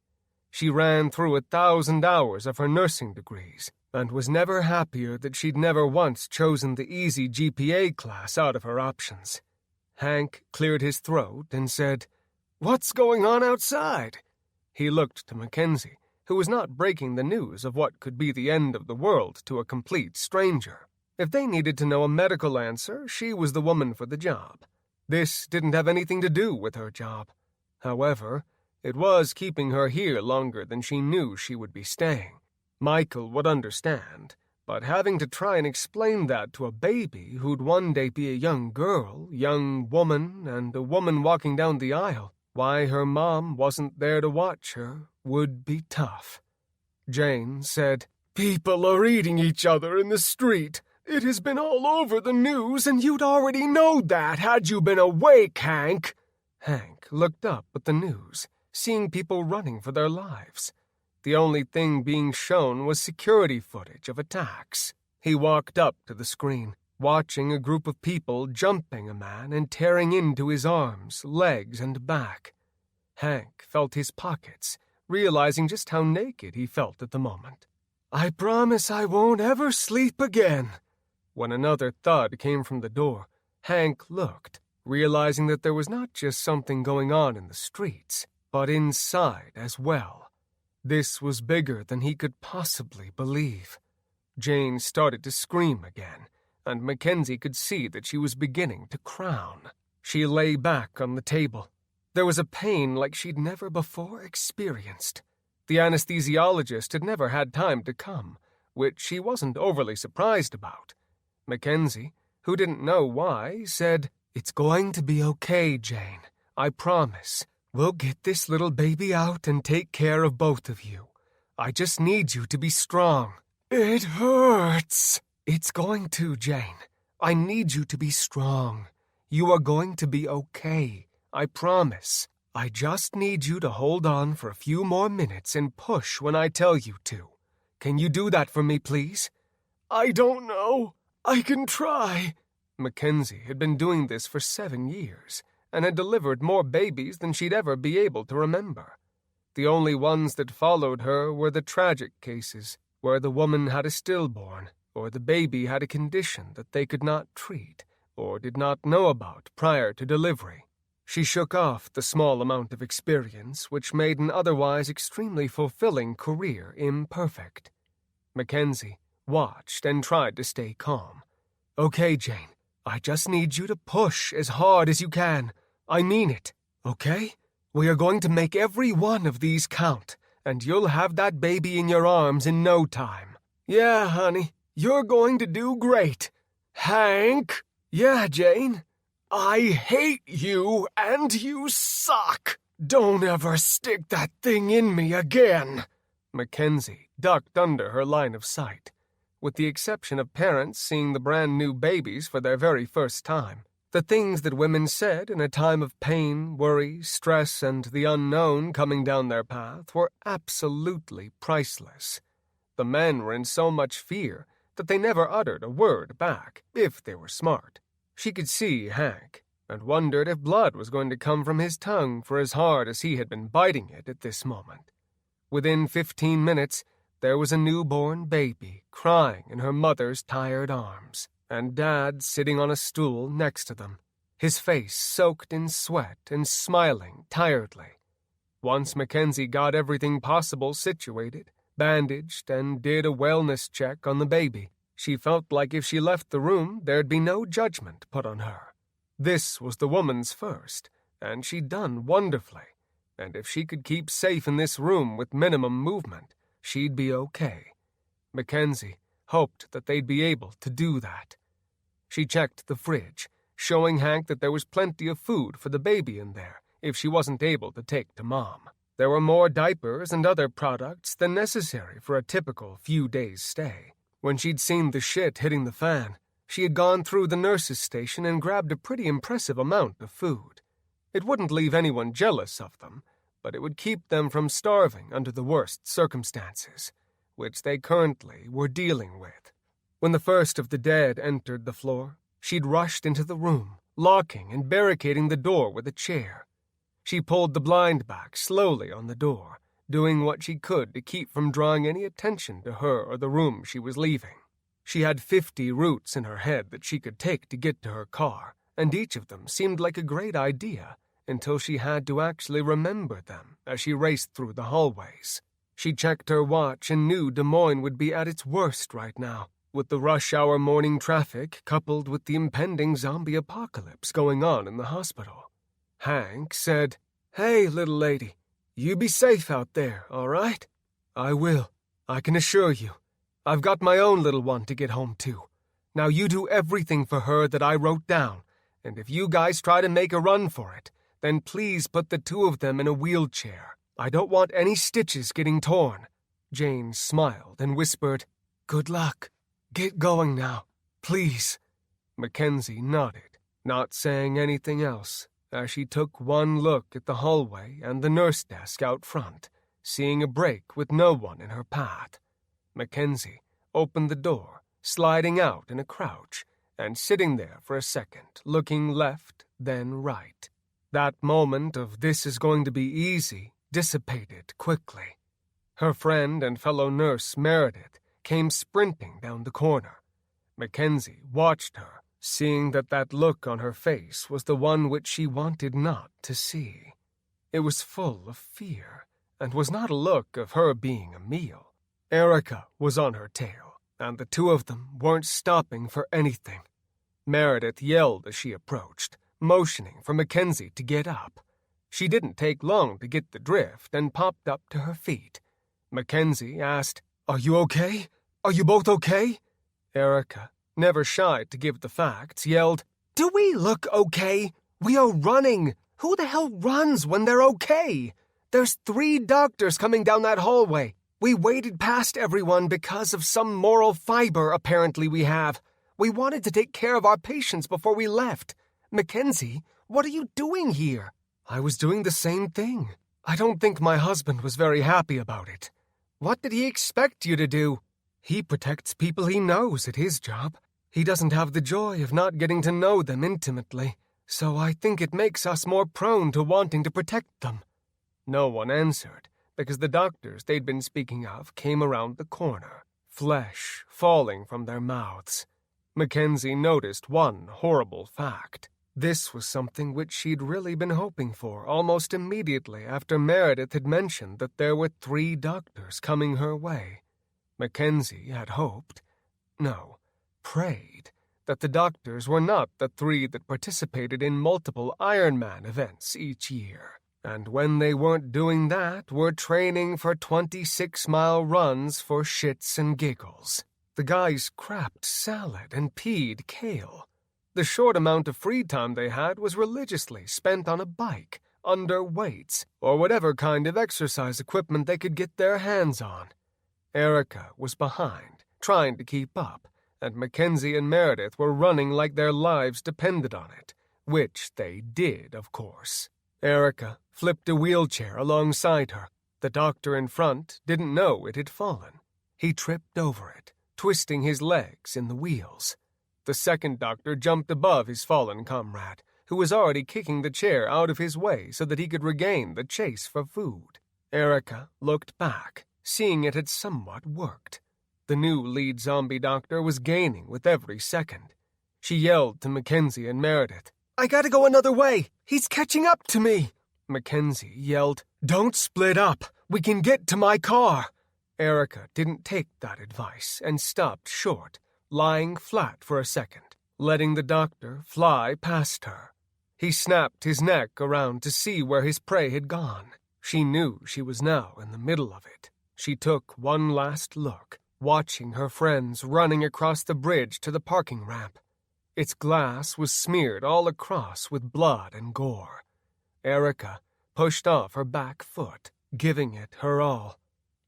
She ran through 1,000 hours of her nursing degrees, and was never happier that she'd never once chosen the easy GPA class out of her options. Hank cleared his throat and said, "What's going on outside?" He looked to Mackenzie, who was not breaking the news of what could be the end of the world to a complete stranger. If they needed to know a medical answer, she was the woman for the job. This didn't have anything to do with her job. However, it was keeping her here longer than she knew she would be staying. Michael would understand, but having to try and explain that to a baby who'd one day be a young girl, young woman, and a woman walking down the aisle, why her mom wasn't there to watch her, would be tough. Jane said, "People are eating each other in the street. It has been all over the news, and you'd already know that had you been awake, Hank." Hank looked up at the news, seeing people running for their lives. The only thing being shown was security footage of attacks. He walked up to the screen, watching a group of people jumping a man and tearing into his arms, legs, and back. Hank felt his pockets, realizing just how naked he felt at the moment. "I promise I won't ever sleep again." When another thud came from the door, Hank looked, realizing that there was not just something going on in the streets, but inside as well. This was bigger than he could possibly believe. Jane started to scream again, and Mackenzie could see that she was beginning to crown. She lay back on the table. There was a pain like she'd never before experienced. The anesthesiologist had never had time to come, which she wasn't overly surprised about. Mackenzie, who didn't know why, said, "It's going to be okay, Jane. I promise. We'll get this little baby out and take care of both of you. I just need you to be strong." "It hurts." "It's going to, Jane. I need you to be strong. You are going to be okay. I promise. I just need you to hold on for a few more minutes and push when I tell you to. Can you do that for me, please?" "I don't know. I can try." Mackenzie had been doing this for 7 years, and had delivered more babies than she'd ever be able to remember. The only ones that followed her were the tragic cases, where the woman had a stillborn, or the baby had a condition that they could not treat, or did not know about prior to delivery. She shook off the small amount of experience which made an otherwise extremely fulfilling career imperfect. Mackenzie watched and tried to stay calm. "Okay, Jane, I just need you to push as hard as you can. I mean it, okay? We are going to make every one of these count, and you'll have that baby in your arms in no time." "Yeah, honey, you're going to do great." "Hank?" "Yeah, Jane?" "I hate you, and you suck. Don't ever stick that thing in me again." Mackenzie ducked under her line of sight. With the exception of parents seeing the brand-new babies for their very first time, the things that women said in a time of pain, worry, stress, and the unknown coming down their path were absolutely priceless. The men were in so much fear that they never uttered a word back, if they were smart. She could see Hank, and wondered if blood was going to come from his tongue for as hard as he had been biting it at this moment. Within 15 minutes, there was a newborn baby crying in her mother's tired arms, and Dad sitting on a stool next to them, his face soaked in sweat and smiling tiredly. Once Mackenzie got everything possible situated, bandaged, and did a wellness check on the baby, she felt like if she left the room, there'd be no judgment put on her. This was the woman's first, and she'd done wonderfully, and if she could keep safe in this room with minimum movement, she'd be okay. Mackenzie hoped that they'd be able to do that. She checked the fridge, showing Hank that there was plenty of food for the baby in there if she wasn't able to take to Mom. There were more diapers and other products than necessary for a typical few days' stay. When she'd seen the shit hitting the fan, she had gone through the nurse's station and grabbed a pretty impressive amount of food. It wouldn't leave anyone jealous of them, but it would keep them from starving under the worst circumstances, which they currently were dealing with. When the first of the dead entered the floor, she'd rushed into the room, locking and barricading the door with a chair. She pulled the blind back slowly on the door, doing what she could to keep from drawing any attention to her or the room she was leaving. She had 50 routes in her head that she could take to get to her car, and each of them seemed like a great idea until she had to actually remember them as she raced through the hallways. She checked her watch and knew Des Moines would be at its worst right now, with the rush-hour morning traffic coupled with the impending zombie apocalypse going on in the hospital. Hank said, "Hey, little lady, you be safe out there, all right?" "I will, I can assure you. I've got my own little one to get home to. Now you do everything for her that I wrote down, and if you guys try to make a run for it, then please put the two of them in a wheelchair. I don't want any stitches getting torn." Jane smiled and whispered, "Good luck. Get going now, please." Mackenzie nodded, not saying anything else, as she took one look at the hallway and the nurse desk out front, seeing a break with no one in her path. Mackenzie opened the door, sliding out in a crouch, and sitting there for a second, looking left, then right. That moment of "this is going to be easy" dissipated quickly. Her friend and fellow nurse Meredith came sprinting down the corner. Mackenzie watched her, seeing that look on her face was the one which she wanted not to see. It was full of fear, and was not a look of her being a meal. Erica was on her tail, and the two of them weren't stopping for anything. Meredith yelled as she approached, motioning for Mackenzie to get up. She didn't take long to get the drift and popped up to her feet. Mackenzie asked, "Are you okay? Are you both okay?" Erica, never shy to give the facts, yelled, "Do we look okay? We are running. Who the hell runs when they're okay? There's 3 doctors coming down that hallway. We waited past everyone because of some moral fiber apparently we have. We wanted to take care of our patients before we left. Mackenzie, what are you doing here?" "I was doing the same thing. I don't think my husband was very happy about it." "What did he expect you to do?" "He protects people he knows at his job. He doesn't have the joy of not getting to know them intimately, so I think it makes us more prone to wanting to protect them." No one answered, because the doctors they'd been speaking of came around the corner, flesh falling from their mouths. Mackenzie noticed one horrible fact. This was something which she'd really been hoping for almost immediately after Meredith had mentioned that there were 3 doctors coming her way. Mackenzie had hoped, no, prayed, that the doctors were not the 3 that participated in multiple Ironman events each year, and when they weren't doing that, were training for 26-mile runs for shits and giggles. The guys crapped salad and peed kale. The short amount of free time they had was religiously spent on a bike, under weights, or whatever kind of exercise equipment they could get their hands on. Erica was behind, trying to keep up, and Mackenzie and Meredith were running like their lives depended on it, which they did, of course. Erica flipped a wheelchair alongside her. The doctor in front didn't know it had fallen. He tripped over it, twisting his legs in the wheels. The second doctor jumped above his fallen comrade, who was already kicking the chair out of his way so that he could regain the chase for food. Erica looked back, seeing it had somewhat worked. The new lead zombie doctor was gaining with every second. She yelled to Mackenzie and Meredith, "I gotta go another way! He's catching up to me!" Mackenzie yelled, "Don't split up! We can get to my car!" Erica didn't take that advice and stopped short, lying flat for a second, letting the doctor fly past her. He snapped his neck around to see where his prey had gone. She knew she was now in the middle of it. She took one last look, watching her friends running across the bridge to the parking ramp. Its glass was smeared all across with blood and gore. Erica pushed off her back foot, giving it her all.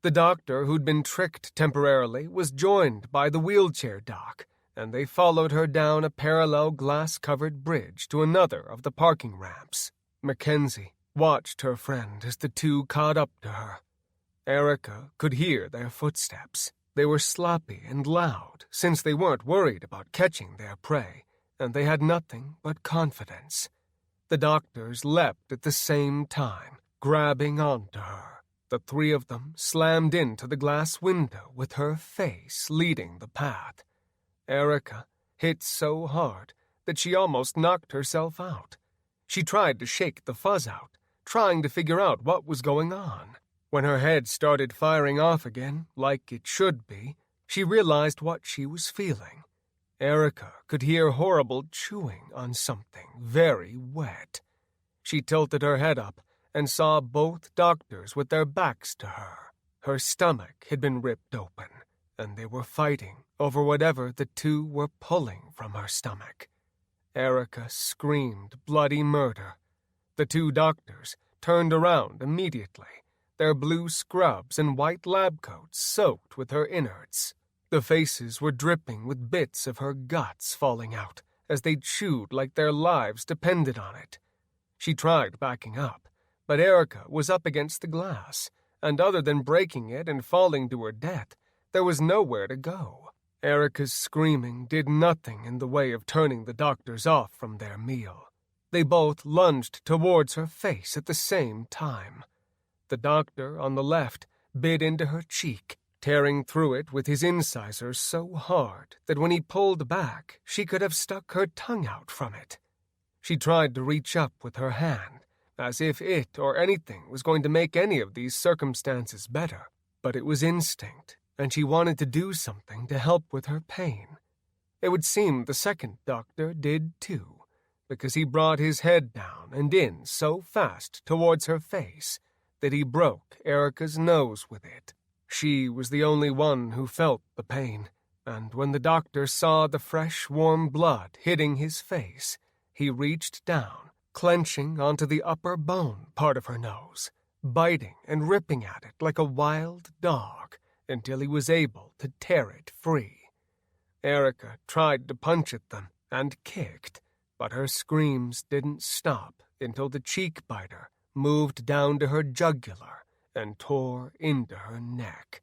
The doctor who'd been tricked temporarily was joined by the wheelchair doc, and they followed her down a parallel glass-covered bridge to another of the parking ramps. Mackenzie watched her friend as the two caught up to her. Erica could hear their footsteps. They were sloppy and loud, since they weren't worried about catching their prey, and they had nothing but confidence. The doctors leapt at the same time, grabbing onto her. The three of them slammed into the glass window with her face leading the path. Erica hit so hard that she almost knocked herself out. She tried to shake the fuzz out, trying to figure out what was going on. When her head started firing off again, like it should be, she realized what she was feeling. Erica could hear horrible chewing on something very wet. She tilted her head up and saw both doctors with their backs to her. Her stomach had been ripped open, and they were fighting over whatever the two were pulling from her stomach. Erica screamed bloody murder. The two doctors turned around immediately, their blue scrubs and white lab coats soaked with her innards. The faces were dripping with bits of her guts falling out as they chewed like their lives depended on it. She tried backing up, but Erica was up against the glass, and other than breaking it and falling to her death, there was nowhere to go. Erica's screaming did nothing in the way of turning the doctors off from their meal. They both lunged towards her face at the same time. The doctor on the left bit into her cheek, tearing through it with his incisors so hard that when he pulled back, she could have stuck her tongue out from it. She tried to reach up with her hand, as if it or anything was going to make any of these circumstances better, but it was instinct, and she wanted to do something to help with her pain. It would seem the second doctor did too, because he brought his head down and in so fast towards her face that he broke Erica's nose with it. She was the only one who felt the pain, and when the doctor saw the fresh, warm blood hitting his face, he reached down, clenching onto the upper bone part of her nose, biting and ripping at it like a wild dog until he was able to tear it free. Erica tried to punch at them and kicked, but her screams didn't stop until the cheek biter moved down to her jugular and tore into her neck.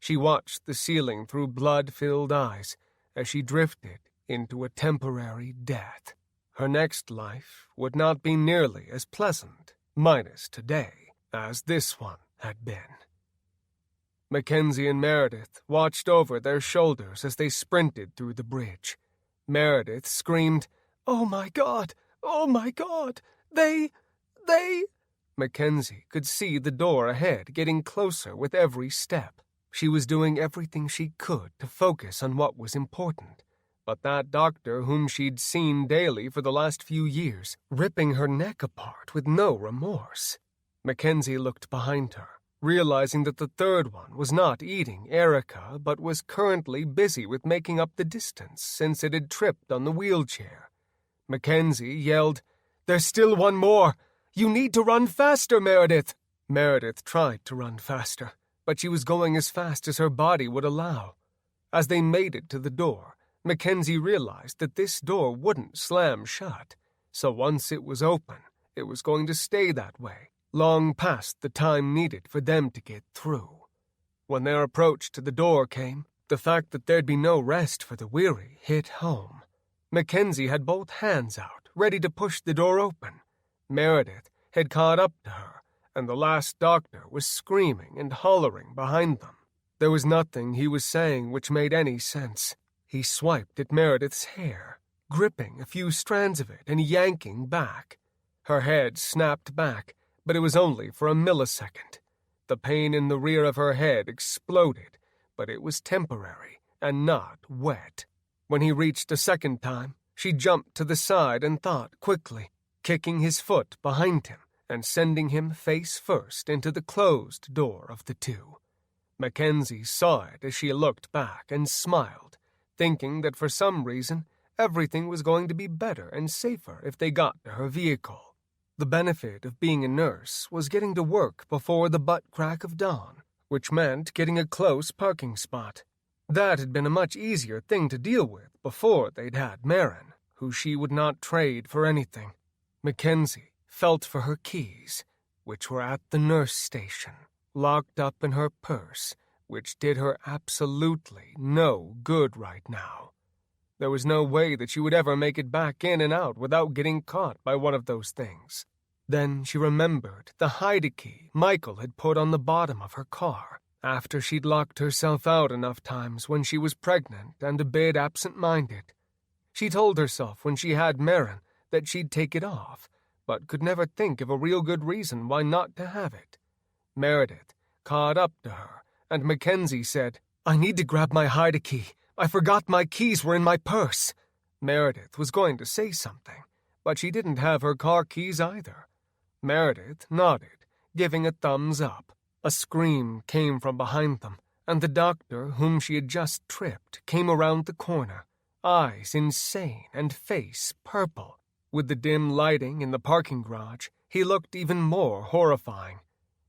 She watched the ceiling through blood-filled eyes as she drifted into a temporary death. Her next life would not be nearly as pleasant, minus today, as this one had been. Mackenzie and Meredith watched over their shoulders as they sprinted through the bridge. Meredith screamed, "Oh my God! Oh my God! They... Mackenzie could see the door ahead getting closer with every step. She was doing everything she could to focus on what was important. But that doctor whom she'd seen daily for the last few years, ripping her neck apart with no remorse. Mackenzie looked behind her, realizing that the third one was not eating Erica, but was currently busy with making up the distance since it had tripped on the wheelchair. Mackenzie yelled, "There's still one more! You need to run faster, Meredith!" Meredith tried to run faster, but she was going as fast as her body would allow. As they made it to the door, Mackenzie realized that this door wouldn't slam shut, so once it was open, it was going to stay that way, long past the time needed for them to get through. When their approach to the door came, the fact that there'd be no rest for the weary hit home. Mackenzie had both hands out, ready to push the door open. Meredith had caught up to her, and the last doctor was screaming and hollering behind them. There was nothing he was saying which made any sense. He swiped at Meredith's hair, gripping a few strands of it and yanking back. Her head snapped back, but it was only for a millisecond. The pain in the rear of her head exploded, but it was temporary and not wet. When he reached a second time, she jumped to the side and thought quickly, kicking his foot behind him and sending him face first into the closed door of the two. Mackenzie saw it as she looked back and smiled, thinking that for some reason everything was going to be better and safer if they got to her vehicle. The benefit of being a nurse was getting to work before the butt crack of dawn, which meant getting a close parking spot. That had been a much easier thing to deal with before they'd had Marin, who she would not trade for anything. Mackenzie felt for her keys, which were at the nurse station, locked up in her purse, which did her absolutely no good right now. There was no way that she would ever make it back in and out without getting caught by one of those things. Then she remembered the hide-a-key Michael had put on the bottom of her car after she'd locked herself out enough times when she was pregnant and a bit absent-minded. She told herself when she had Marin that she'd take it off, but could never think of a real good reason why not to have it. Meredith caught up to her, and Mackenzie said, "I need to grab my hide-a-key. I forgot my keys were in my purse." Meredith was going to say something, but she didn't have her car keys either. Meredith nodded, giving a thumbs up. A scream came from behind them, and the doctor whom she had just tripped came around the corner, eyes insane and face purple. With the dim lighting in the parking garage, he looked even more horrifying.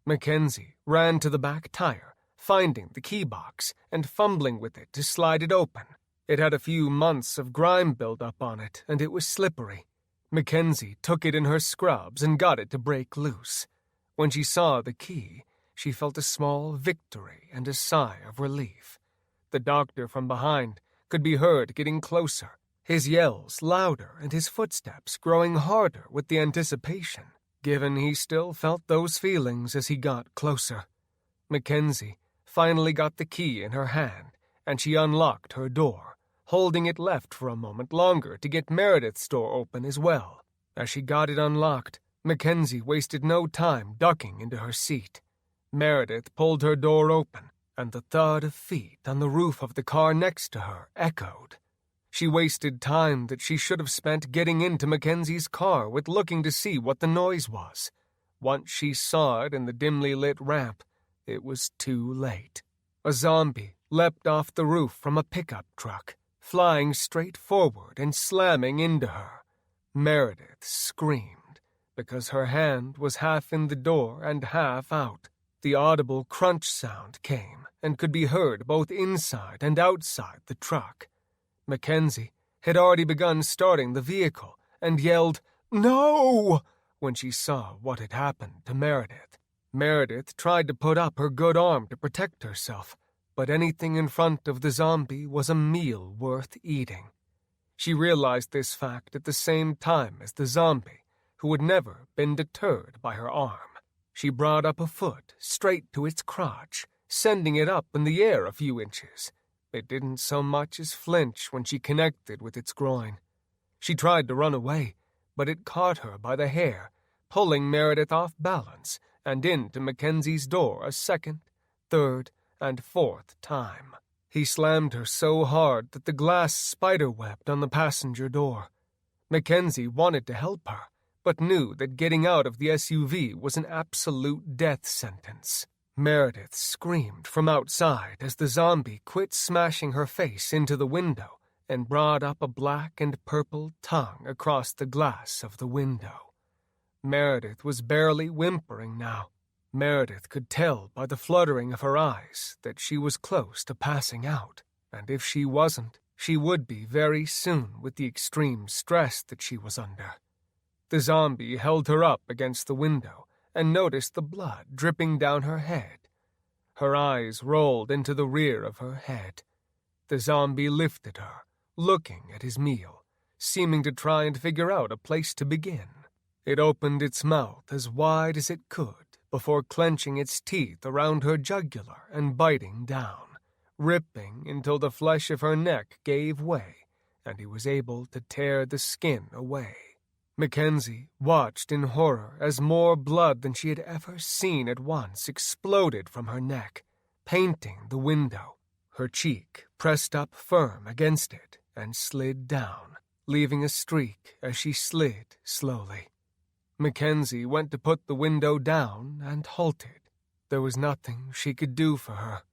Mackenzie ran to the back tire, finding the key box and fumbling with it to slide it open. It had a few months of grime built up on it, and it was slippery. Mackenzie took it in her scrubs and got it to break loose. When she saw the key, she felt a small victory and a sigh of relief. The doctor from behind could be heard getting closer, his yells louder and his footsteps growing harder with the anticipation, given he still felt those feelings as he got closer. Mackenzie finally got the key in her hand, and she unlocked her door, holding it left for a moment longer to get Meredith's door open as well. As she got it unlocked, Mackenzie wasted no time ducking into her seat. Meredith pulled her door open, and the thud of feet on the roof of the car next to her echoed. She wasted time that she should have spent getting into Mackenzie's car with looking to see what the noise was. Once she saw it in the dimly lit ramp, it was too late. A zombie leapt off the roof from a pickup truck, flying straight forward and slamming into her. Meredith screamed, because her hand was half in the door and half out. The audible crunch sound came and could be heard both inside and outside the truck. Mackenzie had already begun starting the vehicle and yelled, "No!" when she saw what had happened to Meredith. Meredith tried to put up her good arm to protect herself, but anything in front of the zombie was a meal worth eating. She realized this fact at the same time as the zombie, who had never been deterred by her arm. She brought up a foot straight to its crotch, sending it up in the air a few inches. It didn't so much as flinch when she connected with its groin. She tried to run away, but it caught her by the hair, pulling Meredith off balance and into Mackenzie's door a second, third, and fourth time. He slammed her so hard that the glass spiderwebbed on the passenger door. Mackenzie wanted to help her, but knew that getting out of the SUV was an absolute death sentence. Meredith screamed from outside as the zombie quit smashing her face into the window and brought up a black and purple tongue across the glass of the window. Meredith was barely whimpering now. Meredith could tell by the fluttering of her eyes that she was close to passing out, and if she wasn't, she would be very soon with the extreme stress that she was under. The zombie held her up against the window and noticed the blood dripping down her head. Her eyes rolled into the rear of her head. The zombie lifted her, looking at his meal, seeming to try and figure out a place to begin. It opened its mouth as wide as it could before clenching its teeth around her jugular and biting down, ripping until the flesh of her neck gave way and he was able to tear the skin away. Mackenzie watched in horror as more blood than she had ever seen at once exploded from her neck, painting the window. Her cheek pressed up firm against it and slid down, leaving a streak as she slid slowly. Mackenzie went to put the window down and halted. There was nothing she could do for her.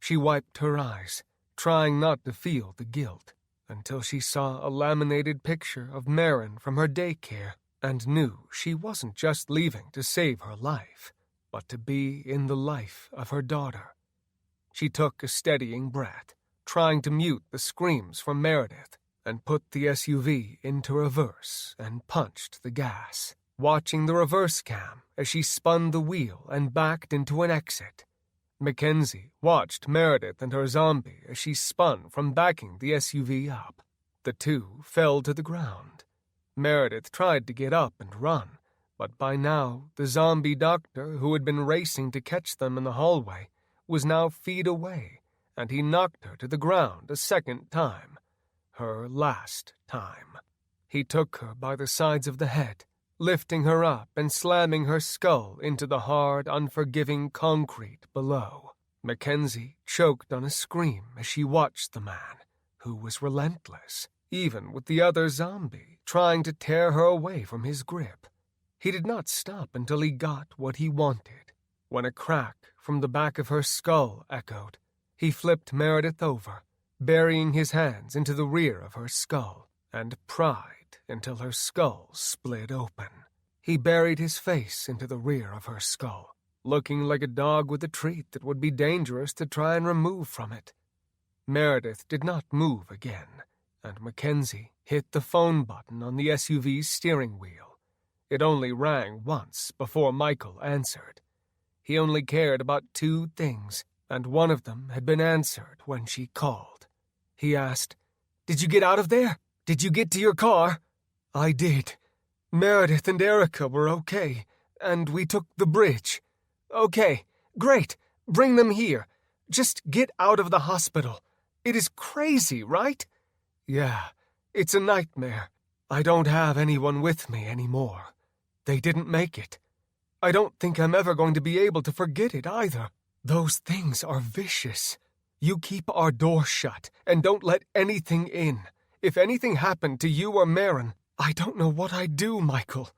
She wiped her eyes, trying not to feel the guilt, until she saw a laminated picture of Marin from her daycare and knew she wasn't just leaving to save her life, but to be in the life of her daughter. She took a steadying breath, trying to mute the screams from Meredith, and put the SUV into reverse and punched the gas, watching the reverse cam as she spun the wheel and backed into an exit. Mackenzie watched Meredith and her zombie as she spun from backing the SUV up. The two fell to the ground. Meredith tried to get up and run, but by now the zombie doctor who had been racing to catch them in the hallway was now feet away, and he knocked her to the ground a second time. Her last time. He took her by the sides of the head, lifting her up and slamming her skull into the hard, unforgiving concrete below. Mackenzie choked on a scream as she watched the man, who was relentless, even with the other zombie trying to tear her away from his grip. He did not stop until he got what he wanted. When a crack from the back of her skull echoed, he flipped Meredith over, burying his hands into the rear of her skull, and pried until her skull split open. He buried his face into the rear of her skull, looking like a dog with a treat that would be dangerous to try and remove from it. Meredith did not move again, and Mackenzie hit the phone button on the SUV's steering wheel. It only rang once before Michael answered. He only cared about two things, and one of them had been answered when she called. He asked, "Did you get out of there? Did you get to your car?" "I did. Meredith and Erica were okay, and we took the bridge." "Okay, great. Bring them here. Just get out of the hospital. It is crazy, right?" "Yeah, it's a nightmare. I don't have anyone with me anymore. They didn't make it. I don't think I'm ever going to be able to forget it either. Those things are vicious. You keep our door shut and don't let anything in. If anything happened to you or Marin, I don't know what I'd do, Michael."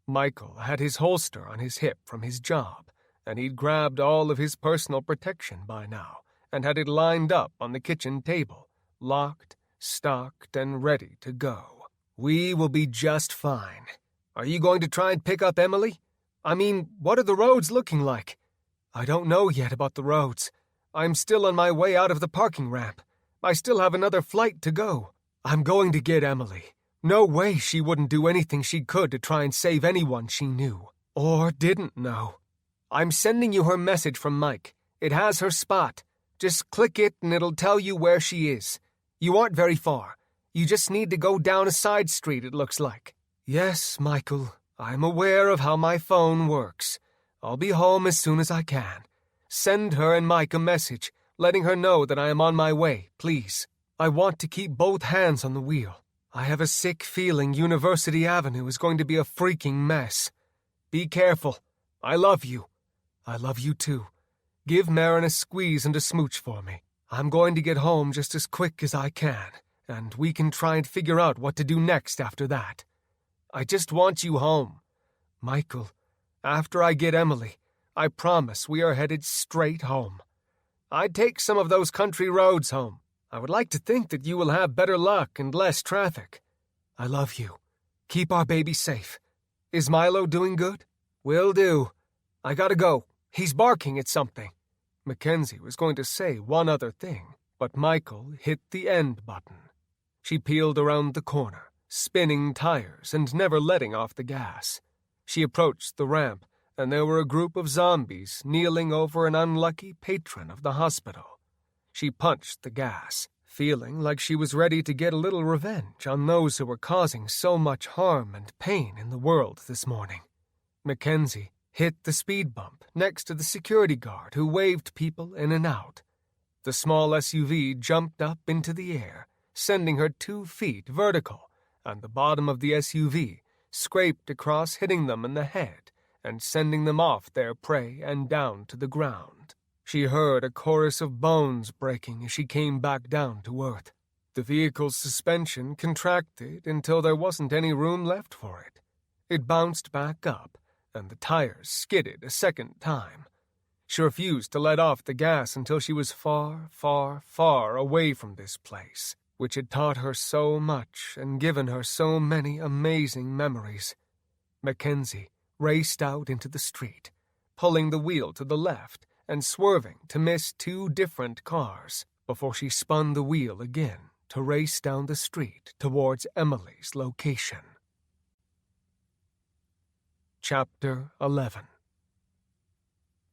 Michael had his holster on his hip from his job, and he'd grabbed all of his personal protection by now and had it lined up on the kitchen table, locked, stocked, and ready to go. "We will be just fine. Are you going to try and pick up Emily? I mean, what are the roads looking like?" "I don't know yet about the roads. I'm still on my way out of the parking ramp. I still have another flight to go. I'm going to get Emily. No way she wouldn't do anything she could to try and save anyone she knew. Or didn't know. I'm sending you her message from Mike. It has her spot. Just click it and it'll tell you where she is. You aren't very far. You just need to go down a side street, it looks like." "Yes, Michael, I'm aware of how my phone works. I'll be home as soon as I can. Send her and Mike a message, letting her know that I am on my way, please. I want to keep both hands on the wheel. I have a sick feeling University Avenue is going to be a freaking mess. Be careful. I love you. I love you too. Give Marin a squeeze and a smooch for me. I'm going to get home just as quick as I can, and we can try and figure out what to do next after that. I just want you home. Michael, after I get Emily, I promise we are headed straight home. I'd take some of those country roads home. I would like to think that you will have better luck and less traffic. I love you. Keep our baby safe. Is Milo doing good?" "Will do. I gotta go. He's barking at something." Mackenzie was going to say one other thing, but Michael hit the end button. She peeled around the corner, spinning tires and never letting off the gas. She approached the ramp, and there were a group of zombies kneeling over an unlucky patron of the hospital. She punched the gas, feeling like she was ready to get a little revenge on those who were causing so much harm and pain in the world this morning. Mackenzie hit the speed bump next to the security guard who waved people in and out. The small SUV jumped up into the air, sending her 2 feet vertical, and the bottom of the SUV scraped across, hitting them in the head and sending them off their prey and down to the ground. She heard a chorus of bones breaking as she came back down to earth. The vehicle's suspension contracted until there wasn't any room left for it. It bounced back up, and the tires skidded a second time. She refused to let off the gas until she was far, far, far away from this place, which had taught her so much and given her so many amazing memories. Mackenzie raced out into the street, pulling the wheel to the left and swerving to miss 2 different cars before she spun the wheel again to race down the street towards Emily's location. Chapter 11.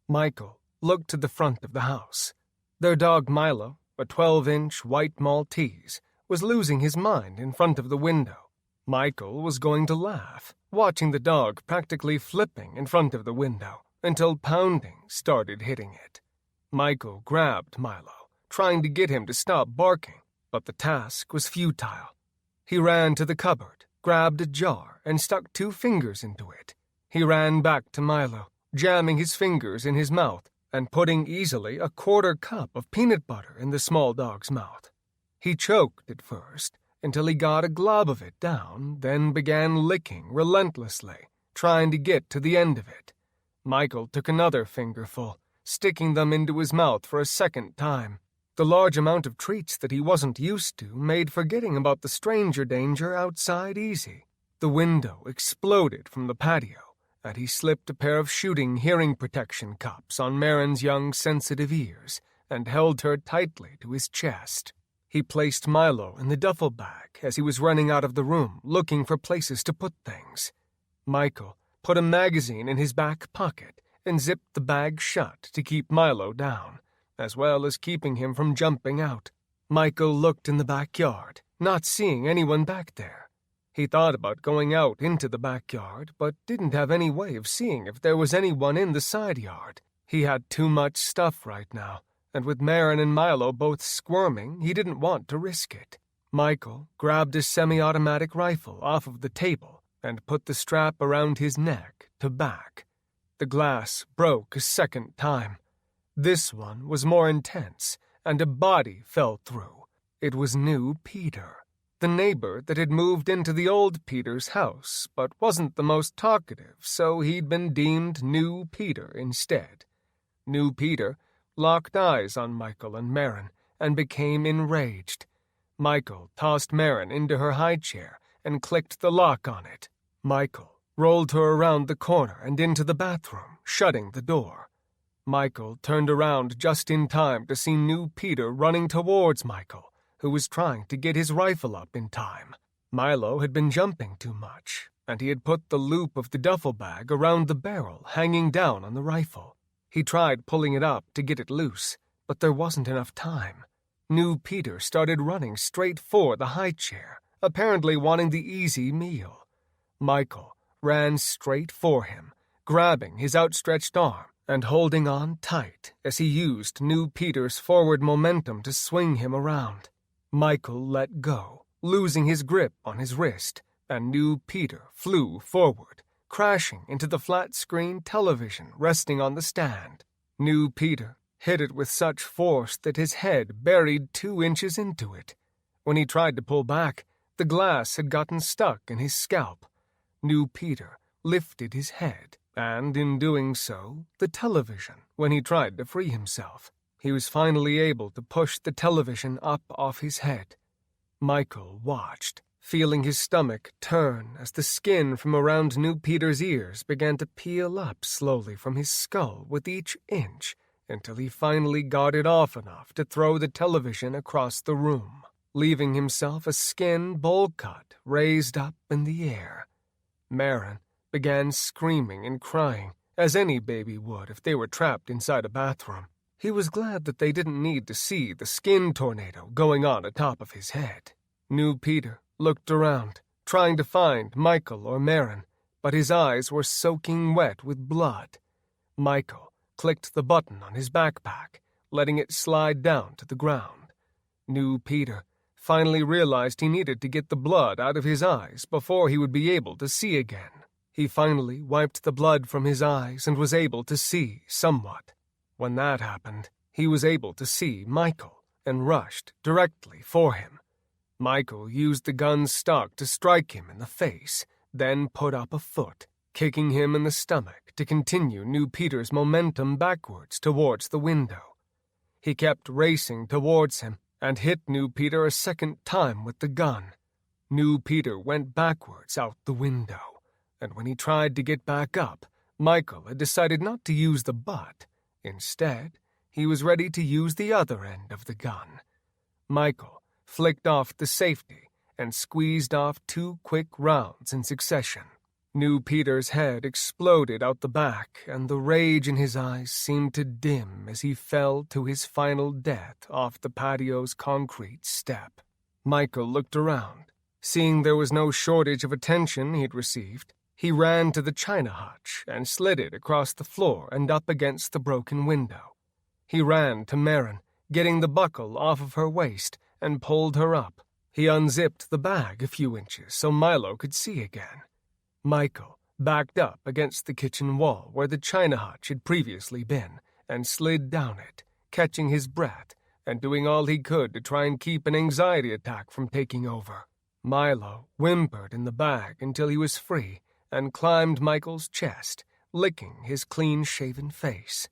Michael looked to the front of the house. Their dog Milo, a 12-inch white Maltese, was losing his mind in front of the window. Michael was going to laugh, watching the dog practically flipping in front of the window until pounding started hitting it. Michael grabbed Milo, trying to get him to stop barking, but the task was futile. He ran to the cupboard, grabbed a jar, and stuck 2 fingers into it. He ran back to Milo, jamming his fingers in his mouth and putting easily a 1/4 cup of peanut butter in the small dog's mouth. He choked at first until he got a glob of it down, then began licking relentlessly, trying to get to the end of it. Michael took another fingerful, sticking them into his mouth for a second time. The large amount of treats that he wasn't used to made forgetting about the stranger danger outside easy. The window exploded from the patio, and he slipped a pair of shooting hearing protection cups on Marin's young sensitive ears and held her tightly to his chest. He placed Milo in the duffel bag as he was running out of the room looking for places to put things. Michael put a magazine in his back pocket and zipped the bag shut to keep Milo down, as well as keeping him from jumping out. Michael looked in the backyard, not seeing anyone back there. He thought about going out into the backyard, but didn't have any way of seeing if there was anyone in the side yard. He had too much stuff right now, and with Marin and Milo both squirming, he didn't want to risk it. Michael grabbed his semi-automatic rifle off of the table and put the strap around his neck to back. The glass broke a second time. This one was more intense, and a body fell through. It was new Peter, the neighbor that had moved into the old Peter's house, but wasn't the most talkative, so he'd been deemed New Peter instead. New Peter locked eyes on Michael and Marin and became enraged. Michael tossed Marin into her high chair and clicked the lock on it. Michael rolled her around the corner and into the bathroom, shutting the door. Michael turned around just in time to see New Peter running towards Michael, who was trying to get his rifle up in time. Milo had been jumping too much, and he had put the loop of the duffel bag around the barrel hanging down on the rifle. He tried pulling it up to get it loose, but there wasn't enough time. New Peter started running straight for the high chair, apparently wanting the easy meal. Michael ran straight for him, grabbing his outstretched arm and holding on tight as he used New Peter's forward momentum to swing him around. Michael let go, losing his grip on his wrist, and New Peter flew forward, crashing into the flat-screen television resting on the stand. New Peter hit it with such force that his head buried 2 inches into it. When he tried to pull back, the glass had gotten stuck in his scalp. New Peter lifted his head, and in doing so, the television, when he tried to free himself. He was finally able to push the television up off his head. Michael watched, feeling his stomach turn as the skin from around New Peter's ears began to peel up slowly from his skull with each inch until he finally got it off enough to throw the television across the room, leaving himself a skin bowl cut raised up in the air. Marin began screaming and crying, as any baby would if they were trapped inside a bathroom. He was glad that they didn't need to see the skin tornado going on atop of his head. New Peter looked around, trying to find Michael or Marin, but his eyes were soaking wet with blood. Michael clicked the button on his backpack, letting it slide down to the ground. New Peter finally realized he needed to get the blood out of his eyes before he would be able to see again. He finally wiped the blood from his eyes and was able to see somewhat. When that happened, he was able to see Michael and rushed directly for him. Michael used the gun's stock to strike him in the face, then put up a foot, kicking him in the stomach to continue New Peter's momentum backwards towards the window. He kept racing towards him and hit New Peter a second time with the gun. New Peter went backwards out the window, and when he tried to get back up, Michael had decided not to use the butt. Instead, he was ready to use the other end of the gun. Michael flicked off the safety and squeezed off 2 quick rounds in succession. New Peter's head exploded out the back, and the rage in his eyes seemed to dim as he fell to his final death off the patio's concrete step. Michael looked around. Seeing there was no shortage of attention he'd received, he ran to the china hutch and slid it across the floor and up against the broken window. He ran to Marin, getting the buckle off of her waist, and pulled her up. He unzipped the bag a few inches so Milo could see again. Michael backed up against the kitchen wall where the china hutch had previously been and slid down it, catching his breath and doing all he could to try and keep an anxiety attack from taking over. Milo whimpered in the bag until he was free and climbed Michael's chest, licking his clean-shaven face.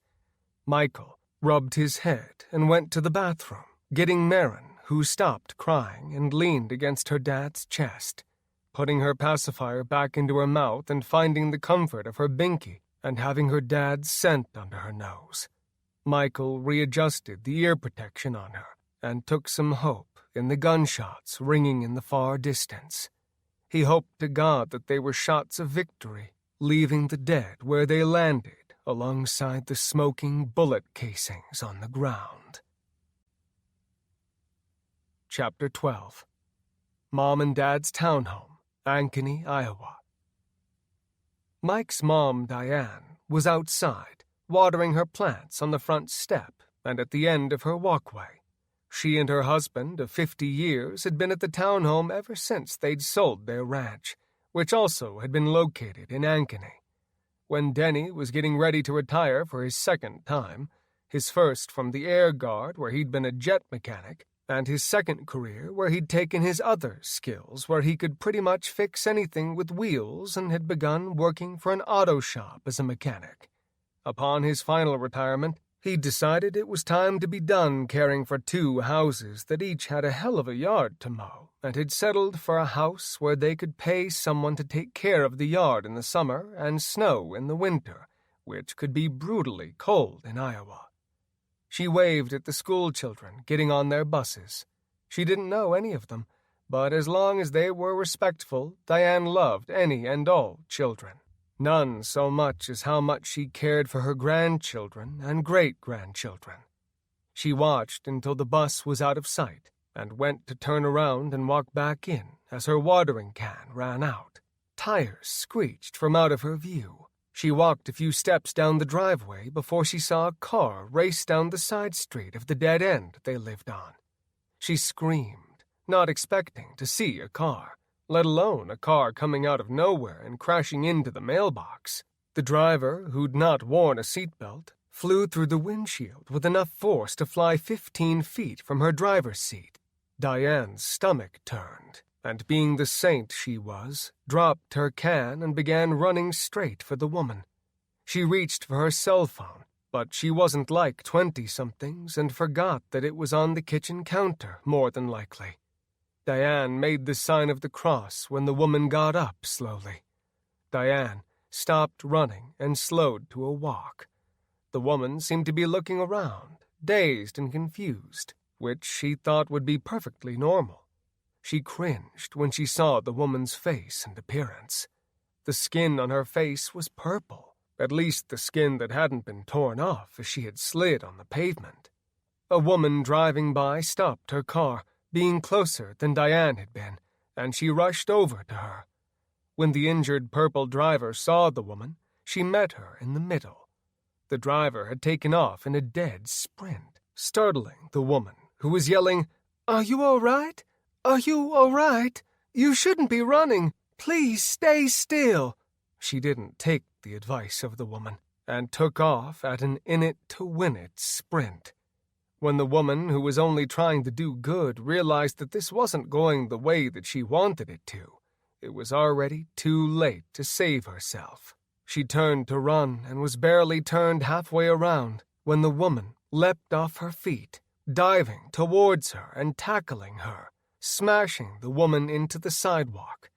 Michael rubbed his head and went to the bathroom, getting Marin, who stopped crying and leaned against her dad's chest. Putting her pacifier back into her mouth and finding the comfort of her binky and having her dad's scent under her nose. Michael readjusted the ear protection on her and took some hope in the gunshots ringing in the far distance. He hoped to God that they were shots of victory, leaving the dead where they landed alongside the smoking bullet casings on the ground. Chapter 12. Mom and Dad's Townhome, Ankeny, Iowa. Mike's mom, Diane, was outside, watering her plants on the front step and at the end of her walkway. She and her husband of 50 years had been at the townhome ever since they'd sold their ranch, which also had been located in Ankeny. When Denny was getting ready to retire for his second time, his first from the Air Guard where he'd been a jet mechanic, and his second career where he'd taken his other skills where he could pretty much fix anything with wheels and had begun working for an auto shop as a mechanic. Upon his final retirement, he'd decided it was time to be done caring for 2 houses that each had a hell of a yard to mow, and had settled for a house where they could pay someone to take care of the yard in the summer and snow in the winter, which could be brutally cold in Iowa. She waved at the school children getting on their buses. She didn't know any of them, but as long as they were respectful, Diane loved any and all children. None so much as how much she cared for her grandchildren and great-grandchildren. She watched until the bus was out of sight and went to turn around and walk back in as her watering can ran out. Tires screeched from out of her view. She walked a few steps down the driveway before she saw a car race down the side street of the dead end they lived on. She screamed, not expecting to see a car, let alone a car coming out of nowhere and crashing into the mailbox. The driver, who'd not worn a seatbelt, flew through the windshield with enough force to fly 15 feet from her driver's seat. Diane's stomach turned, and being the saint she was, dropped her can and began running straight for the woman. She reached for her cell phone, but she wasn't like 20-somethings and forgot that it was on the kitchen counter, more than likely. Diane made the sign of the cross when the woman got up slowly. Diane stopped running and slowed to a walk. The woman seemed to be looking around, dazed and confused, which she thought would be perfectly normal. She cringed when she saw the woman's face and appearance. The skin on her face was purple, at least the skin that hadn't been torn off as she had slid on the pavement. A woman driving by stopped her car, being closer than Diane had been, and she rushed over to her. When the injured purple driver saw the woman, she met her in the middle. The driver had taken off in a dead sprint, startling the woman, who was yelling, "Are you all right? Are you all right? You shouldn't be running. Please stay still." She didn't take the advice of the woman and took off at an in-it-to-win-it sprint. When the woman, who was only trying to do good, realized that this wasn't going the way that she wanted it to, it was already too late to save herself. She turned to run and was barely turned halfway around when the woman leapt off her feet, diving towards her and tackling her, smashing the woman into the sidewalk.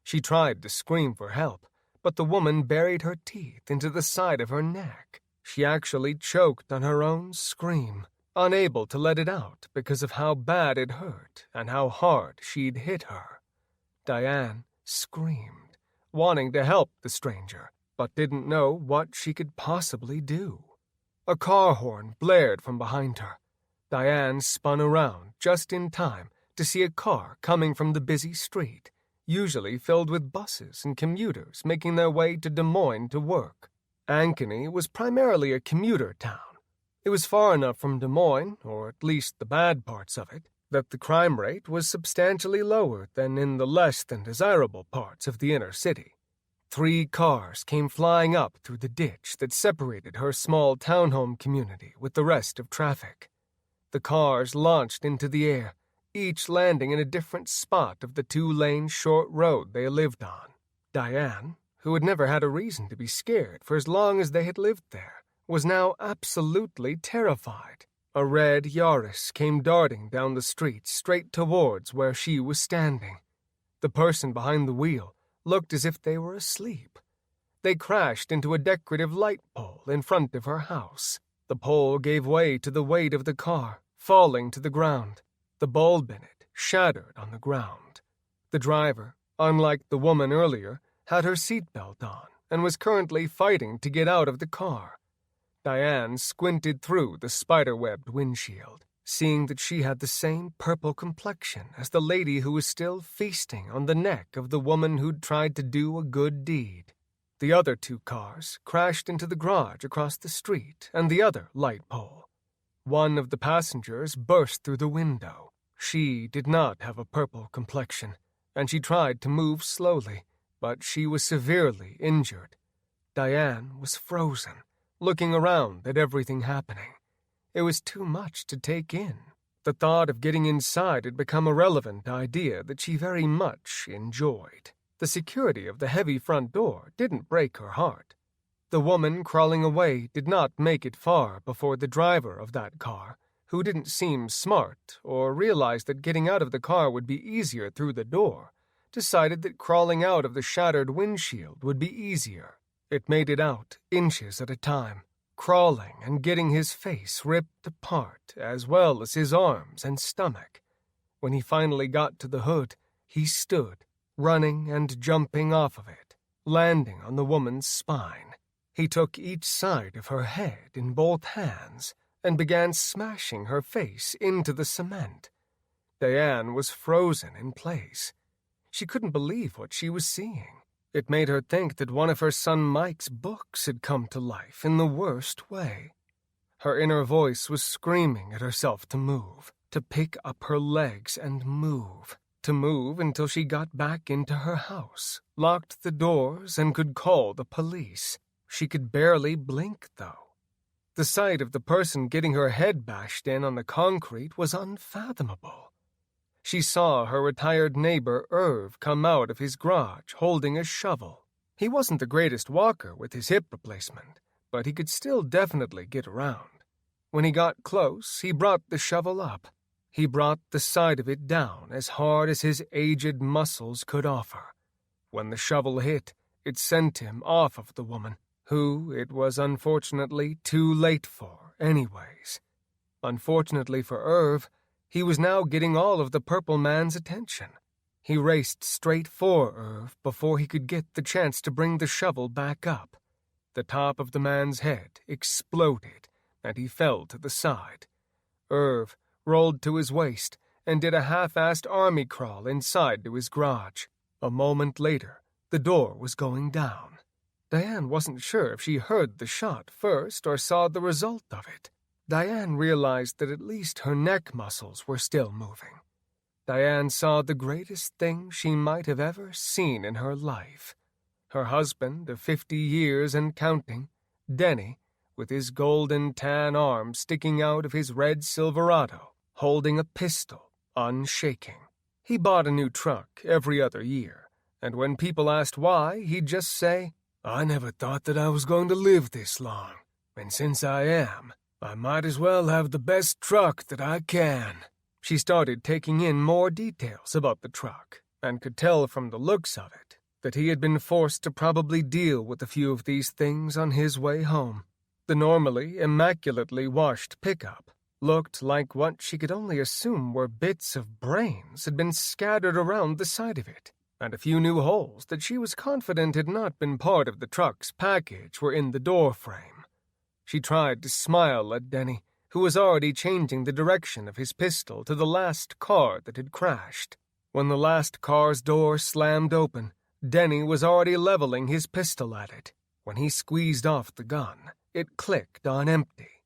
She tried to scream for help, but the woman buried her teeth into the side of her neck. She actually choked on her own scream, unable to let it out because of how bad it hurt and how hard she'd hit her. Diane screamed, wanting to help the stranger, but didn't know what she could possibly do. A car horn blared from behind her. Diane spun around just in time to see a car coming from the busy street, usually filled with buses and commuters making their way to Des Moines to work. Ankeny was primarily a commuter town. It was far enough from Des Moines, or at least the bad parts of it, that the crime rate was substantially lower than in the less than desirable parts of the inner city. 3 cars came flying up through the ditch that separated her small townhome community with the rest of traffic. The cars launched into the air, each landing in a different spot of the 2-lane short road they lived on. Diane, who had never had a reason to be scared for as long as they had lived there, was now absolutely terrified. A red Yaris came darting down the street straight towards where she was standing. The person behind the wheel looked as if they were asleep. They crashed into a decorative light pole in front of her house. The pole gave way to the weight of the car, falling to the ground. The bulb in it shattered on the ground. The driver, unlike the woman earlier, had her seatbelt on and was currently fighting to get out of the car. Diane squinted through the spider-webbed windshield, seeing that she had the same purple complexion as the lady who was still feasting on the neck of the woman who'd tried to do a good deed. The other 2 cars crashed into the garage across the street and the other light pole. One of the passengers burst through the window. She did not have a purple complexion, and she tried to move slowly, but she was severely injured. Diane was frozen, looking around at everything happening. It was too much to take in. The thought of getting inside had become a relevant idea that she very much enjoyed. The security of the heavy front door didn't break her heart. The woman crawling away did not make it far before the driver of that car, who didn't seem smart or realize that getting out of the car would be easier through the door, decided that crawling out of the shattered windshield would be easier. It made it out inches at a time, crawling and getting his face ripped apart as well as his arms and stomach. When he finally got to the hood, he stood, running and jumping off of it, landing on the woman's spine. He took each side of her head in both hands and began smashing her face into the cement. Diane was frozen in place. She couldn't believe what she was seeing. It made her think that one of her son Mike's books had come to life in the worst way. Her inner voice was screaming at herself to move, to pick up her legs and move, to move until she got back into her house, locked the doors, and could call the police. She could barely blink, though. The sight of the person getting her head bashed in on the concrete was unfathomable. She saw her retired neighbor Irv come out of his garage holding a shovel. He wasn't the greatest walker with his hip replacement, but he could still definitely get around. When he got close, he brought the shovel up. He brought the side of it down as hard as his aged muscles could offer. When the shovel hit, it sent him off of the woman, who it was unfortunately too late for anyways. Unfortunately for Irv, he was now getting all of the purple man's attention. He raced straight for Irv before he could get the chance to bring the shovel back up. The top of the man's head exploded, and he fell to the side. Irv rolled to his waist and did a half-assed army crawl inside to his garage. A moment later, The door was going down. Diane wasn't sure if she heard the shot first or saw the result of it. Diane realized that at least her neck muscles were still moving. Diane saw the greatest thing she might have ever seen in her life. Her husband of 50 years and counting, Denny, with his golden tan arm sticking out of his red Silverado, holding a pistol, unshaking. He bought a new truck every other year, and when people asked why, he'd just say, "I never thought that I was going to live this long, and since I am, I might as well have the best truck that I can." She started taking in more details about the truck, and could tell from the looks of it that he had been forced to probably deal with a few of these things on his way home. The normally immaculately washed pickup looked like what she could only assume were bits of brains had been scattered around the side of it, and a few new holes that she was confident had not been part of the truck's package were in the door frame. She tried to smile at Denny, who was already changing the direction of his pistol to the last car that had crashed. When the last car's door slammed open, Denny was already leveling his pistol at it. When he squeezed off the gun, it clicked on empty.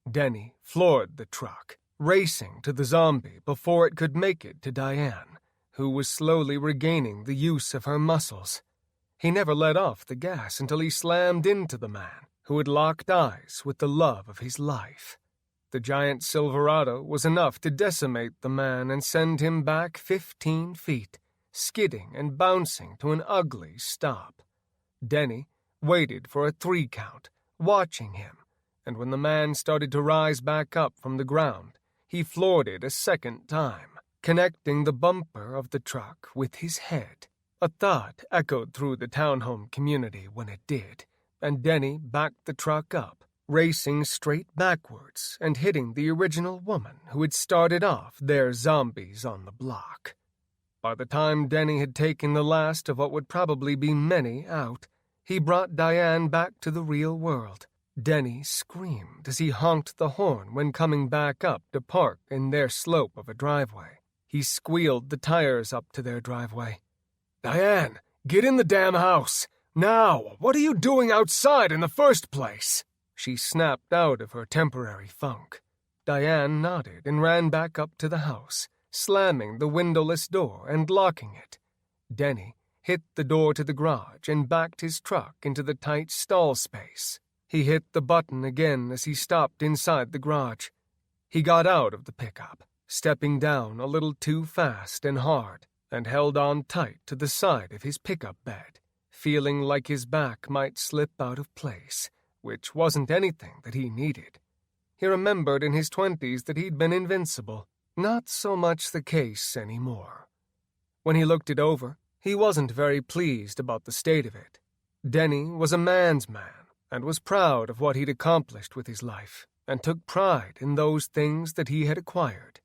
Denny floored the truck, racing to the zombie before it could make it to Diane, who was slowly regaining the use of her muscles. He never let off the gas until he slammed into the man, who had locked eyes with the love of his life. The giant Silverado was enough to decimate the man and send him back 15 feet, skidding and bouncing to an ugly stop. Denny waited for a 3 count, watching him, and when the man started to rise back up from the ground, he floored it a second time, connecting the bumper of the truck with his head. A thud echoed through the townhome community when it did, and Denny backed the truck up, racing straight backwards and hitting the original woman who had started off their zombies on the block. By the time Denny had taken the last of what would probably be many out, he brought Diane back to the real world. Denny screamed as he honked the horn when coming back up to park in their slope of a driveway. He squealed the tires up to their driveway. "Diane, get in the damn house! Now! What are you doing outside in the first place?" She snapped out of her temporary funk. Diane nodded and ran back up to the house, slamming the windowless door and locking it. Denny hit the door to the garage and backed his truck into the tight stall space. He hit the button again as he stopped inside the garage. He got out of the pickup, stepping down a little too fast and hard, and held on tight to the side of his pickup bed, feeling like his back might slip out of place, which wasn't anything that he needed. He remembered in his 20s that he'd been invincible. Not so much the case anymore. When he looked it over, he wasn't very pleased about the state of it. Denny was a man's man, and was proud of what he'd accomplished with his life, and took pride in those things that he had acquired.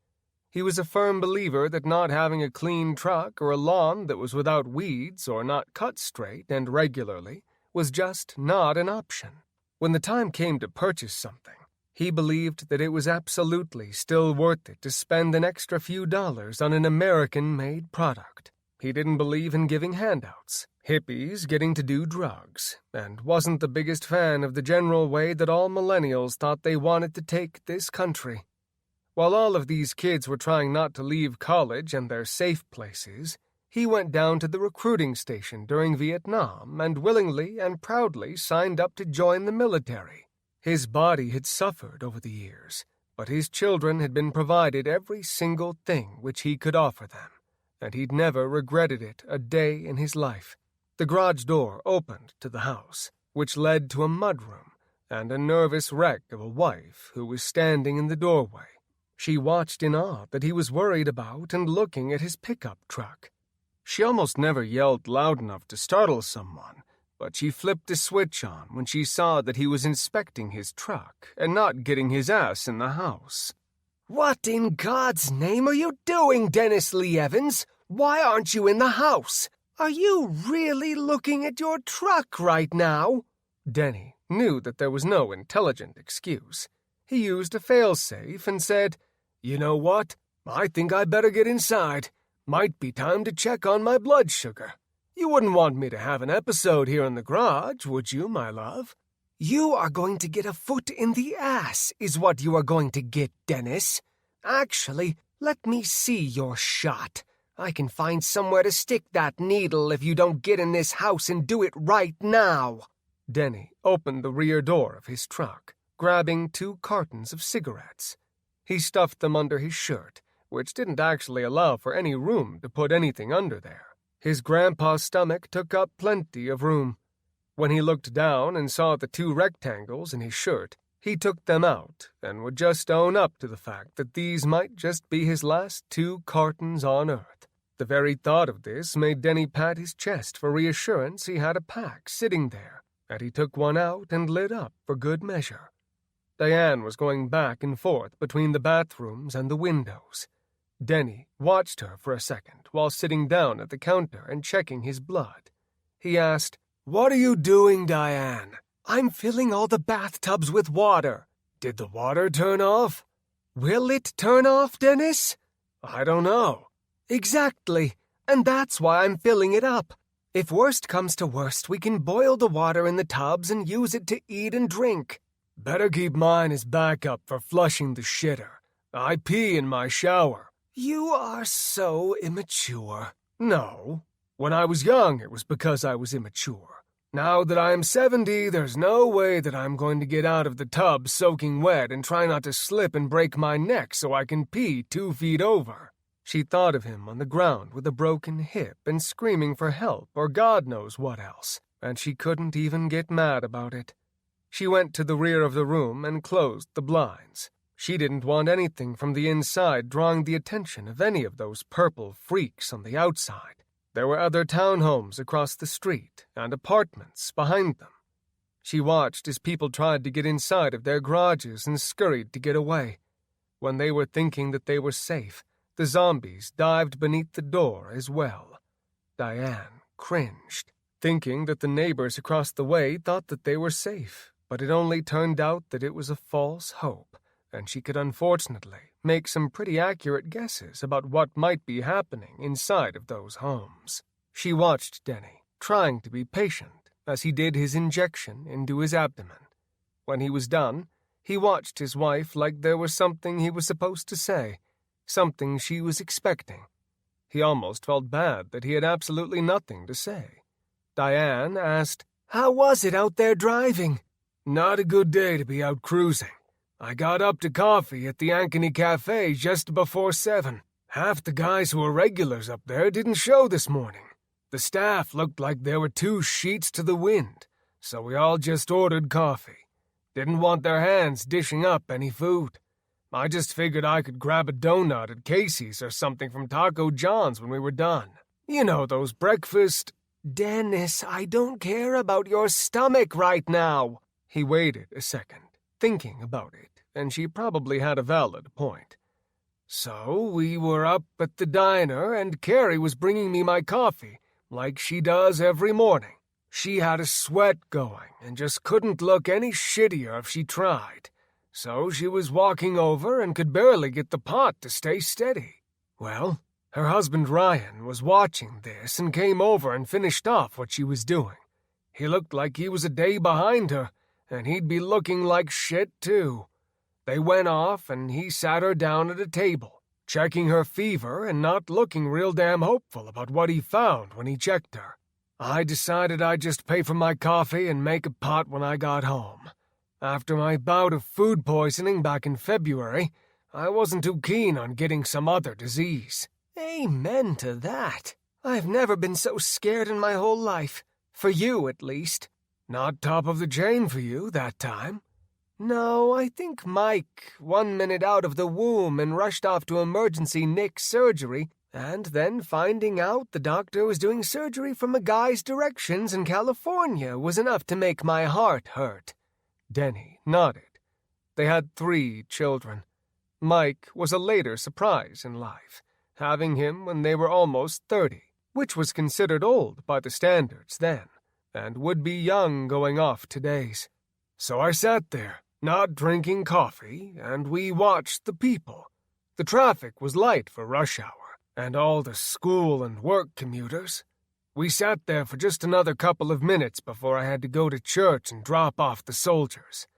He was a firm believer that not having a clean truck or a lawn that was without weeds or not cut straight and regularly was just not an option. When the time came to purchase something, he believed that it was absolutely still worth it to spend an extra few dollars on an American-made product. He didn't believe in giving handouts, hippies getting to do drugs, and wasn't the biggest fan of the general way that all millennials thought they wanted to take this country. While all of these kids were trying not to leave college and their safe places, he went down to the recruiting station during Vietnam and willingly and proudly signed up to join the military. His body had suffered over the years, but his children had been provided every single thing which he could offer them, and he'd never regretted it a day in his life. The garage door opened to the house, which led to a mudroom and a nervous wreck of a wife who was standing in the doorway. She watched in awe that he was worried about and looking at his pickup truck. She almost never yelled loud enough to startle someone, but she flipped a switch on when she saw that he was inspecting his truck and not getting his ass in the house. "What in God's name are you doing, Dennis Lee Evans? Why aren't you in the house? Are you really looking at your truck right now?" Denny knew that there was no intelligent excuse. He used a failsafe and said, "You know what? I think I better get inside. Might be time to check on my blood sugar." You wouldn't want me to have an episode here in the garage, would you, my love? You are going to get a foot in the ass, is what you are going to get, Dennis. Actually, let me see your shot. I can find somewhere to stick that needle if you don't get in this house and do it right now. Denny opened the rear door of his truck, grabbing 2 cartons of cigarettes. He stuffed them under his shirt, which didn't actually allow for any room to put anything under there. His grandpa's stomach took up plenty of room. When he looked down and saw the 2 rectangles in his shirt, he took them out and would just own up to the fact that these might just be his last 2 cartons on Earth. The very thought of this made Denny pat his chest for reassurance he had a pack sitting there, and he took one out and lit up for good measure. Diane was going back and forth between the bathrooms and the windows. Denny watched her for a second while sitting down at the counter and checking his blood. He asked, "What are you doing, Diane?" "I'm filling all the bathtubs with water." "Did the water turn off?" "Will it turn off, Dennis?" "I don't know." "Exactly, and that's why I'm filling it up. If worst comes to worst, we can boil the water in the tubs and use it to eat and drink." "Better keep mine as backup for flushing the shitter. I pee in my shower." "You are so immature." "No. When I was young, it was because I was immature. Now that I am 70, there's no way that I'm going to get out of the tub soaking wet and try not to slip and break my neck so I can pee 2 feet over." She thought of him on the ground with a broken hip and screaming for help or God knows what else, and she couldn't even get mad about it. She went to the rear of the room and closed the blinds. She didn't want anything from the inside drawing the attention of any of those purple freaks on the outside. There were other townhomes across the street and apartments behind them. She watched as people tried to get inside of their garages and scurried to get away. When they were thinking that they were safe, the zombies dived beneath the door as well. Diane cringed, thinking that the neighbors across the way thought that they were safe, but it only turned out that it was a false hope, and she could unfortunately make some pretty accurate guesses about what might be happening inside of those homes. She watched Denny, trying to be patient, as he did his injection into his abdomen. When he was done, he watched his wife like there was something he was supposed to say, something she was expecting. He almost felt bad that he had absolutely nothing to say. Diane asked, "How was it out there driving?" "Not a good day to be out cruising. I got up to coffee at the Ankeny Cafe just before 7. Half the guys who were regulars up there didn't show this morning. The staff looked like there were 2 sheets to the wind, so we all just ordered coffee. Didn't want their hands dishing up any food. I just figured I could grab a donut at Casey's or something from Taco John's when we were done. You know, those breakfast—" "Dennis, I don't care about your stomach right now." He waited a second, thinking about it, and she probably had a valid point. "So we were up at the diner, and Carrie was bringing me my coffee, like she does every morning. She had a sweat going and just couldn't look any shittier if she tried. So she was walking over and could barely get the pot to stay steady. Well, her husband Ryan was watching this and came over and finished off what she was doing. He looked like he was a day behind her, and he'd be looking like shit too. They went off and he sat her down at a table, checking her fever and not looking real damn hopeful about what he found when he checked her. I decided I'd just pay for my coffee and make a pot when I got home. After my bout of food poisoning back in February, I wasn't too keen on getting some other disease." "Amen to that. I've never been so scared in my whole life. For you, at least." "Not top of the chain for you that time." "No, I think Mike, 1 minute out of the womb and rushed off to emergency Nick surgery, and then finding out the doctor was doing surgery from a guy's directions in California was enough to make my heart hurt." Denny nodded. They had 3 children. Mike was a later surprise in life, having him when they were almost 30, which was considered old by the standards then, and would be young going off today's. So I sat there, not drinking coffee, and we watched the people. The traffic was light for rush hour, and all the school and work commuters. We sat there for just another couple of minutes before I had to go to church and drop off the soldiers.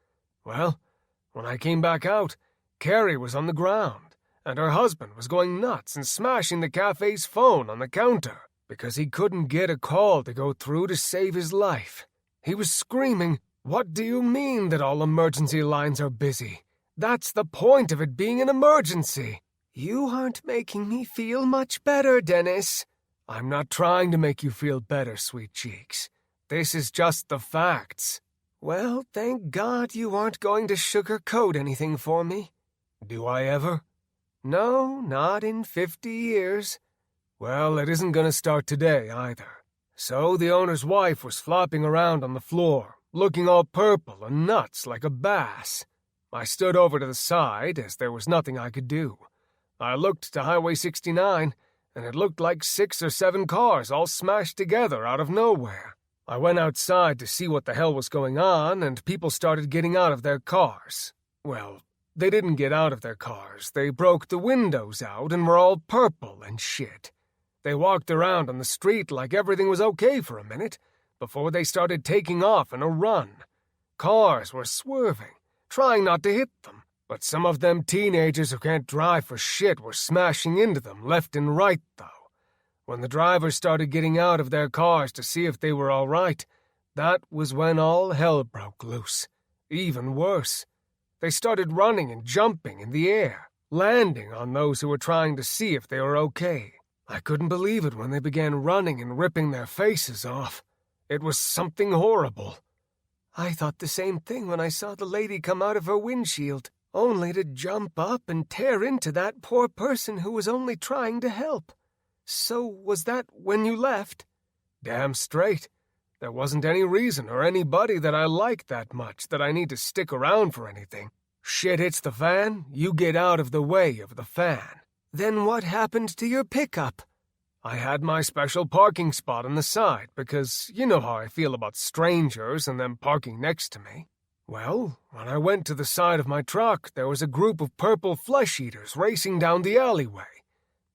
Well, when I came back out, Carrie was on the ground, and her husband was going nuts and smashing the cafe's phone on the counter because he couldn't get a call to go through to save his life. He was screaming, "What do you mean that all emergency lines are busy? That's the point of it being an emergency." "You aren't making me feel much better, Dennis." "I'm not trying to make you feel better, sweet cheeks. This is just the facts." "Well, thank God you aren't going to sugarcoat anything for me." "Do I ever?" "No, not in 50 years. "Well, it isn't going to start today, either." So the owner's wife was flopping around on the floor, looking all purple and nuts like a bass. I stood over to the side, as there was nothing I could do. I looked to Highway 69, and it looked like 6 or 7 cars all smashed together out of nowhere. I went outside to see what the hell was going on, and people started getting out of their cars. Well, they didn't get out of their cars. They broke the windows out and were all purple and shit. They walked around on the street like everything was okay for a minute, before they started taking off in a run. Cars were swerving, trying not to hit them, but some of them teenagers who can't drive for shit were smashing into them left and right, though. When the drivers started getting out of their cars to see if they were all right, that was when all hell broke loose. Even worse. They started running and jumping in the air, landing on those who were trying to see if they were okay. I couldn't believe it when they began running and ripping their faces off. It was something horrible. I thought the same thing when I saw the lady come out of her windshield, only to jump up and tear into that poor person who was only trying to help. So was that when you left? Damn straight. There wasn't any reason or anybody that I liked that much that I need to stick around for anything. Shit hits the fan, you get out of the way of the fan. Then what happened to your pickup? I had my special parking spot on the side because you know how I feel about strangers and them parking next to me. Well, when I went to the side of my truck, there was a group of purple flesh-eaters racing down the alleyway.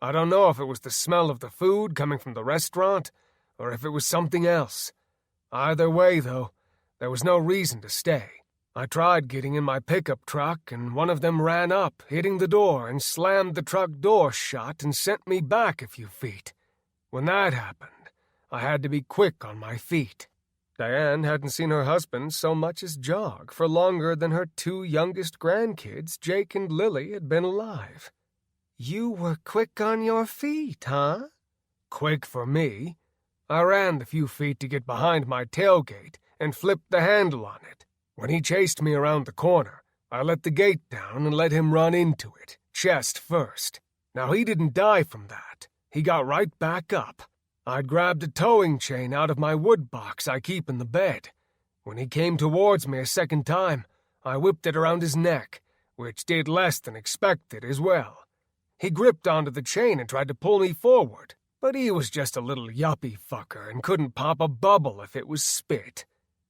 I don't know if it was the smell of the food coming from the restaurant or if it was something else. Either way, though, there was no reason to stay. I tried getting in my pickup truck, and one of them ran up, hitting the door, and slammed the truck door shut and sent me back a few feet. When that happened, I had to be quick on my feet. Diane hadn't seen her husband so much as jog for longer than her 2 youngest grandkids, Jake and Lily, had been alive. You were quick on your feet, huh? Quick for me. I ran the few feet to get behind my tailgate and flipped the handle on it. When he chased me around the corner, I let the gate down and let him run into it, chest first. Now, he didn't die from that. He got right back up. I'd grabbed a towing chain out of my wood box I keep in the bed. When he came towards me a second time, I whipped it around his neck, which did less than expected as well. He gripped onto the chain and tried to pull me forward, but he was just a little yuppie fucker and couldn't pop a bubble if it was spit.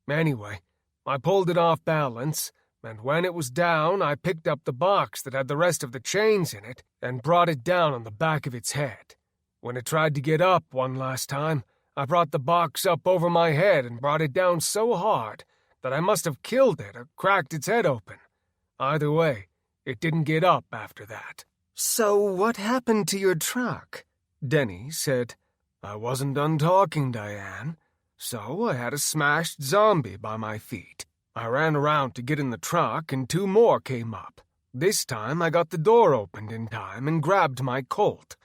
Anyway, I pulled it off balance, and when it was down, I picked up the box that had the rest of the chains in it and brought it down on the back of its head. When it tried to get up one last time, I brought the box up over my head and brought it down so hard that I must have killed it or cracked its head open. Either way, it didn't get up after that. So what happened to your truck? Denny said. I wasn't done talking, Diane. So I had a smashed zombie by my feet. I ran around to get in the truck, and 2 more came up. This time I got the door opened in time and grabbed my Colt.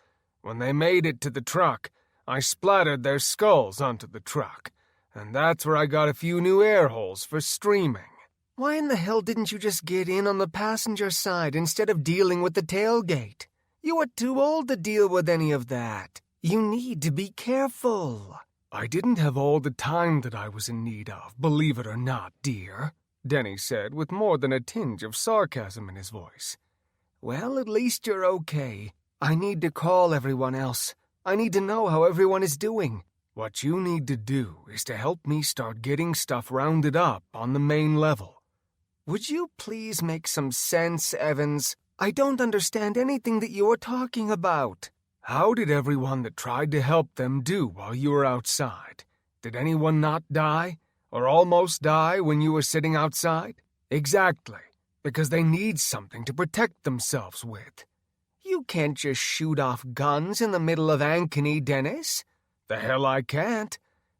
When they made it to the truck, I splattered their skulls onto the truck, and that's where I got a few new air holes for streaming. Why in the hell didn't you just get in on the passenger side instead of dealing with the tailgate? You are too old to deal with any of that. You need to be careful. I didn't have all the time that I was in need of, believe it or not, dear, Denny said with more than a tinge of sarcasm in his voice. Well, at least you're okay. I need to call everyone else. I need to know how everyone is doing. What you need to do is to help me start getting stuff rounded up on the main level. Would you please make some sense, Evans? I don't understand anything that you are talking about. How did everyone that tried to help them do while you were outside? Did anyone not die, or almost die when you were sitting outside? Exactly, because they need something to protect themselves with. You can't just shoot off guns in the middle of Ankeny, Dennis. The hell I can't.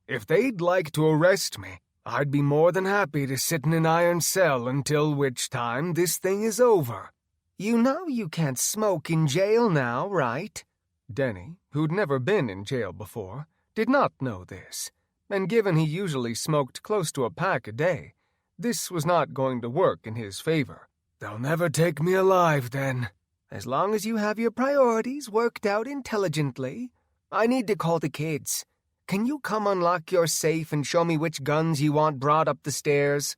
If they'd like to arrest me, I'd be more than happy to sit in an iron cell until which time this thing is over. You know you can't smoke in jail now, right? Denny, who'd never been in jail before, did not know this, and given he usually smoked close to a pack a day, this was not going to work in his favor. They'll never take me alive, then. As long as you have your priorities worked out intelligently. I need to call the kids. Can you come unlock your safe and show me which guns you want brought up the stairs?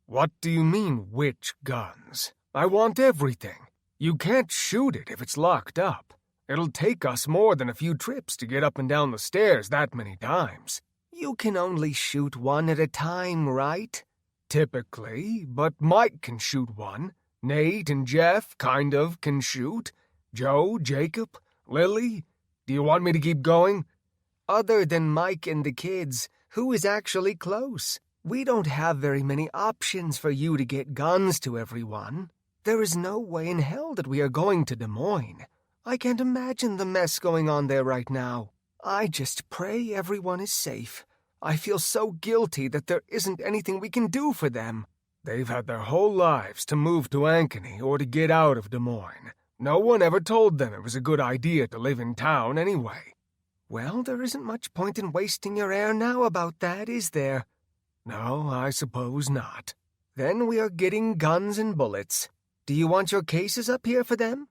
What do you mean, which guns? I want everything. You can't shoot it if it's locked up. It'll take us more than a few trips to get up and down the stairs that many times. You can only shoot one at a time, right? Typically, but Mike can shoot one. Nate and Jeff kind of can shoot. Joe, Jacob, Lily. Do you want me to keep going? Other than Mike and the kids, who is actually close? We don't have very many options for you to get guns to everyone. There is no way in hell that we are going to Des Moines. I can't imagine the mess going on there right now. I just pray everyone is safe. I feel so guilty that there isn't anything we can do for them. They've had their whole lives to move to Ankeny or to get out of Des Moines. No one ever told them it was a good idea to live in town anyway. Well, there isn't much point in wasting your air now about that, is there? No, I suppose not. Then we are getting guns and bullets. Do you want your cases up here for them?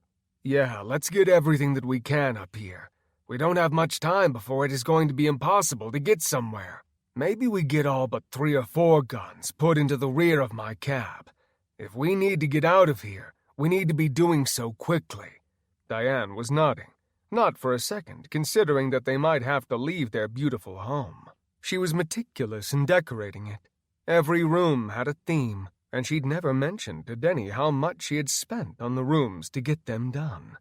Yeah, let's get everything that we can up here. We don't have much time before it is going to be impossible to get somewhere. Maybe we get all but 3 or 4 guns put into the rear of my cab. If we need to get out of here, we need to be doing so quickly. Diane was nodding, not for a second, considering that they might have to leave their beautiful home. She was meticulous in decorating it. Every room had a theme, and she'd never mentioned to Denny how much she had spent on the rooms to get them done.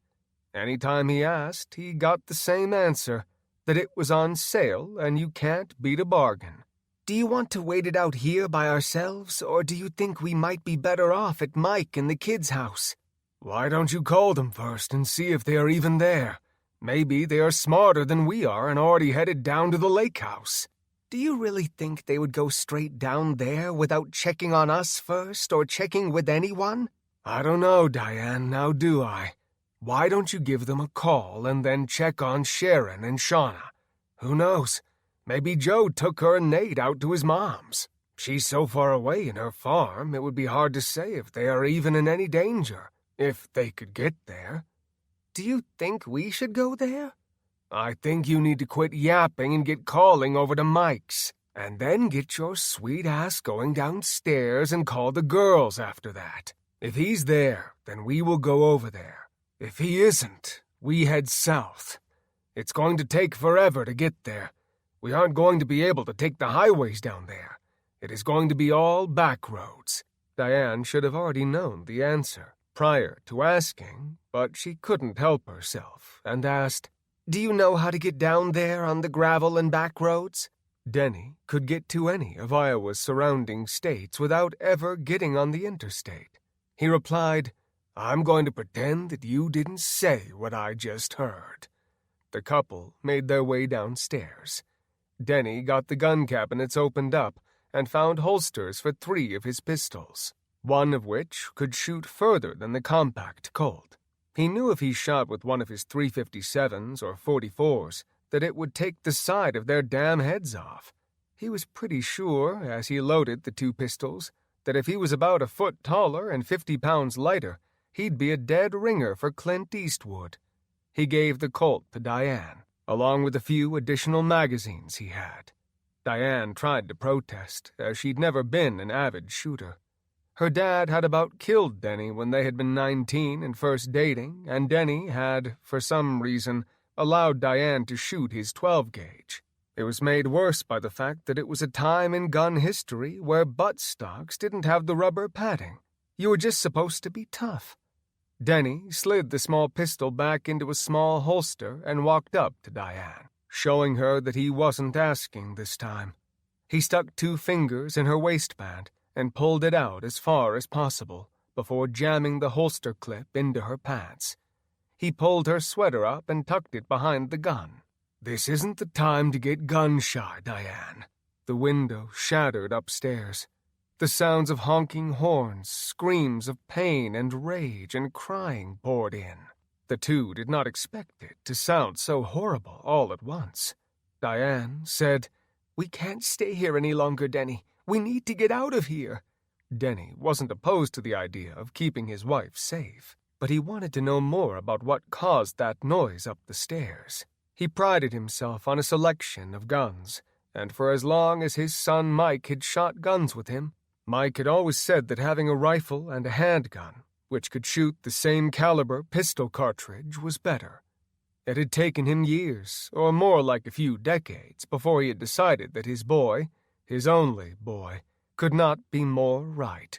Any time he asked, he got the same answer, that it was on sale and you can't beat a bargain. Do you want to wait it out here by ourselves, or do you think we might be better off at Mike and the kids' house? Why don't you call them first and see if they are even there? Maybe they are smarter than we are and already headed down to the lake house. Do you really think they would go straight down there without checking on us first or checking with anyone? I don't know, Diane, now do I? Why don't you give them a call and then check on Sharon and Shauna? Who knows? Maybe Joe took her and Nate out to his mom's. She's so far away in her farm, it would be hard to say if they are even in any danger, if they could get there. Do you think we should go there? I think you need to quit yapping and get calling over to Mike's, and then get your sweet ass going downstairs and call the girls after that. If he's there, then we will go over there. If he isn't, we head south. It's going to take forever to get there. We aren't going to be able to take the highways down there. It is going to be all back roads. Diane should have already known the answer prior to asking, but she couldn't help herself and asked, Do you know how to get down there on the gravel and back roads? Denny could get to any of Iowa's surrounding states without ever getting on the interstate. He replied, I'm going to pretend that you didn't say what I just heard. The couple made their way downstairs. Denny got the gun cabinets opened up and found holsters for 3 of his pistols, one of which could shoot further than the compact Colt. He knew if he shot with one of his .357s or .44s that it would take the side of their damn heads off. He was pretty sure, as he loaded the 2 pistols, that if he was about a foot taller and 50 pounds lighter, he'd be a dead ringer for Clint Eastwood. He gave the Colt to Diane, along with a few additional magazines he had. Diane tried to protest, as she'd never been an avid shooter. Her dad had about killed Denny when they had been 19 and first dating, and Denny had, for some reason, allowed Diane to shoot his 12-gauge. It was made worse by the fact that it was a time in gun history where butt stocks didn't have the rubber padding. You were just supposed to be tough. Denny slid the small pistol back into a small holster and walked up to Diane, showing her that he wasn't asking this time. He stuck 2 fingers in her waistband and pulled it out as far as possible before jamming the holster clip into her pants. He pulled her sweater up and tucked it behind the gun. "This isn't the time to get gun-shy, Diane." The window shattered upstairs. The sounds of honking horns, screams of pain and rage and crying poured in. The two did not expect it to sound so horrible all at once. Diane said, "We can't stay here any longer, Denny. We need to get out of here." Denny wasn't opposed to the idea of keeping his wife safe, but he wanted to know more about what caused that noise up the stairs. He prided himself on a selection of guns, and for as long as his son Mike had shot guns with him, Mike had always said that having a rifle and a handgun, which could shoot the same caliber pistol cartridge, was better. It had taken him years, or more like a few decades, before he had decided that his boy, his only boy, could not be more right.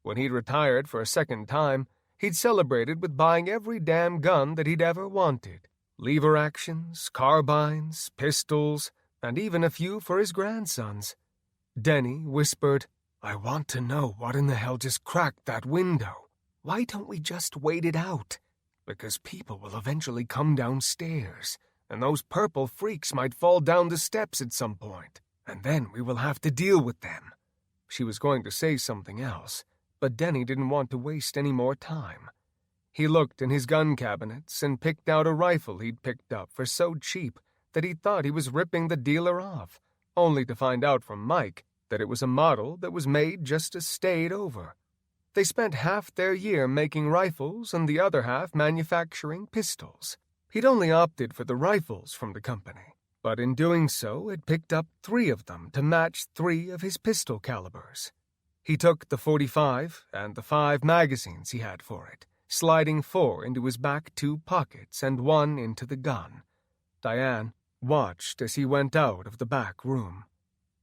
When he'd retired for a second time, he'd celebrated with buying every damn gun that he'd ever wanted. Lever actions, carbines, pistols, and even a few for his grandsons. Denny whispered, "I want to know what in the hell just cracked that window. Why don't we just wait it out? Because people will eventually come downstairs, and those purple freaks might fall down the steps at some point, and then we will have to deal with them." She was going to say something else, but Denny didn't want to waste any more time. He looked in his gun cabinets and picked out a rifle he'd picked up for so cheap that he thought he was ripping the dealer off, only to find out from Mike that it was a model that was made just to stayed over. They spent half their year making rifles and the other half manufacturing pistols. He'd only opted for the rifles from the company, but in doing so had picked up 3 of them to match 3 of his pistol calibers. He took the .45 and the 5 magazines he had for it, sliding 4 into his back 2 pockets and 1 into the gun. Diane watched as he went out of the back room.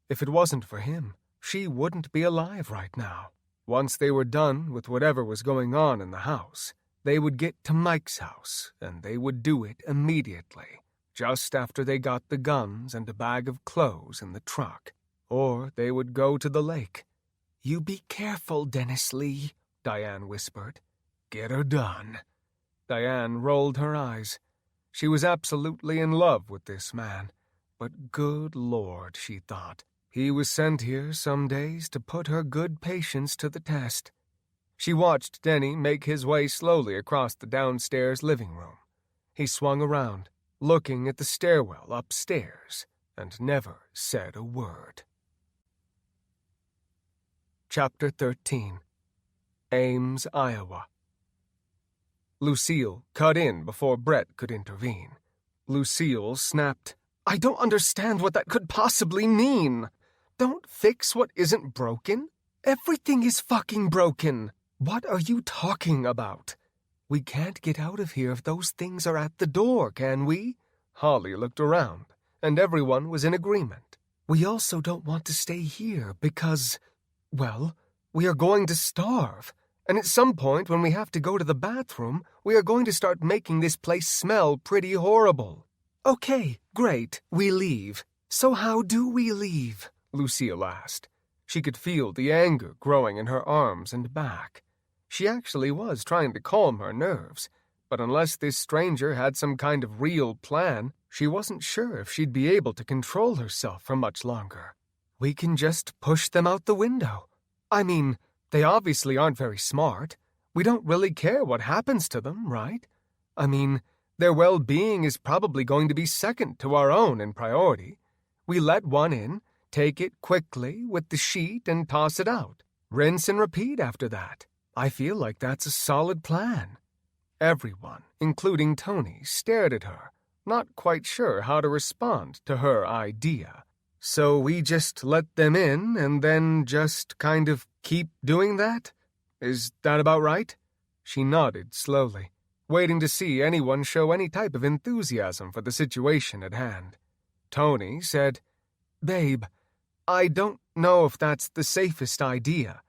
If it wasn't for him, she wouldn't be alive right now. Once they were done with whatever was going on in the house, they would get to Mike's house, and they would do it immediately, just after they got the guns and a bag of clothes in the truck. Or they would go to the lake. "You be careful, Dennis Lee," Diane whispered. "Get her done." Diane rolled her eyes. She was absolutely in love with this man. But good Lord, she thought, he was sent here some days to put her good patience to the test. She watched Denny make his way slowly across the downstairs living room. He swung around, looking at the stairwell upstairs, and never said a word. Chapter 13. Ames, Iowa. Lucille cut in before Brett could intervene. Lucille snapped, "I don't understand what that could possibly mean. Don't fix what isn't broken. Everything is fucking broken. What are you talking about? We can't get out of here if those things are at the door, can we?" Holly looked around, and everyone was in agreement. "We also don't want to stay here because, well, we are going to starve. And at some point when we have to go to the bathroom, we are going to start making this place smell pretty horrible." "Okay, great, we leave. So how do we leave?" Lucille asked. She could feel the anger growing in her arms and back. She actually was trying to calm her nerves, but unless this stranger had some kind of real plan, she wasn't sure if she'd be able to control herself for much longer. "We can just push them out the window. I mean, they obviously aren't very smart. We don't really care what happens to them, right? I mean, their well-being is probably going to be second to our own in priority. We let one in, take it quickly with the sheet and toss it out. Rinse and repeat after that. I feel like that's a solid plan." Everyone, including Tony, stared at her, not quite sure how to respond to her idea. "So we just let them in and then just kind of keep doing that? Is that about right?" She nodded slowly, waiting to see anyone show any type of enthusiasm for the situation at hand. Tony said, "Babe, I don't know if that's the safest idea.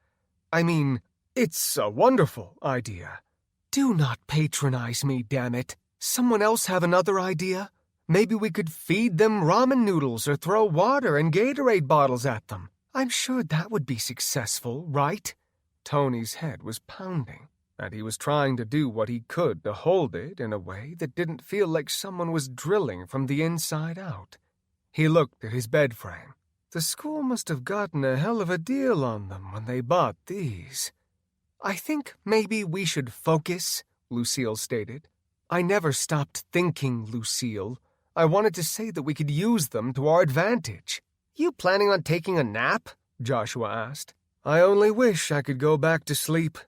I mean, it's a wonderful idea." Do not patronize me, damn it. Someone else have another idea? Maybe we could feed them ramen noodles or throw water and Gatorade bottles at them. I'm sure that would be successful, right? Tony's head was pounding, and he was trying to do what he could to hold it in a way that didn't feel like someone was drilling from the inside out. He looked at his bed frame. The school must have gotten a hell of a deal on them when they bought these. I think maybe we should focus, Lucille stated. I never stopped thinking, Lucille. I wanted to say that we could use them to our advantage. You planning on taking a nap? Joshua asked. I only wish I could go back to sleep.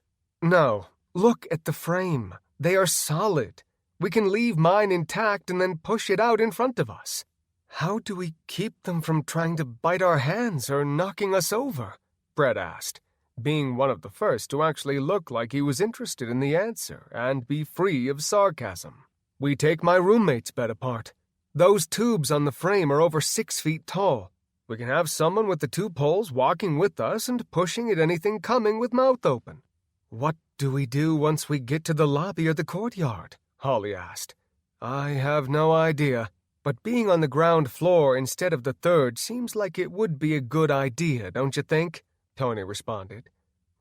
No, look at the frame. They are solid. We can leave mine intact and then push it out in front of us. How do we keep them from trying to bite our hands or knocking us over? Brett asked, being one of the first to actually look like he was interested in the answer and be free of sarcasm. We take my roommate's bed apart. Those tubes on the frame are over 6 feet tall. We can have someone with the 2 poles walking with us and pushing at anything coming with mouth open. What do we do once we get to the lobby or the courtyard? Holly asked. I have no idea, but being on the ground floor instead of the 3rd seems like it would be a good idea, don't you think? Tony responded.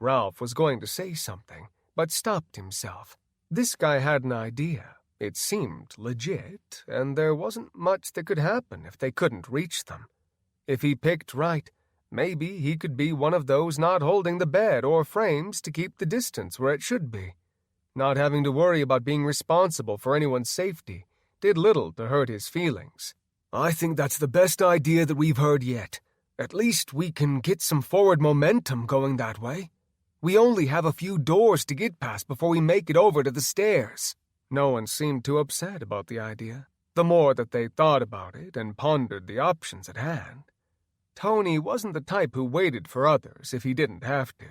Ralph was going to say something, but stopped himself. This guy had an idea. It seemed legit, and there wasn't much that could happen if they couldn't reach them. If he picked right, maybe he could be one of those not holding the bed or frames to keep the distance where it should be. Not having to worry about being responsible for anyone's safety did little to hurt his feelings. I think that's the best idea that we've heard yet. At least we can get some forward momentum going that way. We only have a few doors to get past before we make it over to the stairs. No one seemed too upset about the idea, the more that they thought about it and pondered the options at hand. Tony wasn't the type who waited for others if he didn't have to.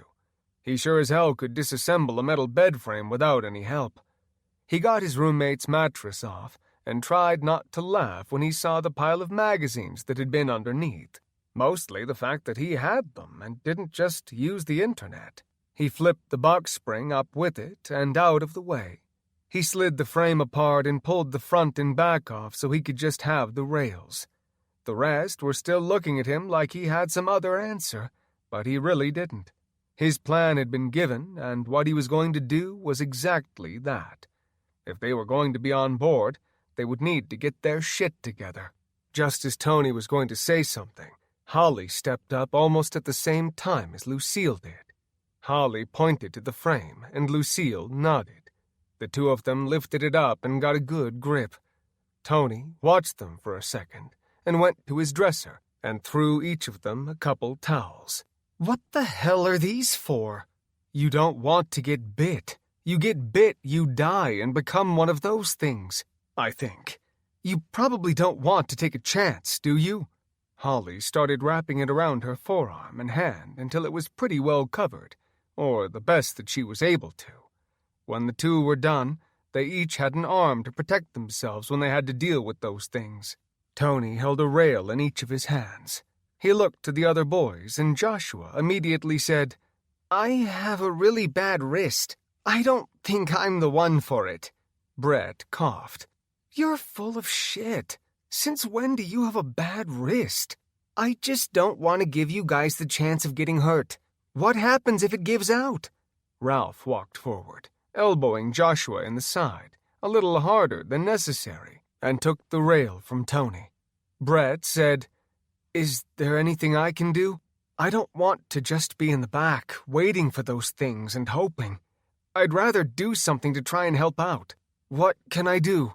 He sure as hell could disassemble a metal bed frame without any help. He got his roommate's mattress off and tried not to laugh when he saw the pile of magazines that had been underneath. Mostly the fact that he had them and didn't just use the internet. He flipped the box spring up with it and out of the way. He slid the frame apart and pulled the front and back off so he could just have the rails. The rest were still looking at him like he had some other answer, but he really didn't. His plan had been given, and what he was going to do was exactly that. If they were going to be on board, they would need to get their shit together. Just as Tony was going to say something, Holly stepped up almost at the same time as Lucille did. Holly pointed to the frame, and Lucille nodded. The two of them lifted it up and got a good grip. Tony watched them for a second, and went to his dresser and threw each of them a couple towels. What the hell are these for? You don't want to get bit. You get bit, you die and become one of those things, I think. You probably don't want to take a chance, do you? Holly started wrapping it around her forearm and hand until it was pretty well covered, or the best that she was able to. When the two were done, they each had an arm to protect themselves when they had to deal with those things. Tony held a rail in each of his hands. He looked to the other boys, and Joshua immediately said, I have a really bad wrist. I don't think I'm the one for it. Brett coughed. You're full of shit. Since when do you have a bad wrist? I just don't want to give you guys the chance of getting hurt. What happens if it gives out? Ralph walked forward, elbowing Joshua in the side, a little harder than necessary, and took the rail from Tony. Brett said, Is there anything I can do? I don't want to just be in the back, waiting for those things and hoping. I'd rather do something to try and help out. What can I do?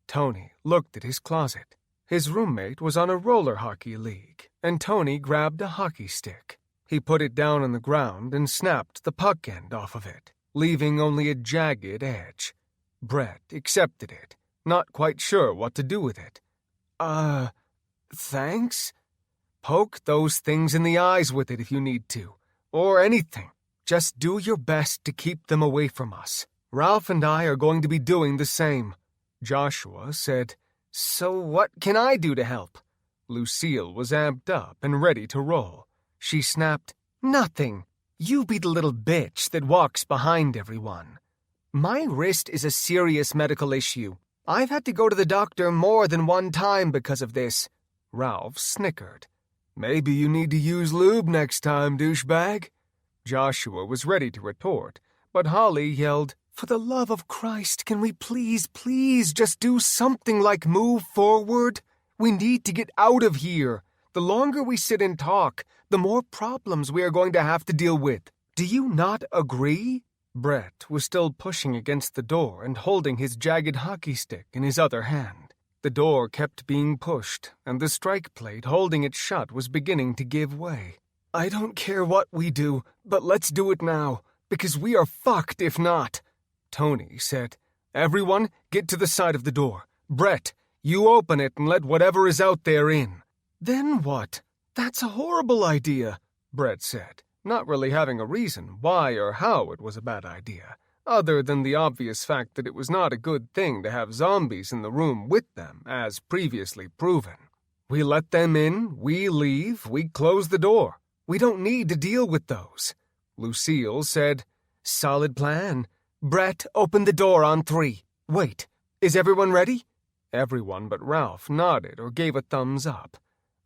Tony looked at his closet. His roommate was on a roller hockey league, and Tony grabbed a hockey stick. He put it down on the ground and snapped the puck end off of it, leaving only a jagged edge. Brett accepted it, not quite sure what to do with it. Thanks? Poke those things in the eyes with it if you need to, or anything. Just do your best to keep them away from us. Ralph and I are going to be doing the same. Joshua said, So what can I do to help? Lucille was amped up and ready to roll. She snapped, Nothing. You be the little bitch that walks behind everyone. My wrist is a serious medical issue. I've had to go to the doctor more than one time because of this. Ralph snickered. Maybe you need to use lube next time, douchebag. Joshua was ready to retort, but Holly yelled, For the love of Christ, can we please just do something like move forward? We need to get out of here. The longer we sit and talk, the more problems we are going to have to deal with. Do you not agree? Brett was still pushing against the door and holding his jagged hockey stick in his other hand. The door kept being pushed, and the strike plate holding it shut was beginning to give way. I don't care what we do, but let's do it now, because we are fucked if not. Tony said, Everyone, get to the side of the door. Brett, you open it and let whatever is out there in. Then what? That's a horrible idea, Brett said, not really having a reason why or how it was a bad idea, other than the obvious fact that it was not a good thing to have zombies in the room with them, as previously proven. We let them in, we leave, we close the door. We don't need to deal with those. Lucille said, Solid plan. Brett, open the door on 3. Wait, is everyone ready? Everyone but Ralph nodded or gave a thumbs up.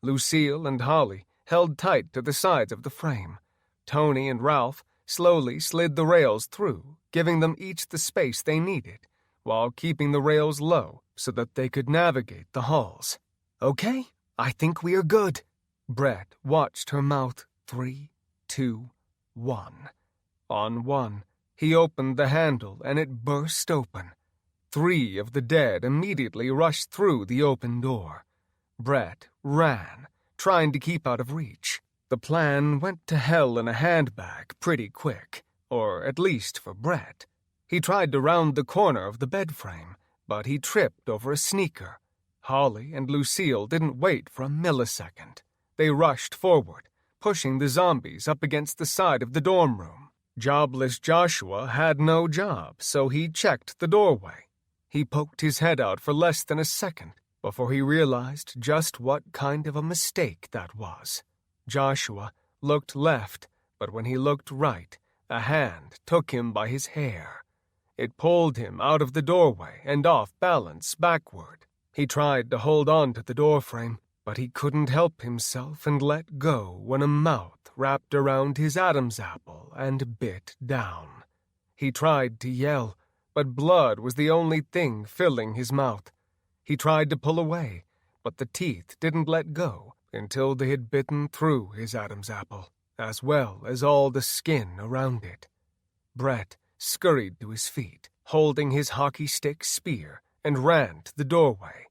Lucille and Holly held tight to the sides of the frame. Tony and Ralph slowly slid the rails through, giving them each the space they needed, while keeping the rails low so that they could navigate the halls. Okay, I think we are good. Brett watched her mouth. 3, 2, 1. On 1, he opened the handle and it burst open. 3 of the dead immediately rushed through the open door. Brett ran, trying to keep out of reach. The plan went to hell in a handbag pretty quick, or at least for Brett. He tried to round the corner of the bed frame, but he tripped over a sneaker. Holly and Lucille didn't wait for a millisecond. They rushed forward, pushing the zombies up against the side of the dorm room. Jobless Joshua had no job, so he checked the doorway. He poked his head out for less than a second before he realized just what kind of a mistake that was. Joshua looked left, but when he looked right, a hand took him by his hair. It pulled him out of the doorway and off balance backward. He tried to hold on to the doorframe, but he couldn't help himself and let go when a mouth wrapped around his Adam's apple and bit down. He tried to yell, but blood was the only thing filling his mouth. He tried to pull away, but the teeth didn't let go until they had bitten through his Adam's apple, as well as all the skin around it. Brett scurried to his feet, holding his hockey stick spear, and ran to the doorway.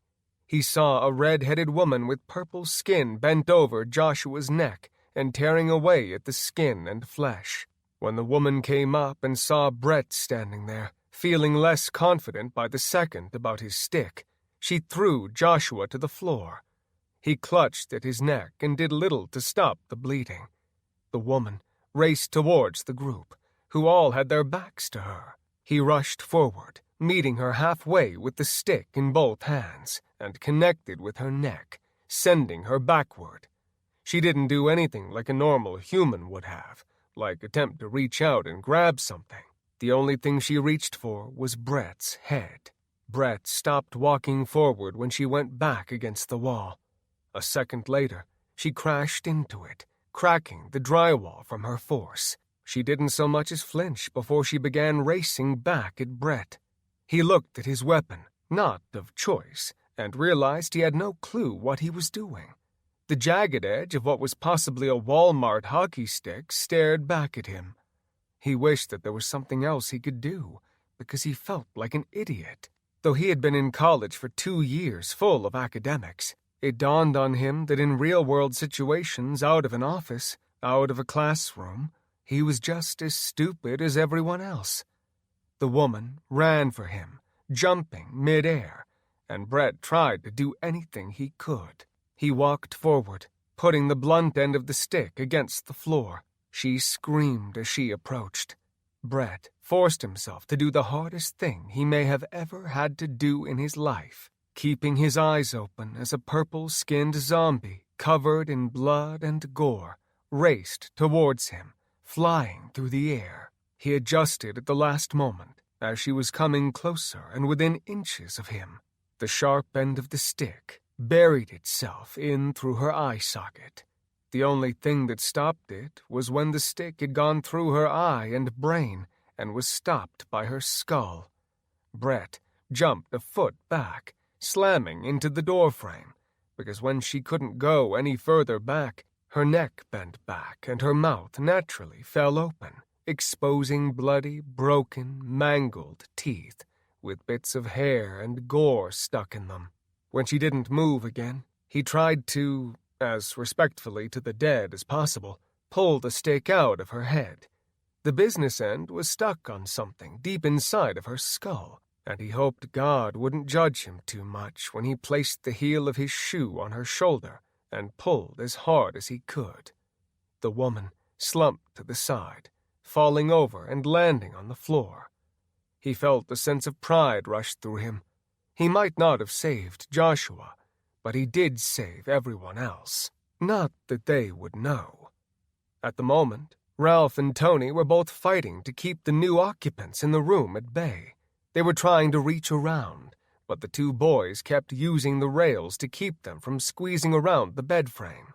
He saw a red-headed woman with purple skin bent over Joshua's neck and tearing away at the skin and flesh. When the woman came up and saw Brett standing there, feeling less confident by the second about his stick, she threw Joshua to the floor. He clutched at his neck and did little to stop the bleeding. The woman raced towards the group, who all had their backs to her. He rushed forward, meeting her halfway with the stick in both hands, and connected with her neck, sending her backward. She didn't do anything like a normal human would have, like attempt to reach out and grab something. The only thing she reached for was Brett's head. Brett stopped walking forward when she went back against the wall. A second later, she crashed into it, cracking the drywall from her force. She didn't so much as flinch before she began racing back at Brett. He looked at his weapon, not of choice, and realized he had no clue what he was doing. The jagged edge of what was possibly a Walmart hockey stick stared back at him. He wished that there was something else he could do, because he felt like an idiot. Though he had been in college for 2 years full of academics, it dawned on him that in real-world situations out of an office, out of a classroom, he was just as stupid as everyone else. The woman ran for him, jumping mid-air, and Brett tried to do anything he could. He walked forward, putting the blunt end of the stick against the floor. She screamed as she approached. Brett forced himself to do the hardest thing he may have ever had to do in his life, keeping his eyes open as a purple-skinned zombie, covered in blood and gore, raced towards him, flying through the air. He adjusted at the last moment, as she was coming closer and within inches of him, the sharp end of the stick buried itself in through her eye socket. The only thing that stopped it was when the stick had gone through her eye and brain and was stopped by her skull. Brett jumped a foot back, slamming into the doorframe, because when she couldn't go any further back, her neck bent back and her mouth naturally fell open, exposing bloody, broken, mangled teeth with bits of hair and gore stuck in them. When she didn't move again, he tried to, as respectfully to the dead as possible, pull the stick out of her head. The business end was stuck on something deep inside of her skull, and he hoped God wouldn't judge him too much when he placed the heel of his shoe on her shoulder and pulled as hard as he could. The woman slumped to the side, falling over and landing on the floor. He felt a sense of pride rush through him. He might not have saved Joshua, but he did save everyone else. Not that they would know. At the moment, Ralph and Tony were both fighting to keep the new occupants in the room at bay. They were trying to reach around, but the two boys kept using the rails to keep them from squeezing around the bed frame.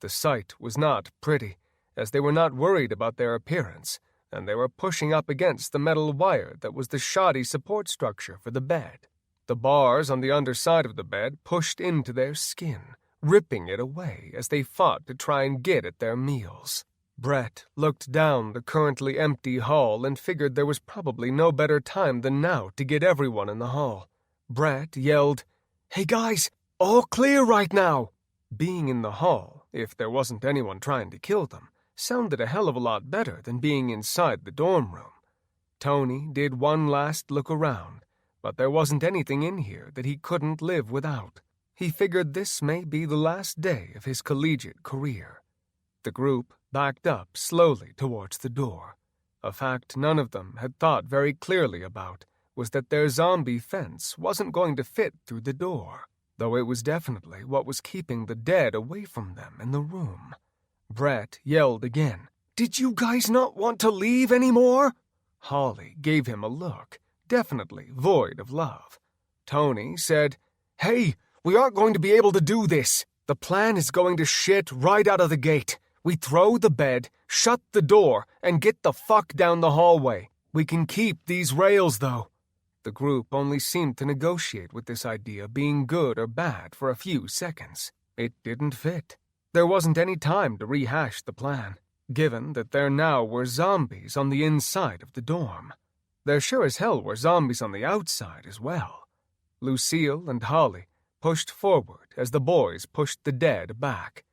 The sight was not pretty, as they were not worried about their appearance, and they were pushing up against the metal wire that was the shoddy support structure for the bed. The bars on the underside of the bed pushed into their skin, ripping it away as they fought to try and get at their meals. Brett looked down the currently empty hall and figured there was probably no better time than now to get everyone in the hall. Brett yelled, "Hey guys, all clear right now!" Being in the hall, if there wasn't anyone trying to kill them, sounded a hell of a lot better than being inside the dorm room. Tony did one last look around, but there wasn't anything in here that he couldn't live without. He figured this may be the last day of his collegiate career. The group backed up slowly towards the door. A fact none of them had thought very clearly about was that their zombie fence wasn't going to fit through the door, though it was definitely what was keeping the dead away from them in the room. Brett yelled again, "Did you guys not want to leave anymore?" Holly gave him a look, definitely void of love. Tony said, "Hey, we aren't going to be able to do this. The plan is going to shit right out of the gate. We throw the bed, shut the door, and get the fuck down the hallway. We can keep these rails, though." The group only seemed to negotiate with this idea being good or bad for a few seconds. It didn't fit. There wasn't any time to rehash the plan, given that there now were zombies on the inside of the dorm. There sure as hell were zombies on the outside as well. Lucille and Holly pushed forward as the boys pushed the dead back.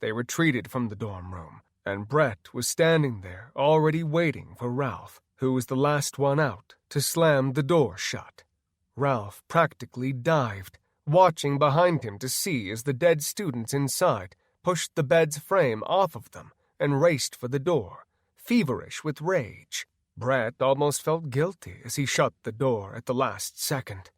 They retreated from the dorm room, and Brett was standing there already waiting for Ralph, who was the last one out, to slam the door shut. Ralph practically dived, watching behind him to see as the dead students inside pushed the bed's frame off of them and raced for the door, feverish with rage. Brett almost felt guilty as he shut the door at the last second.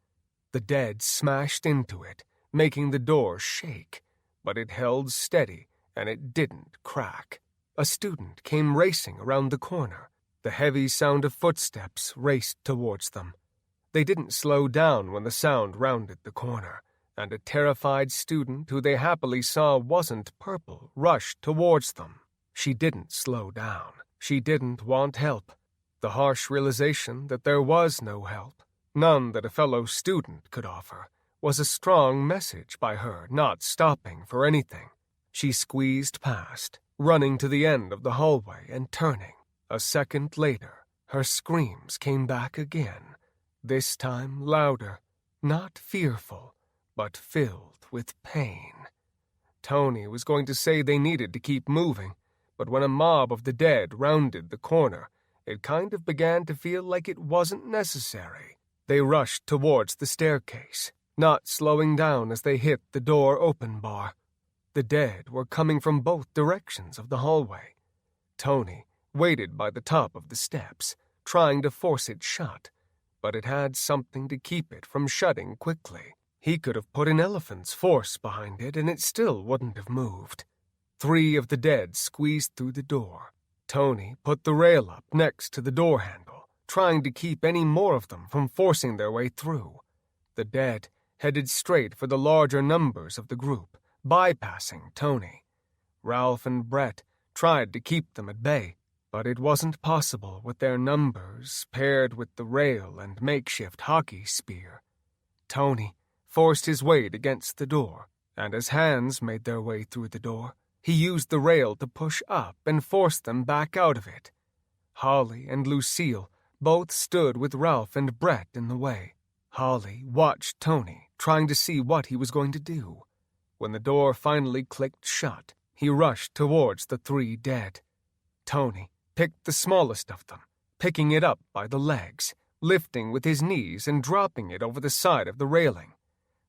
The dead smashed into it, making the door shake, but it held steady and it didn't crack. A student came racing around the corner. The heavy sound of footsteps raced towards them. They didn't slow down when the sound rounded the corner, and a terrified student who they happily saw wasn't purple rushed towards them. She didn't slow down. She didn't want help. The harsh realization that there was no help, none that a fellow student could offer, was a strong message by her not stopping for anything. She squeezed past, running to the end of the hallway and turning. A second later, her screams came back again, this time louder, not fearful, but filled with pain. Tony was going to say they needed to keep moving, but when a mob of the dead rounded the corner, it kind of began to feel like it wasn't necessary. They rushed towards the staircase, not slowing down as they hit the door open bar. The dead were coming from both directions of the hallway. Tony waited by the top of the steps, trying to force it shut, but it had something to keep it from shutting quickly. He could have put an elephant's force behind it and it still wouldn't have moved. 3 of the dead squeezed through the door. Tony put the rail up next to the door handle, trying to keep any more of them from forcing their way through. The dead headed straight for the larger numbers of the group, bypassing Tony. Ralph and Brett tried to keep them at bay, but it wasn't possible with their numbers paired with the rail and makeshift hockey spear. Tony forced his weight against the door, and as hands made their way through the door, he used the rail to push up and force them back out of it. Holly and Lucille both stood with Ralph and Brett in the way. Holly watched Tony, trying to see what he was going to do. When the door finally clicked shut, he rushed towards the three dead. Tony picked the smallest of them, picking it up by the legs, lifting with his knees and dropping it over the side of the railing.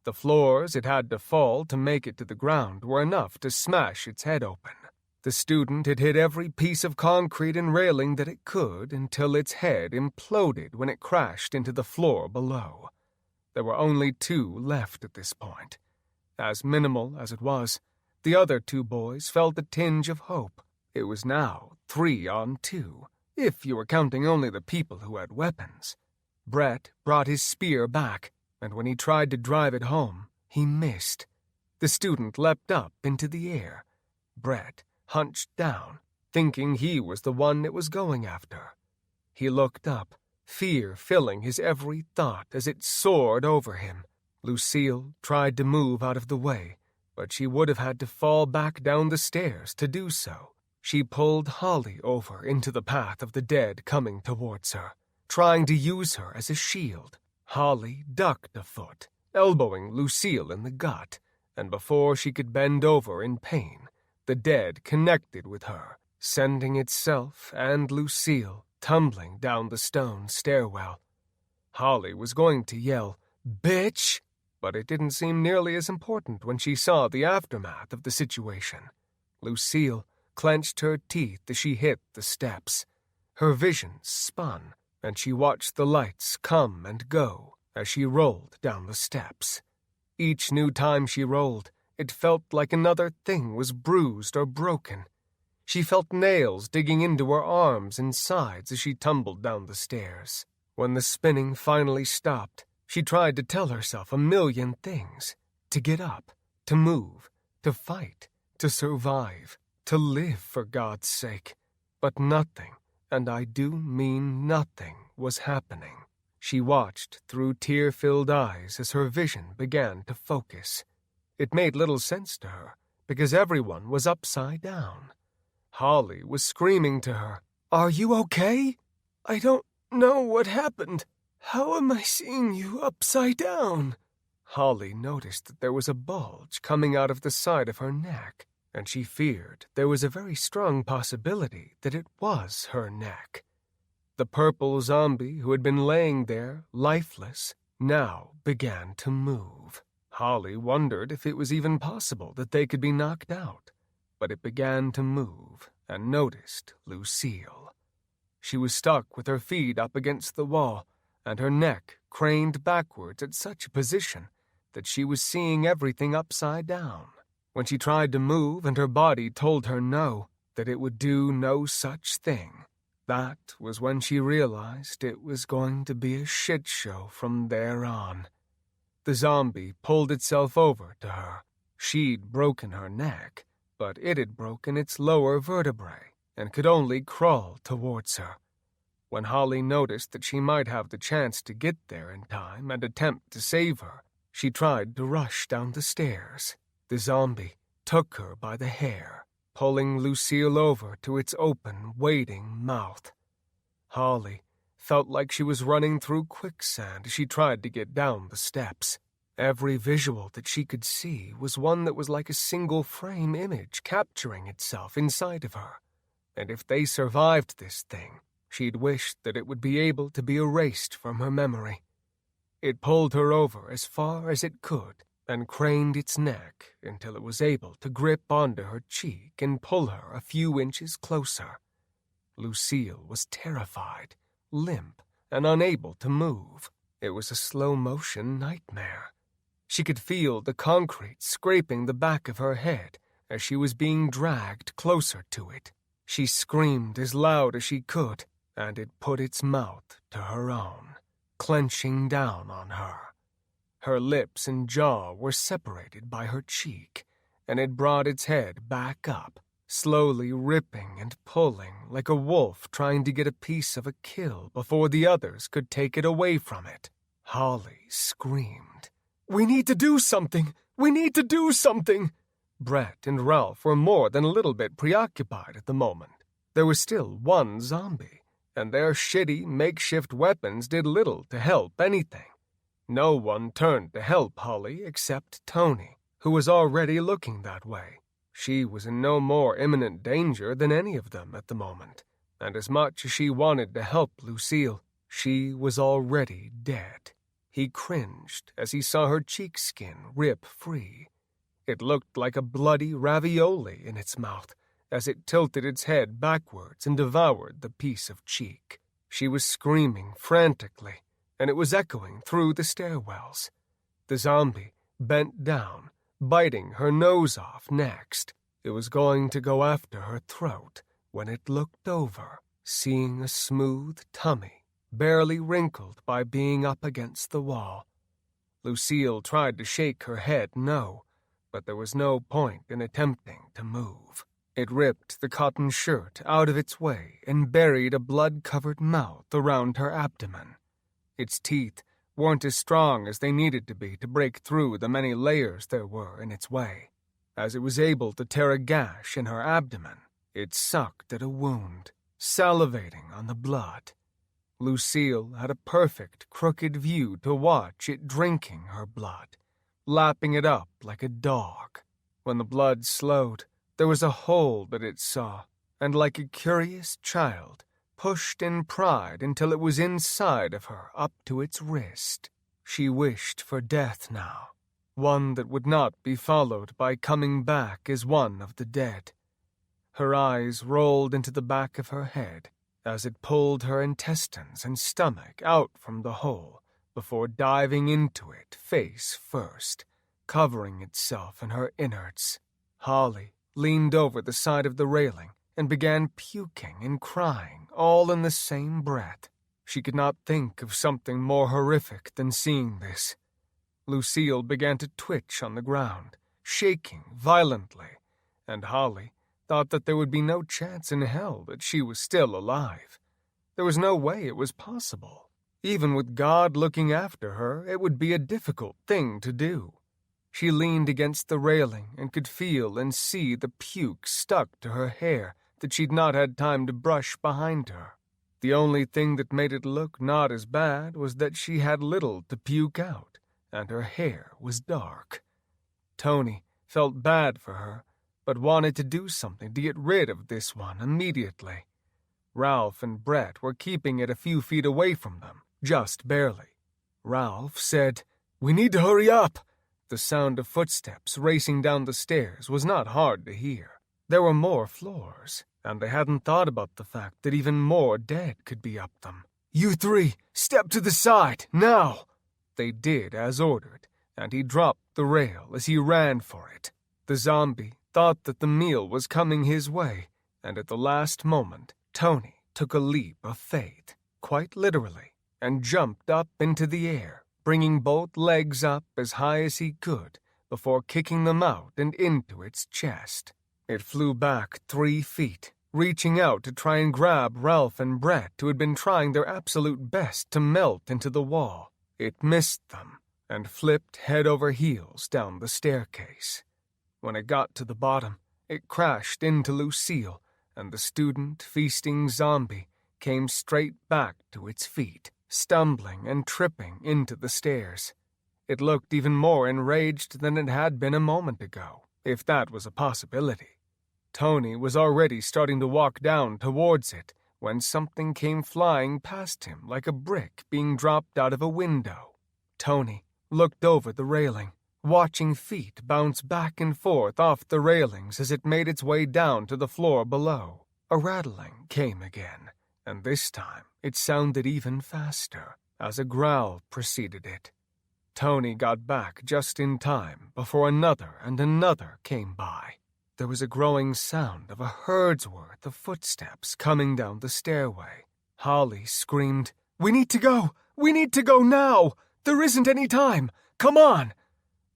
The floors it had to fall to make it to the ground were enough to smash its head open. The student had hit every piece of concrete and railing that it could until its head imploded when it crashed into the floor below. There were only two left at this point. As minimal as it was, the other two boys felt a tinge of hope. It was now 3 on 2, if you were counting only the people who had weapons. Brett brought his spear back, and when he tried to drive it home, he missed. The student leapt up into the air. Brett hunched down, thinking he was the one it was going after. He looked up, fear filling his every thought as it soared over him. Lucille tried to move out of the way, but she would have had to fall back down the stairs to do so. She pulled Holly over into the path of the dead coming towards her, trying to use her as a shield. Holly ducked a foot, elbowing Lucille in the gut, and before she could bend over in pain, the dead connected with her, sending itself and Lucille tumbling down the stone stairwell. Holly was going to yell, "Bitch!" but it didn't seem nearly as important when she saw the aftermath of the situation. Lucille clenched her teeth as she hit the steps. Her vision spun, and she watched the lights come and go as she rolled down the steps. Each new time she rolled, it felt like another thing was bruised or broken. She felt nails digging into her arms and sides as she tumbled down the stairs. When the spinning finally stopped, she tried to tell herself a million things. To get up, to move, to fight, to survive, to live for God's sake. But nothing, and I do mean nothing, was happening. She watched through tear-filled eyes as her vision began to focus. It made little sense to her, because everyone was upside down. Holly was screaming to her, "Are you okay? I don't know what happened. How am I seeing you upside down?" Holly noticed that there was a bulge coming out of the side of her neck, and she feared there was a very strong possibility that it was her neck. The purple zombie who had been laying there, lifeless, now began to move. Holly wondered if it was even possible that they could be knocked out, but it began to move and noticed Lucille. She was stuck with her feet up against the wall, and her neck craned backwards at such a position that she was seeing everything upside down. When she tried to move and her body told her no, that it would do no such thing, that was when she realized it was going to be a shit show from there on. The zombie pulled itself over to her. She'd broken her neck, but it had broken its lower vertebrae and could only crawl towards her. When Holly noticed that she might have the chance to get there in time and attempt to save her, she tried to rush down the stairs. The zombie took her by the hair, pulling Lucille over to its open, waiting mouth. Holly felt like she was running through quicksand as she tried to get down the steps. Every visual that she could see was one that was like a single-frame image capturing itself inside of her. And if they survived this thing, she'd wished that it would be able to be erased from her memory. It pulled her over as far as it could and craned its neck until it was able to grip onto her cheek and pull her a few inches closer. Lucille was terrified, limp, and unable to move. It was a slow-motion nightmare. She could feel the concrete scraping the back of her head as she was being dragged closer to it. She screamed as loud as she could, and it put its mouth to her own, clenching down on her. Her lips and jaw were separated by her cheek, and it brought its head back up, slowly ripping and pulling like a wolf trying to get a piece of a kill before the others could take it away from it. Holly screamed, "We need to do something! We need to do something!" Brett and Ralph were more than a little bit preoccupied at the moment. There was still one zombie, and their shitty makeshift weapons did little to help anything. No one turned to help Holly except Tony, who was already looking that way. She was in no more imminent danger than any of them at the moment, and as much as she wanted to help Lucille, she was already dead. He cringed as he saw her cheek skin rip free. It looked like a bloody ravioli in its mouth as it tilted its head backwards and devoured the piece of cheek. She was screaming frantically, and it was echoing through the stairwells. The zombie bent down, biting her nose off next. It was going to go after her throat when it looked over, seeing a smooth tummy, barely wrinkled by being up against the wall. Lucille tried to shake her head no, but there was no point in attempting to move. It ripped the cotton shirt out of its way and buried a blood-covered mouth around her abdomen. Its teeth weren't as strong as they needed to be to break through the many layers there were in its way. As it was able to tear a gash in her abdomen, it sucked at a wound, salivating on the blood. Lucille had a perfect crooked view to watch it drinking her blood, lapping it up like a dog. When the blood slowed, there was a hole that it saw, and like a curious child, pushed in pride until it was inside of her up to its wrist. She wished for death now, one that would not be followed by coming back as one of the dead. Her eyes rolled into the back of her head as it pulled her intestines and stomach out from the hole before diving into it face first, covering itself in her innards. Holly leaned over the side of the railing and began puking and crying all in the same breath. She could not think of something more horrific than seeing this. Lucille began to twitch on the ground, shaking violently, and Holly thought that there would be no chance in hell that she was still alive. There was no way it was possible. Even with God looking after her, it would be a difficult thing to do. She leaned against the railing and could feel and see the puke stuck to her hair that she'd not had time to brush behind her. The only thing that made it look not as bad was that she had little to puke out, and her hair was dark. Tony felt bad for her, but wanted to do something to get rid of this one immediately. Ralph and Brett were keeping it a few feet away from them, just barely. Ralph said, "We need to hurry up." The sound of footsteps racing down the stairs was not hard to hear. There were more floors, and they hadn't thought about the fact that even more dead could be up them. "You three, step to the side, now!" They did as ordered, and he dropped the rail as he ran for it. The zombie thought that the meal was coming his way, and at the last moment, Tony took a leap of faith, quite literally, and jumped up into the air, bringing both legs up as high as he could before kicking them out and into its chest. It flew back 3 feet, reaching out to try and grab Ralph and Brett, who had been trying their absolute best to melt into the wall. It missed them and flipped head over heels down the staircase. When it got to the bottom, it crashed into Lucille, and the student-feasting zombie came straight back to its feet, stumbling and tripping into the stairs. It looked even more enraged than it had been a moment ago, if that was a possibility. Tony was already starting to walk down towards it when something came flying past him like a brick being dropped out of a window. Tony looked over the railing, watching feet bounce back and forth off the railings as it made its way down to the floor below. A rattling came again, and this time it sounded even faster, as a growl preceded it. Tony got back just in time before another and another came by. There was a growing sound of a herd's worth of footsteps coming down the stairway, Holly screamed, "We need to go! We need to go now! There isn't any time! Come on!"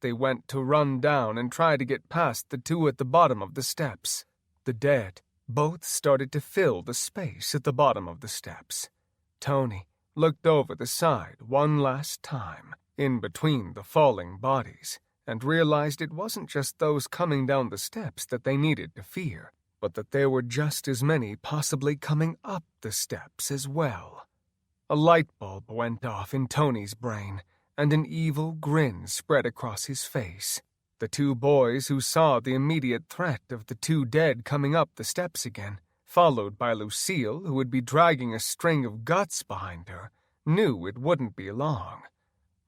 They went to run down and try to get past the two at the bottom of the steps. The dead both started to fill the space at the bottom of the steps. Tony looked over the side one last time, in between the falling bodies, and realized it wasn't just those coming down the steps that they needed to fear, but that there were just as many possibly coming up the steps as well. A light bulb went off in Tony's brain, and an evil grin spread across his face. The two boys who saw the immediate threat of the two dead coming up the steps again, followed by Lucille, who would be dragging a string of guts behind her, knew it wouldn't be long.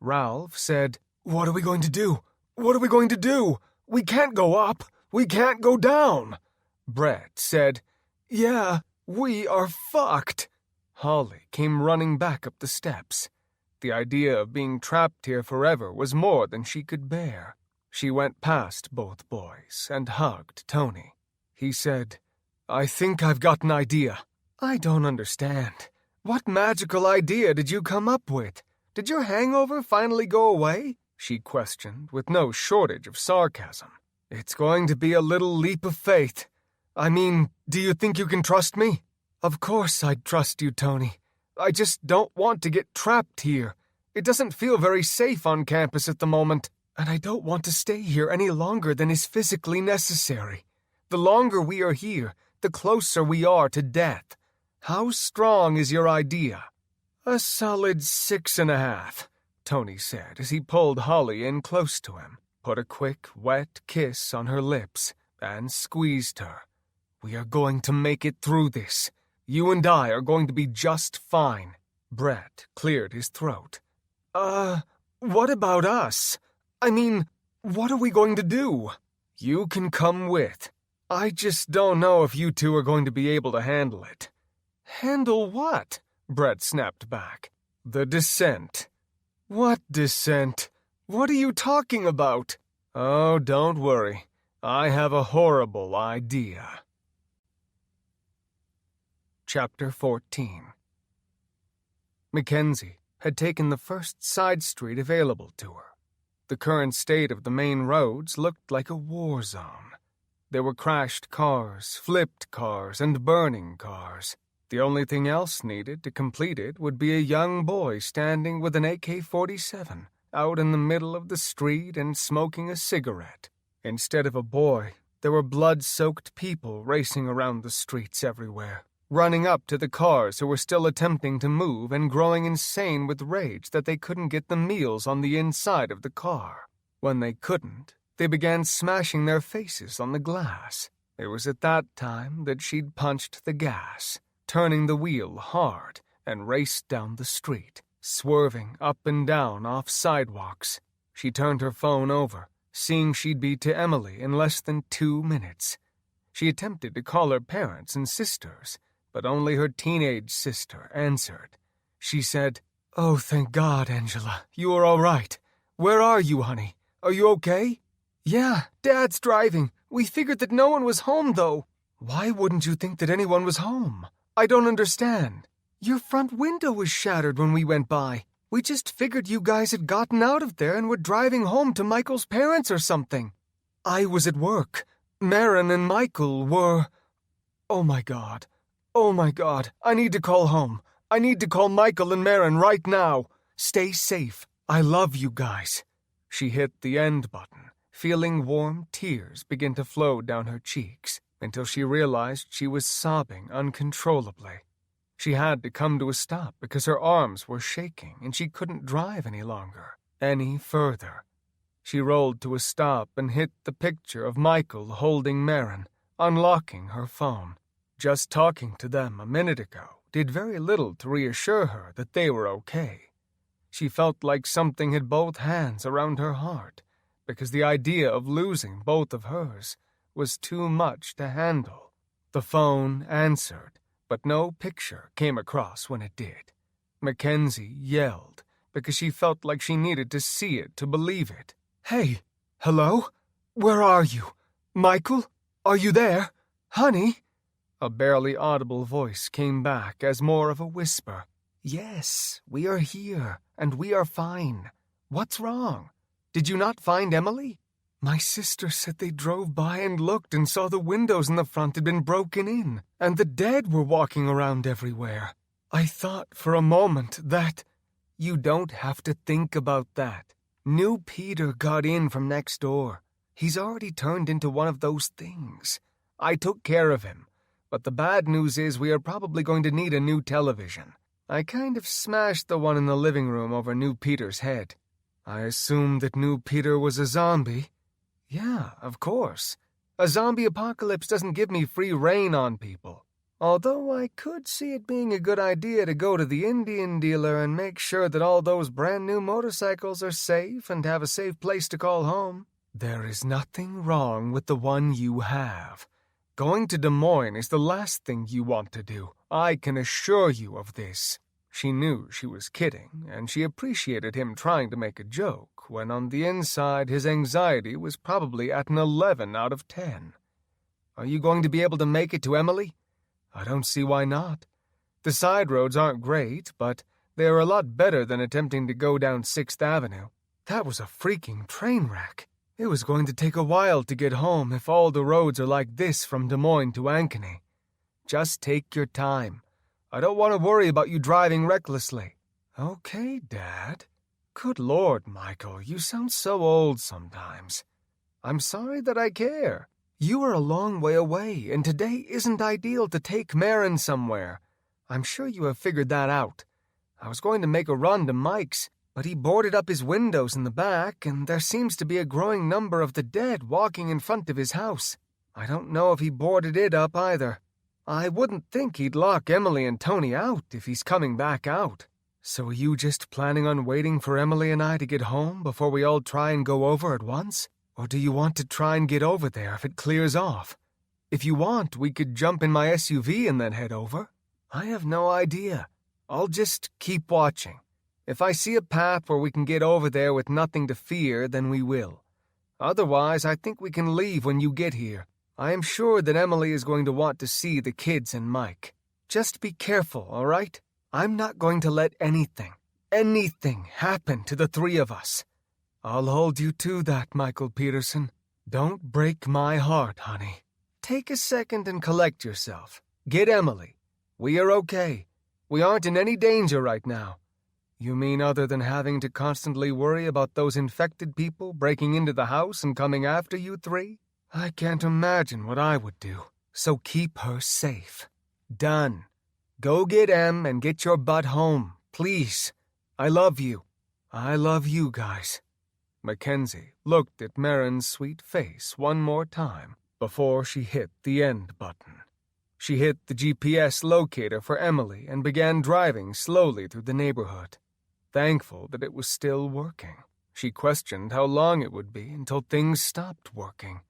Ralph said, "What are we going to do? What are we going to do? We can't go up. We can't go down." Brett said, "Yeah, we are fucked." Holly came running back up the steps. The idea of being trapped here forever was more than she could bear. She went past both boys and hugged Tony. He said, "I think I've got an idea." "I don't understand. What magical idea did you come up with? Did your hangover finally go away?" she questioned, with no shortage of sarcasm. "It's going to be a little leap of faith. I mean, do you think you can trust me?" "Of course I'd trust you, Tony. I just don't want to get trapped here. It doesn't feel very safe on campus at the moment, and I don't want to stay here any longer than is physically necessary. The longer we are here, the closer we are to death. How strong is your idea?" "A solid 6.5, Tony said as he pulled Holly in close to him, put a quick, wet kiss on her lips, and squeezed her. "We are going to make it through this. You and I are going to be just fine." Brett cleared his throat. What about us? I mean, what are we going to do?" "You can come with. I just don't know if you two are going to be able to handle it." "Handle what?" Brett snapped back. "The descent." "What descent? What are you talking about?" "Oh, don't worry. I have a horrible idea." Chapter 14. Mackenzie had taken the first side street available to her. The current state of the main roads looked like a war zone. There were crashed cars, flipped cars, and burning cars. The only thing else needed to complete it would be a young boy standing with an AK-47 out in the middle of the street and smoking a cigarette. Instead of a boy, there were blood-soaked people racing around the streets everywhere, running up to the cars who were still attempting to move and growing insane with rage that they couldn't get the meals on the inside of the car. When they couldn't, they began smashing their faces on the glass. It was at that time that she'd punched the gas, turning the wheel hard, and raced down the street, swerving up and down off sidewalks. She turned her phone over, seeing she'd be to Emily in less than 2 minutes. She attempted to call her parents and sisters, but only her teenage sister answered. She said, "Oh, thank God, Angela, you are all right. Where are you, honey? Are you okay?" "Yeah, Dad's driving. We figured that no one was home, though." "Why wouldn't you think that anyone was home? I don't understand." "Your front window was shattered when we went by. We just figured you guys had gotten out of there and were driving home to Michael's parents or something." "I was at work. Marin and Michael were... Oh my God, I need to call home. I need to call Michael and Marin right now. Stay safe. I love you guys." She hit the end button, feeling warm tears begin to flow down her cheeks, until she realized she was sobbing uncontrollably. She had to come to a stop because her arms were shaking and she couldn't drive any longer, any further. She rolled to a stop and hit the picture of Michael holding Marin, unlocking her phone. Just talking to them a minute ago did very little to reassure her that they were okay. She felt like something had both hands around her heart, because the idea of losing both of hers was too much to handle. The phone answered, but no picture came across when it did. Mackenzie yelled, because she felt like she needed to see it to believe it. "Hey, hello? Where are you? Michael? Are you there? Honey?" A barely audible voice came back as more of a whisper. "Yes, we are here, and we are fine. What's wrong? Did you not find Emily?" "My sister said they drove by and looked and saw the windows in the front had been broken in, and the dead were walking around everywhere. I thought for a moment that—" "You don't have to think about that. New Peter got in from next door. He's already turned into one of those things. I took care of him. But the bad news is we are probably going to need a new television. I kind of smashed the one in the living room over New Peter's head." "I assumed that New Peter was a zombie." "Yeah, of course. A zombie apocalypse doesn't give me free rein on people. Although I could see it being a good idea to go to the Indian dealer and make sure that all those brand new motorcycles are safe and have a safe place to call home." "There is nothing wrong with the one you have. Going to Des Moines is the last thing you want to do. I can assure you of this." She knew she was kidding, and she appreciated him trying to make a joke, when on the inside his anxiety was probably at an 11 out of 10. "Are you going to be able to make it to Emily?" "I don't see why not. The side roads aren't great, but they are a lot better than attempting to go down 6th Avenue. That was a freaking train wreck. It was going to take a while to get home if all the roads are like this from Des Moines to Ankeny. Just take your time. I don't want to worry about you driving recklessly." "Okay, Dad." "Good Lord, Michael, you sound so old sometimes." "I'm sorry that I care. You are a long way away, and today isn't ideal to take Marin somewhere. I'm sure you have figured that out. I was going to make a run to Mike's, but he boarded up his windows in the back, and there seems to be a growing number of the dead walking in front of his house. I don't know if he boarded it up either. I wouldn't think he'd lock Emily and Tony out if he's coming back out. So are you just planning on waiting for Emily and I to get home before we all try and go over at once? Or do you want to try and get over there if it clears off? If you want, we could jump in my SUV and then head over. I have no idea. I'll just keep watching. If I see a path where we can get over there with nothing to fear, then we will. Otherwise, I think we can leave when you get here. I am sure that Emily is going to want to see the kids and Mike. Just be careful, all right? I'm not going to let anything happen to the three of us. I'll hold you to that, Michael Peterson. Don't break my heart, honey. Take a second and collect yourself. Get Emily. We are okay. We aren't in any danger right now. You mean other than having to constantly worry about those infected people breaking into the house and coming after you three? I can't imagine what I would do. So keep her safe. Done. Go get Em and get your butt home, please. I love you. I love you guys. Mackenzie looked at Marin's sweet face one more time before she hit the end button. She hit the GPS locator for Emily and began driving slowly through the neighborhood. Thankful that it was still working, she questioned how long it would be until things stopped working.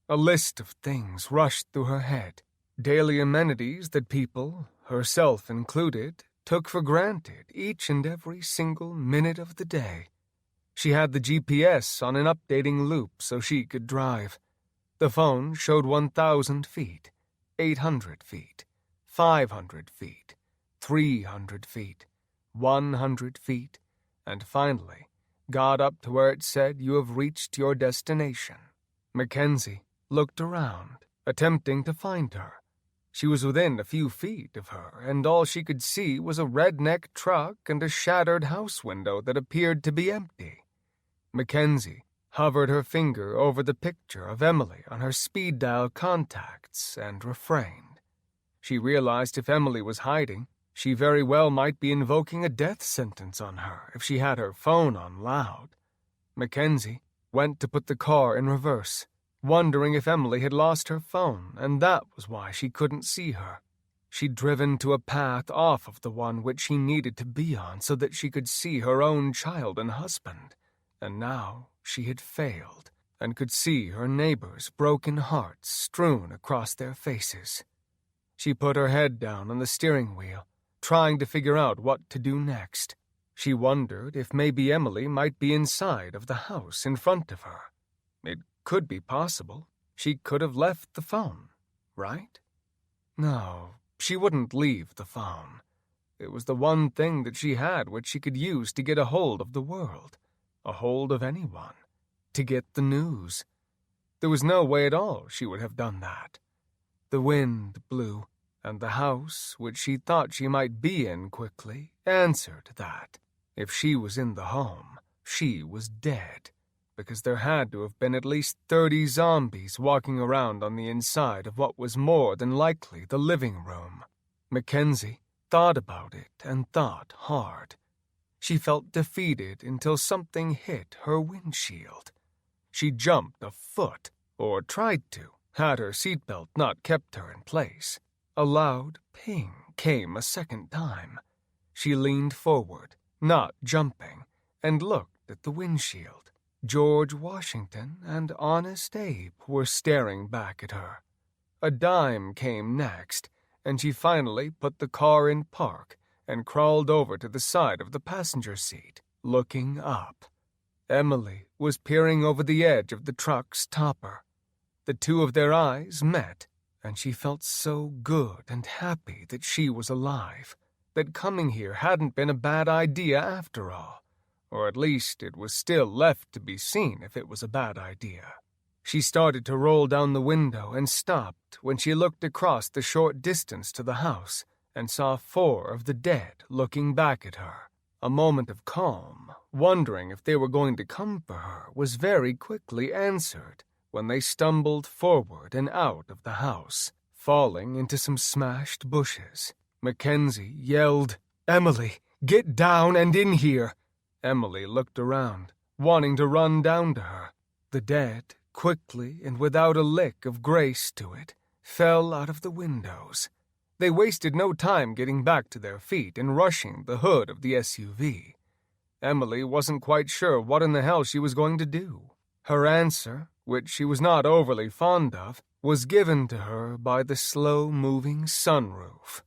A list of things rushed through her head, daily amenities that people, herself included, took for granted each and every single minute of the day. She had the GPS on an updating loop so she could drive. The phone showed 1,000 feet, 800 feet, 500 feet, 300 feet, 100 feet, and finally got up to where it said you have reached your destination. Mackenzie looked around, attempting to find her. She was within a few feet of her, and all she could see was a redneck truck and a shattered house window that appeared to be empty. Mackenzie hovered her finger over the picture of Emily on her speed dial contacts and refrained. She realized if Emily was hiding, she very well might be invoking a death sentence on her if she had her phone on loud. Mackenzie went to put the car in reverse, wondering if Emily had lost her phone, and that was why she couldn't see her. She'd driven to a path off of the one which she needed to be on so that she could see her own child and husband, and now she had failed and could see her neighbors' broken hearts strewn across their faces. She put her head down on the steering wheel, trying to figure out what to do next. She wondered if maybe Emily might be inside of the house in front of her. It could be possible. She could have left the phone, right? No, she wouldn't leave the phone. It was the one thing that she had which she could use to get a hold of the world, a hold of anyone, to get the news. There was no way at all she would have done that. The wind blew, and the house, which she thought she might be in quickly, answered that. If she was in the home, she was dead, because there had to have been at least 30 zombies walking around on the inside of what was more than likely the living room. Mackenzie thought about it and thought hard. She felt defeated until something hit her windshield. She jumped a foot, or tried to, had her seatbelt not kept her in place. A loud ping came a second time. She leaned forward, not jumping, and looked at the windshield. George Washington and Honest Abe were staring back at her. A dime came next, and she finally put the car in park and crawled over to the side of the passenger seat, looking up. Emily was peering over the edge of the truck's topper. The two of their eyes met, and she felt so good and happy that she was alive, that coming here hadn't been a bad idea after all, or at least it was still left to be seen if it was a bad idea. She started to roll down the window and stopped when she looked across the short distance to the house and saw 4 of the dead looking back at her. A moment of calm, wondering if they were going to come for her, was very quickly answered when they stumbled forward and out of the house, falling into some smashed bushes. Mackenzie yelled, "Emily, get down and in here!" Emily looked around, wanting to run down to her. The dead, quickly and without a lick of grace to it, fell out of the windows. They wasted no time getting back to their feet and rushing the hood of the SUV. Emily wasn't quite sure what in the hell she was going to do. Her answer, which she was not overly fond of, was given to her by the slow-moving sunroof.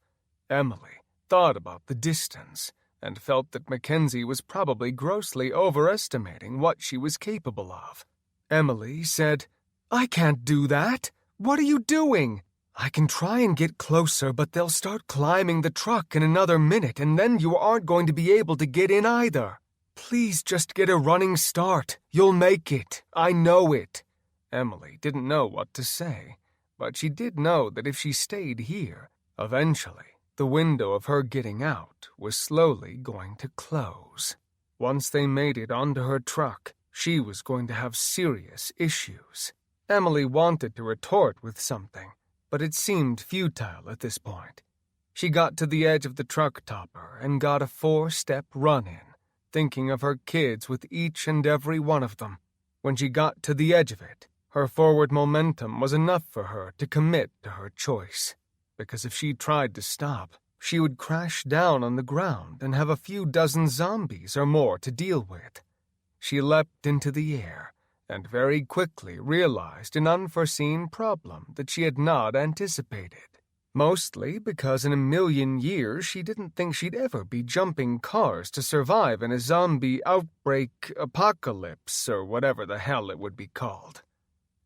Emily thought about the distance and felt that Mackenzie was probably grossly overestimating what she was capable of. Emily said, "I can't do that. What are you doing?" "I can try and get closer, but they'll start climbing the truck in another minute, and then you aren't going to be able to get in either. Please just get a running start. You'll make it. I know it." Emily didn't know what to say, but she did know that if she stayed here, eventually the window of her getting out was slowly going to close. Once they made it onto her truck, she was going to have serious issues. Emily wanted to retort with something, but it seemed futile at this point. She got to the edge of the truck topper and got a 4-step run in, thinking of her kids with each and every one of them. When she got to the edge of it, her forward momentum was enough for her to commit to her choice, because if she tried to stop, she would crash down on the ground and have a few dozen zombies or more to deal with. She leapt into the air and very quickly realized an unforeseen problem that she had not anticipated. Mostly because in a million years she didn't think she'd ever be jumping cars to survive in a zombie outbreak apocalypse or whatever the hell it would be called.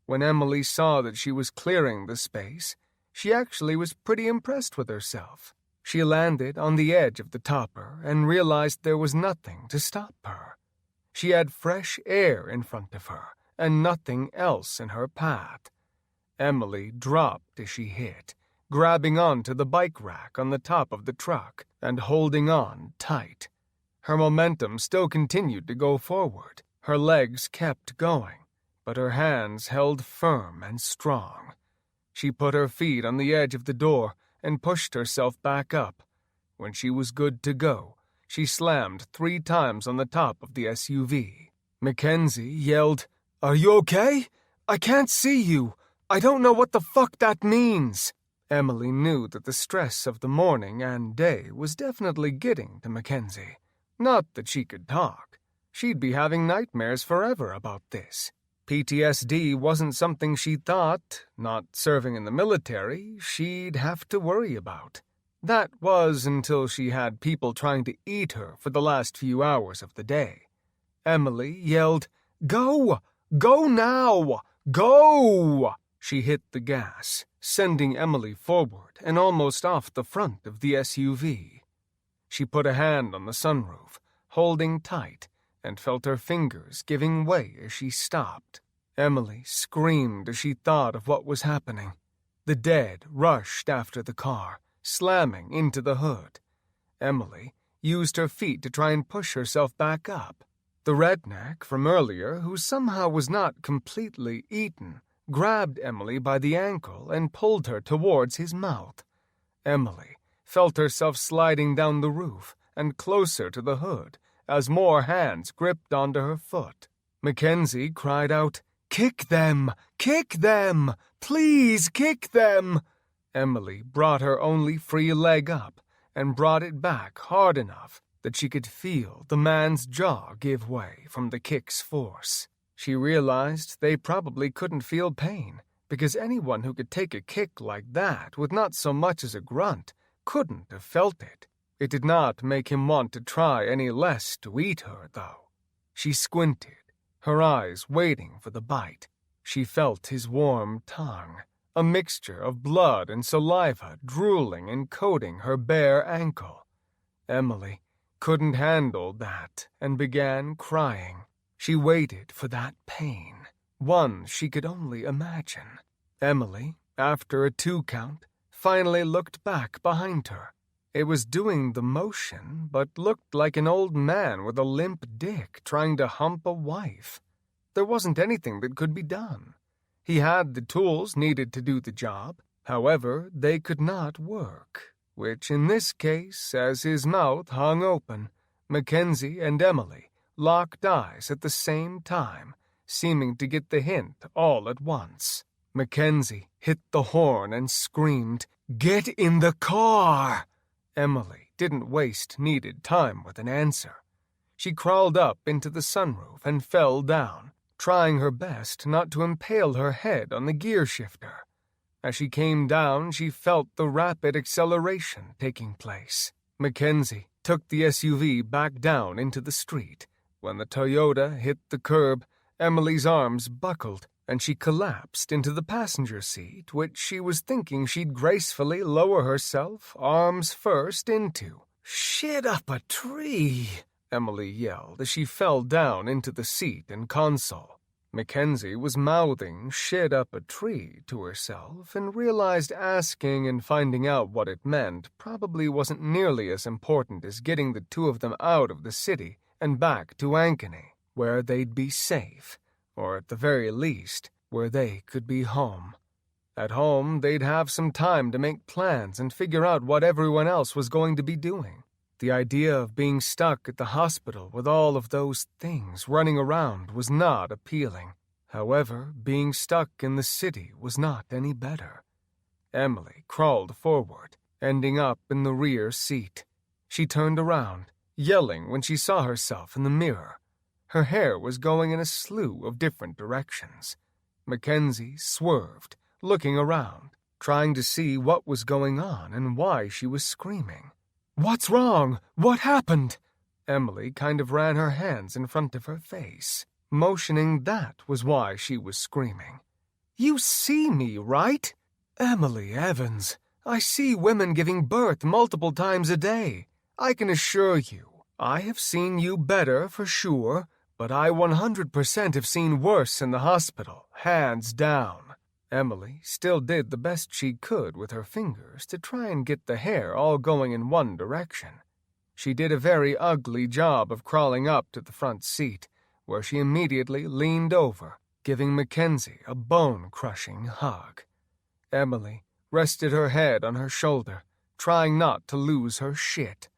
When Emily saw that she was clearing the space, she actually was pretty impressed with herself. She landed on the edge of the topper and realized there was nothing to stop her. She had fresh air in front of her and nothing else in her path. Emily dropped as she hit, grabbing onto the bike rack on the top of the truck and holding on tight. Her momentum still continued to go forward. Her legs kept going, but her hands held firm and strong. She put her feet on the edge of the door and pushed herself back up. When she was good to go, she slammed 3 times on the top of the SUV. Mackenzie yelled, "Are you okay? I can't see you. I don't know what the fuck that means." Emily knew that the stress of the morning and day was definitely getting to Mackenzie. Not that she could talk. She'd be having nightmares forever about this. PTSD wasn't something she thought, not serving in the military, she'd have to worry about. That was until she had people trying to eat her for the last few hours of the day. Emily yelled, "Go! Go now! Go!" She hit the gas, sending Emily forward and almost off the front of the SUV. She put a hand on the sunroof, holding tight, and felt her fingers giving way as she stopped. Emily screamed as she thought of what was happening. The dead rushed after the car, slamming into the hood. Emily used her feet to try and push herself back up. The redneck from earlier, who somehow was not completely eaten, grabbed Emily by the ankle and pulled her towards his mouth. Emily felt herself sliding down the roof and closer to the hood as more hands gripped onto her foot. Mackenzie cried out, "Kick them! Kick them! Please kick them!" Emily brought her only free leg up and brought it back hard enough that she could feel the man's jaw give way from the kick's force. She realized they probably couldn't feel pain, because anyone who could take a kick like that with not so much as a grunt couldn't have felt it. It did not make him want to try any less to eat her, though. She squinted, her eyes waiting for the bite. She felt his warm tongue, a mixture of blood and saliva drooling and coating her bare ankle. Emily couldn't handle that and began crying. She waited for that pain, one she could only imagine. Emily, after a 2 count, finally looked back behind her. It was doing the motion, but looked like an old man with a limp dick trying to hump a wife. There wasn't anything that could be done. He had the tools needed to do the job. However, they could not work, which in this case, as his mouth hung open, Mackenzie and Emily locked eyes at the same time, seeming to get the hint all at once. Mackenzie hit the horn and screamed, "Get in the car!" Emily didn't waste needed time with an answer. She crawled up into the sunroof and fell down, trying her best not to impale her head on the gear shifter. As she came down, she felt the rapid acceleration taking place. Mackenzie took the SUV back down into the street. When the Toyota hit the curb, Emily's arms buckled, and she collapsed into the passenger seat, which she was thinking she'd gracefully lower herself, arms first, into. "Shit up a tree!" Emily yelled as she fell down into the seat and console. Mackenzie was mouthing "shit up a tree" to herself and realized asking and finding out what it meant probably wasn't nearly as important as getting the two of them out of the city and back to Ankeny, where they'd be safe, or at the very least, where they could be home. At home, they'd have some time to make plans and figure out what everyone else was going to be doing. The idea of being stuck at the hospital with all of those things running around was not appealing. However, being stuck in the city was not any better. Emily crawled forward, ending up in the rear seat. She turned around, yelling when she saw herself in the mirror. Her hair was going in a slew of different directions. Mackenzie swerved, looking around, trying to see what was going on and why she was screaming. "What's wrong? What happened?" Emily kind of ran her hands in front of her face, motioning that was why she was screaming. "You see me, right? Emily Evans, I see women giving birth multiple times a day. I can assure you, I have seen you better for sure, but I 100% have seen worse in the hospital, hands down." Emily still did the best she could with her fingers to try and get the hair all going in one direction. She did a very ugly job of crawling up to the front seat, where she immediately leaned over, giving Mackenzie a bone-crushing hug. Emily rested her head on her shoulder, trying not to lose her shit.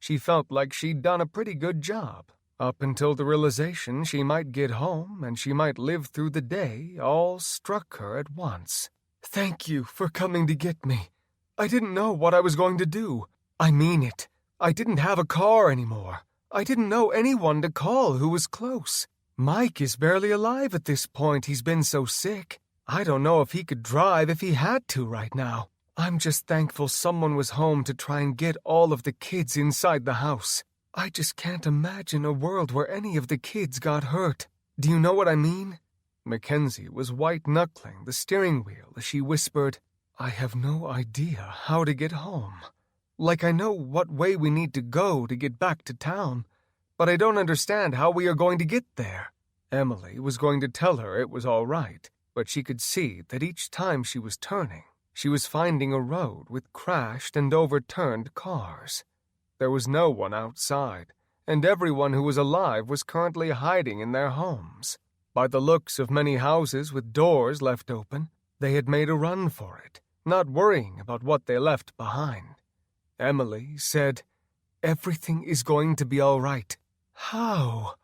She felt like she'd done a pretty good job, up until the realization she might get home and she might live through the day all struck her at once. "Thank you for coming to get me. I didn't know what I was going to do. I mean it. I didn't have a car anymore. I didn't know anyone to call who was close. Mike is barely alive at this point. He's been so sick. I don't know if he could drive if he had to right now. I'm just thankful someone was home to try and get all of the kids inside the house. I just can't imagine a world where any of the kids got hurt. Do you know what I mean?" Mackenzie was white-knuckling the steering wheel as she whispered, "I have no idea how to get home. Like, I know what way we need to go to get back to town, but I don't understand how we are going to get there." Emily was going to tell her it was all right, but she could see that each time she was turning, she was finding a road with crashed and overturned cars. There was no one outside, and everyone who was alive was currently hiding in their homes. By the looks of many houses with doors left open, they had made a run for it, not worrying about what they left behind. Emily said, "Everything is going to be all right." "How?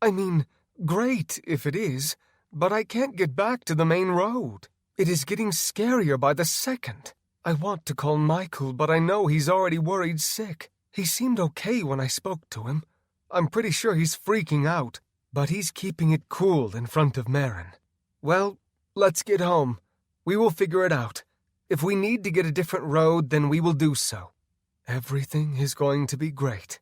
I mean, great if it is, but I can't get back to the main road. It is getting scarier by the second. I want to call Michael, but I know he's already worried sick. He seemed okay when I spoke to him. I'm pretty sure he's freaking out, but he's keeping it cool in front of Marin. Well, let's get home. We will figure it out. If we need to get a different road, then we will do so. Everything is going to be great.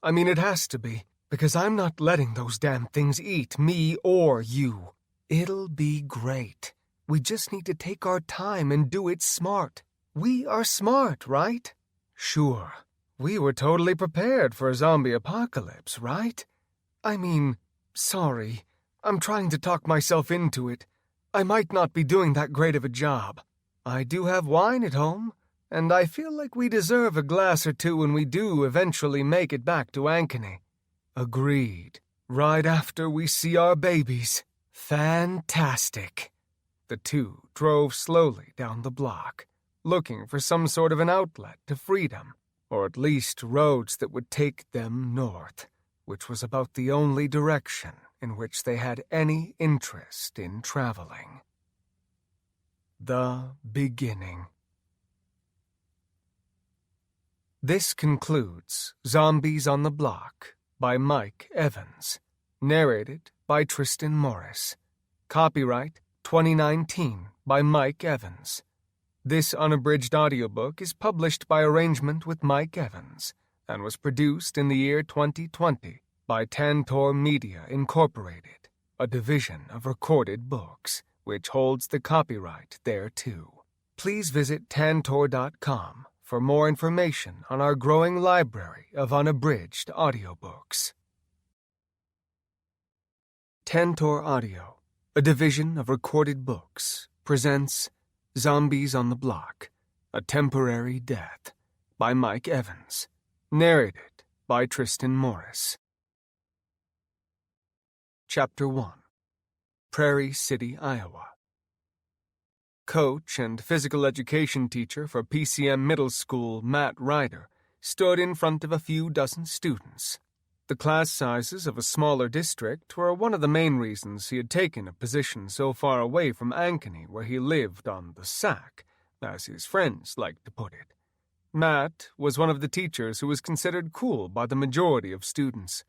I mean, it has to be, because I'm not letting those damn things eat me or you. It'll be great. We just need to take our time and do it smart. We are smart, right?" "Sure. We were totally prepared for a zombie apocalypse, right? I mean, sorry. I'm trying to talk myself into it. I might not be doing that great of a job. I do have wine at home, and I feel like we deserve a glass or two when we do eventually make it back to Ankeny." "Agreed. Right after we see our babies." "Fantastic." The two drove slowly down the block, looking for some sort of an outlet to freedom, or at least roads that would take them north, which was about the only direction in which they had any interest in traveling. The beginning. This concludes Zombies on the Block by Mike Evans, narrated by Tristan Morris. Copyright 2019 by Mike Evans. This unabridged audiobook is published by arrangement with Mike Evans and was produced in the year 2020 by Tantor Media Incorporated, a division of Recorded Books, which holds the copyright thereto. Please visit tantor.com for more information on our growing library of unabridged audiobooks. Tantor Audio, a division of Recorded Books, presents Zombies on the Block, A Temporary Death by Mike Evans, narrated by Tristan Morris. Chapter 1. Prairie City, Iowa. Coach and physical education teacher for PCM Middle School, Matt Ryder, stood in front of a few dozen students. The class sizes of a smaller district were one of the main reasons he had taken a position so far away from Ankeny, where he lived on the sack, as his friends liked to put it. Matt was one of the teachers who was considered cool by the majority of students.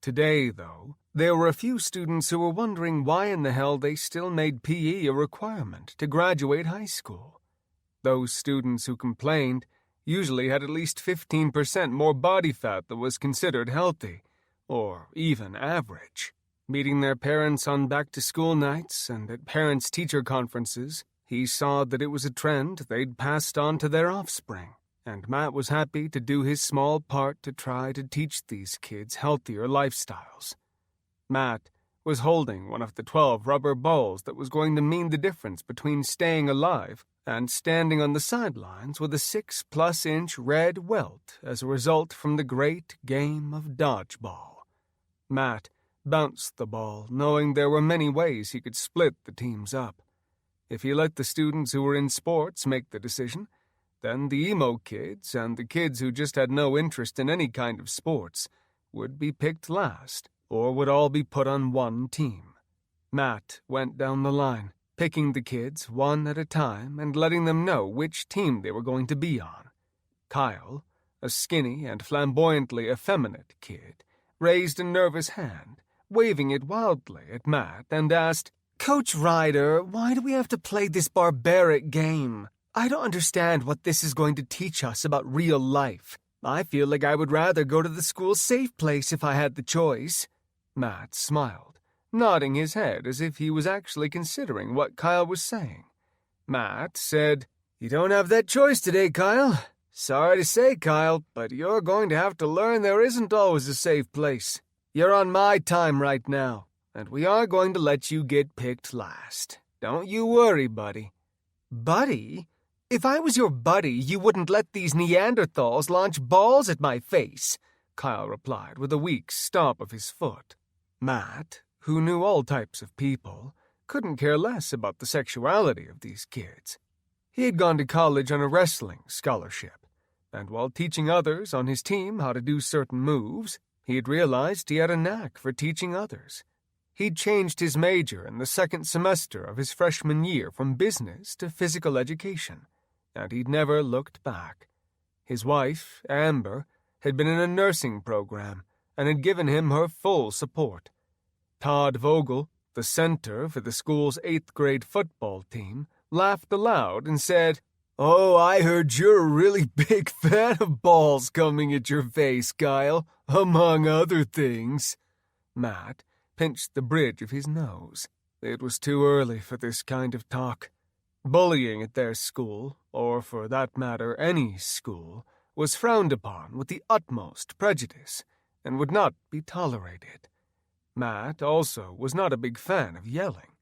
Today, though, there were a few students who were wondering why in the hell they still made PE a requirement to graduate high school. Those students who complained usually had at least 15% more body fat than was considered healthy, or even average. Meeting their parents on back-to-school nights and at parents-teacher conferences, he saw that it was a trend they'd passed on to their offspring, and Matt was happy to do his small part to try to teach these kids healthier lifestyles. Matt was holding one of the 12 rubber balls that was going to mean the difference between staying alive and standing on the sidelines with a 6-plus-inch red welt as a result from the great game of dodgeball. Matt bounced the ball, knowing there were many ways he could split the teams up. If he let the students who were in sports make the decision, then the emo kids and the kids who just had no interest in any kind of sports would be picked last, or would all be put on one team. Matt went down the line, picking the kids one at a time and letting them know which team they were going to be on. Kyle, a skinny and flamboyantly effeminate kid, raised a nervous hand, waving it wildly at Matt, and asked, "Coach Ryder, why do we have to play this barbaric game? I don't understand what this is going to teach us about real life. I feel like I would rather go to the school safe place if I had the choice." Matt smiled, nodding his head as if he was actually considering what Kyle was saying. Matt said, "You don't have that choice today, Kyle. Sorry to say, Kyle, but you're going to have to learn there isn't always a safe place. You're on my time right now, and we are going to let you get picked last. Don't you worry, buddy." "Buddy? If I was your buddy, you wouldn't let these Neanderthals launch balls at my face," Kyle replied with a weak stomp of his foot. Matt, who knew all types of people, couldn't care less about the sexuality of these kids. He had gone to college on a wrestling scholarship, and while teaching others on his team how to do certain moves, he had realized he had a knack for teaching others. He'd changed his major in the second semester of his freshman year from business to physical education, and he'd never looked back. His wife, Amber, had been in a nursing program and had given him her full support. Todd Vogel, the center for the school's 8th grade football team, laughed aloud and said, "Oh, I heard you're a really big fan of balls coming at your face, Kyle, among other things." Matt pinched the bridge of his nose. It was too early for this kind of talk. Bullying at their school, or for that matter any school, was frowned upon with the utmost prejudice and would not be tolerated. Matt also was not a big fan of yelling.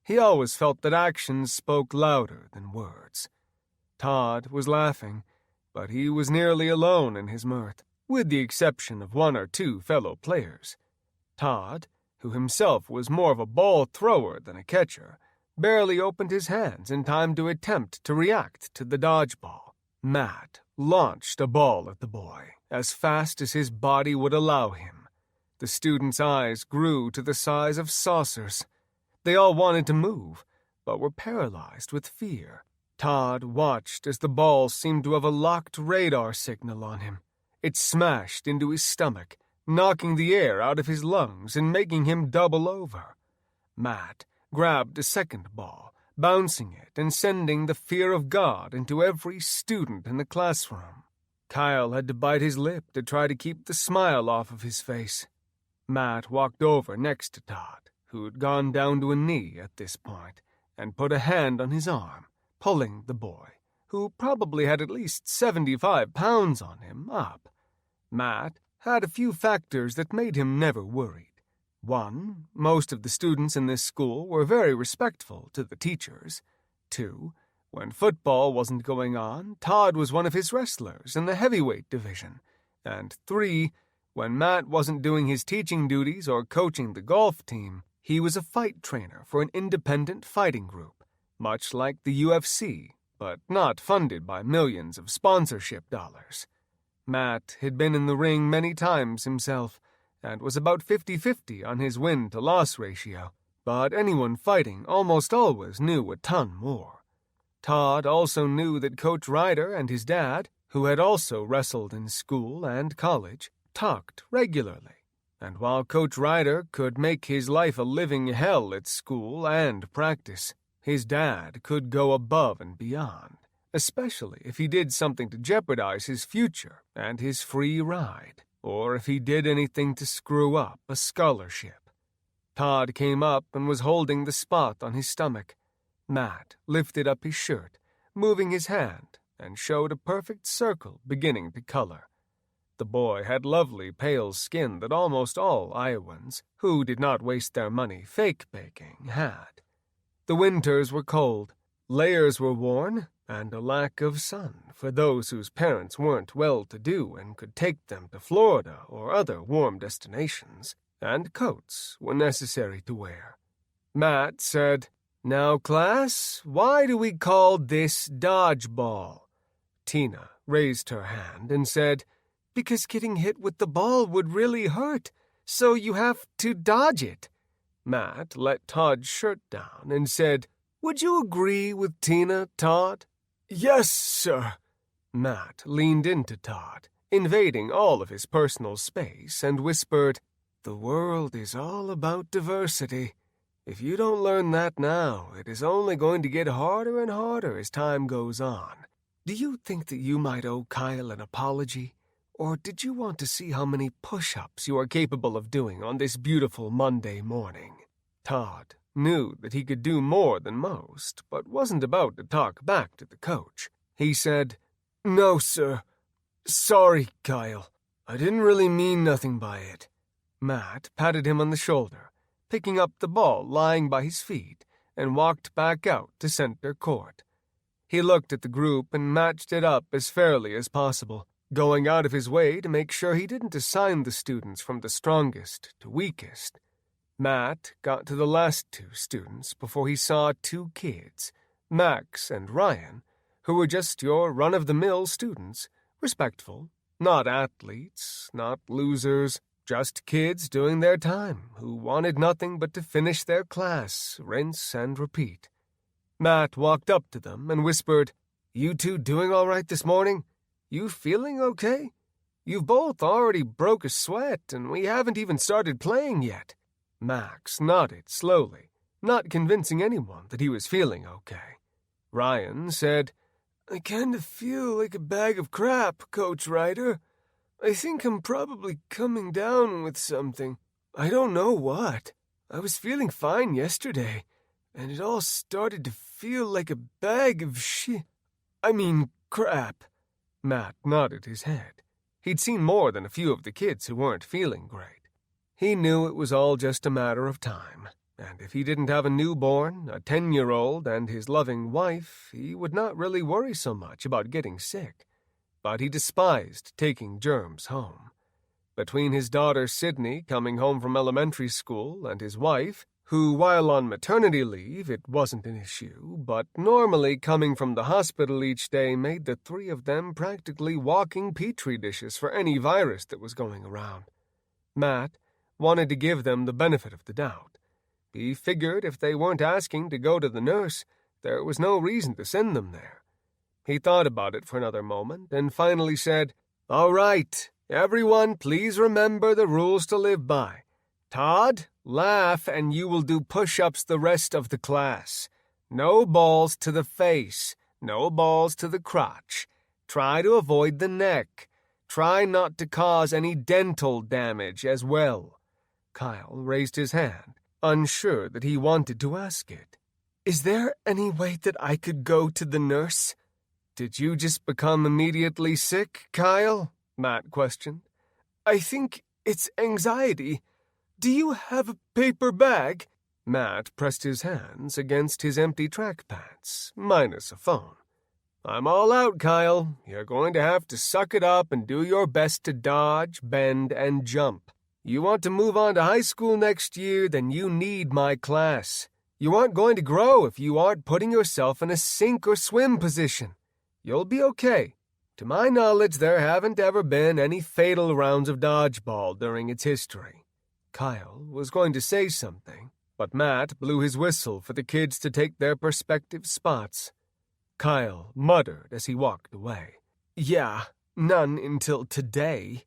He always felt that actions spoke louder than words. Todd was laughing, but he was nearly alone in his mirth, with the exception of 1 or 2 fellow players. Todd, who himself was more of a ball thrower than a catcher, barely opened his hands in time to attempt to react to the dodgeball. Matt launched a ball at the boy as fast as his body would allow him. The students' eyes grew to the size of saucers. They all wanted to move, but were paralyzed with fear. Todd watched as the ball seemed to have a locked radar signal on him. It smashed into his stomach, knocking the air out of his lungs and making him double over. Matt grabbed a second ball, bouncing it and sending the fear of God into every student in the classroom. Kyle had to bite his lip to try to keep the smile off of his face. Matt walked over next to Todd, who'd gone down to a knee at this point, and put a hand on his arm, pulling the boy, who probably had at least 75 pounds on him, up. Matt had a few factors that made him never worried. 1, most of the students in this school were very respectful to the teachers. 2, when football wasn't going on, Todd was one of his wrestlers in the heavyweight division. And 3, when Matt wasn't doing his teaching duties or coaching the golf team, he was a fight trainer for an independent fighting group, much like the UFC, but not funded by millions of sponsorship dollars. Matt had been in the ring many times himself, and was about 50-50 on his win-to-loss ratio, but anyone fighting almost always knew a ton more. Todd also knew that Coach Ryder and his dad, who had also wrestled in school and college, talked regularly, and while Coach Ryder could make his life a living hell at school and practice, his dad could go above and beyond, especially if he did something to jeopardize his future and his free ride, or if he did anything to screw up a scholarship. Todd came up and was holding the spot on his stomach. Matt lifted up his shirt, moving his hand, and showed a perfect circle beginning to color. The boy had lovely pale skin that almost all Iowans, who did not waste their money fake baking, had. The winters were cold, layers were worn, and a lack of sun for those whose parents weren't well-to-do and could take them to Florida or other warm destinations, and coats were necessary to wear. Matt said, "Now, class, why do we call this dodgeball?" Tina raised her hand and said, "Because getting hit with the ball would really hurt, so you have to dodge it." Matt let Todd's shirt down and said, "Would you agree with Tina, Todd?" "Yes, sir." Matt leaned into Todd, invading all of his personal space, and whispered, "The world is all about diversity. If you don't learn that now, it is only going to get harder and harder as time goes on. Do you think that you might owe Kyle an apology? Or did you want to see how many push-ups you are capable of doing on this beautiful Monday morning?" Todd knew that he could do more than most, but wasn't about to talk back to the coach. He said, "No, sir. Sorry, Kyle. I didn't really mean nothing by it." Matt patted him on the shoulder, picking up the ball lying by his feet, and walked back out to center court. He looked at the group and matched it up as fairly as possible, going out of his way to make sure he didn't assign the students from the strongest to weakest. Matt got to the last two students before he saw two kids, Max and Ryan, who were just your run-of-the-mill students, respectful, not athletes, not losers, just kids doing their time who wanted nothing but to finish their class, rinse and repeat. Matt walked up to them and whispered, "You two doing all right this morning? You feeling okay? You've both already broke a sweat, and we haven't even started playing yet." Max nodded slowly, not convincing anyone that he was feeling okay. Ryan said, "I kind of feel like a bag of crap, Coach Ryder. I think I'm probably coming down with something. I don't know what. I was feeling fine yesterday, and it all started to feel like a bag of crap." Matt nodded his head. He'd seen more than a few of the kids who weren't feeling great. He knew it was all just a matter of time, and if he didn't have a newborn, a 10-year-old, and his loving wife, he would not really worry so much about getting sick. But he despised taking germs home. Between his daughter Sydney coming home from elementary school and his wife, who, while on maternity leave, it wasn't an issue, but normally coming from the hospital each day made the three of them practically walking petri dishes for any virus that was going around. Matt wanted to give them the benefit of the doubt. He figured if they weren't asking to go to the nurse, there was no reason to send them there. He thought about it for another moment and finally said, "All right, everyone, please remember the rules to live by. Todd, laugh and you will do push-ups the rest of the class. No balls to the face, no balls to the crotch. Try to avoid the neck. Try not to cause any dental damage as well." Kyle raised his hand, unsure that he wanted to ask it. "Is there any way that I could go to the nurse?" "Did you just become immediately sick, Kyle?" Matt questioned. "I think it's anxiety. Do you have a paper bag?" Matt pressed his hands against his empty track pants, minus a phone. "I'm all out, Kyle. You're going to have to suck it up and do your best to dodge, bend, and jump. You want to move on to high school next year, then you need my class. You aren't going to grow if you aren't putting yourself in a sink or swim position. You'll be okay. To my knowledge, there haven't ever been any fatal rounds of dodgeball during its history." Kyle was going to say something, but Matt blew his whistle for the kids to take their respective spots. Kyle muttered as he walked away. "Yeah, none until today."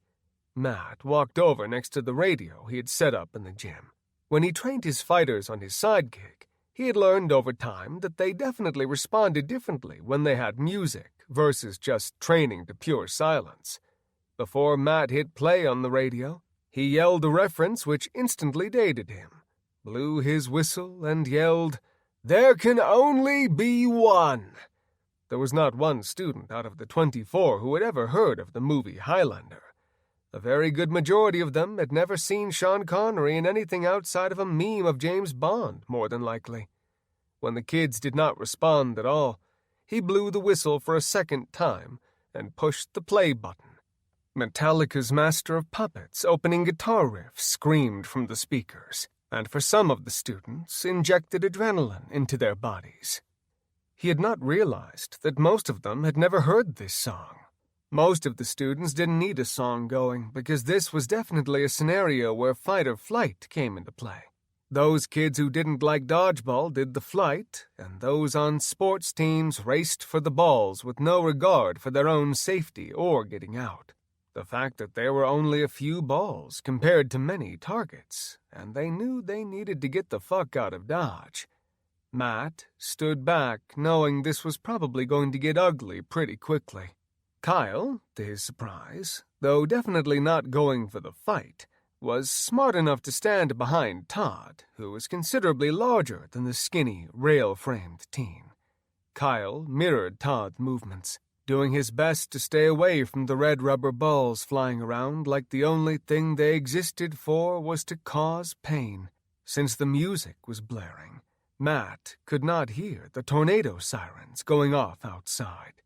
Matt walked over next to the radio he had set up in the gym. When he trained his fighters on his sidekick, he had learned over time that they definitely responded differently when they had music versus just training to pure silence. Before Matt hit play on the radio, he yelled a reference which instantly dated him, blew his whistle, and yelled, "There can only be one." There was not one student out of the 24 who had ever heard of the movie Highlander. A very good majority of them had never seen Sean Connery in anything outside of a meme of James Bond, more than likely. When the kids did not respond at all, he blew the whistle for a second time and pushed the play button. Metallica's Master of Puppets' opening guitar riff screamed from the speakers, and for some of the students injected adrenaline into their bodies. He had not realized that most of them had never heard this song. Most of the students didn't need a song going because this was definitely a scenario where fight or flight came into play. Those kids who didn't like dodgeball did the flight, and those on sports teams raced for the balls with no regard for their own safety or getting out. The fact that there were only a few balls compared to many targets, and they knew they needed to get the fuck out of Dodge. Matt stood back, knowing this was probably going to get ugly pretty quickly. Kyle, to his surprise, though definitely not going for the fight, was smart enough to stand behind Todd, who was considerably larger than the skinny, rail-framed teen. Kyle mirrored Todd's movements, doing his best to stay away from the red rubber balls flying around like the only thing they existed for was to cause pain. Since the music was blaring, Matt could not hear the tornado sirens going off outside.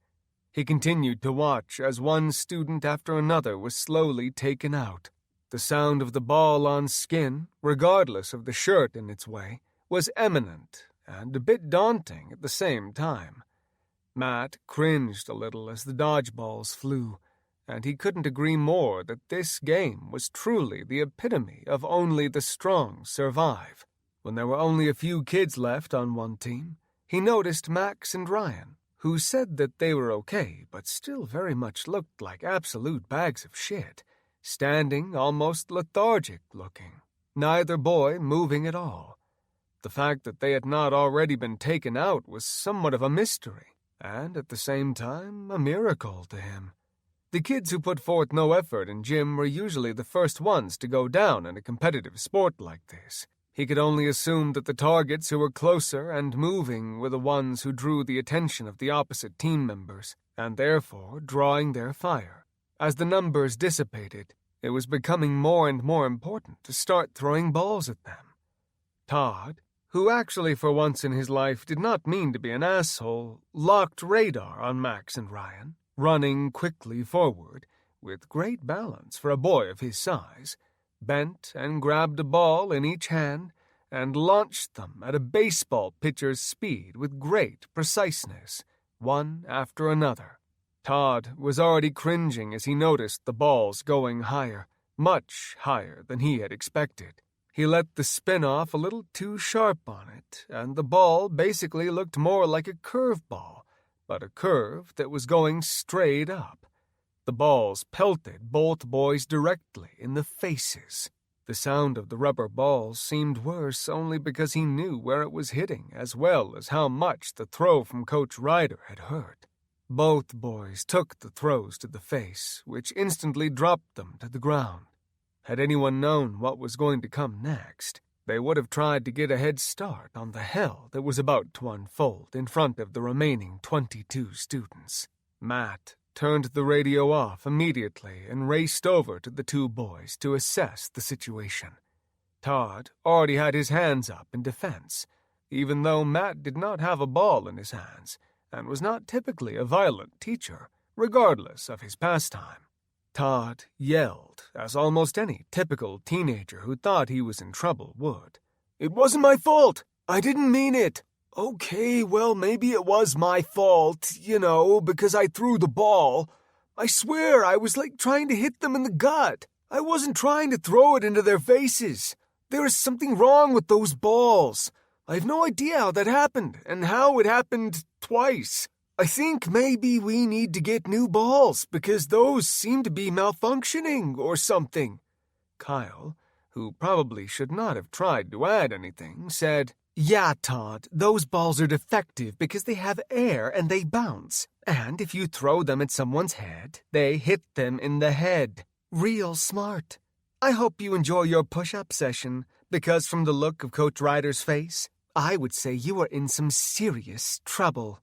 He continued to watch as one student after another was slowly taken out. The sound of the ball on skin, regardless of the shirt in its way, was eminent and a bit daunting at the same time. Matt cringed a little as the dodgeballs flew, and he couldn't agree more that this game was truly the epitome of only the strong survive. When there were only a few kids left on one team, he noticed Max and Ryan, who said that they were okay but still very much looked like absolute bags of shit, standing almost lethargic-looking, neither boy moving at all. The fact that they had not already been taken out was somewhat of a mystery, and at the same time a miracle to him. The kids who put forth no effort in gym were usually the first ones to go down in a competitive sport like this. He could only assume that the targets who were closer and moving were the ones who drew the attention of the opposite team members, and therefore drawing their fire. As the numbers dissipated, it was becoming more and more important to start throwing balls at them. Todd, who actually for once in his life did not mean to be an asshole, locked radar on Max and Ryan, running quickly forward, with great balance for a boy of his size, bent and grabbed a ball in each hand and launched them at a baseball pitcher's speed with great preciseness, one after another. Todd was already cringing as he noticed the balls going higher, much higher than he had expected. He let the spin off a little too sharp on it, and the ball basically looked more like a curveball, but a curve that was going straight up. The balls pelted both boys directly in the faces. The sound of the rubber balls seemed worse only because he knew where it was hitting as well as how much the throw from Coach Ryder had hurt. Both boys took the throws to the face, which instantly dropped them to the ground. Had anyone known what was going to come next, they would have tried to get a head start on the hell that was about to unfold in front of the remaining 22 students. Matt turned the radio off immediately and raced over to the two boys to assess the situation. Todd already had his hands up in defense, even though Matt did not have a ball in his hands and was not typically a violent teacher, regardless of his pastime. Todd yelled, as almost any typical teenager who thought he was in trouble would. "It wasn't my fault! I didn't mean it! Okay, well, maybe it was my fault, because I threw the ball. I swear I was trying to hit them in the gut. I wasn't trying to throw it into their faces. There is something wrong with those balls. I have no idea how that happened and how it happened twice. I think maybe we need to get new balls because those seem to be malfunctioning or something." Kyle, who probably should not have tried to add anything, said, "Yeah, Todd, those balls are defective because they have air and they bounce. And if you throw them at someone's head, they hit them in the head. Real smart. I hope you enjoy your push-up session, because from the look of Coach Ryder's face, I would say you are in some serious trouble."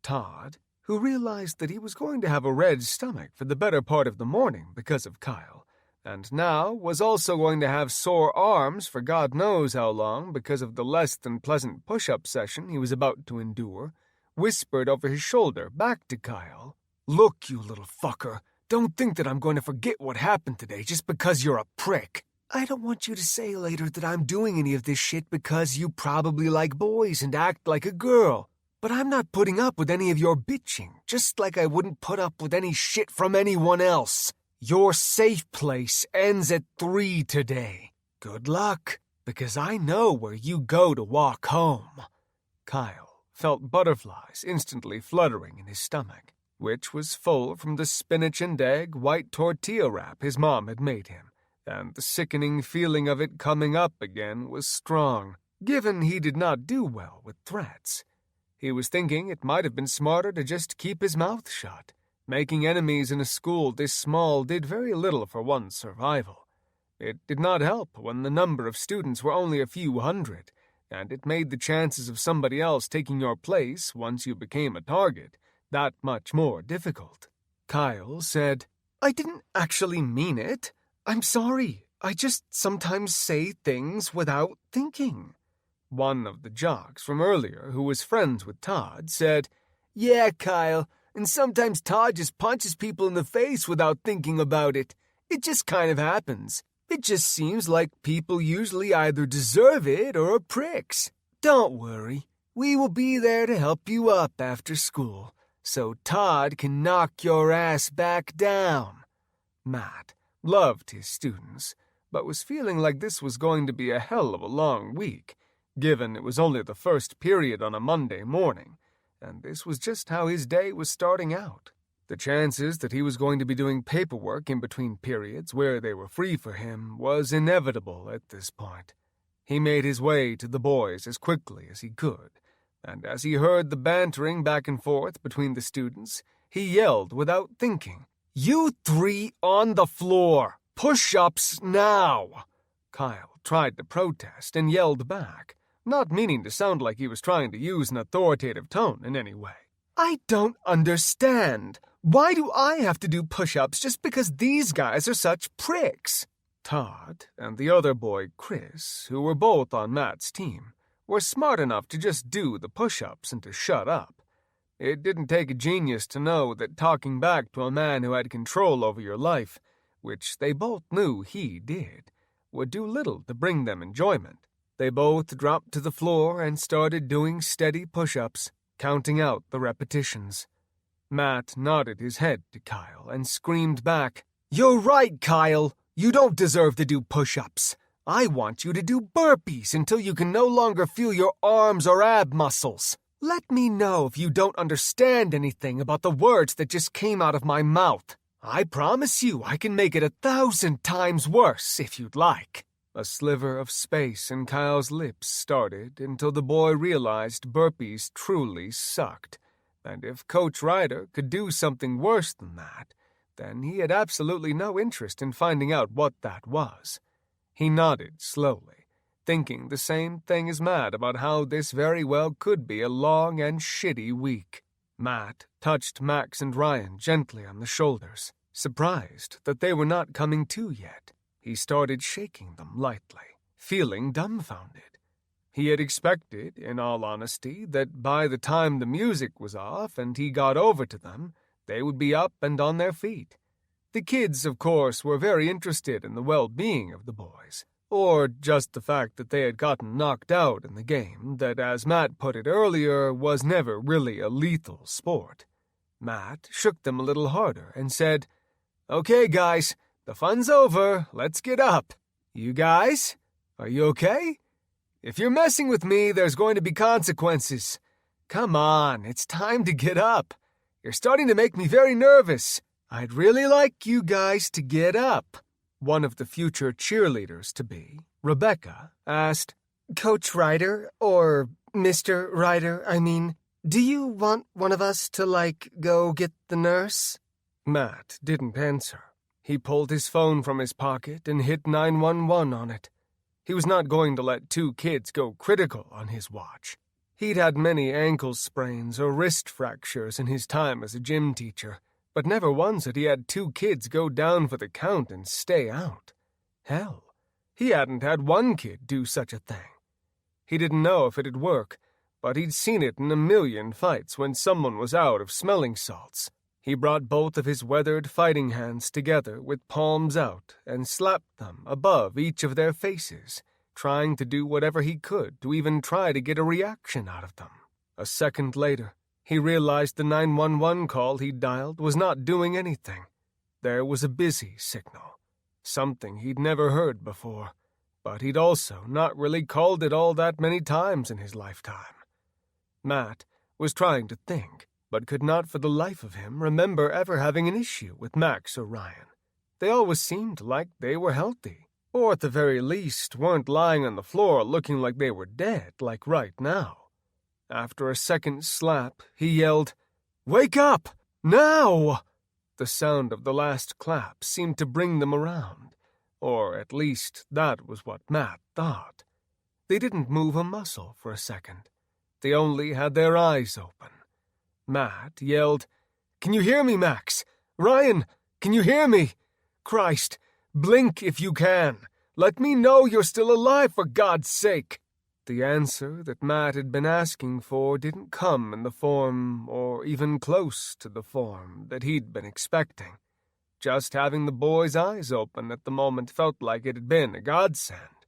Todd, who realized that he was going to have a red stomach for the better part of the morning because of Kyle, and now was also going to have sore arms for God knows how long because of the less than pleasant push-up session he was about to endure, whispered over his shoulder back to Kyle, "Look, you little fucker, don't think that I'm going to forget what happened today just because you're a prick. I don't want you to say later that I'm doing any of this shit because you probably like boys and act like a girl. But I'm not putting up with any of your bitching, just like I wouldn't put up with any shit from anyone else. Your safe place ends at 3 today. Good luck, because I know where you go to walk home." Kyle felt butterflies instantly fluttering in his stomach, which was full from the spinach and egg white tortilla wrap his mom had made him, and the sickening feeling of it coming up again was strong, given he did not do well with threats. He was thinking it might have been smarter to just keep his mouth shut. Making enemies in a school this small did very little for one's survival. It did not help when the number of students were only a few hundred, and it made the chances of somebody else taking your place once you became a target that much more difficult. Kyle said, "I didn't actually mean it. I'm sorry. I just sometimes say things without thinking." One of the jocks from earlier, who was friends with Todd, said, "Yeah, Kyle, and sometimes Todd just punches people in the face without thinking about it. It just kind of happens. It just seems like people usually either deserve it or are pricks. Don't worry. We will be there to help you up after school, so Todd can knock your ass back down." Matt loved his students, but was feeling like this was going to be a hell of a long week, given it was only the first period on a Monday morning, and this was just how his day was starting out. The chances that he was going to be doing paperwork in between periods where they were free for him was inevitable at this point. He made his way to the boys as quickly as he could, and as he heard the bantering back and forth between the students, he yelled without thinking, "You three on the floor! Push-ups now!" Kyle tried to protest and yelled back, not meaning to sound like he was trying to use an authoritative tone in any way. "I don't understand. Why do I have to do push-ups just because these guys are such pricks?" Todd and the other boy, Chris, who were both on Matt's team, were smart enough to just do the push-ups and to shut up. It didn't take a genius to know that talking back to a man who had control over your life, which they both knew he did, would do little to bring them enjoyment. They both dropped to the floor and started doing steady push-ups, counting out the repetitions. Matt nodded his head to Kyle and screamed back, "You're right, Kyle! You don't deserve to do push-ups. I want you to do burpees until you can no longer feel your arms or ab muscles. Let me know if you don't understand anything about the words that just came out of my mouth. I promise you I can make it 1,000 times worse if you'd like." A sliver of space in Kyle's lips started until the boy realized burpees truly sucked, and if Coach Ryder could do something worse than that, then he had absolutely no interest in finding out what that was. He nodded slowly, thinking the same thing as Matt about how this very well could be a long and shitty week. Matt touched Max and Ryan gently on the shoulders, surprised that they were not coming to yet. He started shaking them lightly, feeling dumbfounded. He had expected, in all honesty, that by the time the music was off and he got over to them, they would be up and on their feet. The kids, of course, were very interested in the well-being of the boys, or just the fact that they had gotten knocked out in the game that, as Matt put it earlier, was never really a lethal sport. Matt shook them a little harder and said, "Okay, guys, the fun's over. Let's get up. You guys, are you okay? If you're messing with me, there's going to be consequences. Come on, it's time to get up. You're starting to make me very nervous. I'd really like you guys to get up." One of the future cheerleaders-to-be, Rebecca, asked, "Coach Ryder, or Mr. Ryder, I mean, do you want one of us to, go get the nurse?" Matt didn't answer. He pulled his phone from his pocket and hit 911 on it. He was not going to let 2 kids go critical on his watch. He'd had many ankle sprains or wrist fractures in his time as a gym teacher, but never once had he had 2 kids go down for the count and stay out. Hell, he hadn't had 1 kid do such a thing. He didn't know if it'd work, but he'd seen it in a million fights when someone was out of smelling salts. He brought both of his weathered fighting hands together with palms out and slapped them above each of their faces, trying to do whatever he could to even try to get a reaction out of them. A second later, he realized the 911 call he'd dialed was not doing anything. There was a busy signal, something he'd never heard before, but he'd also not really called it all that many times in his lifetime. Matt was trying to think, but could not for the life of him remember ever having an issue with Max or Ryan. They always seemed like they were healthy, or at the very least weren't lying on the floor looking like they were dead, like right now. After a second slap, he yelled, "Wake up! Now!" The sound of the last clap seemed to bring them around, or at least that was what Matt thought. They didn't move a muscle for a second. They only had their eyes open. Matt yelled, "Can you hear me, Max? Ryan, can you hear me? Christ, blink if you can. Let me know you're still alive, for God's sake." The answer that Matt had been asking for didn't come in the form, or even close to the form, that he'd been expecting. Just having the boy's eyes open at the moment felt like it had been a godsend,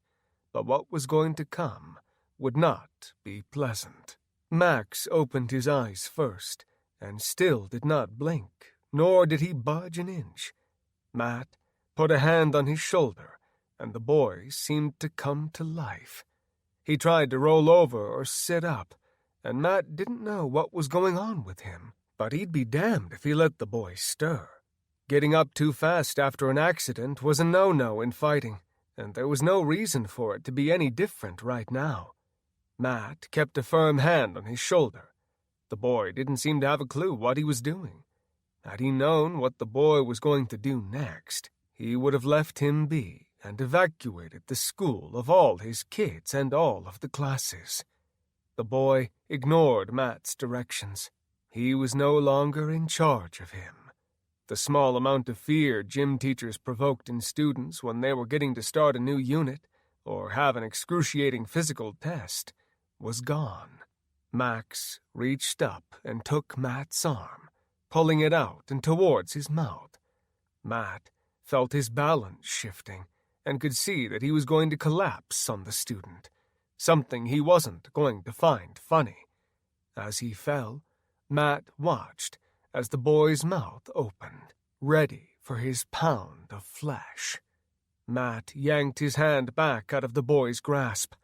but what was going to come would not be pleasant. Max opened his eyes first, and still did not blink, nor did he budge an inch. Matt put a hand on his shoulder, and the boy seemed to come to life. He tried to roll over or sit up, and Matt didn't know what was going on with him, but he'd be damned if he let the boy stir. Getting up too fast after an accident was a no-no in fighting, and there was no reason for it to be any different right now. Matt kept a firm hand on his shoulder. The boy didn't seem to have a clue what he was doing. Had he known what the boy was going to do next, he would have left him be and evacuated the school of all his kids and all of the classes. The boy ignored Matt's directions. He was no longer in charge of him. The small amount of fear gym teachers provoked in students when they were getting to start a new unit or have an excruciating physical test was gone. Max reached up and took Matt's arm, pulling it out and towards his mouth. Matt felt his balance shifting and could see that he was going to collapse on the student, something he wasn't going to find funny. As he fell, Matt watched as the boy's mouth opened, ready for his pound of flesh. Matt yanked his hand back out of the boy's grasp.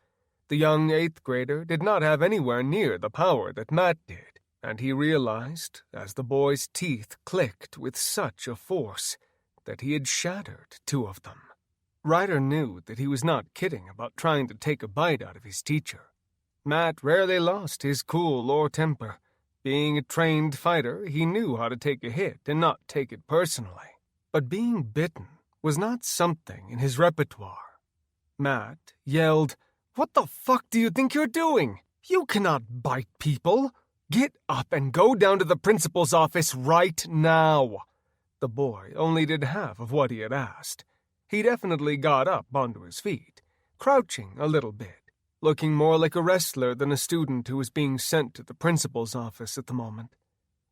The young 8th grader did not have anywhere near the power that Matt did, and he realized, as the boy's teeth clicked with such a force, that he had shattered 2 of them. Ryder knew that he was not kidding about trying to take a bite out of his teacher. Matt rarely lost his cool or temper. Being a trained fighter, he knew how to take a hit and not take it personally. But being bitten was not something in his repertoire. Matt yelled, "What the fuck do you think you're doing? You cannot bite people. Get up and go down to the principal's office right now." The boy only did half of what he had asked. He definitely got up onto his feet, crouching a little bit, looking more like a wrestler than a student who was being sent to the principal's office at the moment.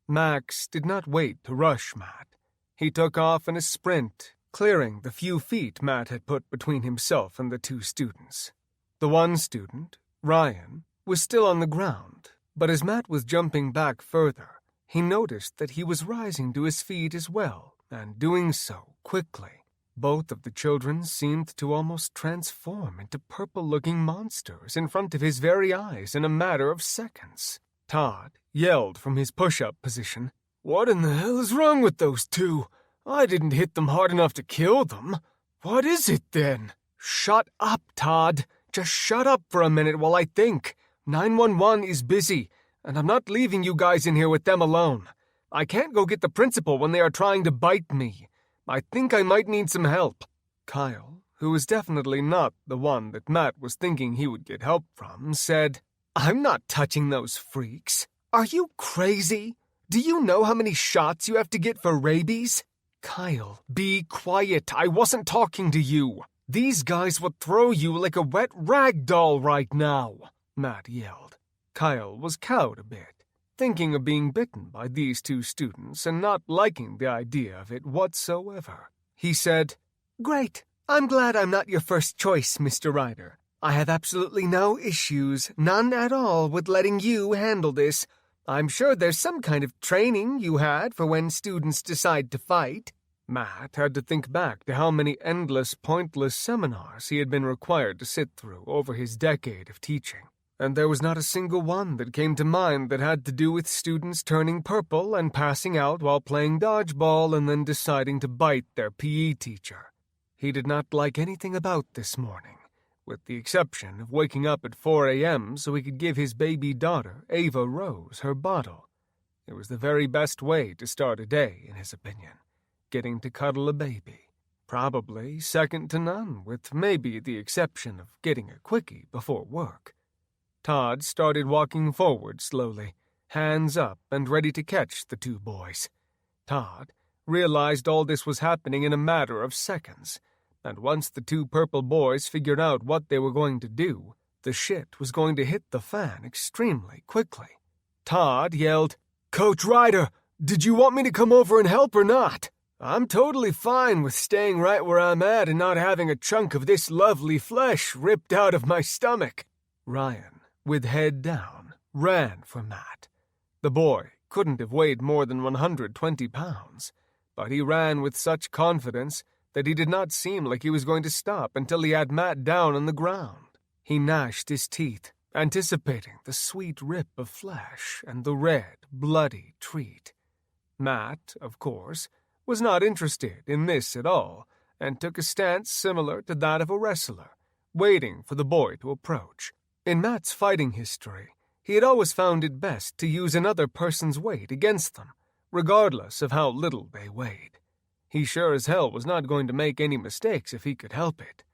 Max did not wait to rush Matt. He took off in a sprint, clearing the few feet Matt had put between himself and the 2 students. The one student, Ryan, was still on the ground, but as Matt was jumping back further, he noticed that he was rising to his feet as well, and doing so quickly. Both of the children seemed to almost transform into purple-looking monsters in front of his very eyes in a matter of seconds. Todd yelled from his push-up position, "What in the hell is wrong with those 2? I didn't hit them hard enough to kill them. What is it then?" "Shut up, Todd. Just shut up for a minute while I think. 911 is busy, and I'm not leaving you guys in here with them alone. I can't go get the principal when they are trying to bite me. I think I might need some help." Kyle, who was definitely not the one that Matt was thinking he would get help from, said, "I'm not touching those freaks. Are you crazy? Do you know how many shots you have to get for rabies?" "Kyle, be quiet. I wasn't talking to you. These guys would throw you like a wet rag doll right now," Matt yelled. Kyle was cowed a bit, thinking of being bitten by these 2 students and not liking the idea of it whatsoever. He said, "Great. I'm glad I'm not your first choice, Mr. Ryder. I have absolutely no issues, none at all, with letting you handle this. I'm sure there's some kind of training you had for when students decide to fight." Matt had to think back to how many endless, pointless seminars he had been required to sit through over his decade of teaching, and there was not a single one that came to mind that had to do with students turning purple and passing out while playing dodgeball and then deciding to bite their PE teacher. He did not like anything about this morning, with the exception of waking up at 4 a.m. so he could give his baby daughter, Ava Rose, her bottle. It was the very best way to start a day, in his opinion, getting to cuddle a baby. Probably second to none, with maybe the exception of getting a quickie before work. Todd started walking forward slowly, hands up and ready to catch the two boys. Todd realized all this was happening in a matter of seconds, and once the two purple boys figured out what they were going to do, the shit was going to hit the fan extremely quickly. Todd yelled, "Coach Ryder, did you want me to come over and help or not? I'm totally fine with staying right where I'm at and not having a chunk of this lovely flesh ripped out of my stomach." Ryan, with head down, ran for Matt. The boy couldn't have weighed more than 120 pounds, but he ran with such confidence that he did not seem like he was going to stop until he had Matt down on the ground. He gnashed his teeth, anticipating the sweet rip of flesh and the red, bloody treat. Matt, of course, was not interested in this at all, and took a stance similar to that of a wrestler, waiting for the boy to approach. In Matt's fighting history, he had always found it best to use another person's weight against them, regardless of how little they weighed. He sure as hell was not going to make any mistakes if he could help it.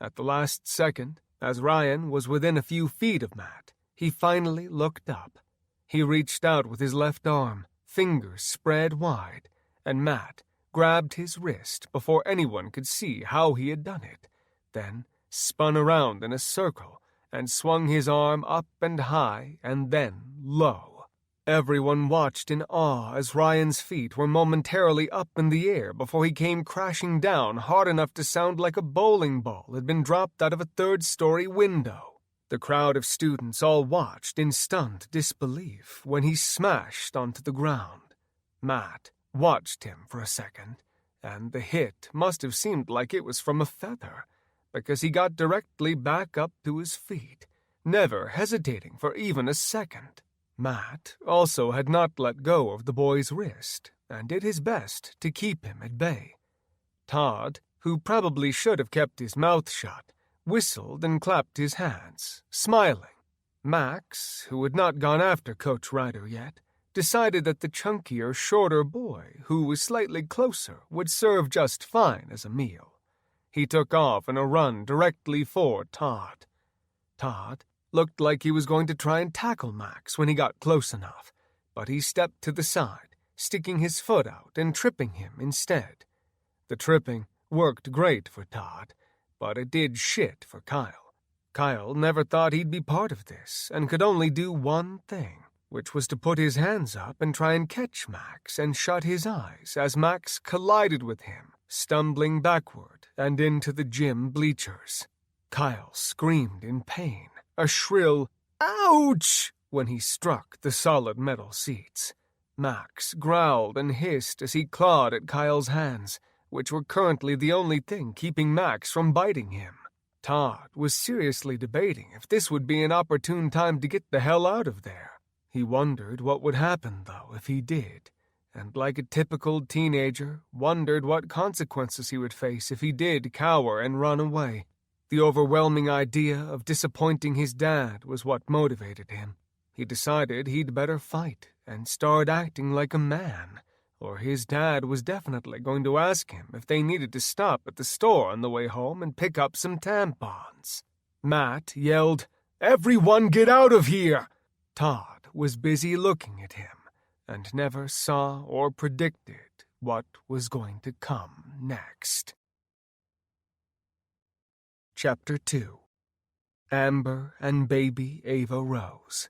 At the last second, as Ryan was within a few feet of Matt, he finally looked up. He reached out with his left arm, fingers spread wide, and Matt grabbed his wrist before anyone could see how he had done it, then spun around in a circle and swung his arm up and high and then low. Everyone watched in awe as Ryan's feet were momentarily up in the air before he came crashing down hard enough to sound like a bowling ball had been dropped out of a third-story window. The crowd of students all watched in stunned disbelief when he smashed onto the ground. Matt watched him for a second, and the hit must have seemed like it was from a feather, because he got directly back up to his feet, never hesitating for even a second. Matt also had not let go of the boy's wrist, and did his best to keep him at bay. Todd, who probably should have kept his mouth shut, whistled and clapped his hands, smiling. Max, who had not gone after Coach Ryder yet, decided that the chunkier, shorter boy, who was slightly closer, would serve just fine as a meal. He took off in a run directly for Todd. Todd looked like he was going to try and tackle Max when he got close enough, but he stepped to the side, sticking his foot out and tripping him instead. The tripping worked great for Todd, but it did shit for Kyle. Kyle never thought he'd be part of this and could only do one thing, which was to put his hands up and try and catch Max and shut his eyes as Max collided with him, stumbling backward and into the gym bleachers. Kyle screamed in pain, a shrill "Ouch!" when he struck the solid metal seats. Max growled and hissed as he clawed at Kyle's hands, which were currently the only thing keeping Max from biting him. Todd was seriously debating if this would be an opportune time to get the hell out of there. He wondered what would happen, though, if he did, and like a typical teenager, wondered what consequences he would face if he did cower and run away. The overwhelming idea of disappointing his dad was what motivated him. He decided he'd better fight and start acting like a man, or his dad was definitely going to ask him if they needed to stop at the store on the way home and pick up some tampons. Matt yelled, "Everyone get out of here!" Todd was busy looking at him and never saw or predicted what was going to come next. Chapter 2. Amber and Baby Ava Rose.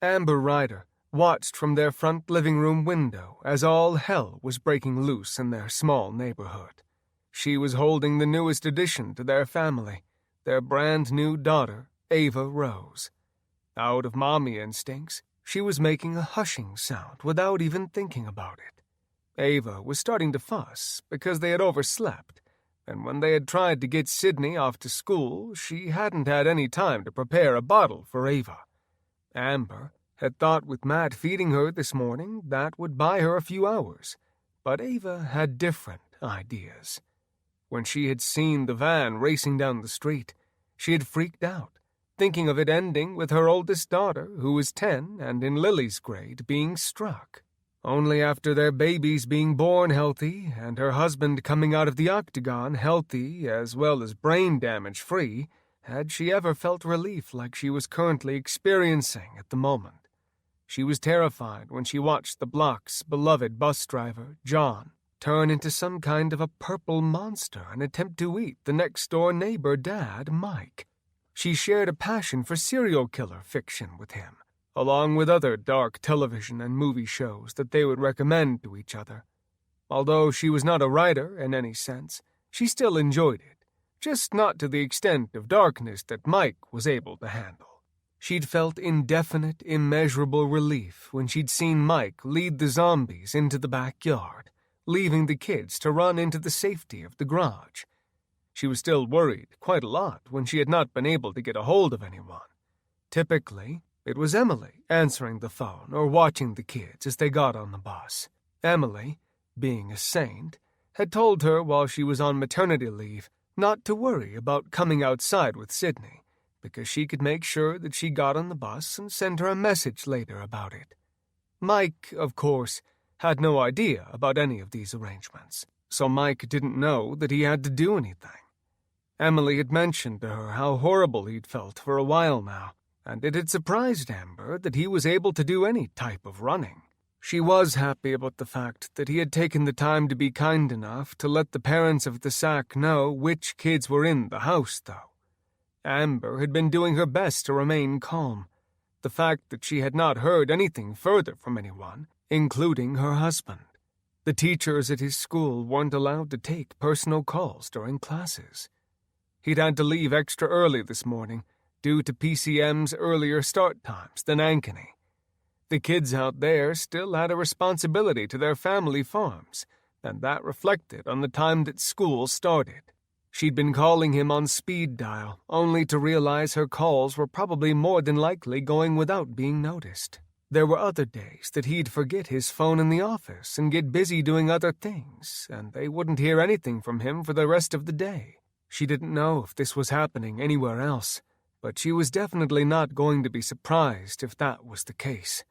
Amber Ryder watched from their front living room window as all hell was breaking loose in their small neighborhood. She was holding the newest addition to their family, their brand new daughter, Ava Rose. Out of mommy instincts, she was making a hushing sound without even thinking about it. Ava was starting to fuss because they had overslept, and when they had tried to get Sydney off to school, she hadn't had any time to prepare a bottle for Ava. Amber had thought with Matt feeding her this morning that would buy her a few hours, but Ava had different ideas. When she had seen the van racing down the street, she had freaked out, thinking of it ending with her oldest daughter, who was 10 and in Lily's grade, being struck. Only after their babies being born healthy and her husband coming out of the octagon healthy as well as brain damage-free had she ever felt relief like she was currently experiencing at the moment. She was terrified when she watched the block's beloved bus driver, John, turn into some kind of a purple monster and attempt to eat the next-door neighbor dad, Mike. She shared a passion for serial killer fiction with him, along with other dark television and movie shows that they would recommend to each other. Although she was not a writer in any sense, she still enjoyed it, just not to the extent of darkness that Mike was able to handle. She'd felt indefinite, immeasurable relief when she'd seen Mike lead the zombies into the backyard, leaving the kids to run into the safety of the garage. She was still worried quite a lot when she had not been able to get a hold of anyone. Typically, it was Emily answering the phone or watching the kids as they got on the bus. Emily, being a saint, had told her while she was on maternity leave not to worry about coming outside with Sydney, because she could make sure that she got on the bus and send her a message later about it. Mike, of course, had no idea about any of these arrangements, so Mike didn't know that he had to do anything. Emily had mentioned to her how horrible he'd felt for a while now, and it had surprised Amber that he was able to do any type of running. She was happy about the fact that he had taken the time to be kind enough to let the parents of the sack know which kids were in the house, though. Amber had been doing her best to remain calm. The fact that she had not heard anything further from anyone, including her husband. The teachers at his school weren't allowed to take personal calls during classes. He'd had to leave extra early this morning, due to PCM's earlier start times than Ankeny. The kids out there still had a responsibility to their family farms, and that reflected on the time that school started. She'd been calling him on speed dial, only to realize her calls were probably more than likely going without being noticed. There were other days that he'd forget his phone in the office and get busy doing other things, and they wouldn't hear anything from him for the rest of the day. She didn't know if this was happening anywhere else, but she was definitely not going to be surprised if that was the case.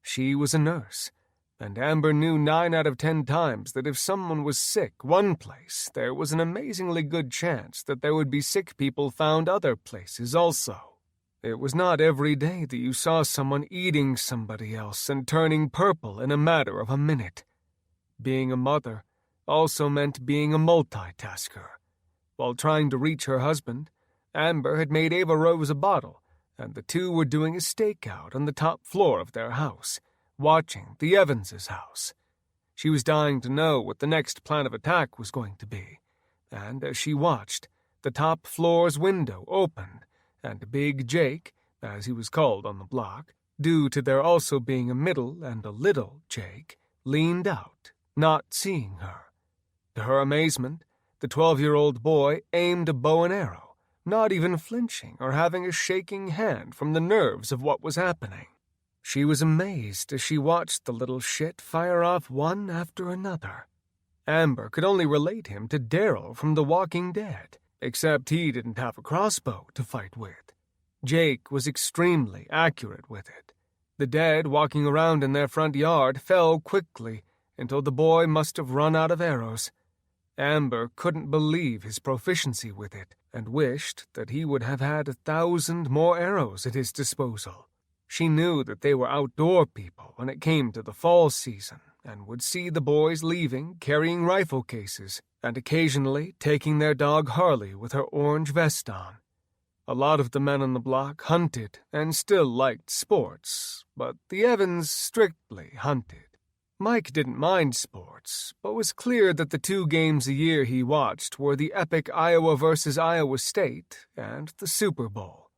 She was a nurse, and Amber knew 9 out of 10 times that if someone was sick one place, there was an amazingly good chance that there would be sick people found other places also. It was not every day that you saw someone eating somebody else and turning purple in a matter of a minute. Being a mother also meant being a multitasker. While trying to reach her husband, Amber had made Ava Rose a bottle, and the two were doing a stakeout on the top floor of their house, watching the Evanses' house. She was dying to know what the next plan of attack was going to be, and as she watched, the top floor's window opened, and Big Jake, as he was called on the block, due to there also being a middle and a little Jake, leaned out, not seeing her. To her amazement, the 12-year-old boy aimed a bow and arrow, not even flinching or having a shaking hand from the nerves of what was happening. She was amazed as she watched the little shit fire off one after another. Amber could only relate him to Daryl from The Walking Dead, except he didn't have a crossbow to fight with. Jake was extremely accurate with it. The dead walking around in their front yard fell quickly until the boy must have run out of arrows. Amber couldn't believe his proficiency with it and wished that he would have had 1,000 more arrows at his disposal. She knew that they were outdoor people when it came to the fall season and would see the boys leaving carrying rifle cases and occasionally taking their dog Harley with her orange vest on. A lot of the men on the block hunted and still liked sports, but the Evans strictly hunted. Mike didn't mind sports, but was clear that the 2 games a year he watched were the epic Iowa versus Iowa State and the Super Bowl.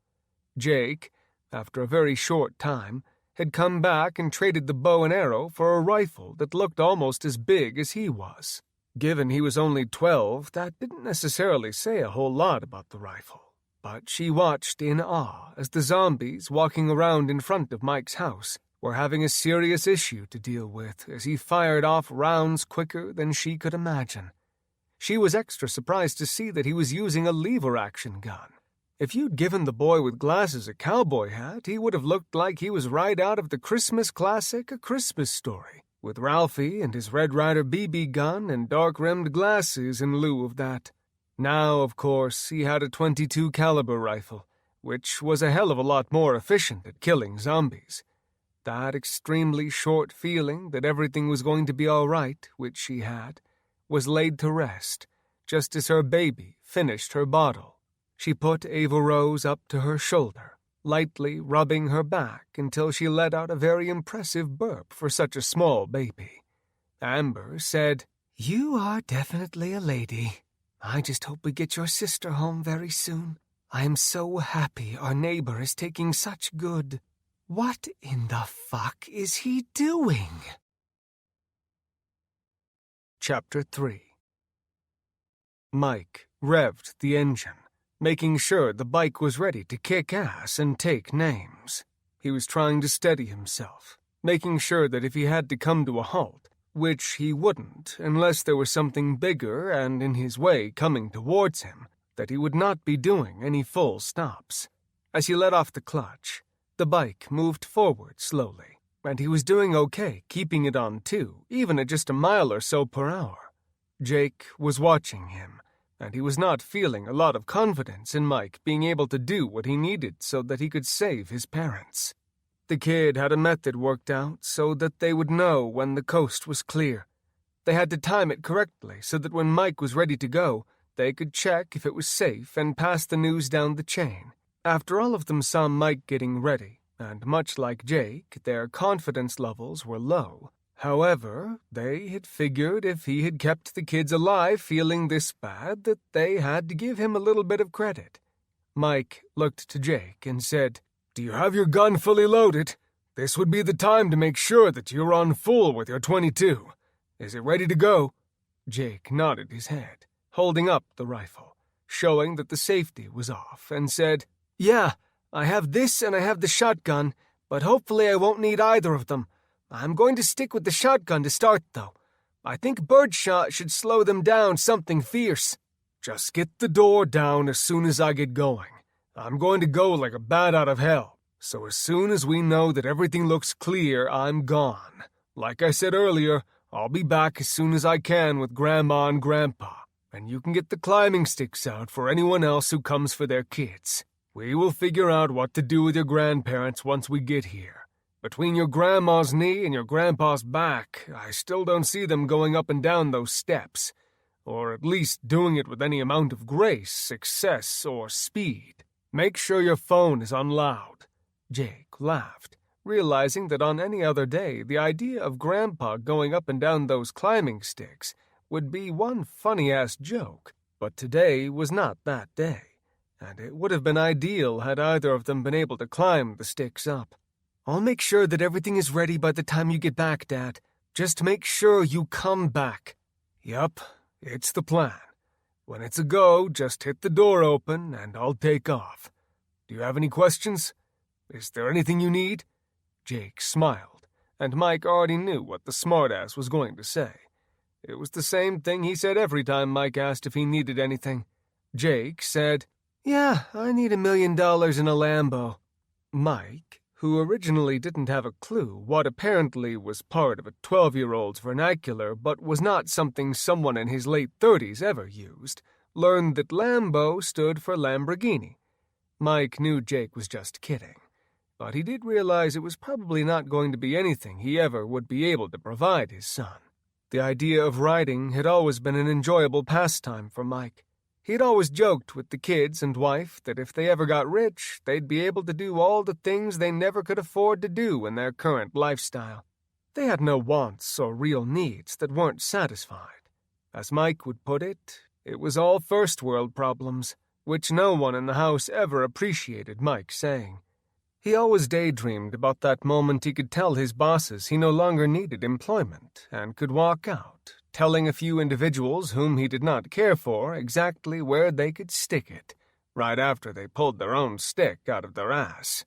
Jake, after a very short time, had come back and traded the bow and arrow for a rifle that looked almost as big as he was. Given he was only 12, that didn't necessarily say a whole lot about the rifle, but she watched in awe as the zombies walking around in front of Mike's house were having a serious issue to deal with as he fired off rounds quicker than she could imagine. She was extra surprised to see that he was using a lever-action gun. If you'd given the boy with glasses a cowboy hat, he would have looked like he was right out of the Christmas classic A Christmas Story. with Ralphie and his Red Ryder BB gun and dark-rimmed glasses in lieu of that. Now, of course, he had a .22 caliber rifle, which was a hell of a lot more efficient at killing zombies. That extremely short feeling that everything was going to be all right, which she had, was laid to rest, just as her baby finished her bottle. She put Ava Rose up to her shoulder, lightly rubbing her back until she let out a very impressive burp for such a small baby. Amber said, "You are definitely a lady. I just hope we get your sister home very soon. I am so happy our neighbor is taking such good." What in the fuck is he doing? Chapter 3. Mike revved the engine, making sure the bike was ready to kick ass and take names. He was trying to steady himself, making sure that if he had to come to a halt, which he wouldn't unless there was something bigger and in his way coming towards him, that he would not be doing any full stops. As he let off the clutch, the bike moved forward slowly, and he was doing okay keeping it on 2, even at just a mile or so per hour. Jake was watching him, and he was not feeling a lot of confidence in Mike being able to do what he needed so that he could save his parents. The kid had a method worked out so that they would know when the coast was clear. They had to time it correctly so that when Mike was ready to go, they could check if it was safe and pass the news down the chain. After all of them saw Mike getting ready, and much like Jake, their confidence levels were low. However, they had figured if he had kept the kids alive feeling this bad that they had to give him a little bit of credit. Mike looked to Jake and said, "Do you have your gun fully loaded? This would be the time to make sure that you're on full with your .22. Is it ready to go?" Jake nodded his head, holding up the rifle, showing that the safety was off, and said, "Yeah, I have this and I have the shotgun, but hopefully I won't need either of them. I'm going to stick with the shotgun to start, though. I think birdshot should slow them down something fierce. Just get the door down as soon as I get going. I'm going to go like a bat out of hell, so as soon as we know that everything looks clear, I'm gone. Like I said earlier, I'll be back as soon as I can with Grandma and Grandpa, and you can get the climbing sticks out for anyone else who comes for their kids. We will figure out what to do with your grandparents once we get here. Between your grandma's knee and your grandpa's back, I still don't see them going up and down those steps, or at least doing it with any amount of grace, success, or speed. Make sure your phone is on loud." Jake laughed, realizing that on any other day the idea of Grandpa going up and down those climbing sticks would be one funny-ass joke, but today was not that day, and it would have been ideal had either of them been able to climb the sticks up. "I'll make sure that everything is ready by the time you get back, Dad. Just make sure you come back." "Yup, it's the plan. When it's a go, just hit the door open and I'll take off. Do you have any questions? Is there anything you need?" Jake smiled, and Mike already knew what the smartass was going to say. It was the same thing he said every time Mike asked if he needed anything. Jake said, "Yeah, I need $1 million in a Lambo." Mike, who originally didn't have a clue what apparently was part of a 12-year-old's vernacular but was not something someone in his late 30s ever used, learned that Lambo stood for Lamborghini. Mike knew Jake was just kidding, but he did realize it was probably not going to be anything he ever would be able to provide his son. The idea of riding had always been an enjoyable pastime for Mike. He'd always joked with the kids and wife that if they ever got rich, they'd be able to do all the things they never could afford to do in their current lifestyle. They had no wants or real needs that weren't satisfied. As Mike would put it, it was all first-world problems, which no one in the house ever appreciated Mike saying. He always daydreamed about that moment he could tell his bosses he no longer needed employment and could walk out, telling a few individuals whom he did not care for exactly where they could stick it, right after they pulled their own stick out of their ass.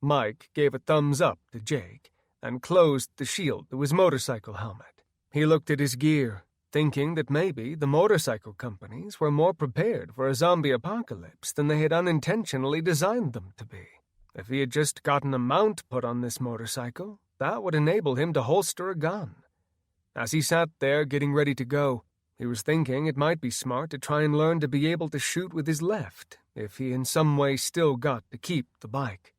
Mike gave a thumbs up to Jake and closed the shield to his motorcycle helmet. He looked at his gear, thinking that maybe the motorcycle companies were more prepared for a zombie apocalypse than they had unintentionally designed them to be. If he had just gotten a mount put on this motorcycle, that would enable him to holster a gun. As he sat there getting ready to go, he was thinking it might be smart to try and learn to be able to shoot with his left if he in some way still got to keep the bike.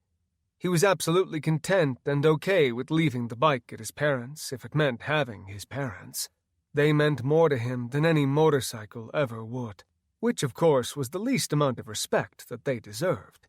He was absolutely content and okay with leaving the bike at his parents' if it meant having his parents. They meant more to him than any motorcycle ever would, which of course was the least amount of respect that they deserved.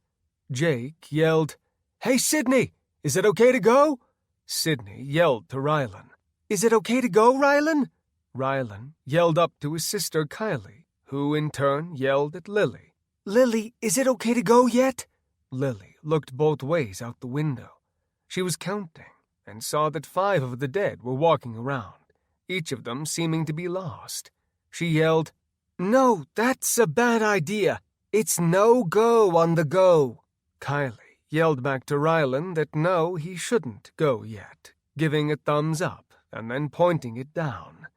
Jake yelled, "Hey, Sidney, is it okay to go?" Sidney yelled to Rylan, "Is it okay to go, Rylan?" Rylan yelled up to his sister Kylie, who in turn yelled at Lily, "Lily, is it okay to go yet?" Lily looked both ways out the window. She was counting and saw that 5 of the dead were walking around, each of them seeming to be lost. She yelled, "No, that's a bad idea. It's no go on the go." Kylie yelled back to Rylan that no, he shouldn't go yet, giving a thumbs up and then pointing it down.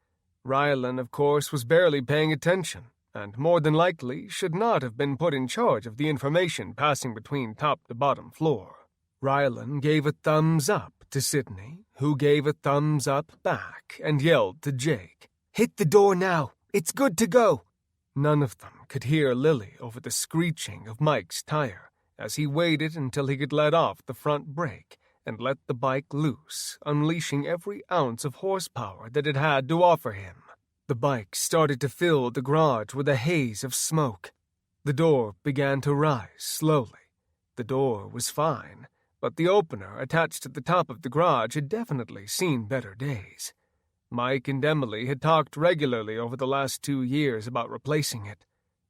Rylan, of course, was barely paying attention, and more than likely should not have been put in charge of the information passing between top to bottom floor. Rylan gave a thumbs up to Sidney, who gave a thumbs up back and yelled to Jake, "Hit the door now. It's good to go." None of them could hear Lily over the screeching of Mike's tire as he waited until he could let off the front brake and let the bike loose, unleashing every ounce of horsepower that it had to offer him. The bike started to fill the garage with a haze of smoke. The door began to rise slowly. The door was fine, but the opener attached to the top of the garage had definitely seen better days. Mike and Emily had talked regularly over the last 2 years about replacing it.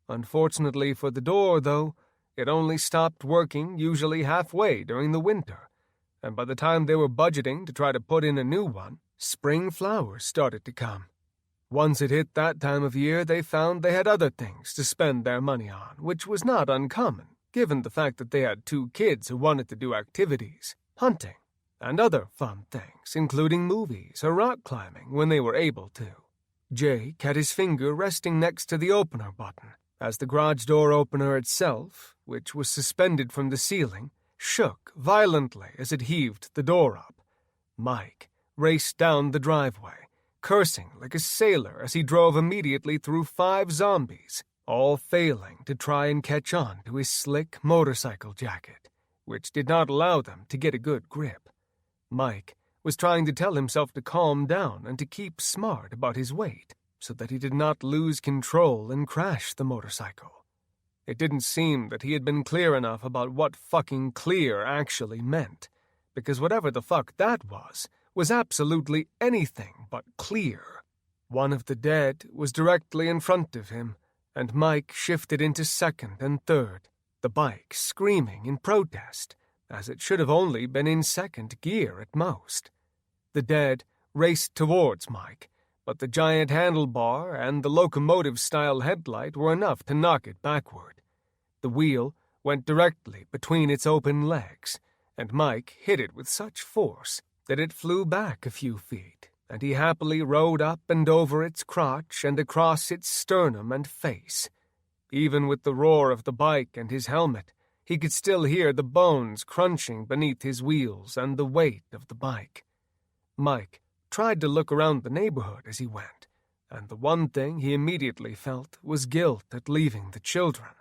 Unfortunately for the door, though, it only stopped working usually halfway during the winter, and by the time they were budgeting to try to put in a new one, spring flowers started to come. Once it hit that time of year, they found they had other things to spend their money on, which was not uncommon, given the fact that they had 2 kids who wanted to do activities, hunting, and other fun things, including movies or rock climbing when they were able to. Jake had his finger resting next to the opener button, as the garage door opener itself, which was suspended from the ceiling, shook violently as it heaved the door up. Mike raced down the driveway, cursing like a sailor as he drove immediately through 5 zombies, all failing to try and catch on to his slick motorcycle jacket, which did not allow them to get a good grip. Mike was trying to tell himself to calm down and to keep smart about his weight so that he did not lose control and crash the motorcycle. It didn't seem that he had been clear enough about what fucking clear actually meant, because whatever the fuck that was absolutely anything but clear. One of the dead was directly in front of him, and Mike shifted into second and third, the bike screaming in protest, as it should have only been in second gear at most. The dead raced towards Mike, but the giant handlebar and the locomotive-style headlight were enough to knock it backward. The wheel went directly between its open legs, and Mike hit it with such force that it flew back a few feet, and he happily rode up and over its crotch and across its sternum and face. Even with the roar of the bike and his helmet, he could still hear the bones crunching beneath his wheels and the weight of the bike. Mike tried to look around the neighborhood as he went, and the one thing he immediately felt was guilt at leaving the children,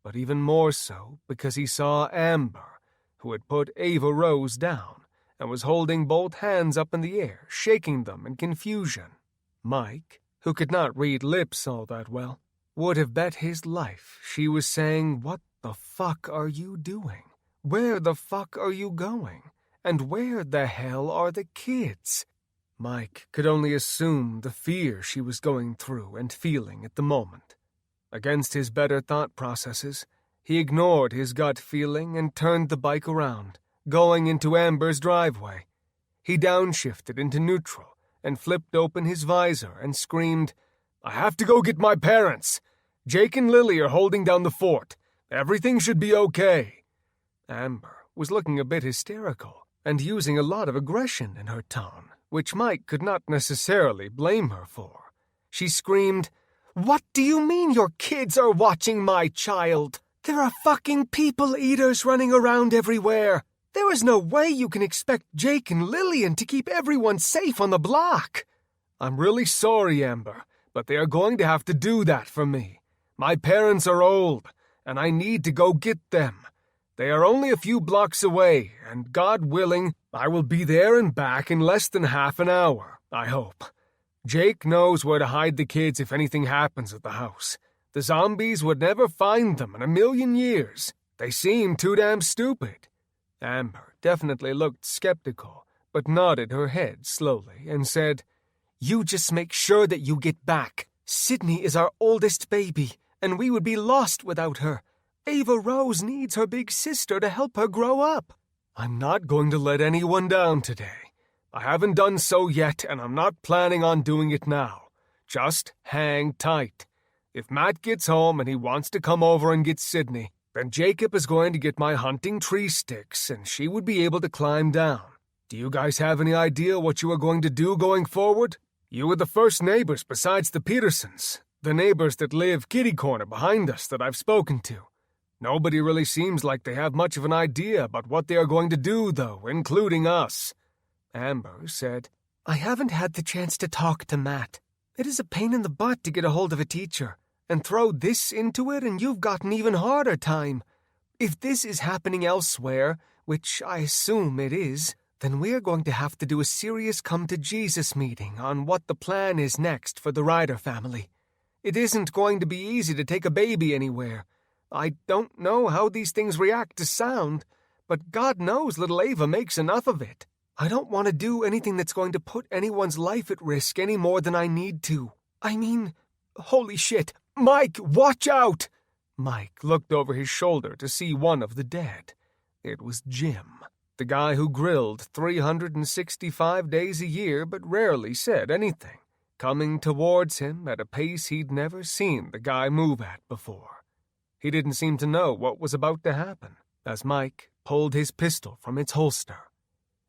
but even more so because he saw Amber, who had put Ava Rose down and was holding both hands up in the air, shaking them in confusion. Mike, who could not read lips all that well, would have bet his life she was saying, "What the fuck are you doing? Where the fuck are you going? And where the hell are the kids?" Mike could only assume the fear she was going through and feeling at the moment. Against his better thought processes, he ignored his gut feeling and turned the bike around, going into Amber's driveway. He downshifted into neutral and flipped open his visor and screamed, "I have to go get my parents. Jake and Lily are holding down the fort. Everything should be okay." Amber was looking a bit hysterical and using a lot of aggression in her tone, which Mike could not necessarily blame her for. She screamed, "What do you mean your kids are watching my child? There are fucking people-eaters running around everywhere. There is no way you can expect Jake and Lillian to keep everyone safe on the block. I'm really sorry, Amber, but they are going to have to do that for me. My parents are old, and I need to go get them. They are only a few blocks away, and God willing, I will be there and back in less than half an hour, I hope. Jake knows where to hide the kids if anything happens at the house. The zombies would never find them in a million years. They seem too damn stupid. Amber definitely looked skeptical, but nodded her head slowly and said, You just make sure that you get back. Sydney is our oldest baby, and we would be lost without her. Ava Rose needs her big sister to help her grow up. I'm not going to let anyone down today. I haven't done so yet, and I'm not planning on doing it now. Just hang tight. If Matt gets home and he wants to come over and get Sydney, then Jacob is going to get my hunting tree sticks, and she would be able to climb down. Do you guys have any idea what you are going to do going forward? You are the first neighbors besides the Petersons, the neighbors that live kitty corner behind us that I've spoken to. Nobody really seems like they have much of an idea about what they are going to do, though, including us. Amber said, I haven't had the chance to talk to Matt. It is a pain in the butt to get a hold of a teacher, and throw this into it and you've got an even harder time. If this is happening elsewhere, which I assume it is, then we're going to have to do a serious come-to-Jesus meeting on what the plan is next for the Ryder family. It isn't going to be easy to take a baby anywhere. I don't know how these things react to sound, but God knows little Ava makes enough of it. I don't want to do anything that's going to put anyone's life at risk any more than I need to. I mean, holy shit, Mike, watch out! Mike looked over his shoulder to see one of the dead. It was Jim, the guy who grilled 365 days a year but rarely said anything, coming towards him at a pace he'd never seen the guy move at before. He didn't seem to know what was about to happen, as Mike pulled his pistol from its holster.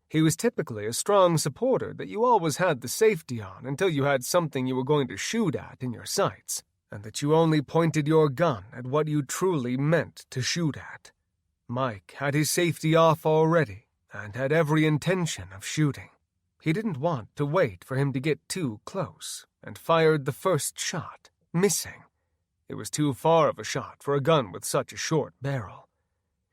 He was typically a strong supporter that you always had the safety on until you had something you were going to shoot at in your sights, and that you only pointed your gun at what you truly meant to shoot at. Mike had his safety off already, and had every intention of shooting. He didn't want to wait for him to get too close, and fired the first shot, missing. It was too far of a shot for a gun with such a short barrel.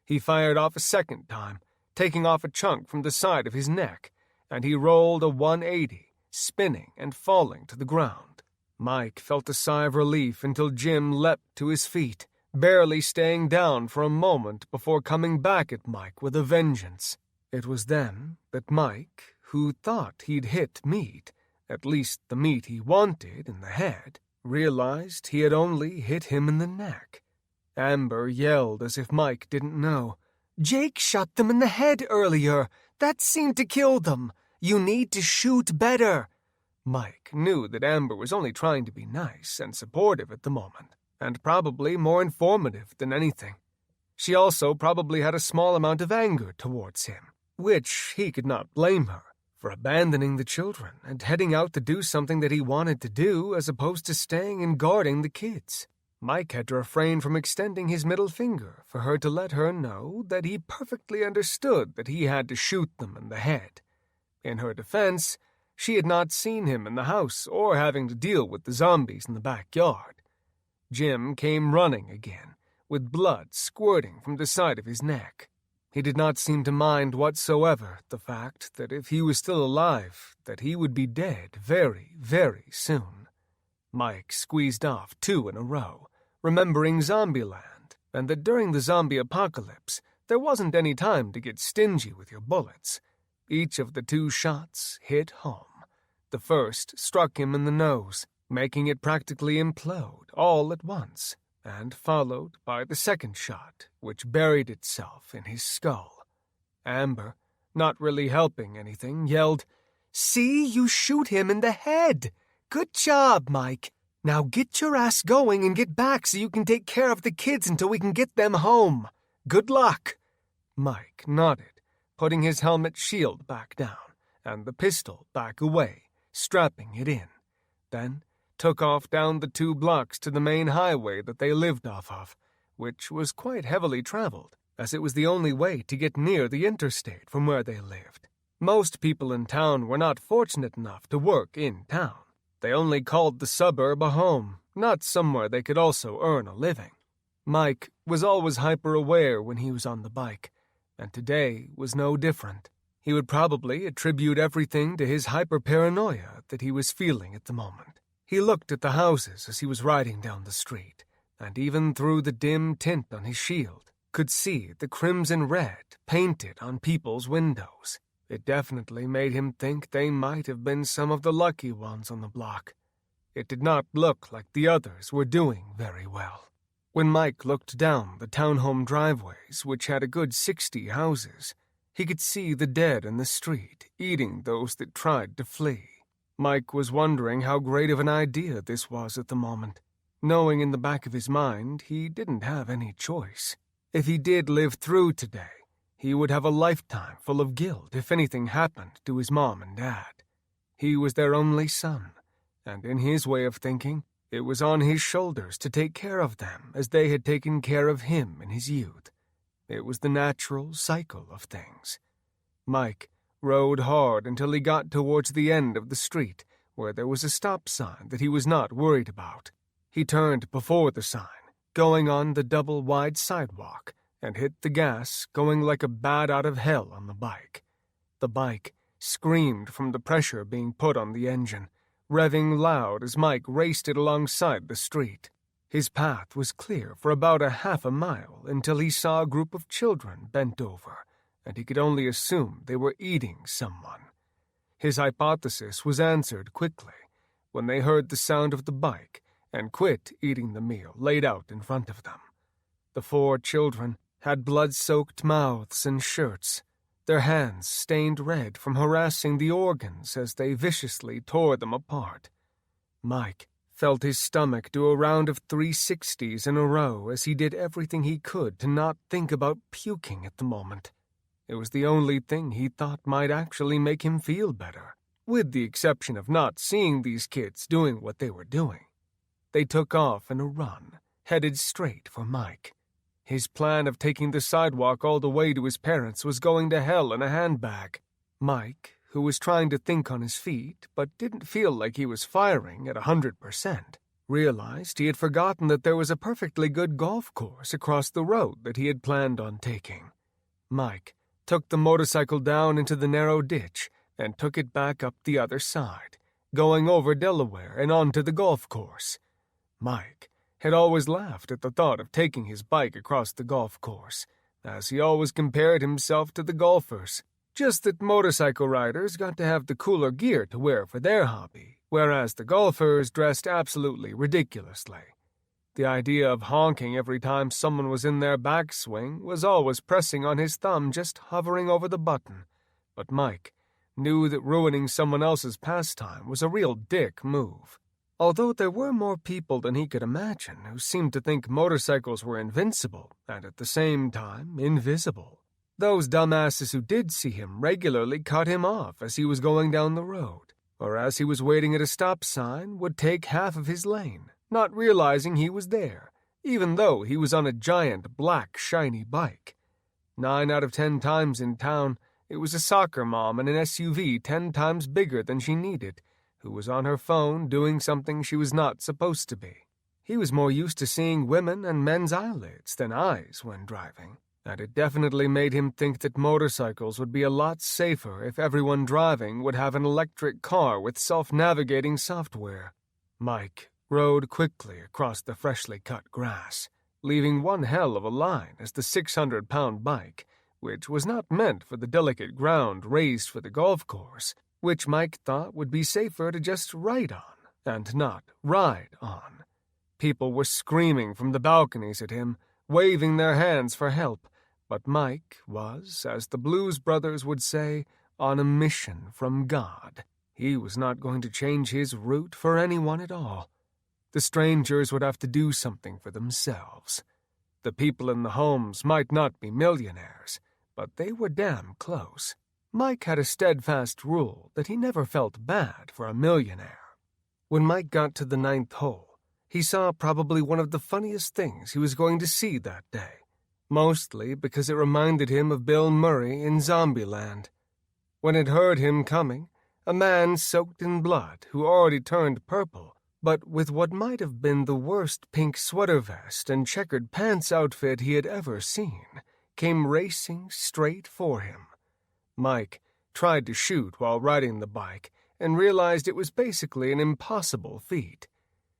He fired off a second time, taking off a chunk from the side of his neck, and he rolled a 180, spinning and falling to the ground. Mike felt a sigh of relief until Jim leapt to his feet, barely staying down for a moment before coming back at Mike with a vengeance. It was then that Mike, who thought he'd hit meat, at least the meat he wanted, in the head, realized he had only hit him in the neck. Amber yelled as if Mike didn't know. Jake shot them in the head earlier. That seemed to kill them. You need to shoot better. Mike knew that Amber was only trying to be nice and supportive at the moment, and probably more informative than anything. She also probably had a small amount of anger towards him, which he could not blame her for abandoning the children and heading out to do something that he wanted to do as opposed to staying and guarding the kids. Mike had to refrain from extending his middle finger for her to let her know that he perfectly understood that he had to shoot them in the head. In her defense, she had not seen him in the house or having to deal with the zombies in the backyard. Jim came running again, with blood squirting from the side of his neck. He did not seem to mind whatsoever the fact that if he was still alive, that he would be dead very, very soon. Mike squeezed off 2 in a row, remembering Zombieland, and that during the zombie apocalypse, there wasn't any time to get stingy with your bullets. Each of the 2 shots hit home. The first struck him in the nose, making it practically implode all at once, and followed by the second shot, which buried itself in his skull. Amber, not really helping anything, yelled, "See, you shoot him in the head! Good job, Mike! Now get your ass going and get back so you can take care of the kids until we can get them home. Good luck!" Mike nodded, putting his helmet shield back down, and the pistol back away, strapping it in. Then took off down the 2 blocks to the main highway that they lived off of, which was quite heavily traveled. as it was the only way to get near the interstate from where they lived. Most people in town were not fortunate enough to work in town. They only called the suburb a home, not somewhere they could also earn a living. Mike was always hyper-aware when he was on the bike, and today was no different. He would probably attribute everything to his hyper-paranoia that he was feeling at the moment. He looked at the houses as he was riding down the street, and even through the dim tint on his shield, could see the crimson red painted on people's windows. It definitely made him think they might have been some of the lucky ones on the block. It did not look like the others were doing very well. When Mike looked down the townhome driveways, which had a good 60 houses, he could see the dead in the street, eating those that tried to flee. Mike was wondering how great of an idea this was at the moment, knowing in the back of his mind he didn't have any choice. If he did live through today, he would have a lifetime full of guilt if anything happened to his mom and dad. He was their only son, and in his way of thinking, it was on his shoulders to take care of them as they had taken care of him in his youth. It was the natural cycle of things. Mike rode hard until he got towards the end of the street, where there was a stop sign that he was not worried about. He turned before the sign, going on the double-wide sidewalk, and hit the gas, going like a bat out of hell on the bike. The bike screamed from the pressure being put on the engine, revving loud as Mike raced it alongside the street. His path was clear for about a half a mile until he saw a group of children bent over, and he could only assume they were eating someone. His hypothesis was answered quickly when they heard the sound of the bike and quit eating the meal laid out in front of them. The 4 children had blood-soaked mouths and shirts, their hands stained red from harassing the organs as they viciously tore them apart. Mike felt his stomach do a round of 360s in a row as he did everything he could to not think about puking at the moment. It was the only thing he thought might actually make him feel better, with the exception of not seeing these kids doing what they were doing. They took off in a run, headed straight for Mike. His plan of taking the sidewalk all the way to his parents was going to hell in a handbag. Mike, who was trying to think on his feet but didn't feel like he was firing at 100%, realized he had forgotten that there was a perfectly good golf course across the road that he had planned on taking. Mike took the motorcycle down into the narrow ditch and took it back up the other side, going over Delaware and onto the golf course. Mike had always laughed at the thought of taking his bike across the golf course, as he always compared himself to the golfers, just that motorcycle riders got to have the cooler gear to wear for their hobby, whereas the golfers dressed absolutely ridiculously. The idea of honking every time someone was in their backswing was always pressing on his thumb, just hovering over the button, but Mike knew that ruining someone else's pastime was a real dick move. Although there were more people than he could imagine who seemed to think motorcycles were invincible and at the same time invisible. Those dumbasses who did see him regularly cut him off as he was going down the road, or as he was waiting at a stop sign would take half of his lane, not realizing he was there, even though he was on a giant black shiny bike. 9 out of 10 times in town, it was a soccer mom in an SUV 10 times bigger than she needed, who was on her phone doing something she was not supposed to be. He was more used to seeing women and men's eyelids than eyes when driving, and it definitely made him think that motorcycles would be a lot safer if everyone driving would have an electric car with self-navigating software. Mike rode quickly across the freshly cut grass, leaving one hell of a line as the 600-pound bike, which was not meant for the delicate ground raised for the golf course, which Mike thought would be safer to just ride on and not ride on. People were screaming from the balconies at him, waving their hands for help, but Mike was, as the Blues Brothers would say, on a mission from God. He was not going to change his route for anyone at all. The strangers would have to do something for themselves. The people in the homes might not be millionaires, but they were damn close. Mike had a steadfast rule that he never felt bad for a millionaire. When Mike got to the 9th hole, he saw probably one of the funniest things he was going to see that day. mostly because it reminded him of Bill Murray in Zombieland. When it heard him coming, a man soaked in blood who already turned purple, but with what might have been the worst pink sweater vest and checkered pants outfit he had ever seen, came racing straight for him. Mike tried to shoot while riding the bike and realized it was basically an impossible feat.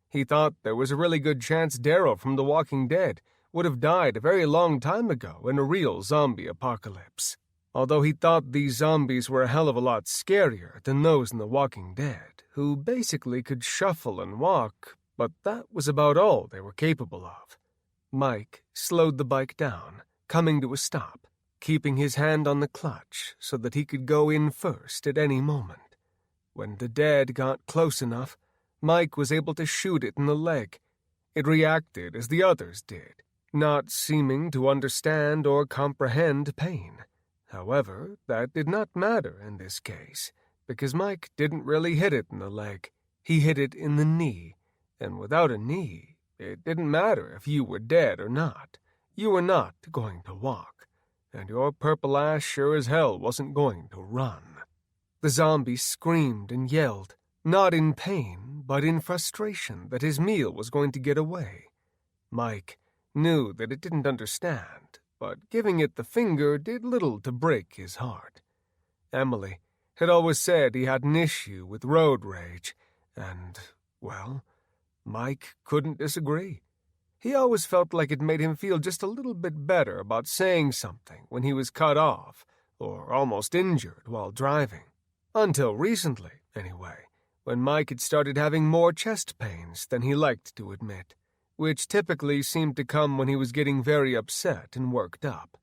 He thought there was a really good chance Daryl from The Walking Dead would have died a very long time ago in a real zombie apocalypse. Although he thought these zombies were a hell of a lot scarier than those in The Walking Dead, who basically could shuffle and walk, but that was about all they were capable of. Mike slowed the bike down, coming to a stop, keeping his hand on the clutch so that he could go in first at any moment. When the dead got close enough, Mike was able to shoot it in the leg. It reacted as the others did, not seeming to understand or comprehend pain. However, that did not matter in this case, because Mike didn't really hit it in the leg. He hit it in the knee, and without a knee, it didn't matter if you were dead or not. You were not going to walk, and your purple ass sure as hell wasn't going to run. The zombie screamed and yelled, not in pain, but in frustration that his meal was going to get away. Mike knew that it didn't understand, but giving it the finger did little to break his heart. Emily had always said he had an issue with road rage, and, well, Mike couldn't disagree. He always felt like it made him feel just a little bit better about saying something when he was cut off or almost injured while driving. Until recently, anyway, when Mike had started having more chest pains than he liked to admit, which typically seemed to come when he was getting very upset and worked up.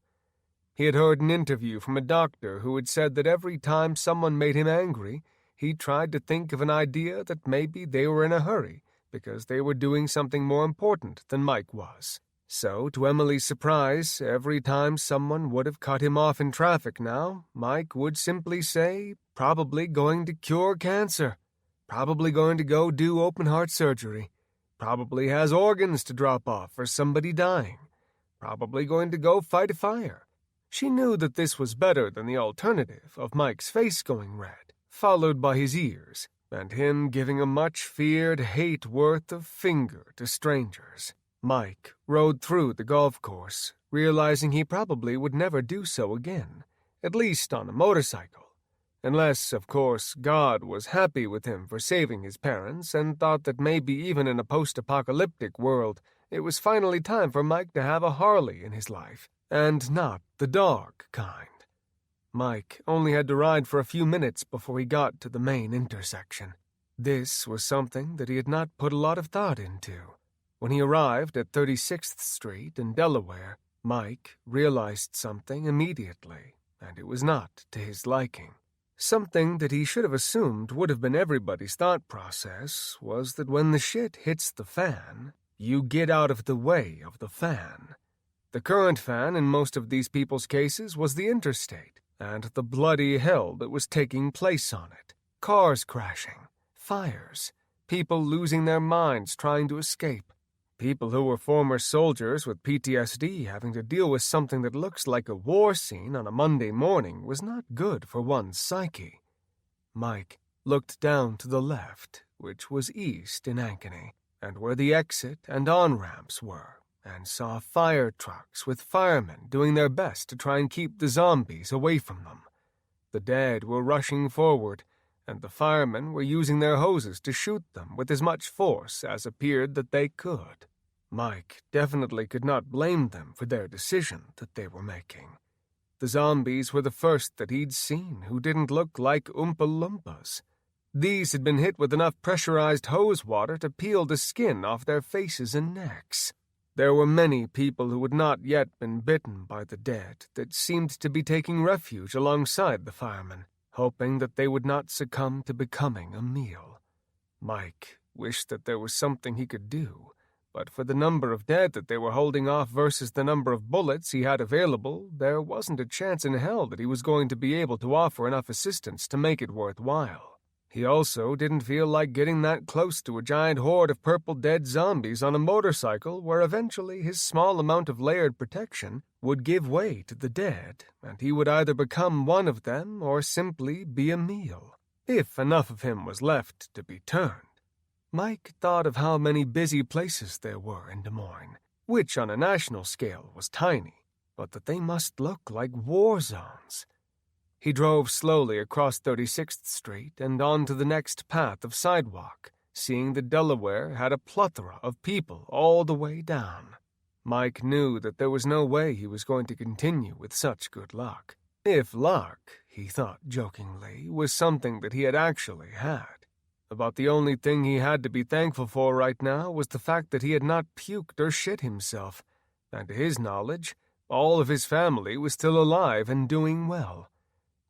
He had heard an interview from a doctor who had said that every time someone made him angry, he tried to think of an idea that maybe they were in a hurry because they were doing something more important than Mike was. So, to Emily's surprise, every time someone would have cut him off in traffic now, Mike would simply say, probably going to cure cancer, probably going to go do open-heart surgery, probably has organs to drop off for somebody dying, probably going to go fight a fire. She knew that this was better than the alternative of Mike's face going red, followed by his ears, and him giving a much-feared hate worth of finger to strangers. Mike rode through the golf course, realizing he probably would never do so again, at least on a motorcycle. Unless, of course, God was happy with him for saving his parents and thought that maybe even in a post-apocalyptic world, it was finally time for Mike to have a Harley in his life, and not the dog kind. Mike only had to ride for a few minutes before he got to the main intersection. This was something that he had not put a lot of thought into. When he arrived at 36th Street in Delaware, Mike realized something immediately, and it was not to his liking. Something that he should have assumed would have been everybody's thought process was that when the shit hits the fan, you get out of the way of the fan. The current fan in most of these people's cases was the interstate, and the bloody hell that was taking place on it. Cars crashing, fires, people losing their minds trying to escape, people who were former soldiers with PTSD having to deal with something that looks like a war scene on a Monday morning was not good for one's psyche. Mike looked down to the left, which was east in Ankeny, and where the exit and on-ramps were, and saw fire trucks with firemen doing their best to try and keep the zombies away from them. The dead were rushing forward, and the firemen were using their hoses to shoot them with as much force as appeared that they could. Mike definitely could not blame them for their decision that they were making. The zombies were the first that he'd seen who didn't look like Oompa Loompas. These had been hit with enough pressurized hose water to peel the skin off their faces and necks. There were many people who had not yet been bitten by the dead that seemed to be taking refuge alongside the firemen, hoping that they would not succumb to becoming a meal. Mike wished that there was something he could do, but for the number of dead that they were holding off versus the number of bullets he had available, there wasn't a chance in hell that he was going to be able to offer enough assistance to make it worthwhile. He also didn't feel like getting that close to a giant horde of purple dead zombies on a motorcycle where eventually his small amount of layered protection would give way to the dead, and he would either become one of them or simply be a meal, if enough of him was left to be turned. Mike thought of how many busy places there were in Des Moines, which on a national scale was tiny, but that they must look like war zones. He drove slowly across 36th Street and onto the next path of sidewalk, seeing that Delaware had a plethora of people all the way down. Mike knew that there was no way he was going to continue with such good luck. If luck, he thought jokingly, was something that he had actually had. About the only thing he had to be thankful for right now was the fact that he had not puked or shit himself, and to his knowledge, all of his family was still alive and doing well.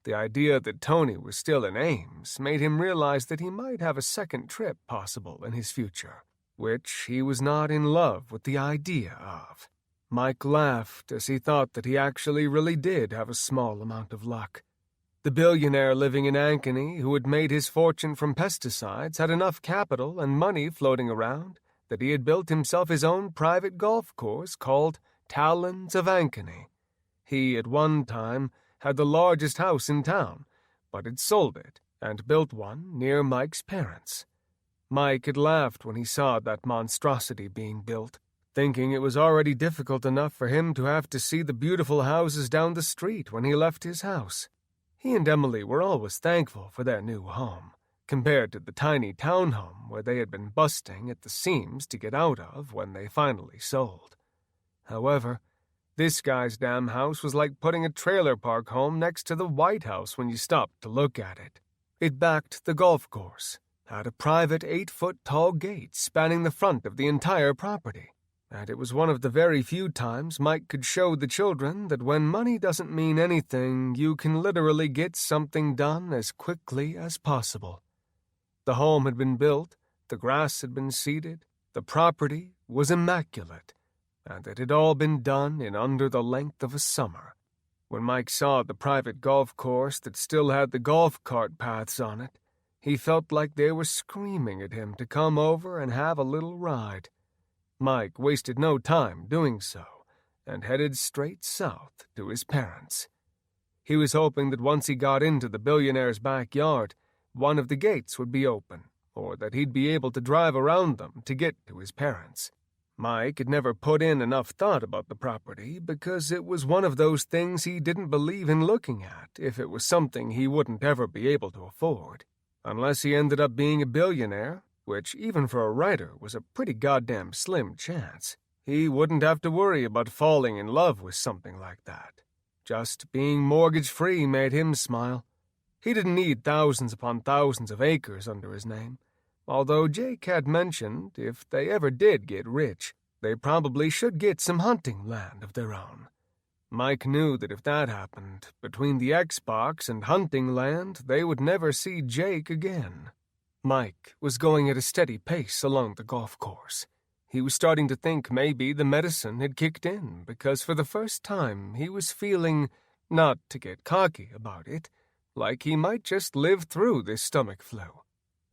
The idea that Tony was still in Ames made him realize that he might have a second trip possible in his future, which he was not in love with the idea of. Mike laughed as he thought that he actually really did have a small amount of luck. The billionaire living in Ankeny who had made his fortune from pesticides had enough capital and money floating around that he had built himself his own private golf course called Talons of Ankeny. He, at one time, had the largest house in town, but had sold it and built one near Mike's parents. Mike had laughed when he saw that monstrosity being built, thinking it was already difficult enough for him to have to see the beautiful houses down the street when he left his house. He and Emily were always thankful for their new home, compared to the tiny townhome where they had been busting at the seams to get out of when they finally sold. However, this guy's damn house was like putting a trailer park home next to the White House when you stopped to look at it. It backed the golf course, had a private 8-foot-tall gate spanning the front of the entire property, and it was one of the very few times Mike could show the children that when money doesn't mean anything, you can literally get something done as quickly as possible. The home had been built, the grass had been seeded, the property was immaculate, and it had all been done in under the length of a summer. When Mike saw the private golf course that still had the golf cart paths on it, he felt like they were screaming at him to come over and have a little ride. Mike wasted no time doing so, and headed straight south to his parents. He was hoping that once he got into the billionaire's backyard, one of the gates would be open, or that he'd be able to drive around them to get to his parents. Mike had never put in enough thought about the property because it was one of those things he didn't believe in looking at if it was something he wouldn't ever be able to afford. Unless he ended up being a billionaire, which even for a writer was a pretty goddamn slim chance, he wouldn't have to worry about falling in love with something like that. Just being mortgage-free made him smile. He didn't need thousands upon thousands of acres under his name. Although Jake had mentioned if they ever did get rich, they probably should get some hunting land of their own. Mike knew that if that happened, between the Xbox and hunting land, they would never see Jake again. Mike was going at a steady pace along the golf course. He was starting to think maybe the medicine had kicked in because for the first time he was feeling, not to get cocky about it, like he might just live through this stomach flu.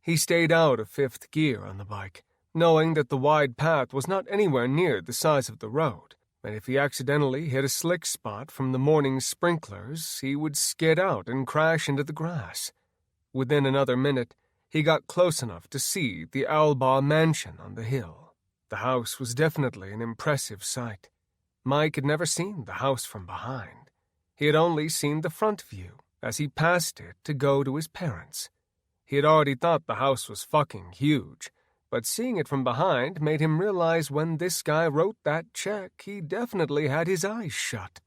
He stayed out of fifth gear on the bike, knowing that the wide path was not anywhere near the size of the road, and if he accidentally hit a slick spot from the morning sprinklers, he would skid out and crash into the grass. Within another minute, he got close enough to see the Alba mansion on the hill. The house was definitely an impressive sight. Mike had never seen the house from behind. He had only seen the front view as he passed it to go to his parents. He had already thought the house was fucking huge, but seeing it from behind made him realize when this guy wrote that check, he definitely had his eyes shut.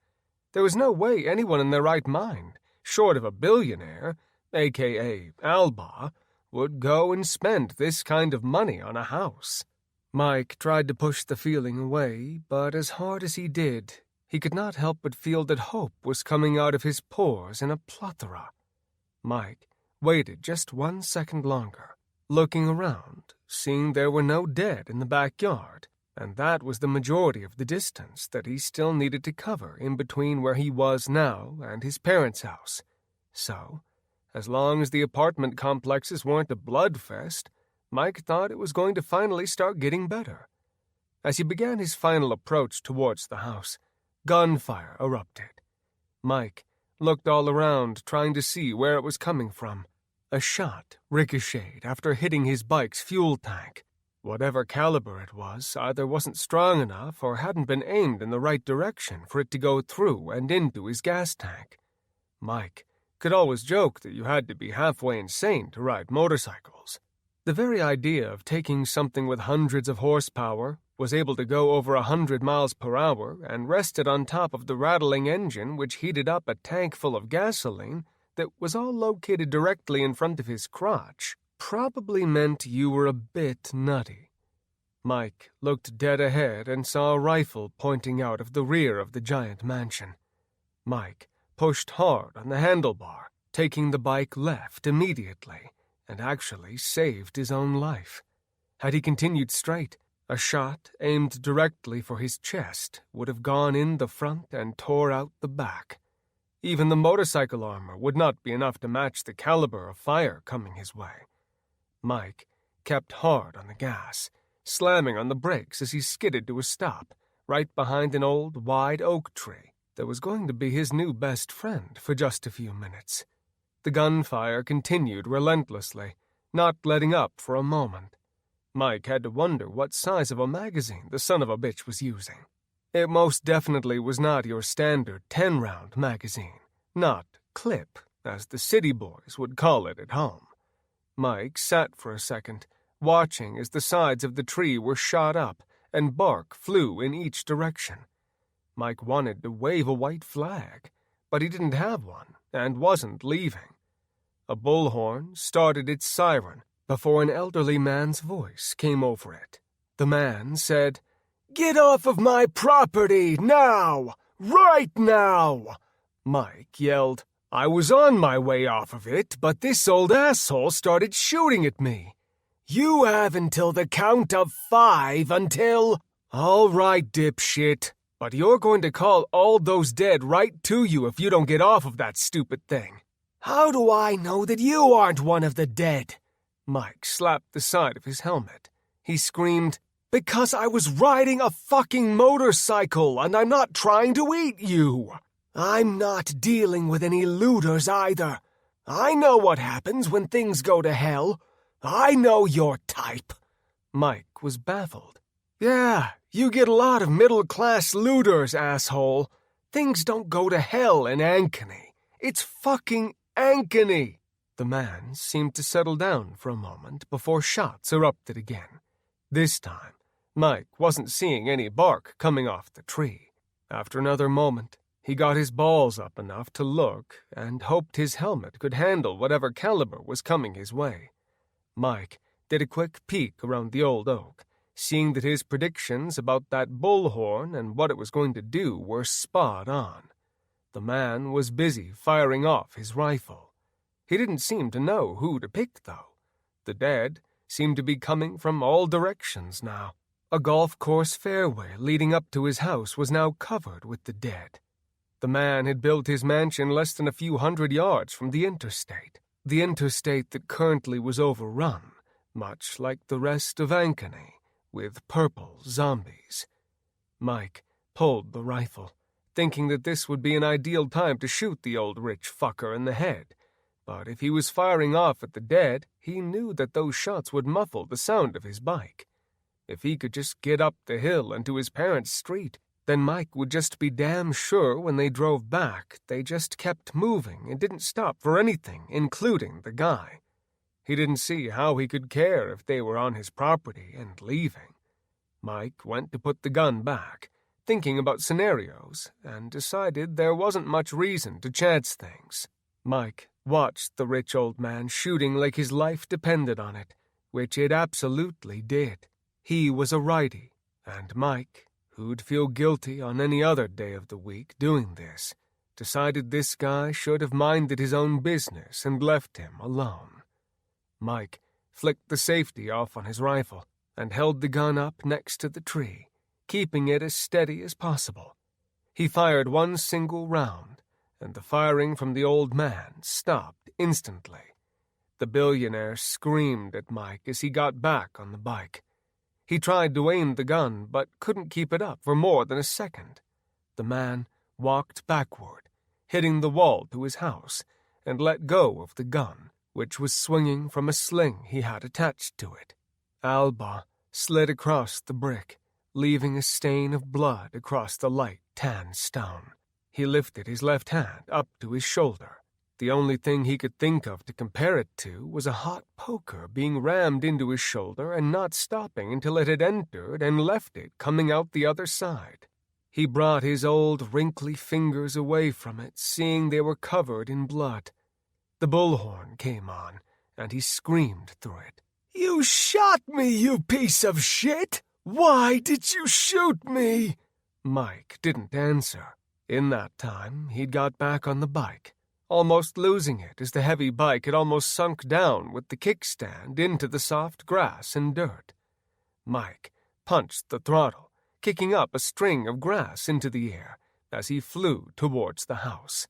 There was no way anyone in their right mind, short of a billionaire, a.k.a. Alba, would go and spend this kind of money on a house. Mike tried to push the feeling away, but as hard as he did, he could not help but feel that hope was coming out of his pores in a plethora. Mike waited just 1 second longer, looking around, seeing there were no dead in the backyard, and that was the majority of the distance that he still needed to cover in between where he was now and his parents' house. So, As long as the apartment complexes weren't a bloodfest, Mike thought it was going to finally start getting better. As he began his final approach towards the house, gunfire erupted. Mike looked all around, trying to see where it was coming from. A shot ricocheted after hitting his bike's fuel tank. Whatever caliber it was either wasn't strong enough or hadn't been aimed in the right direction for it to go through and into his gas tank. Mike could always joke that you had to be halfway insane to ride motorcycles. The very idea of taking something with hundreds of horsepower, was able to go over 100 miles per hour, and rested on top of the rattling engine which heated up a tank full of gasoline that was all located directly in front of his crotch, probably meant you were a bit nutty. Mike looked dead ahead and saw a rifle pointing out of the rear of the giant mansion. Mike pushed hard on the handlebar, taking the bike left immediately, and actually saved his own life. Had he continued straight, a shot aimed directly for his chest would have gone in the front and tore out the back. Even the motorcycle armor would not be enough to match the caliber of fire coming his way. Mike kept hard on the gas, slamming on the brakes as he skidded to a stop, right behind an old, wide oak tree that was going to be his new best friend for just a few minutes. The gunfire continued relentlessly, not letting up for a moment. Mike had to wonder what size of a magazine the son of a bitch was using. It most definitely was not your standard 10-round magazine, not clip, as the city boys would call it at home. Mike sat for a second, watching as the sides of the tree were shot up and bark flew in each direction. Mike wanted to wave a white flag, but he didn't have one and wasn't leaving. A bullhorn started its siren before an elderly man's voice came over it. The man said, "Get off of my property, now! Right now!" Mike yelled, "I was on my way off of it, but this old asshole started shooting at me. You have until the count of 5 until—" "All right, dipshit, but you're going to call all those dead right to you if you don't get off of that stupid thing." "How do I know that you aren't one of the dead?" Mike slapped the side of his helmet. He screamed, "Because I was riding a fucking motorcycle and I'm not trying to eat you. I'm not dealing with any looters either. I know what happens when things go to hell. I know your type." Mike was baffled. "Yeah, you get a lot of middle-class looters, asshole. Things don't go to hell in Ankeny. It's fucking Ankeny." The man seemed to settle down for a moment before shots erupted again. This time, Mike wasn't seeing any bark coming off the tree. After another moment, he got his balls up enough to look and hoped his helmet could handle whatever caliber was coming his way. Mike did a quick peek around the old oak, seeing that his predictions about that bullhorn and what it was going to do were spot on. The man was busy firing off his rifle. He didn't seem to know who to pick, though. The dead seemed to be coming from all directions now. A golf course fairway leading up to his house was now covered with the dead. The man had built his mansion less than a few hundred yards from the interstate that currently was overrun, much like the rest of Ankeny, with purple zombies. Mike pulled the rifle, thinking that this would be an ideal time to shoot the old rich fucker in the head. But if he was firing off at the dead, he knew that those shots would muffle the sound of his bike. If he could just get up the hill and to his parents' street, then Mike would just be damn sure when they drove back they just kept moving and didn't stop for anything, including the guy. He didn't see how he could care if they were on his property and leaving. Mike went to put the gun back, thinking about scenarios, and decided there wasn't much reason to chance things. Mike watched the rich old man shooting like his life depended on it, which it absolutely did. He was a righty, and Mike, who'd feel guilty on any other day of the week doing this, decided this guy should have minded his own business and left him alone. Mike flicked the safety off on his rifle and held the gun up next to the tree, keeping it as steady as possible. He fired one single round, and the firing from the old man stopped instantly. The billionaire screamed at Mike as he got back on the bike. He tried to aim the gun, but couldn't keep it up for more than a second. The man walked backward, hitting the wall to his house, and let go of the gun, which was swinging from a sling he had attached to it. Alba slid across the brick, leaving a stain of blood across the light tan stone. He lifted his left hand up to his shoulder. The only thing he could think of to compare it to was a hot poker being rammed into his shoulder and not stopping until it had entered and left it coming out the other side. He brought his old, wrinkly fingers away from it, seeing they were covered in blood. The bullhorn came on, and he screamed through it. "You shot me, you piece of shit! Why did you shoot me?" Mike didn't answer. In that time, he'd got back on the bike, almost losing it as the heavy bike had almost sunk down with the kickstand into the soft grass and dirt. Mike punched the throttle, kicking up a string of grass into the air as he flew towards the house.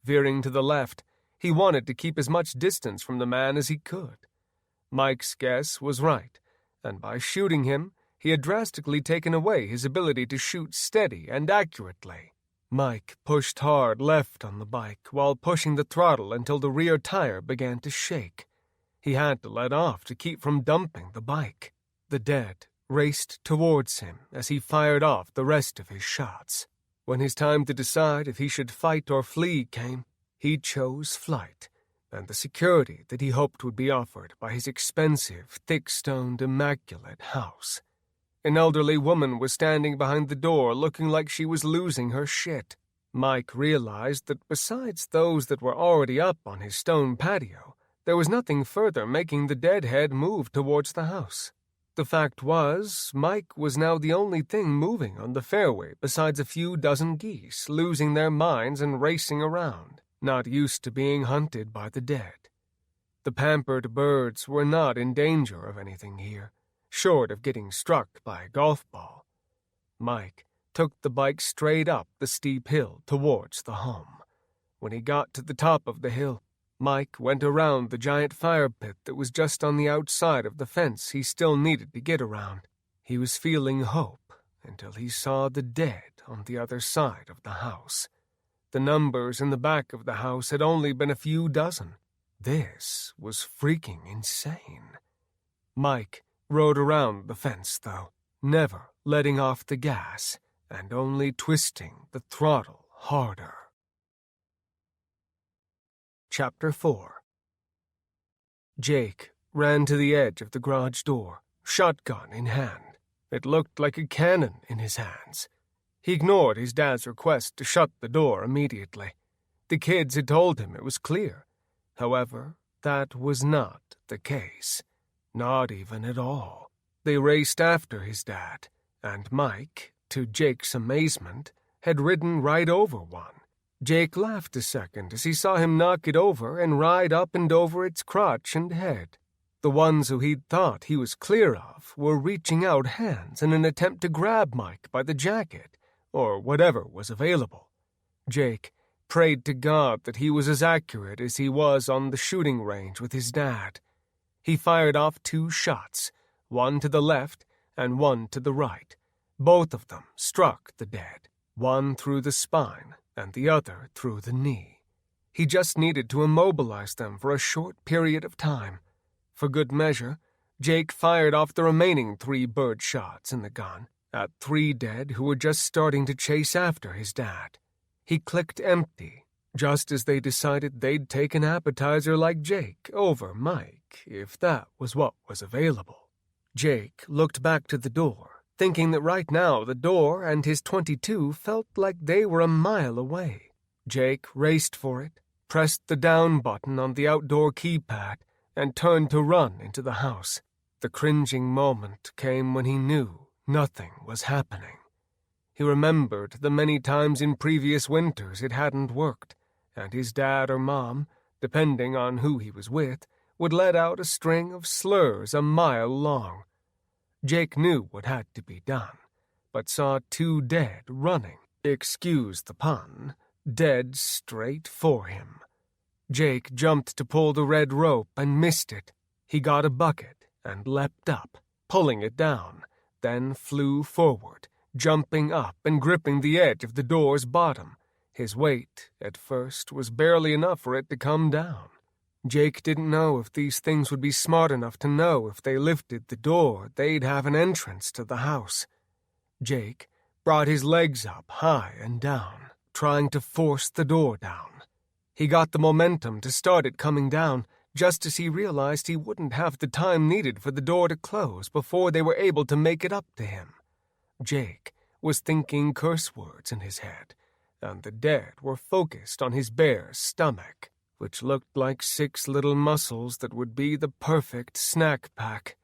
Veering to the left, he wanted to keep as much distance from the man as he could. Mike's guess was right, and by shooting him, he had drastically taken away his ability to shoot steady and accurately. Mike pushed hard left on the bike while pushing the throttle until the rear tire began to shake. He had to let off to keep from dumping the bike. The dead raced towards him as he fired off the rest of his shots. When his time to decide if he should fight or flee came, he chose flight, and the security that he hoped would be offered by his expensive, thick-stoned, immaculate house. An elderly woman was standing behind the door looking like she was losing her shit. Mike realized that besides those that were already up on his stone patio, there was nothing further making the deadhead move towards the house. The fact was, Mike was now the only thing moving on the fairway besides a few dozen geese losing their minds and racing around, not used to being hunted by the dead. The pampered birds were not in danger of anything here, short of getting struck by a golf ball. Mike took the bike straight up the steep hill towards the home. When he got to the top of the hill, Mike went around the giant fire pit that was just on the outside of the fence he still needed to get around. He was feeling hope until he saw the dead on the other side of the house. The numbers in the back of the house had only been a few dozen. This was freaking insane. Mike rode around the fence, though, never letting off the gas and only twisting the throttle harder. Chapter 4. Jake ran to the edge of the garage door, shotgun in hand. It looked like a cannon in his hands. He ignored his dad's request to shut the door immediately. The kids had told him it was clear. However, that was not the case. Not even at all. They raced after his dad, and Mike, to Jake's amazement, had ridden right over one. Jake laughed a second as he saw him knock it over and ride up and over its crotch and head. The ones who he'd thought he was clear of were reaching out hands in an attempt to grab Mike by the jacket, or whatever was available. Jake prayed to God that he was as accurate as he was on the shooting range with his dad. He fired off 2 shots, one to the left and one to the right. Both of them struck the dead, one through the spine and the other through the knee. He just needed to immobilize them for a short period of time. For good measure, Jake fired off the remaining 3 bird shots in the gun at 3 dead who were just starting to chase after his dad. He clicked empty, just as they decided they'd take an appetizer like Jake over Mike, if that was what was available. Jake looked back to the door, thinking that right now the door and his .22 felt like they were a mile away. Jake raced for it, pressed the down button on the outdoor keypad, and turned to run into the house. The cringing moment came when he knew nothing was happening. He remembered the many times in previous winters it hadn't worked, and his dad or mom, depending on who he was with, would let out a string of slurs a mile long. Jake knew what had to be done, but saw 2 dead running, excuse the pun, dead straight for him. Jake jumped to pull the red rope and missed it. He got a bucket and leapt up, pulling it down, then flew forward, jumping up and gripping the edge of the door's bottom. His weight, at first, was barely enough for it to come down. Jake didn't know if these things would be smart enough to know if they lifted the door, they'd have an entrance to the house. Jake brought his legs up high and down, trying to force the door down. He got the momentum to start it coming down, just as he realized he wouldn't have the time needed for the door to close before they were able to make it up to him. Jake was thinking curse words in his head, and the dead were focused on his bare stomach, which looked like 6 little muscles that would be the perfect snack pack.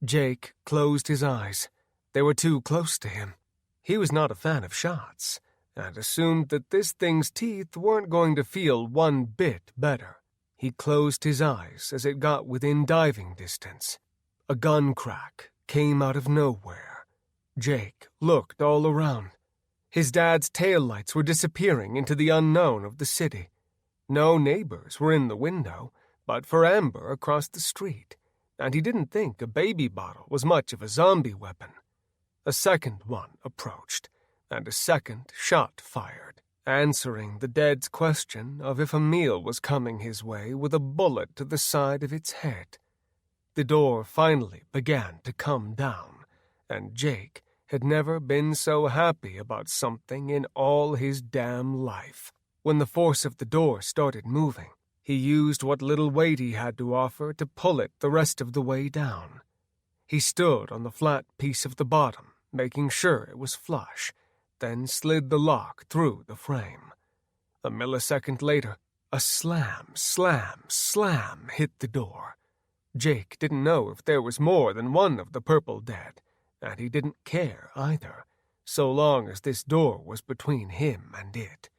Jake closed his eyes. They were too close to him. He was not a fan of shots, and assumed that this thing's teeth weren't going to feel one bit better. He closed his eyes as it got within diving distance. A gun crack came out of nowhere. Jake looked all around. His dad's taillights were disappearing into the unknown of the city. No neighbors were in the window, but for Amber across the street, and he didn't think a baby bottle was much of a zombie weapon. A second one approached, and a second shot fired, answering the dead's question of if a meal was coming his way with a bullet to the side of its head. The door finally began to come down, and Jake had never been so happy about something in all his damn life. When the force of the door started moving, he used what little weight he had to offer to pull it the rest of the way down. He stood on the flat piece of the bottom, making sure it was flush, then slid the lock through the frame. A millisecond later, a slam, slam, slam hit the door. Jake didn't know if there was more than one of the purple dead, and he didn't care either, so long as this door was between him and it.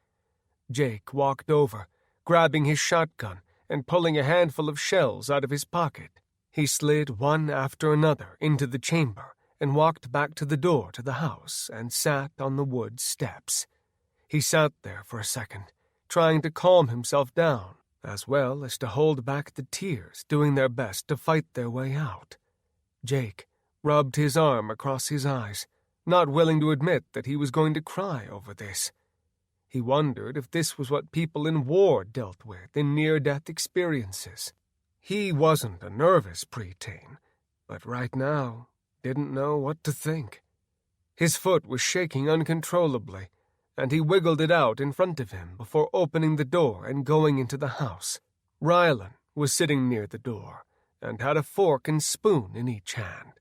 Jake walked over, grabbing his shotgun and pulling a handful of shells out of his pocket. He slid one after another into the chamber and walked back to the door to the house and sat on the wood steps. He sat there for a second, trying to calm himself down, as well as to hold back the tears doing their best to fight their way out. Jake rubbed his arm across his eyes, not willing to admit that he was going to cry over this. He wondered if this was what people in war dealt with in near-death experiences. He wasn't a nervous preteen, but right now didn't know what to think. His foot was shaking uncontrollably, and he wiggled it out in front of him before opening the door and going into the house. Rylan was sitting near the door and had a fork and spoon in each hand,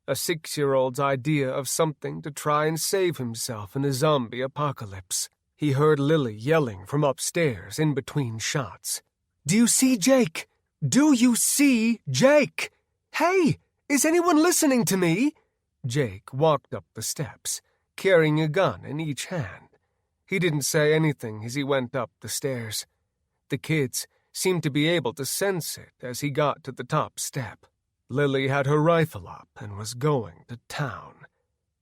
a 6-year-old's idea of something to try and save himself in a zombie apocalypse. He heard Lily yelling from upstairs in between shots. "Do you see Jake? Do you see Jake? Hey, is anyone listening to me?" Jake walked up the steps, carrying a gun in each hand. He didn't say anything as he went up the stairs. The kids seemed to be able to sense it as he got to the top step. Lily had her rifle up and was going to town.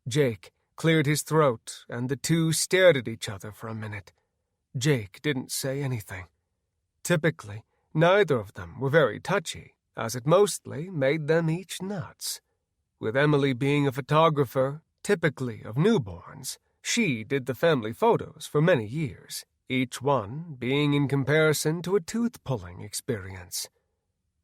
Jake cleared his throat, and the two stared at each other for a minute. Jake didn't say anything. Typically, neither of them were very touchy, as it mostly made them each nuts. With Emily being a photographer, typically of newborns, she did the family photos for many years, each one being in comparison to a tooth-pulling experience.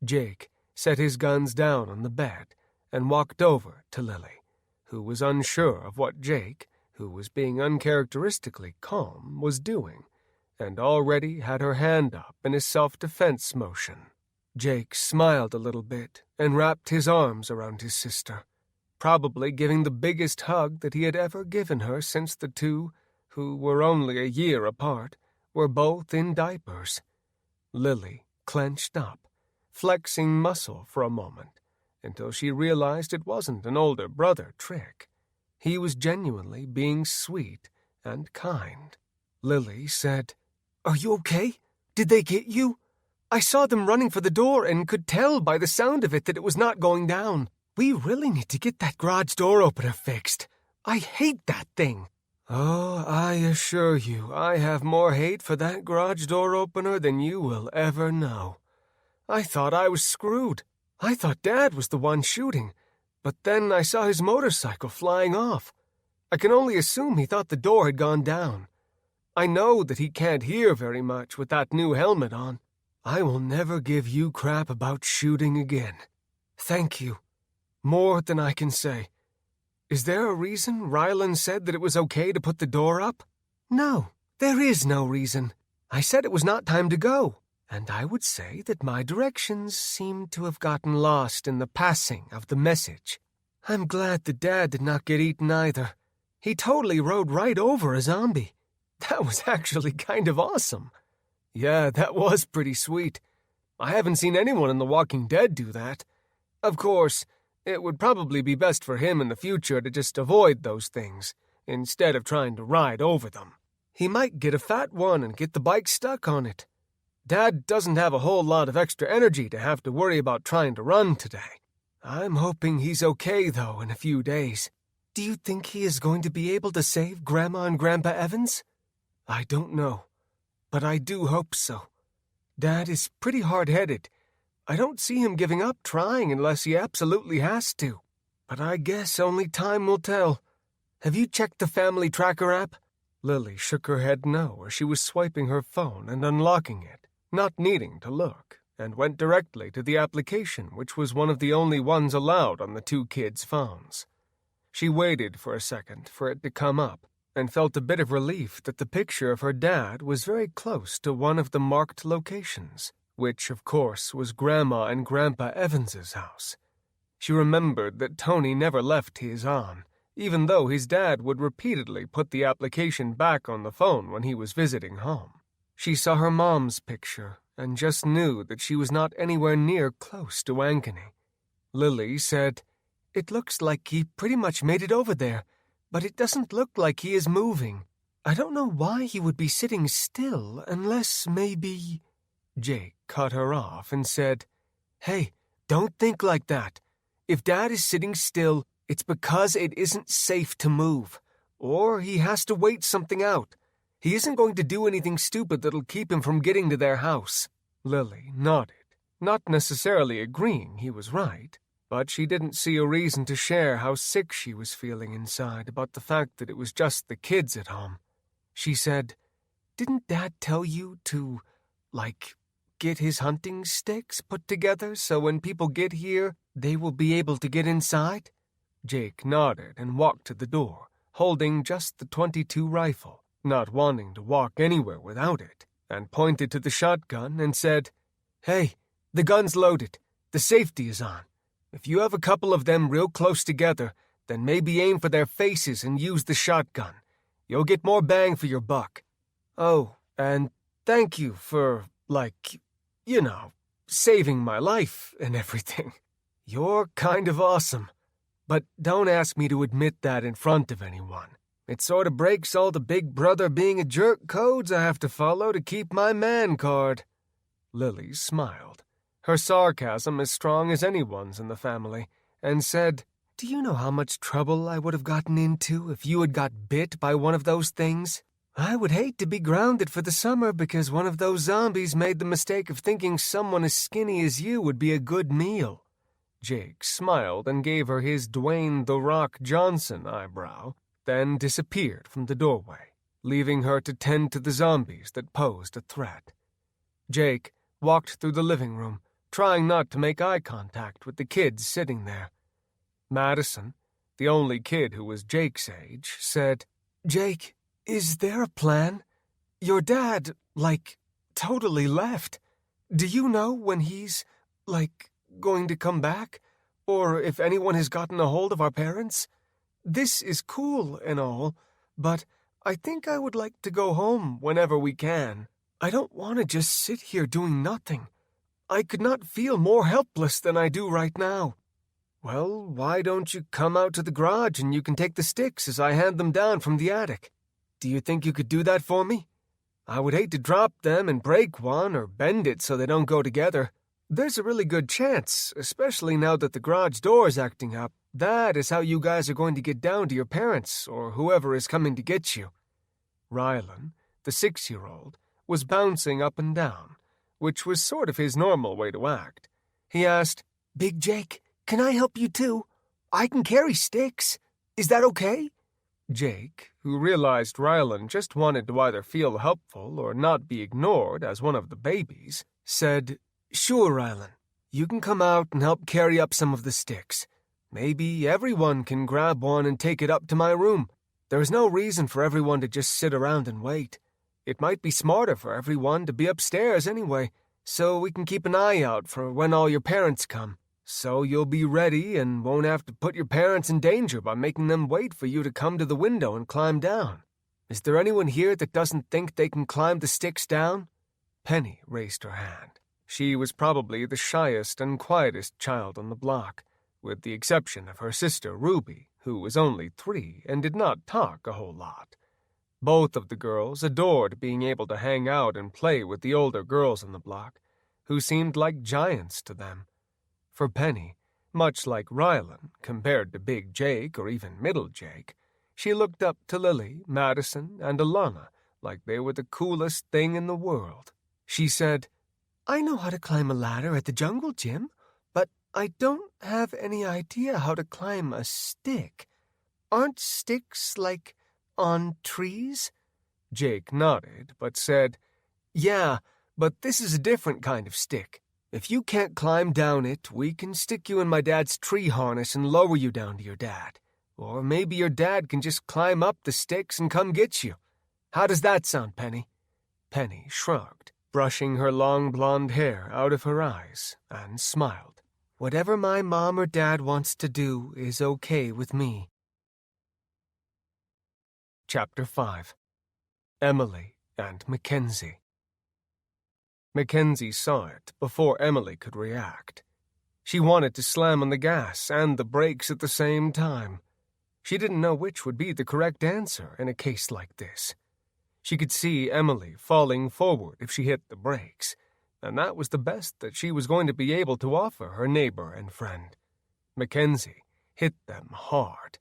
Jake set his guns down on the bed and walked over to Lily, who was unsure of what Jake, who was being uncharacteristically calm, was doing, and already had her hand up in a self-defense motion. Jake smiled a little bit and wrapped his arms around his sister, probably giving the biggest hug that he had ever given her since the two, who were only a year apart, were both in diapers. Lily clenched up, flexing muscle for a moment, until she realized it wasn't an older brother trick. He was genuinely being sweet and kind. Lily said, "Are you okay? Did they get you? I saw them running for the door and could tell by the sound of it that it was not going down. We really need to get that garage door opener fixed. I hate that thing." Oh, I assure you, I have more hate for that garage door opener than you will ever know. I thought I was screwed. I thought Dad was the one shooting, but then I saw his motorcycle flying off. I can only assume he thought the door had gone down. I know that he can't hear very much with that new helmet on. I will never give you crap about shooting again. Thank you. More than I can say. Is there a reason Rylan said that it was okay to put the door up? No, there is no reason. I said it was not time to go, and I would say that my directions seem to have gotten lost in the passing of the message. I'm glad that Dad did not get eaten either. He totally rode right over a zombie. That was actually kind of awesome. Yeah, that was pretty sweet. I haven't seen anyone in The Walking Dead do that. Of course, it would probably be best for him in the future to just avoid those things, instead of trying to ride over them. He might get a fat one and get the bike stuck on it. Dad doesn't have a whole lot of extra energy to have to worry about trying to run today. I'm hoping he's okay, though, in a few days. Do you think he is going to be able to save Grandma and Grandpa Evans? I don't know, but I do hope so. Dad is pretty hard-headed. I don't see him giving up trying unless he absolutely has to. But I guess only time will tell. Have you checked the Family Tracker app? Lily shook her head no as she was swiping her phone and unlocking it, not needing to look, and went directly to the application, which was one of the only ones allowed on the two kids' phones. She waited for a second for it to come up, and felt a bit of relief that the picture of her dad was very close to one of the marked locations, which, of course, was Grandma and Grandpa Evans's house. She remembered that Tony never left his on, even though his dad would repeatedly put the application back on the phone when he was visiting home. She saw her mom's picture and just knew that she was not anywhere near close to Ankeny. Lily said, "It looks like he pretty much made it over there, but it doesn't look like he is moving. I don't know why he would be sitting still unless maybe—" Jake cut her off and said, "Hey, don't think like that. If Dad is sitting still, it's because it isn't safe to move, or he has to wait something out. He isn't going to do anything stupid that'll keep him from getting to their house." Lily nodded, not necessarily agreeing he was right, but she didn't see a reason to share how sick she was feeling inside about the fact that it was just the kids at home. She said, "Didn't Dad tell you to, get his hunting sticks put together so when people get here, they will be able to get inside?" Jake nodded and walked to the door, holding just the .22 rifle, not wanting to walk anywhere without it, and pointed to the shotgun and said, "Hey, the gun's loaded. The safety is on. If you have a couple of them real close together, then maybe aim for their faces and use the shotgun. You'll get more bang for your buck. Oh, and thank you for, saving my life and everything. You're kind of awesome. But don't ask me to admit that in front of anyone. It sort of breaks all the big brother being a jerk codes I have to follow to keep my man card." Lily smiled, her sarcasm as strong as anyone's in the family, and said, "Do you know how much trouble I would have gotten into if you had got bit by one of those things? I would hate to be grounded for the summer because one of those zombies made the mistake of thinking someone as skinny as you would be a good meal." Jake smiled and gave her his Dwayne "The Rock" Johnson eyebrow, then disappeared from the doorway, leaving her to tend to the zombies that posed a threat. Jake walked through the living room, trying not to make eye contact with the kids sitting there. Madison, the only kid who was Jake's age, said, "Jake, is there a plan? Your dad, totally left. Do you know when he's, going to come back? Or if anyone has gotten a hold of our parents? This is cool and all, but I think I would like to go home whenever we can. I don't want to just sit here doing nothing. I could not feel more helpless than I do right now." "Well, why don't you come out to the garage and you can take the sticks as I hand them down from the attic? Do you think you could do that for me? I would hate to drop them and break one or bend it so they don't go together. There's a really good chance, especially now that the garage door is acting up, That is how you guys are going to get down to your parents or whoever is coming to get you." Rylan, the 6-year-old, was bouncing up and down, which was sort of his normal way to act. He asked, "Big Jake, can I help you too? I can carry sticks. Is that okay?" Jake, who realized Rylan just wanted to either feel helpful or not be ignored as one of the babies, said, "Sure, Rylan. You can come out and help carry up some of the sticks. Maybe everyone can grab one and take it up to my room. There is no reason for everyone to just sit around and wait. It might be smarter for everyone to be upstairs anyway, so we can keep an eye out for when all your parents come. So you'll be ready and won't have to put your parents in danger by making them wait for you to come to the window and climb down. Is there anyone here that doesn't think they can climb the sticks down?" Penny raised her hand. She was probably the shyest and quietest child on the block, with the exception of her sister Ruby, who was only 3 and did not talk a whole lot. Both of the girls adored being able to hang out and play with the older girls on the block, who seemed like giants to them. For Penny, much like Rylan compared to Big Jake or even Middle Jake, she looked up to Lily, Madison, and Alana like they were the coolest thing in the world. She said, "I know how to climb a ladder at the jungle gym, but I don't have any idea how to climb a stick. Aren't sticks, like, on trees?" Jake nodded, but said, "Yeah, but this is a different kind of stick. If you can't climb down it, we can stick you in my dad's tree harness and lower you down to your dad. Or maybe your dad can just climb up the sticks and come get you. How does that sound, Penny?" Penny shrugged, brushing her long blonde hair out of her eyes, and smiled. "Whatever my mom or dad wants to do is okay with me." Chapter 5. Emily and Mackenzie. Mackenzie saw it before Emily could react. She wanted to slam on the gas and the brakes at the same time. She didn't know which would be the correct answer in a case like this. She could see Emily falling forward if she hit the brakes, and that was the best that she was going to be able to offer her neighbor and friend. Mackenzie hit them hard.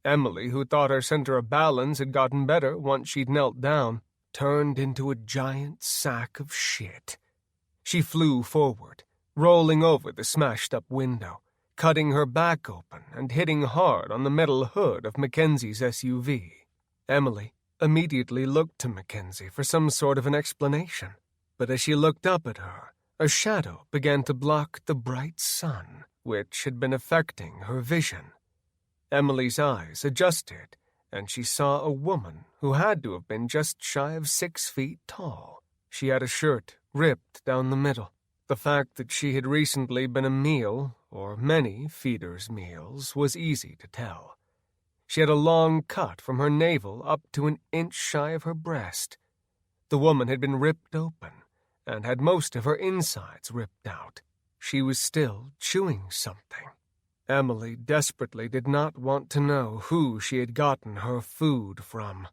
Emily, who thought her center of balance had gotten better once she'd knelt down, turned into a giant sack of shit. She flew forward, rolling over the smashed-up window, cutting her back open and hitting hard on the metal hood of Mackenzie's SUV. Emily immediately looked to Mackenzie for some sort of an explanation, but as she looked up at her, a shadow began to block the bright sun, which had been affecting her vision. Emily's eyes adjusted, and she saw a woman who had to have been just shy of 6 feet tall. She had a shirt ripped down the middle. The fact that she had recently been a meal, or many feeders' meals, was easy to tell. She had a long cut from her navel up to an inch shy of her breast. The woman had been ripped open, and had most of her insides ripped out. She was still chewing something. Emily desperately did not want to know who she had gotten her food from.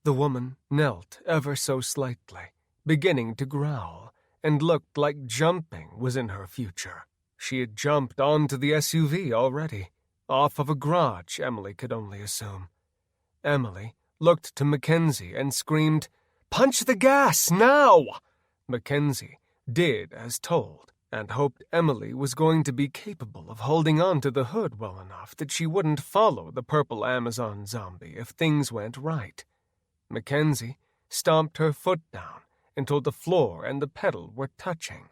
The woman knelt ever so slightly, beginning to growl, and looked like jumping was in her future. She had jumped onto the SUV already, off of a garage, Emily could only assume. Emily looked to Mackenzie and screamed, "Punch the gas, now!" Mackenzie did as told, and hoped Emily was going to be capable of holding on to the hood well enough that she wouldn't follow the purple Amazon zombie if things went right. Mackenzie stomped her foot down until the floor and the pedal were touching.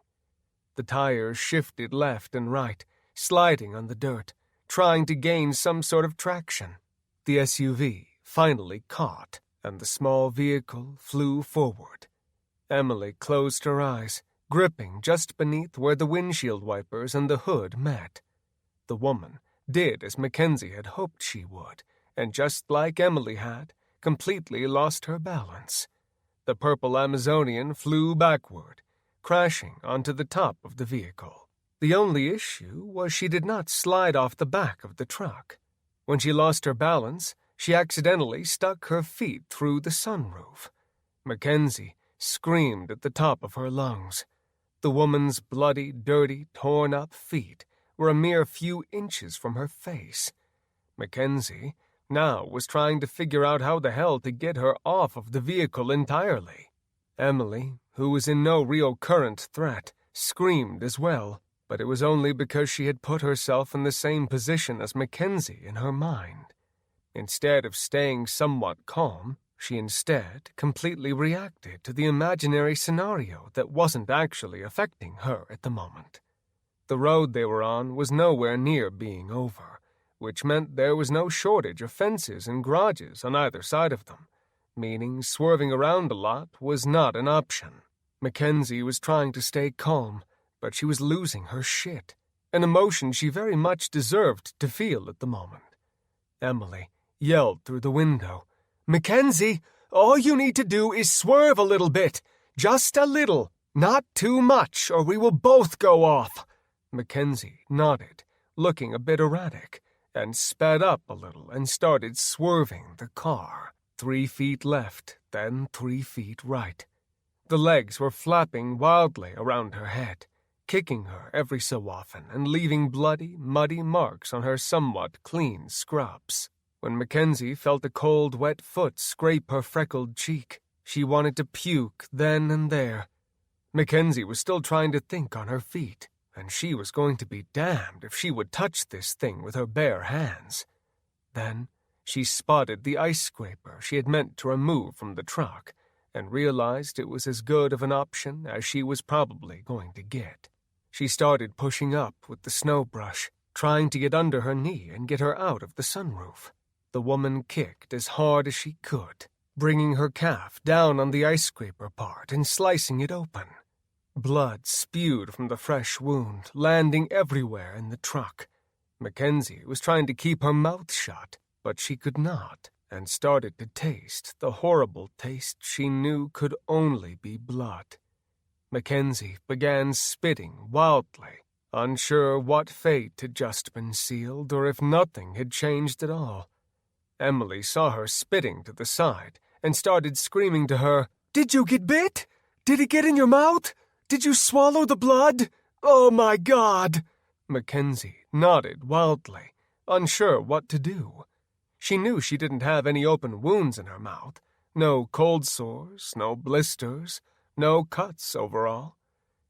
The tires shifted left and right, sliding on the dirt, trying to gain some sort of traction. The SUV finally caught, and the small vehicle flew forward. Emily closed her eyes, gripping just beneath where the windshield wipers and the hood met. The woman did as Mackenzie had hoped she would, and just like Emily had, completely lost her balance. The purple Amazonian flew backward, crashing onto the top of the vehicle. The only issue was she did not slide off the back of the truck. When she lost her balance, she accidentally stuck her feet through the sunroof. Mackenzie screamed at the top of her lungs. The woman's bloody, dirty, torn-up feet were a mere few inches from her face. Mackenzie now was trying to figure out how the hell to get her off of the vehicle entirely. Emily, who was in no real current threat, screamed as well, but it was only because she had put herself in the same position as Mackenzie in her mind. Instead of staying somewhat calm, she instead completely reacted to the imaginary scenario that wasn't actually affecting her at the moment. The road they were on was nowhere near being over, which meant there was no shortage of fences and garages on either side of them, meaning swerving around a lot was not an option. Mackenzie was trying to stay calm, but she was losing her shit, an emotion she very much deserved to feel at the moment. Emily yelled through the window, "Mackenzie, all you need to do is swerve a little bit. Just a little. Not too much, or we will both go off." Mackenzie nodded, looking a bit erratic, and sped up a little and started swerving the car. 3 feet left, then 3 feet right. The legs were flapping wildly around her head, kicking her every so often and leaving bloody, muddy marks on her somewhat clean scrubs. When Mackenzie felt a cold, wet foot scrape her freckled cheek, she wanted to puke then and there. Mackenzie was still trying to think on her feet, and she was going to be damned if she would touch this thing with her bare hands. Then she spotted the ice scraper she had meant to remove from the truck, and realized it was as good of an option as she was probably going to get. She started pushing up with the snow brush, trying to get under her knee and get her out of the sunroof. The woman kicked as hard as she could, bringing her calf down on the ice scraper part and slicing it open. Blood spewed from the fresh wound, landing everywhere in the truck. Mackenzie was trying to keep her mouth shut, but she could not, and started to taste the horrible taste she knew could only be blood. Mackenzie began spitting wildly, unsure what fate had just been sealed or if nothing had changed at all. Emily saw her spitting to the side and started screaming to her, "Did you get bit? Did it get in your mouth? Did you swallow the blood? Oh, my God!" Mackenzie nodded wildly, unsure what to do. She knew she didn't have any open wounds in her mouth, no cold sores, no blisters, no cuts overall.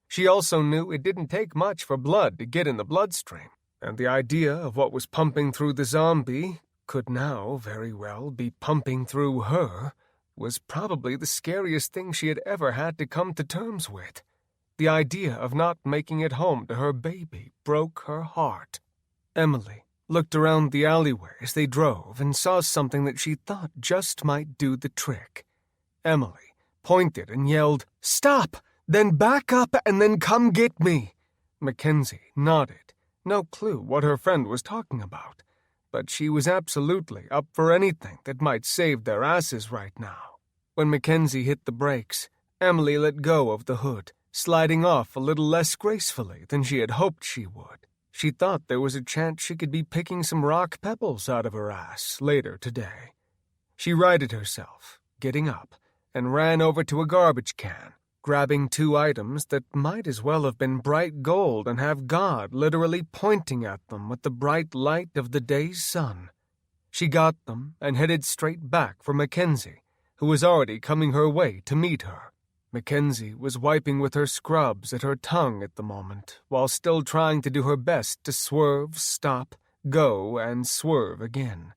She also knew it didn't take much for blood to get in the bloodstream, and the idea of what was pumping through the zombie could now very well be pumping through her was probably the scariest thing she had ever had to come to terms with. The idea of not making it home to her baby broke her heart. Emily looked around the alleyway as they drove and saw something that she thought just might do the trick. Emily pointed and yelled, "Stop! Then back up and then come get me!" Mackenzie nodded, no clue what her friend was talking about, but she was absolutely up for anything that might save their asses right now. When Mackenzie hit the brakes, Emily let go of the hood, sliding off a little less gracefully than she had hoped she would. She thought there was a chance she could be picking some rock pebbles out of her ass later today. She righted herself, getting up, and ran over to a garbage can, grabbing 2 items that might as well have been bright gold and have God literally pointing at them with the bright light of the day's sun. She got them and headed straight back for Mackenzie, who was already coming her way to meet her. Mackenzie was wiping with her scrubs at her tongue at the moment, while still trying to do her best to swerve, stop, go, and swerve again.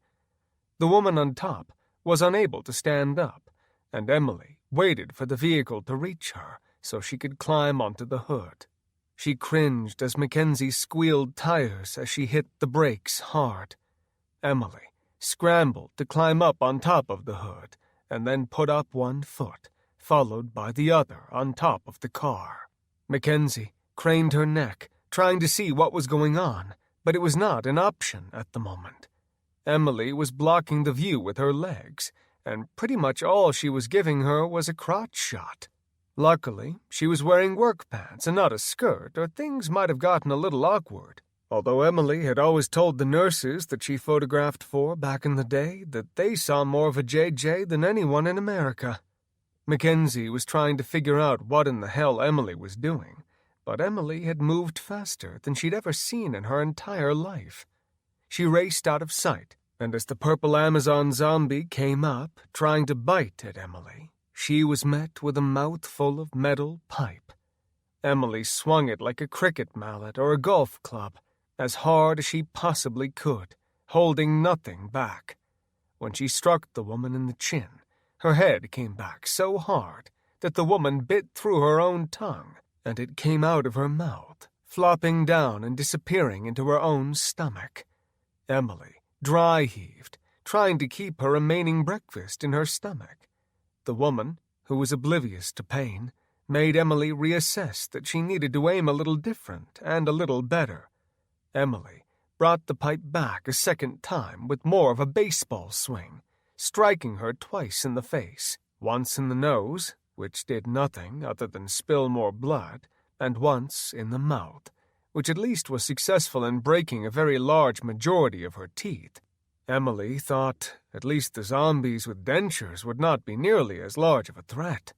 The woman on top was unable to stand up, and Emily waited for the vehicle to reach her so she could climb onto the hood. She cringed as Mackenzie squealed tires as she hit the brakes hard. Emily scrambled to climb up on top of the hood and then put up one foot, followed by the other on top of the car. Mackenzie craned her neck, trying to see what was going on, but it was not an option at the moment. Emily was blocking the view with her legs, and pretty much all she was giving her was a crotch shot. Luckily, she was wearing work pants and not a skirt, or things might have gotten a little awkward, although Emily had always told the nurses that she photographed for back in the day that they saw more of a JJ than anyone in America. Mackenzie was trying to figure out what in the hell Emily was doing, but Emily had moved faster than she'd ever seen in her entire life. She raced out of sight, and as the purple Amazon zombie came up, trying to bite at Emily, she was met with a mouthful of metal pipe. Emily swung it like a cricket mallet or a golf club, as hard as she possibly could, holding nothing back. When she struck the woman in the chin, her head came back so hard that the woman bit through her own tongue, and it came out of her mouth, flopping down and disappearing into her own stomach. Emily dry-heaved, trying to keep her remaining breakfast in her stomach. The woman, who was oblivious to pain, made Emily reassess that she needed to aim a little different and a little better. Emily brought the pipe back a second time with more of a baseball swing, striking her twice in the face, once in the nose, which did nothing other than spill more blood, and once in the mouth, which at least was successful in breaking a very large majority of her teeth. Emily thought at least the zombies with dentures would not be nearly as large of a threat.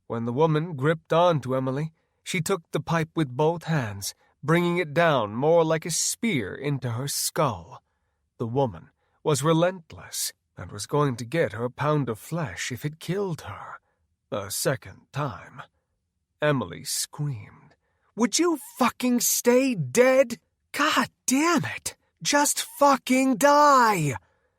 When the woman gripped onto Emily, she took the pipe with both hands, bringing it down more like a spear into her skull. The woman was relentless and was going to get her pound of flesh if it killed her. A second time. Emily screamed. "Would you fucking stay dead? God damn it! Just fucking die!"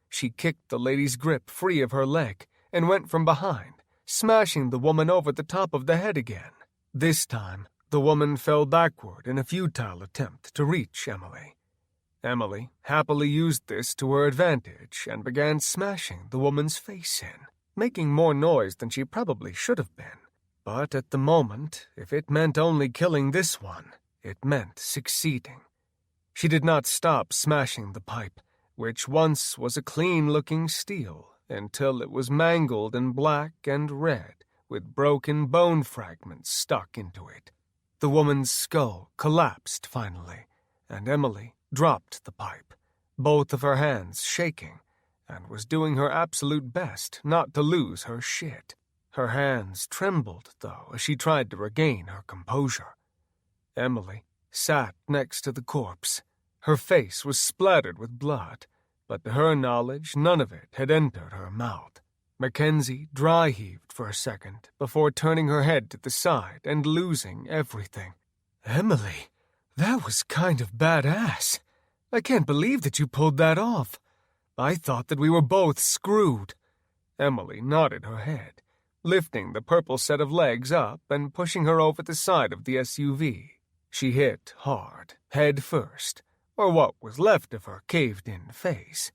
She kicked the lady's grip free of her leg and went from behind, smashing the woman over the top of the head again. This time, the woman fell backward in a futile attempt to reach Emily. Emily happily used this to her advantage and began smashing the woman's face in, making more noise than she probably should have been. But at the moment, if it meant only killing this one, it meant succeeding. She did not stop smashing the pipe, which once was a clean-looking steel, until it was mangled and black and red, with broken bone fragments stuck into it. The woman's skull collapsed finally, and Emily dropped the pipe, both of her hands shaking, and was doing her absolute best not to lose her shit. Her hands trembled, though, as she tried to regain her composure. Emily sat next to the corpse. Her face was splattered with blood, but to her knowledge none of it had entered her mouth. Mackenzie dry-heaved for a second before turning her head to the side and losing everything. "Emily, that was kind of badass. I can't believe that you pulled that off. I thought that we were both screwed." Emily nodded her head, lifting the purple set of legs up and pushing her over the side of the SUV. She hit hard, head first, or what was left of her caved-in face.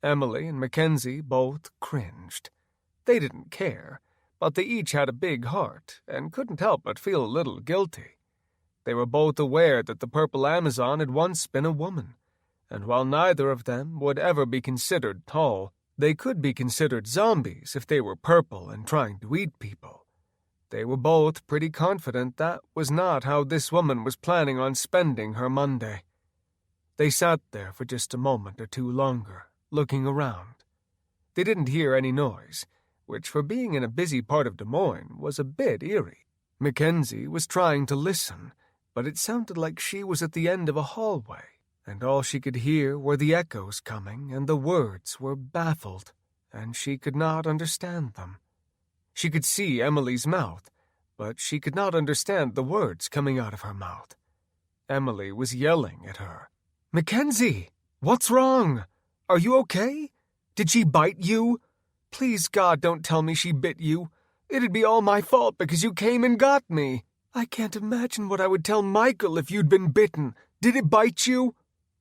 Emily and Mackenzie both cringed. They didn't care, but they each had a big heart and couldn't help but feel a little guilty. They were both aware that the purple Amazon had once been a woman, and while neither of them would ever be considered tall, they could be considered zombies if they were purple and trying to eat people. They were both pretty confident that was not how this woman was planning on spending her Monday. They sat there for just a moment or two longer, looking around. They didn't hear any noise, which for being in a busy part of Des Moines was a bit eerie. Mackenzie was trying to listen, but it sounded like she was at the end of a hallway, and all she could hear were the echoes coming, and the words were baffled, and she could not understand them. She could see Emily's mouth, but she could not understand the words coming out of her mouth. Emily was yelling at her. "Mackenzie, what's wrong? Are you okay? Did she bite you? Please, God, don't tell me she bit you. It'd be all my fault because you came and got me. I can't imagine what I would tell Michael if you'd been bitten. Did it bite you?"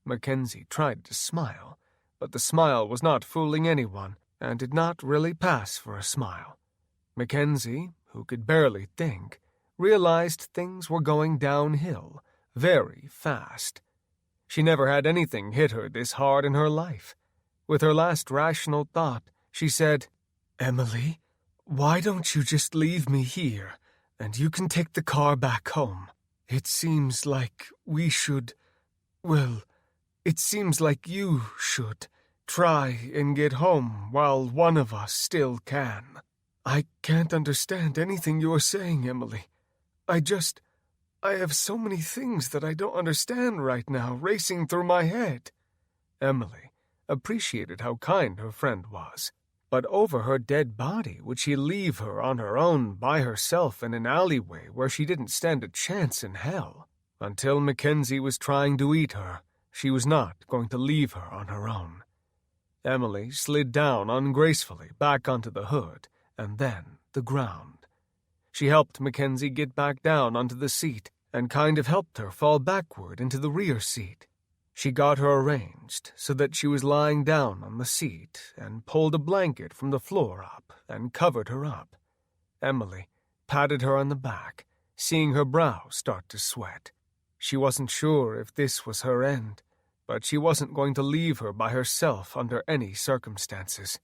Mackenzie tried to smile, but the smile was not fooling anyone and did not really pass for a smile. Mackenzie, who could barely think, realized things were going downhill very fast. She never had anything hit her this hard in her life. With her last rational thought, she said, "Emily, why don't you just leave me here, and you can take the car back home? It seems like we should, well, it seems like you should try and get home while one of us still can." "I can't understand anything you're saying, Emily. I have so many things that I don't understand right now racing through my head. Emily appreciated how kind her friend was. But over her dead body would she leave her on her own by herself in an alleyway where she didn't stand a chance in hell? Until Mackenzie was trying to eat her, she was not going to leave her on her own. Emily slid down ungracefully back onto the hood, and then the ground. She helped Mackenzie get back down onto the seat and kind of helped her fall backward into the rear seat. She got her arranged so that she was lying down on the seat and pulled a blanket from the floor up and covered her up. Emily patted her on the back, seeing her brow start to sweat. She wasn't sure if this was her end, but she wasn't going to leave her by herself under any circumstances.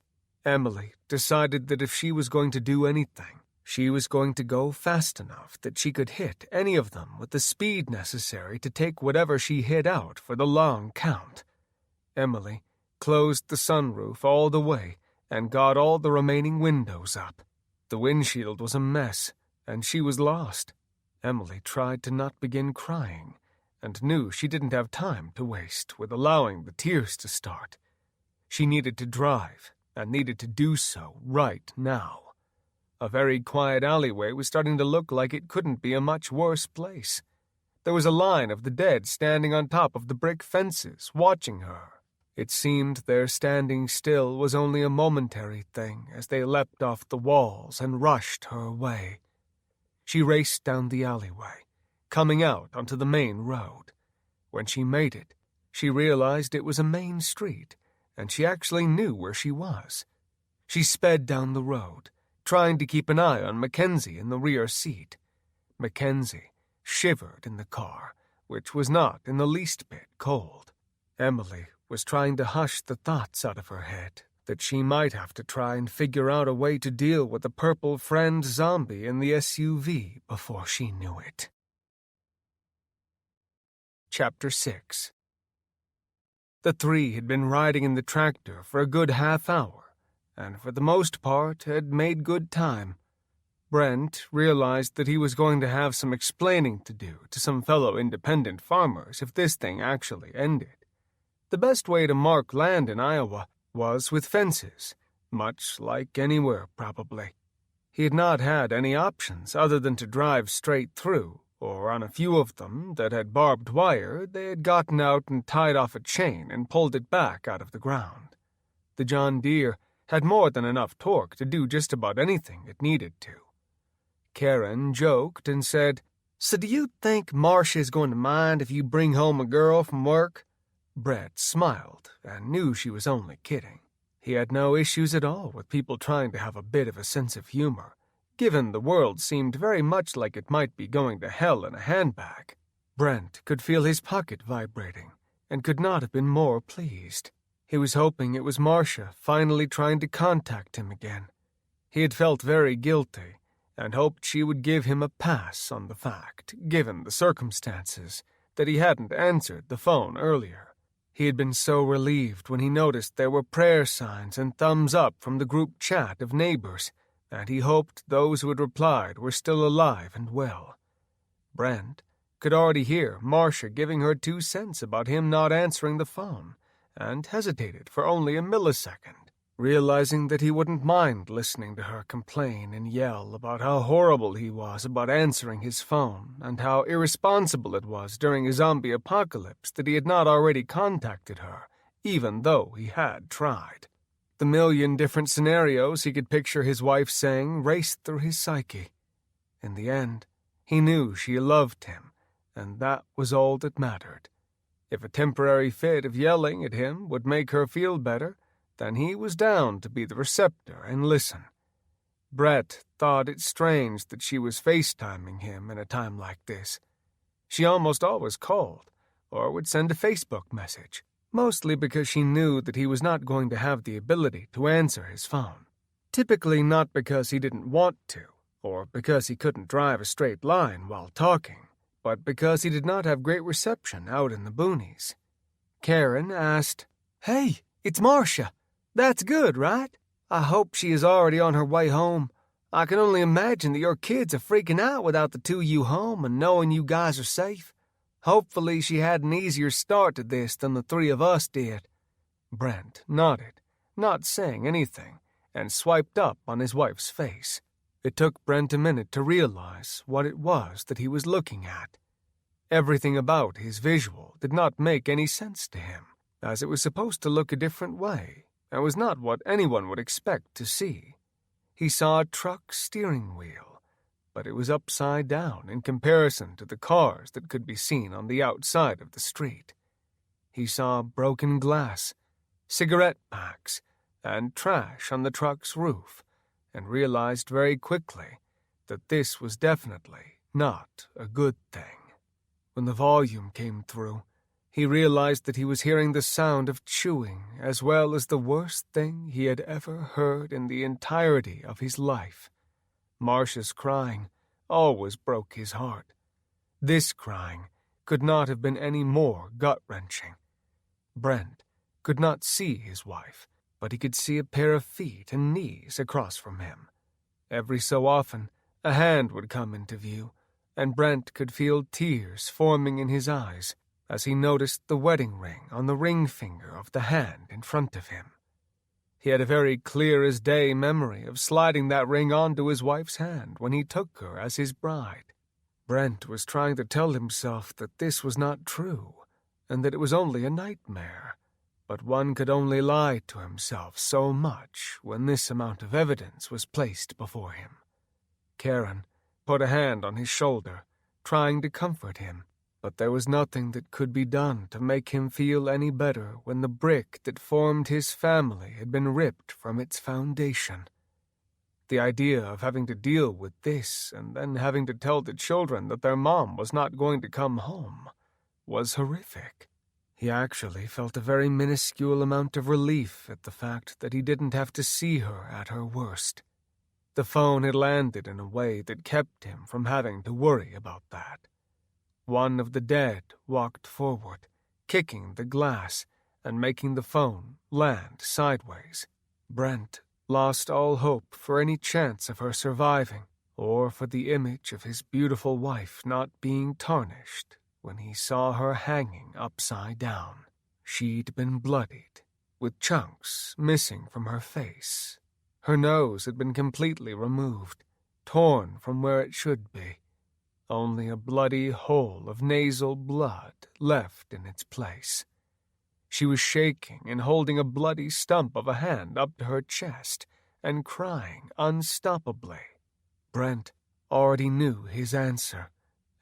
Emily decided that if she was going to do anything, she was going to go fast enough that she could hit any of them with the speed necessary to take whatever she hit out for the long count. Emily closed the sunroof all the way and got all the remaining windows up. The windshield was a mess, and she was lost. Emily tried to not begin crying, and knew she didn't have time to waste with allowing the tears to start. She needed to drive, and needed to do so right now. A very quiet alleyway was starting to look like it couldn't be a much worse place. There was a line of the dead standing on top of the brick fences, watching her. It seemed their standing still was only a momentary thing as they leapt off the walls and rushed her way. She raced down the alleyway, coming out onto the main road. When she made it, she realized it was a main street, and she actually knew where she was. She sped down the road, trying to keep an eye on Mackenzie in the rear seat. Mackenzie shivered in the car, which was not in the least bit cold. Emily was trying to hush the thoughts out of her head that she might have to try and figure out a way to deal with the purple friend zombie in the SUV before she knew it. Chapter 6. The three had been riding in the tractor for a good half hour, and for the most part had made good time. Brent realized that he was going to have some explaining to do to some fellow independent farmers if this thing actually ended. The best way to mark land in Iowa was with fences, much like anywhere probably. He had not had any options other than to drive straight through, or on a few of them that had barbed wire, they had gotten out and tied off a chain and pulled it back out of the ground. The John Deere had more than enough torque to do just about anything it needed to. Karen joked and said, "So do you think Marcia's going to mind if you bring home a girl from work?" Brett smiled and knew she was only kidding. He had no issues at all with people trying to have a bit of a sense of humor, given the world seemed very much like it might be going to hell in a handbag. Brent could feel his pocket vibrating and could not have been more pleased. He was hoping it was Marcia finally trying to contact him again. He had felt very guilty and hoped she would give him a pass on the fact, given the circumstances, that he hadn't answered the phone earlier. He had been so relieved when he noticed there were prayer signs and thumbs up from the group chat of neighbors, and he hoped those who had replied were still alive and well. Brent could already hear Marcia giving her 2 cents about him not answering the phone, and hesitated for only a millisecond, realizing that he wouldn't mind listening to her complain and yell about how horrible he was about answering his phone and how irresponsible it was during a zombie apocalypse that he had not already contacted her, even though he had tried. The million different scenarios he could picture his wife saying raced through his psyche. In the end, he knew she loved him, and that was all that mattered. If a temporary fit of yelling at him would make her feel better, then he was down to be the receptor and listen. Brett thought it strange that she was FaceTiming him in a time like this. She almost always called, or would send a Facebook message, mostly because she knew that he was not going to have the ability to answer his phone. Typically not because he didn't want to, or because he couldn't drive a straight line while talking, but because he did not have great reception out in the boonies. Karen asked, "Hey, it's Marcia. That's good, right? I hope she is already on her way home. I can only imagine that your kids are freaking out without the two of you home and knowing you guys are safe. Hopefully she had an easier start to this than the three of us did." Brent nodded, not saying anything, and swiped up on his wife's face. It took Brent a minute to realize what it was that he was looking at. Everything about his visual did not make any sense to him, as it was supposed to look a different way, and was not what anyone would expect to see. He saw a truck steering wheel, but it was upside down in comparison to the cars that could be seen on the outside of the street. He saw broken glass, cigarette packs, and trash on the truck's roof, and realized very quickly that this was definitely not a good thing. When the volume came through, he realized that he was hearing the sound of chewing as well as the worst thing he had ever heard in the entirety of his life. Marcia's crying always broke his heart. This crying could not have been any more gut-wrenching. Brent could not see his wife, but he could see a pair of feet and knees across from him. Every so often, a hand would come into view, and Brent could feel tears forming in his eyes as he noticed the wedding ring on the ring finger of the hand in front of him. He had a very clear-as-day memory of sliding that ring onto his wife's hand when he took her as his bride. Brent was trying to tell himself that this was not true, and that it was only a nightmare, but one could only lie to himself so much when this amount of evidence was placed before him. Karen put a hand on his shoulder, trying to comfort him, but there was nothing that could be done to make him feel any better when the brick that formed his family had been ripped from its foundation. The idea of having to deal with this and then having to tell the children that their mom was not going to come home was horrific. He actually felt a very minuscule amount of relief at the fact that he didn't have to see her at her worst. The phone had landed in a way that kept him from having to worry about that. One of the dead walked forward, kicking the glass and making the phone land sideways. Brent lost all hope for any chance of her surviving, or for the image of his beautiful wife not being tarnished when he saw her hanging upside down. She'd been bloodied, with chunks missing from her face. Her nose had been completely removed, torn from where it should be. Only a bloody hole of nasal blood left in its place. She was shaking and holding a bloody stump of a hand up to her chest and crying unstoppably. Brent already knew his answer,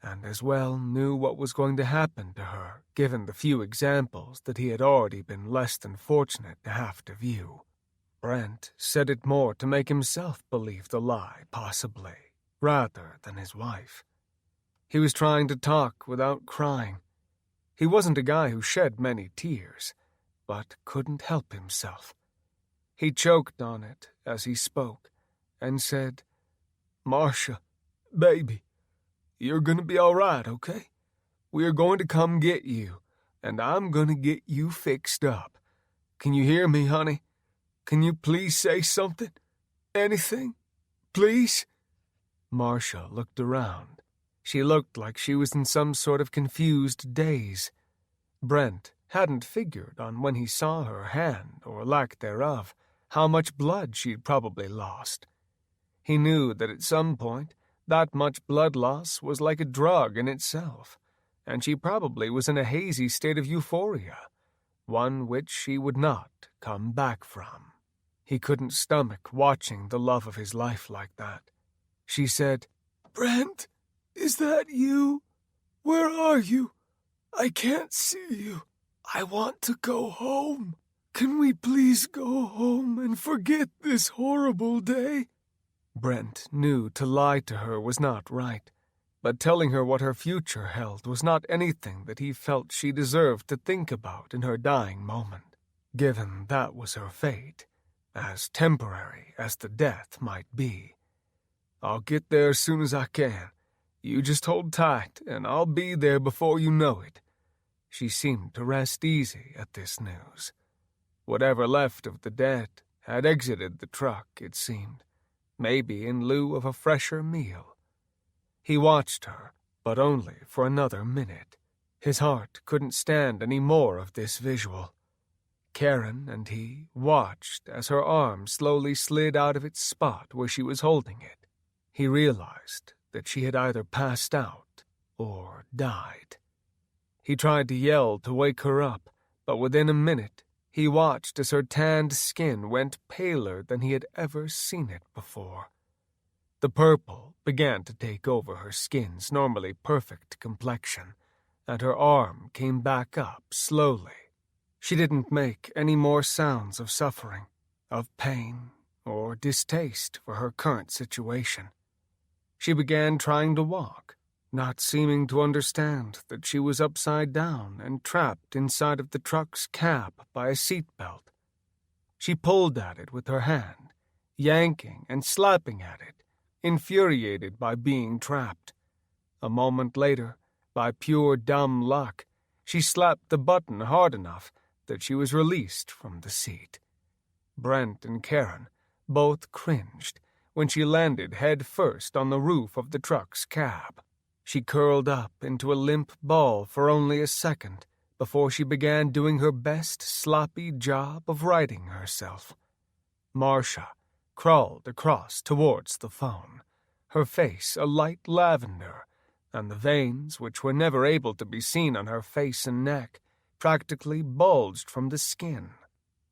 and as well knew what was going to happen to her, given the few examples that he had already been less than fortunate to have to view. Brent said it more to make himself believe the lie, possibly, rather than his wife. He was trying to talk without crying. He wasn't a guy who shed many tears, but couldn't help himself. He choked on it as he spoke, and said, "Marcia, baby, you're gonna be all right, okay? We are going to come get you, and I'm gonna get you fixed up. Can you hear me, honey? Can you please say something? Anything? Please?" Marcia looked around. She looked like she was in some sort of confused daze. Brent hadn't figured on when he saw her hand, or lack thereof, how much blood she'd probably lost. He knew that at some point that much blood loss was like a drug in itself, and she probably was in a hazy state of euphoria, one which she would not come back from. He couldn't stomach watching the love of his life like that. She said, "Brent, is that you? Where are you? I can't see you. I want to go home. Can we please go home and forget this horrible day?" Brent knew to lie to her was not right, but telling her what her future held was not anything that he felt she deserved to think about in her dying moment, given that was her fate, as temporary as the death might be. "I'll get there as soon as I can. You just hold tight, and I'll be there before you know it." She seemed to rest easy at this news. Whatever left of the dead had exited the truck, it seemed. maybe in lieu of a fresher meal. He watched her, but only for another minute. His heart couldn't stand any more of this visual. Karen and he watched as her arm slowly slid out of its spot where she was holding it. He realized that she had either passed out or died. He tried to yell to wake her up, but within a minute, he watched as her tanned skin went paler than he had ever seen it before. The purple began to take over her skin's normally perfect complexion, and her arm came back up slowly. She didn't make any more sounds of suffering, of pain, or distaste for her current situation. She began trying to walk, not seeming to understand that she was upside down and trapped inside of the truck's cab by a seatbelt. She pulled at it with her hand, yanking and slapping at it, infuriated by being trapped. A moment later, by pure dumb luck, she slapped the button hard enough that she was released from the seat. Brent and Karen both cringed when she landed head first on the roof of the truck's cab. She curled up into a limp ball for only a second before she began doing her best sloppy job of righting herself. Marcia crawled across towards the phone, her face a light lavender, and the veins, which were never able to be seen on her face and neck, practically bulged from the skin.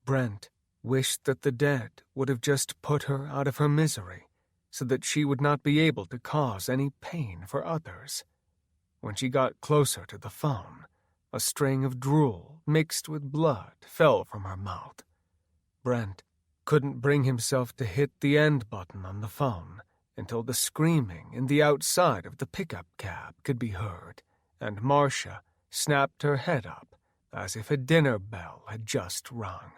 Brent wished that the dead would have just put her out of her misery, so that she would not be able to cause any pain for others. When she got closer to the phone, a string of drool mixed with blood fell from her mouth. Brent couldn't bring himself to hit the end button on the phone until the screaming in the outside of the pickup cab could be heard, and Marcia snapped her head up as if a dinner bell had just rung.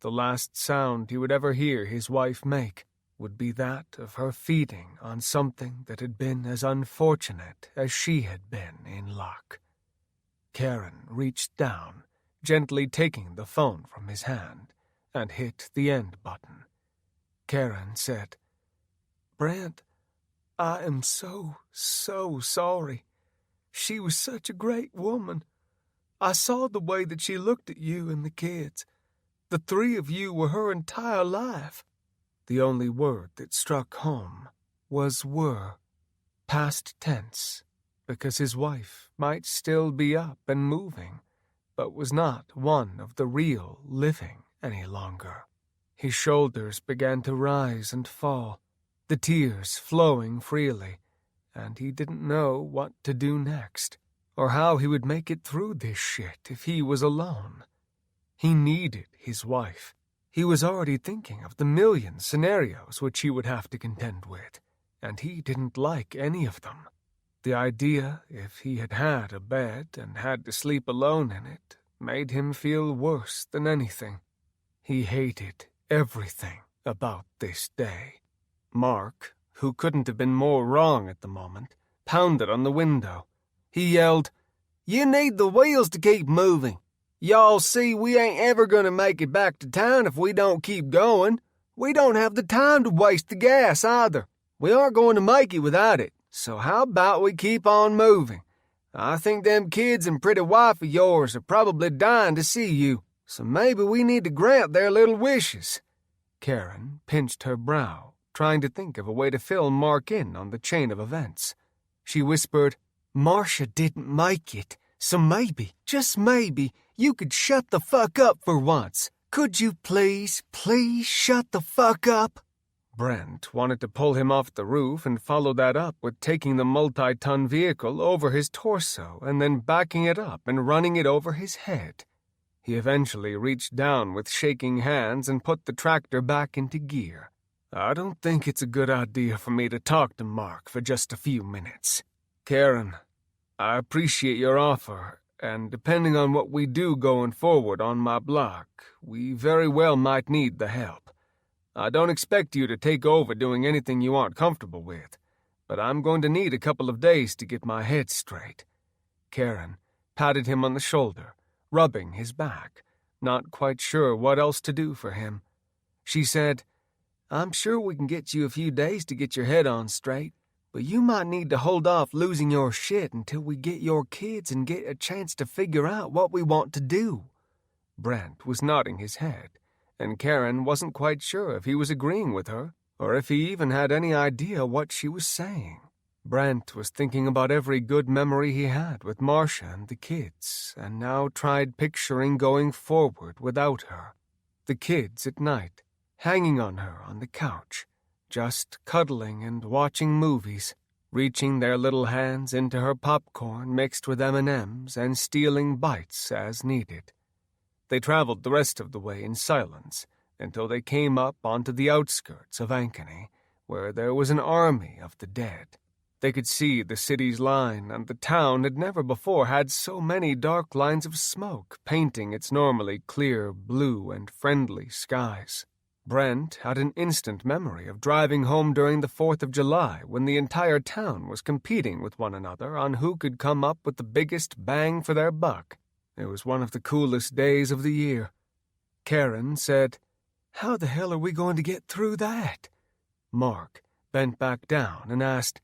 The last sound he would ever hear his wife make would be that of her feeding on something that had been as unfortunate as she had been in luck. Karen reached down, gently taking the phone from his hand, and hit the end button. Karen said, "Brent, I am so sorry. She was such a great woman. I saw the way that she looked at you and the kids. The three of you were her entire life." The only word that struck home was were, past tense, because his wife might still be up and moving, but was not one of the real living any longer. His shoulders began to rise and fall, the tears flowing freely, and he didn't know what to do next, or how he would make it through this shit if he was alone. He needed his wife. He was already thinking of the million scenarios which he would have to contend with, and he didn't like any of them. The idea, if he had had a bed and had to sleep alone in it, made him feel worse than anything. He hated everything about this day. Mark, who couldn't have been more wrong at the moment, pounded on the window. He yelled, "You need the wheels to keep moving. Y'all see we ain't ever gonna make it back to town if we don't keep going. We don't have the time to waste the gas either. We aren't going to make it without it, so how about we keep on moving? I think them kids and pretty wife of yours are probably dying to see you, so maybe we need to grant their little wishes." Karen pinched her brow, trying to think of a way to fill Mark in on the chain of events. She whispered, "Marcia didn't make it, so maybe, just maybe, you could shut the fuck up for once. Could you please shut the fuck up?" Brent wanted to pull him off the roof and follow that up with taking the multi-ton vehicle over his torso and then backing it up and running it over his head. He eventually reached down with shaking hands and put the tractor back into gear. "I don't think it's a good idea for me to talk to Mark for just a few minutes. Karen, I appreciate your offer, and depending on what we do going forward on my block, we very well might need the help. I don't expect you to take over doing anything you aren't comfortable with, but I'm going to need a couple of days to get my head straight." Karen patted him on the shoulder, rubbing his back, not quite sure what else to do for him. She said, I'm sure we can get you a few days to get your head on straight, but you might need to hold off losing your shit until we get your kids and get a chance to figure out what we want to do." Brent was nodding his head, and Karen wasn't quite sure if he was agreeing with her or if he even had any idea what she was saying. Brent was thinking about every good memory he had with Marcia and the kids, and now tried picturing going forward without her. The kids at night, hanging on her on the couch, just cuddling and watching movies, reaching their little hands into her popcorn mixed with M&Ms and stealing bites as needed. They traveled the rest of the way in silence until they came up onto the outskirts of Ankeny, where there was an army of the dead. They could see the city's line, and the town had never before had so many dark lines of smoke painting its normally clear blue and friendly skies. Brent had an instant memory of driving home during the 4th of July when the entire town was competing with one another on who could come up with the biggest bang for their buck. It was one of the coolest days of the year. Karen said, "How the hell are we going to get through that?" Mark bent back down and asked,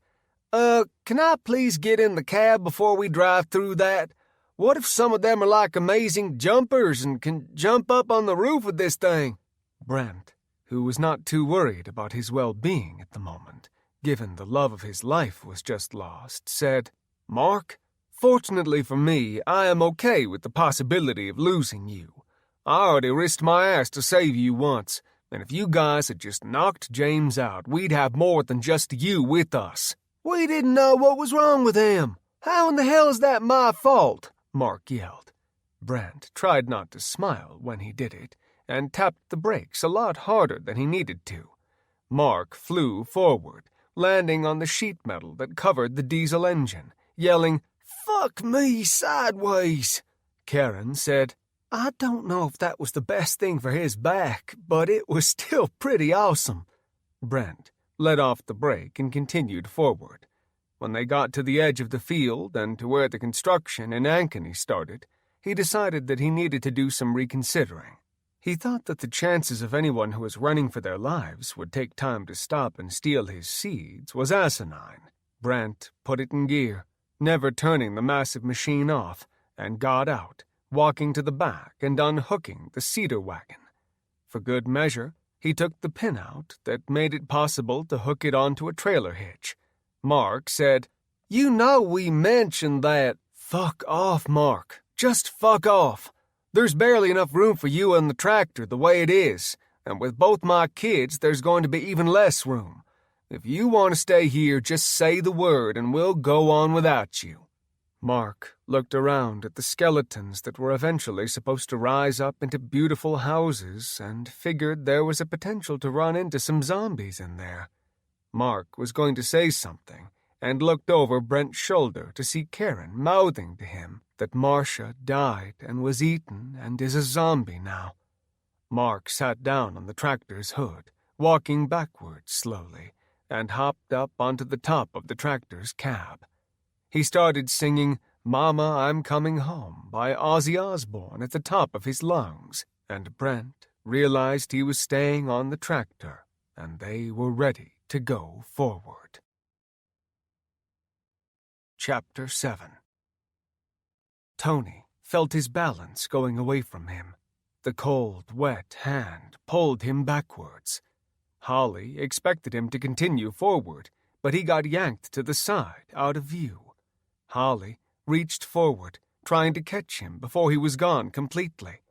Can I please get in the cab before we drive through that? What if some of them are like amazing jumpers and can jump up on the roof of this thing?" Brent, who was not too worried about his well-being at the moment, given the love of his life was just lost, said, "Mark, fortunately for me, I am okay with the possibility of losing you. I already risked my ass to save you once, and if you guys had just knocked James out, we'd have more than just you with us." "We didn't know what was wrong with him. How in the hell is that my fault?" Mark yelled. Brent tried not to smile when he did it, and tapped the brakes a lot harder than he needed to. Mark flew forward, landing on the sheet metal that covered the diesel engine, yelling, "Fuck me sideways!" Karen said, "I don't know if that was the best thing for his back, but it was still pretty awesome." Brent let off the brake and continued forward. When they got to the edge of the field and to where the construction in Ankeny started, he decided that he needed to do some reconsidering. He thought that the chances of anyone who was running for their lives would take time to stop and steal his seeds was asinine. Brent put it in gear, never turning the massive machine off, and got out, walking to the back and unhooking the cedar wagon. For good measure, he took the pin out that made it possible to hook it onto a trailer hitch. Mark said, "You know we mentioned that." "Fuck off, Mark. Just fuck off. There's barely enough room for you and the tractor the way it is, and with both my kids there's going to be even less room. If you want to stay here, just say the word and we'll go on without you." Mark looked around at the skeletons that were eventually supposed to rise up into beautiful houses and figured there was a potential to run into some zombies in there. Mark was going to say something and looked over Brent's shoulder to see Karen mouthing to him that Marcia died and was eaten and is a zombie now. Mark sat down on the tractor's hood, walking backwards slowly, and hopped up onto the top of the tractor's cab. He started singing "Mama, I'm Coming Home" by Ozzy Osbourne at the top of his lungs, and Brent realized he was staying on the tractor, and they were ready to go forward. Chapter 7. Tony felt his balance going away from him. The cold, wet hand pulled him backwards. Holly expected him to continue forward, but he got yanked to the side, out of view. Holly reached forward, trying to catch him before he was gone completely.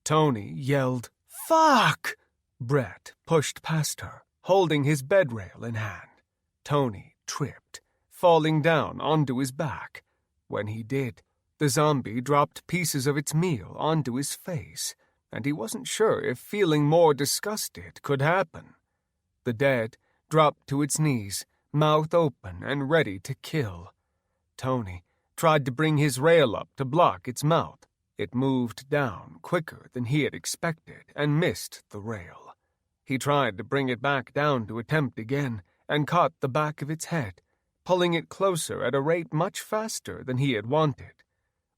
Tony yelled, "Fuck!" Brett pushed past her, holding his bedrail in hand. Tony tripped, falling down onto his back. When he did, the zombie dropped pieces of its meal onto his face, and he wasn't sure if feeling more disgusted could happen. The dead dropped to its knees, mouth open and ready to kill. Tony tried to bring his rail up to block its mouth. It moved down quicker than he had expected and missed the rail. He tried to bring it back down to attempt again and caught the back of its head, pulling it closer at a rate much faster than he had wanted.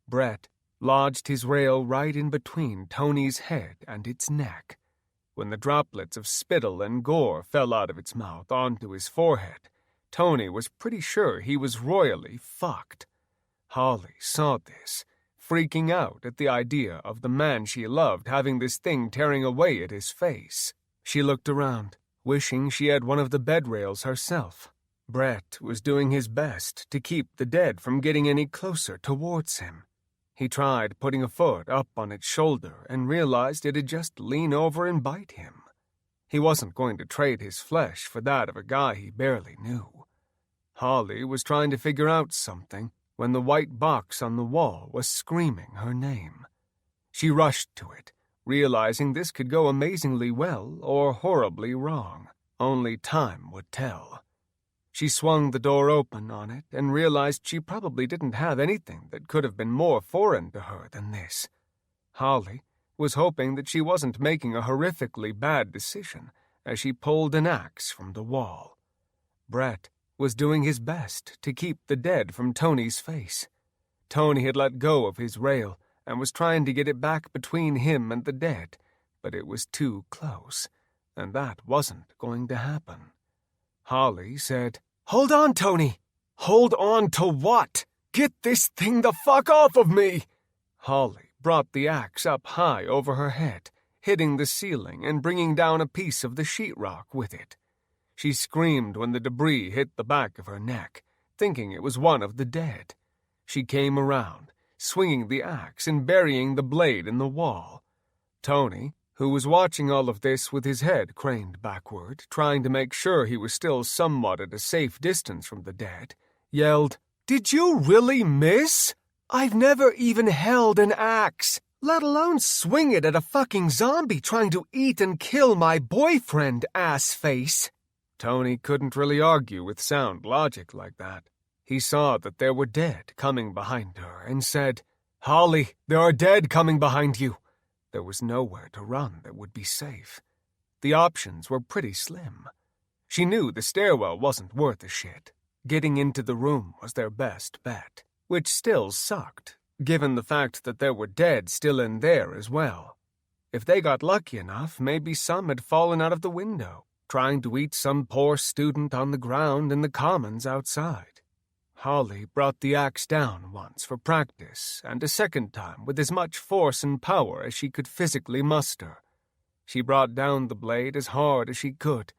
Brett lodged his rail right in between Tony's head and its neck. When the droplets of spittle and gore fell out of its mouth onto his forehead, Tony was pretty sure he was royally fucked. Holly saw this, freaking out at the idea of the man she loved having this thing tearing away at his face. She looked around, wishing she had one of the bed rails herself. Brett was doing his best to keep the dead from getting any closer towards him. He tried putting a foot up on its shoulder and realized it'd just lean over and bite him. He wasn't going to trade his flesh for that of a guy he barely knew. Holly was trying to figure out something when the white box on the wall was screaming her name. She rushed to it, realizing this could go amazingly well or horribly wrong. Only time would tell. She swung the door open on it and realized she probably didn't have anything that could have been more foreign to her than this. Holly was hoping that she wasn't making a horrifically bad decision as she pulled an axe from the wall. Brett was doing his best to keep the dead from Tony's face. Tony had let go of his rail and was trying to get it back between him and the dead, but it was too close, and that wasn't going to happen. Holly said, "Hold on, Tony!" "Hold on to what? Get this thing the fuck off of me!" Holly brought the axe up high over her head, hitting the ceiling and bringing down a piece of the sheetrock with it. She screamed when the debris hit the back of her neck, thinking it was one of the dead. She came around, swinging the axe and burying the blade in the wall. Tony, who was watching all of this with his head craned backward, trying to make sure he was still somewhat at a safe distance from the dead, yelled, "Did you really miss? I've never even held an axe, let alone swing it at a fucking zombie trying to eat and kill my boyfriend, ass-face." Tony couldn't really argue with sound logic like that. He saw that there were dead coming behind her and said, "Holly, there are dead coming behind you." There was nowhere to run that would be safe. The options were pretty slim. She knew the stairwell wasn't worth a shit. Getting into the room was their best bet, which still sucked, given the fact that there were dead still in there as well. If they got lucky enough, maybe some had fallen out of the window, trying to eat some poor student on the ground in the commons outside. Holly brought the axe down once for practice, and a second time with as much force and power as she could physically muster. She brought down the blade as hard as she could.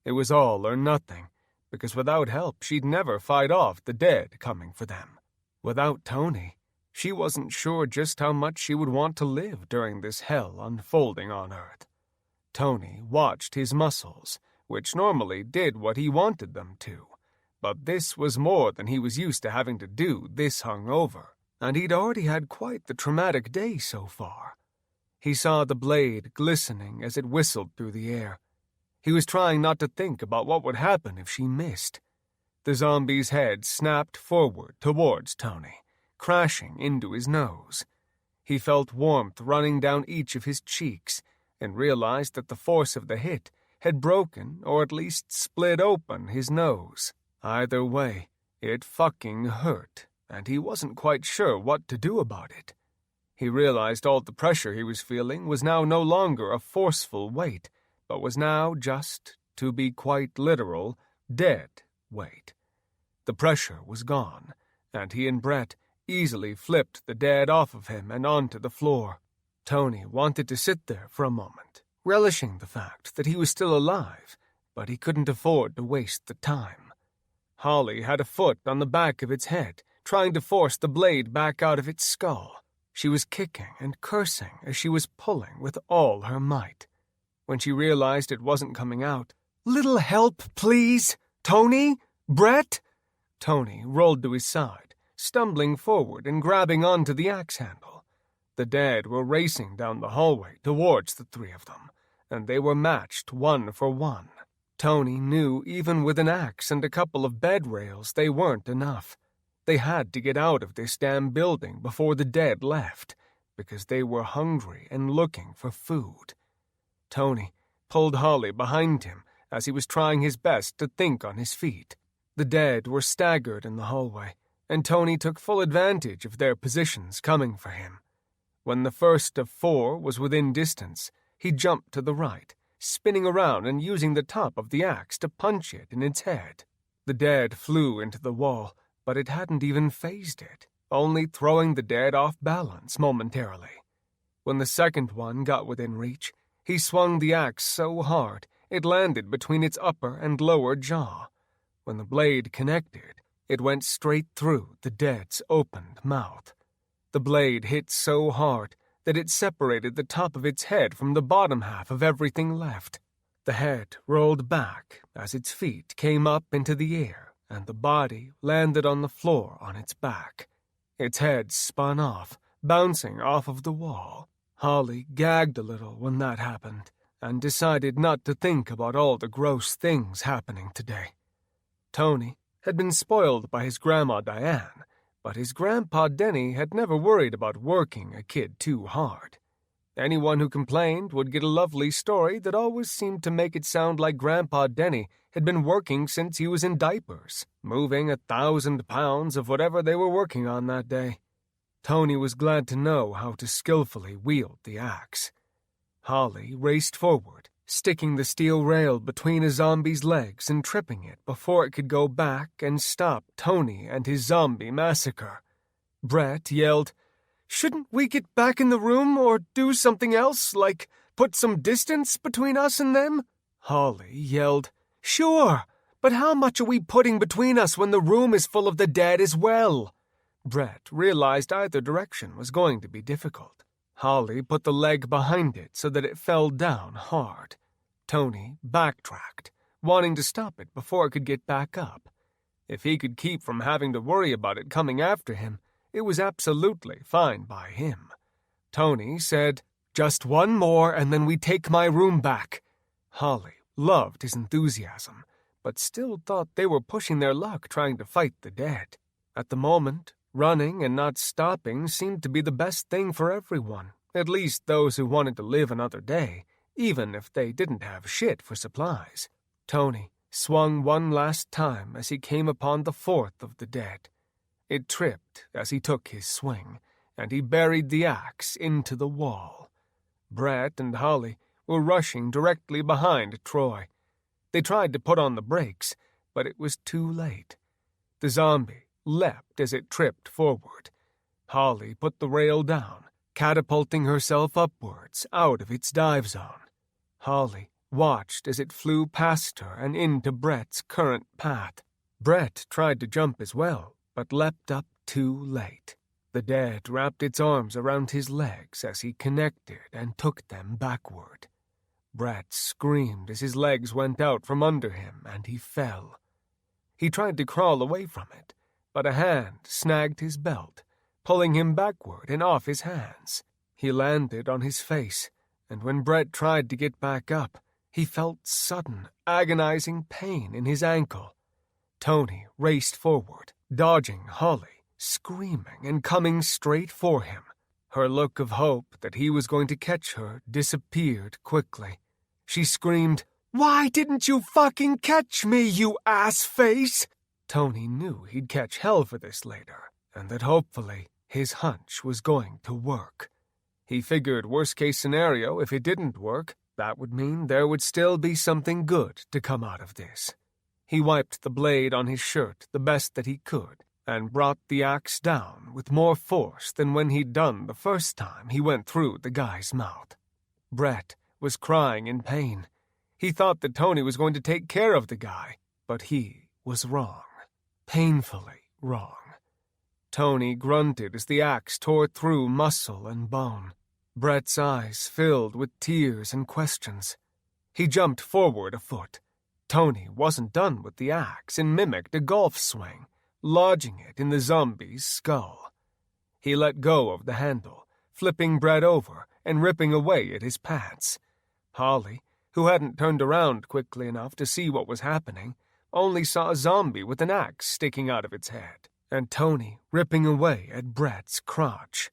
It was all or nothing, because without help she'd never fight off the dead coming for them. Without Tony, she wasn't sure just how much she would want to live during this hell unfolding on Earth. Tony watched his muscles, which normally did what he wanted them to. But this was more than he was used to having to do this hungover, and he'd already had quite the traumatic day so far. He saw the blade glistening as it whistled through the air. He was trying not to think about what would happen if she missed. The zombie's head snapped forward towards Tony, crashing into his nose. He felt warmth running down each of his cheeks and realized that the force of the hit had broken or at least split open his nose. Either way, it fucking hurt, and he wasn't quite sure what to do about it. He realized all the pressure he was feeling was now no longer a forceful weight, but was now just, to be quite literal, dead weight. The pressure was gone, and he and Brett easily flipped the dead off of him and onto the floor. Tony wanted to sit there for a moment, relishing the fact that he was still alive, but he couldn't afford to waste the time. Holly had a foot on the back of its head, trying to force the blade back out of its skull. She was kicking and cursing as she was pulling with all her might. When she realized it wasn't coming out, "Little help, please! Tony? Brett?" Tony rolled to his side, stumbling forward and grabbing onto the axe handle. The dead were racing down the hallway towards the three of them, and they were matched 1 for 1. Tony knew even with an axe and a couple of bed rails they weren't enough. They had to get out of this damn building before the dead left, because they were hungry and looking for food. Tony pulled Holly behind him as he was trying his best to think on his feet. The dead were staggered in the hallway, and Tony took full advantage of their positions coming for him. When the first of 4 was within distance, he jumped to the right, spinning around and using the top of the axe to punch it in its head. The dead flew into the wall, but it hadn't even fazed it, only throwing the dead off balance momentarily. When the second one got within reach, he swung the axe so hard it landed between its upper and lower jaw. When the blade connected, it went straight through the dead's opened mouth. The blade hit so hard that it separated the top of its head from the bottom half of everything left. The head rolled back as its feet came up into the air, and the body landed on the floor on its back. Its head spun off, bouncing off of the wall. Holly gagged a little when that happened, and decided not to think about all the gross things happening today. Tony had been spoiled by his Grandma Diane, but his Grandpa Denny had never worried about working a kid too hard. Anyone who complained would get a lovely story that always seemed to make it sound like Grandpa Denny had been working since he was in diapers, moving 1,000 pounds of whatever they were working on that day. Tony was glad to know how to skillfully wield the axe. Holly raced forward, sticking the steel rail between a zombie's legs and tripping it before it could go back and stop Tony and his zombie massacre. Brett yelled, "Shouldn't we get back in the room or do something else, like put some distance between us and them?" Holly yelled, "Sure, but how much are we putting between us when the room is full of the dead as well?" Brett realized either direction was going to be difficult. Holly put the leg behind it so that it fell down hard. Tony backtracked, wanting to stop it before it could get back up. If he could keep from having to worry about it coming after him, it was absolutely fine by him. Tony said, "Just one more and then we take my room back." Holly loved his enthusiasm, but still thought they were pushing their luck trying to fight the dead. At the moment, running and not stopping seemed to be the best thing for everyone, at least those who wanted to live another day, even if they didn't have shit for supplies. Tony swung one last time as he came upon the fourth of the dead. It tripped as he took his swing, and he buried the axe into the wall. Brett and Holly were rushing directly behind Troy. They tried to put on the brakes, but it was too late. The zombie leapt as it tripped forward. Holly put the rail down, catapulting herself upwards out of its dive zone. Holly watched as it flew past her and into Brett's current path. Brett tried to jump as well, but leapt up too late. The dead wrapped its arms around his legs as he connected and took them backward. Brett screamed as his legs went out from under him and he fell. He tried to crawl away from it, but a hand snagged his belt, pulling him backward and off his hands. He landed on his face, and when Brett tried to get back up, he felt sudden, agonizing pain in his ankle. Tony raced forward, dodging Holly, screaming and coming straight for him. Her look of hope that he was going to catch her disappeared quickly. She screamed, "Why didn't you fucking catch me, you ass face?" Tony knew he'd catch hell for this later, and that hopefully his hunch was going to work. He figured worst-case scenario, if it didn't work, that would mean there would still be something good to come out of this. He wiped the blade on his shirt the best that he could, and brought the axe down with more force than when he'd done the first time he went through the guy's mouth. Brett was crying in pain. He thought that Tony was going to take care of the guy, but he was wrong. Painfully wrong. Tony grunted as the axe tore through muscle and bone. Brett's eyes filled with tears and questions. He jumped forward a foot. Tony wasn't done with the axe and mimicked a golf swing, lodging it in the zombie's skull. He let go of the handle, flipping Brett over and ripping away at his pants. Holly, who hadn't turned around quickly enough to see what was happening, only saw a zombie with an axe sticking out of its head, and Tony ripping away at Brett's crotch.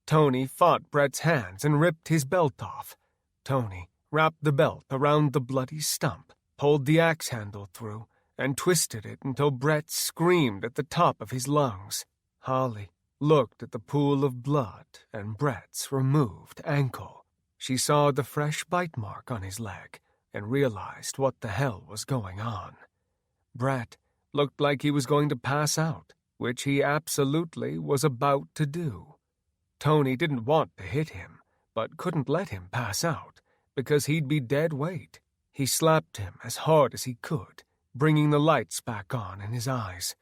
Tony fought Brett's hands and ripped his belt off. Tony wrapped the belt around the bloody stump, pulled the axe handle through, and twisted it until Brett screamed at the top of his lungs. Holly looked at the pool of blood and Brett's removed ankle. She saw the fresh bite mark on his leg and realized what the hell was going on. Brett looked like he was going to pass out, which he absolutely was about to do. Tony didn't want to hit him, but couldn't let him pass out, because he'd be dead weight. He slapped him as hard as he could, bringing the lights back on in his eyes.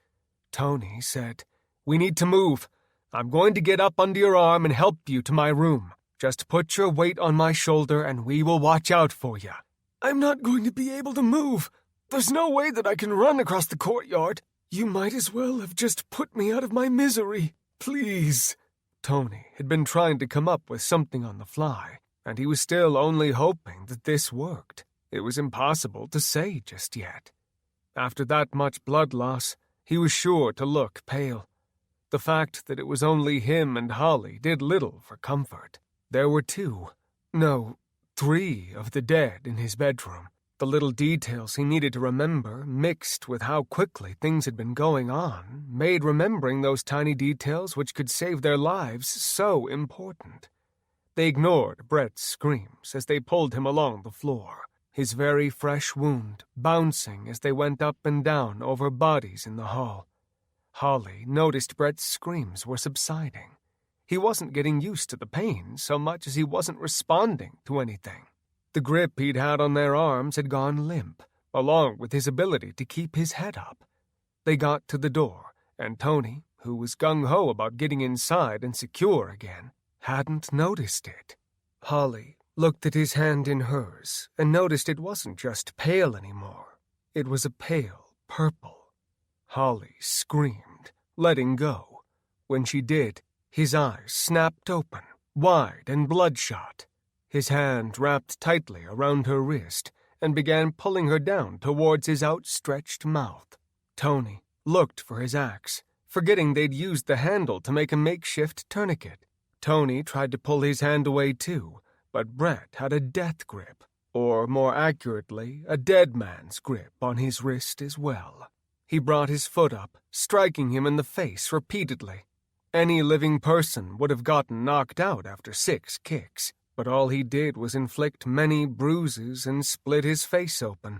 Tony said, "We need to move. I'm going to get up under your arm and help you to my room. Just put your weight on my shoulder and we will watch out for you." "I'm not going to be able to move. There's no way that I can run across the courtyard. You might as well have just put me out of my misery. Please." Tony had been trying to come up with something on the fly, and he was still only hoping that this worked. It was impossible to say just yet. After that much blood loss, he was sure to look pale. The fact that it was only him and Holly did little for comfort. There were 3 of the dead in his bedroom. The little details he needed to remember, mixed with how quickly things had been going on, made remembering those tiny details which could save their lives so important. They ignored Brett's screams as they pulled him along the floor, his very fresh wound bouncing as they went up and down over bodies in the hall. Holly noticed Brett's screams were subsiding. He wasn't getting used to the pain so much as he wasn't responding to anything. The grip he'd had on their arms had gone limp, along with his ability to keep his head up. They got to the door, and Tony, who was gung-ho about getting inside and secure again, hadn't noticed it. Holly looked at his hand in hers and noticed it wasn't just pale anymore. It was a pale purple. Holly screamed, letting go. When she did, his eyes snapped open, wide and bloodshot. His hand wrapped tightly around her wrist and began pulling her down towards his outstretched mouth. Tony looked for his axe, forgetting they'd used the handle to make a makeshift tourniquet. Tony tried to pull his hand away too, but Brett had a death grip, or more accurately, a dead man's grip on his wrist as well. He brought his foot up, striking him in the face repeatedly. Any living person would have gotten knocked out after 6 kicks. But all he did was inflict many bruises and split his face open.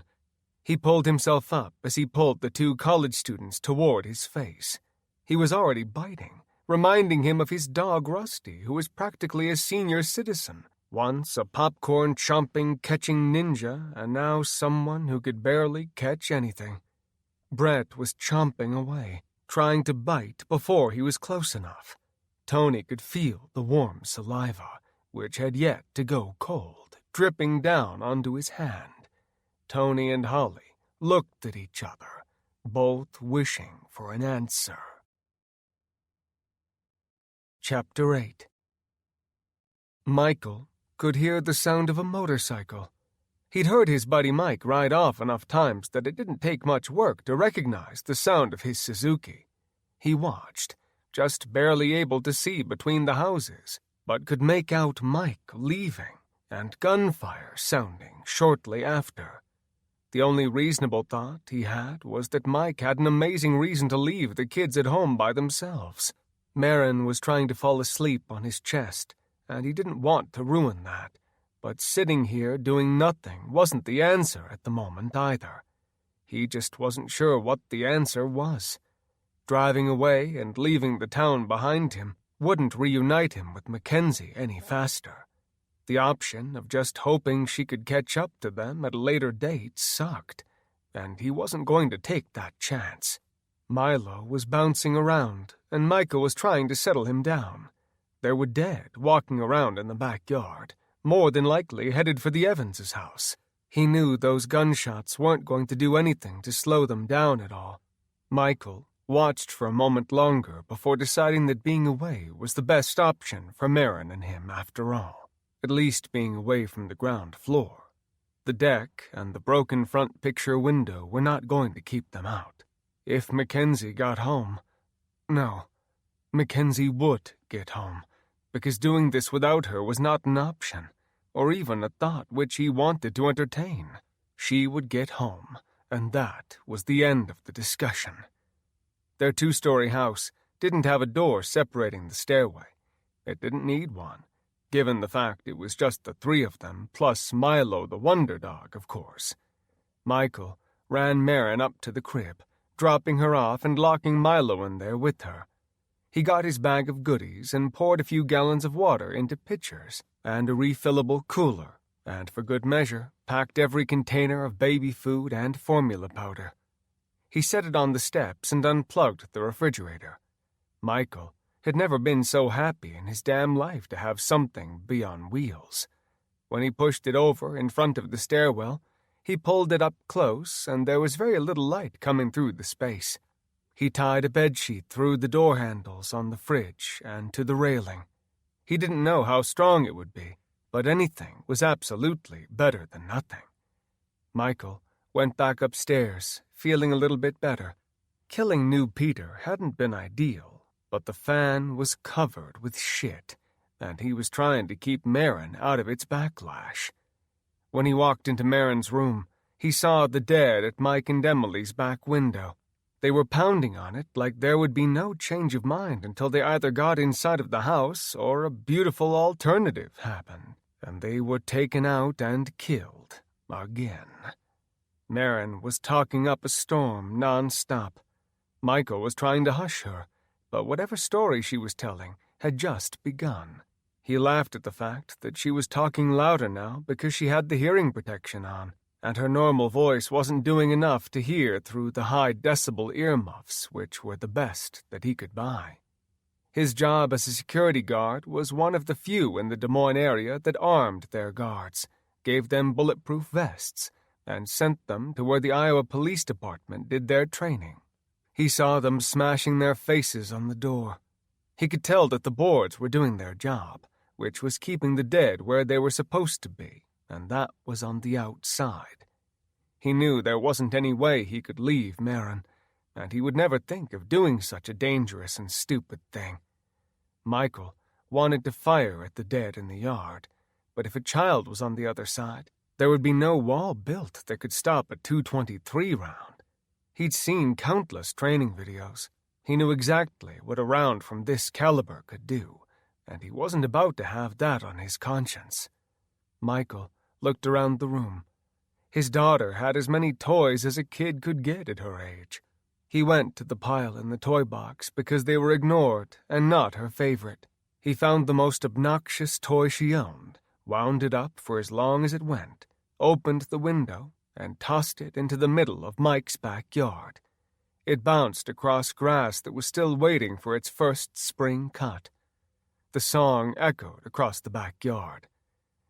He pulled himself up as he pulled the 2 college students toward his face. He was already biting, reminding him of his dog Rusty, who was practically a senior citizen, once a popcorn-chomping, catching ninja, and now someone who could barely catch anything. Brett was chomping away, trying to bite before he was close enough. Tony could feel the warm saliva, which had yet to go cold, dripping down onto his hand. Tony and Holly looked at each other, both wishing for an answer. Chapter 8. Michael could hear the sound of a motorcycle. He'd heard his buddy Mike ride off enough times that it didn't take much work to recognize the sound of his Suzuki. He watched, just barely able to see between the houses, but could make out Mike leaving and gunfire sounding shortly after. The only reasonable thought he had was that Mike had an amazing reason to leave the kids at home by themselves. Marin was trying to fall asleep on his chest, and he didn't want to ruin that. But sitting here doing nothing wasn't the answer at the moment either. He just wasn't sure what the answer was. Driving away and leaving the town behind him wouldn't reunite him with Mackenzie any faster. The option of just hoping she could catch up to them at a later date sucked, and he wasn't going to take that chance. Milo was bouncing around, and Micah was trying to settle him down. There were dead walking around in the backyard, more than likely headed for the Evanses' house. He knew those gunshots weren't going to do anything to slow them down at all. Michael watched for a moment longer before deciding that being away was the best option for Marin and him after all, at least being away from the ground floor. The deck and the broken front picture window were not going to keep them out. If Mackenzie got home... No, Mackenzie would get home, because doing this without her was not an option, or even a thought which he wanted to entertain. She would get home, and that was the end of the discussion. Their 2-story house didn't have a door separating the stairway. It didn't need one. given the fact it was just the three of them, plus Milo the wonder dog, of course. Michael ran Marin up to the crib, dropping her off and locking Milo in there with her. He got his bag of goodies and poured a few gallons of water into pitchers and a refillable cooler, and for good measure, packed every container of baby food and formula powder. He set it on the steps and unplugged the refrigerator. Michael had never been so happy in his damn life to have something be on wheels. When he pushed it over in front of the stairwell, he pulled it up close, and there was very little light coming through the space. He tied a bedsheet through the door handles on the fridge and to the railing. He didn't know how strong it would be, but anything was absolutely better than nothing. Michael went back upstairs, feeling a little bit better. Killing new Peter hadn't been ideal, but the fan was covered with shit, and he was trying to keep Marin out of its backlash. When he walked into Marin's room, he saw the dead at Mike and Emily's back window. They were pounding on it like there would be no change of mind until they either got inside of the house or a beautiful alternative happened, and they were taken out and killed again. Marin was talking up a storm non-stop. Michael was trying to hush her, but whatever story she was telling had just begun. He laughed at the fact that she was talking louder now because she had the hearing protection on, and her normal voice wasn't doing enough to hear through the high-decibel earmuffs, which were the best that he could buy. His job as a security guard was one of the few in the Des Moines area that armed their guards, gave them bulletproof vests, and sent them to where the Iowa Police Department did their training. He saw them smashing their faces on the door. He could tell that the boards were doing their job, which was keeping the dead where they were supposed to be, and that was on the outside. He knew there wasn't any way he could leave Marin, and he would never think of doing such a dangerous and stupid thing. Michael wanted to fire at the dead in the yard, but if a child was on the other side, there would be no wall built that could stop a .223 round. He'd seen countless training videos. He knew exactly what a round from this caliber could do, and he wasn't about to have that on his conscience. Michael looked around the room. His daughter had as many toys as a kid could get at her age. He went to the pile in the toy box because they were ignored and not her favorite. He found the most obnoxious toy she owned, wound it up for as long as it went, opened the window, and tossed it into the middle of Mike's backyard. It bounced across grass that was still waiting for its first spring cut. The song echoed across the backyard.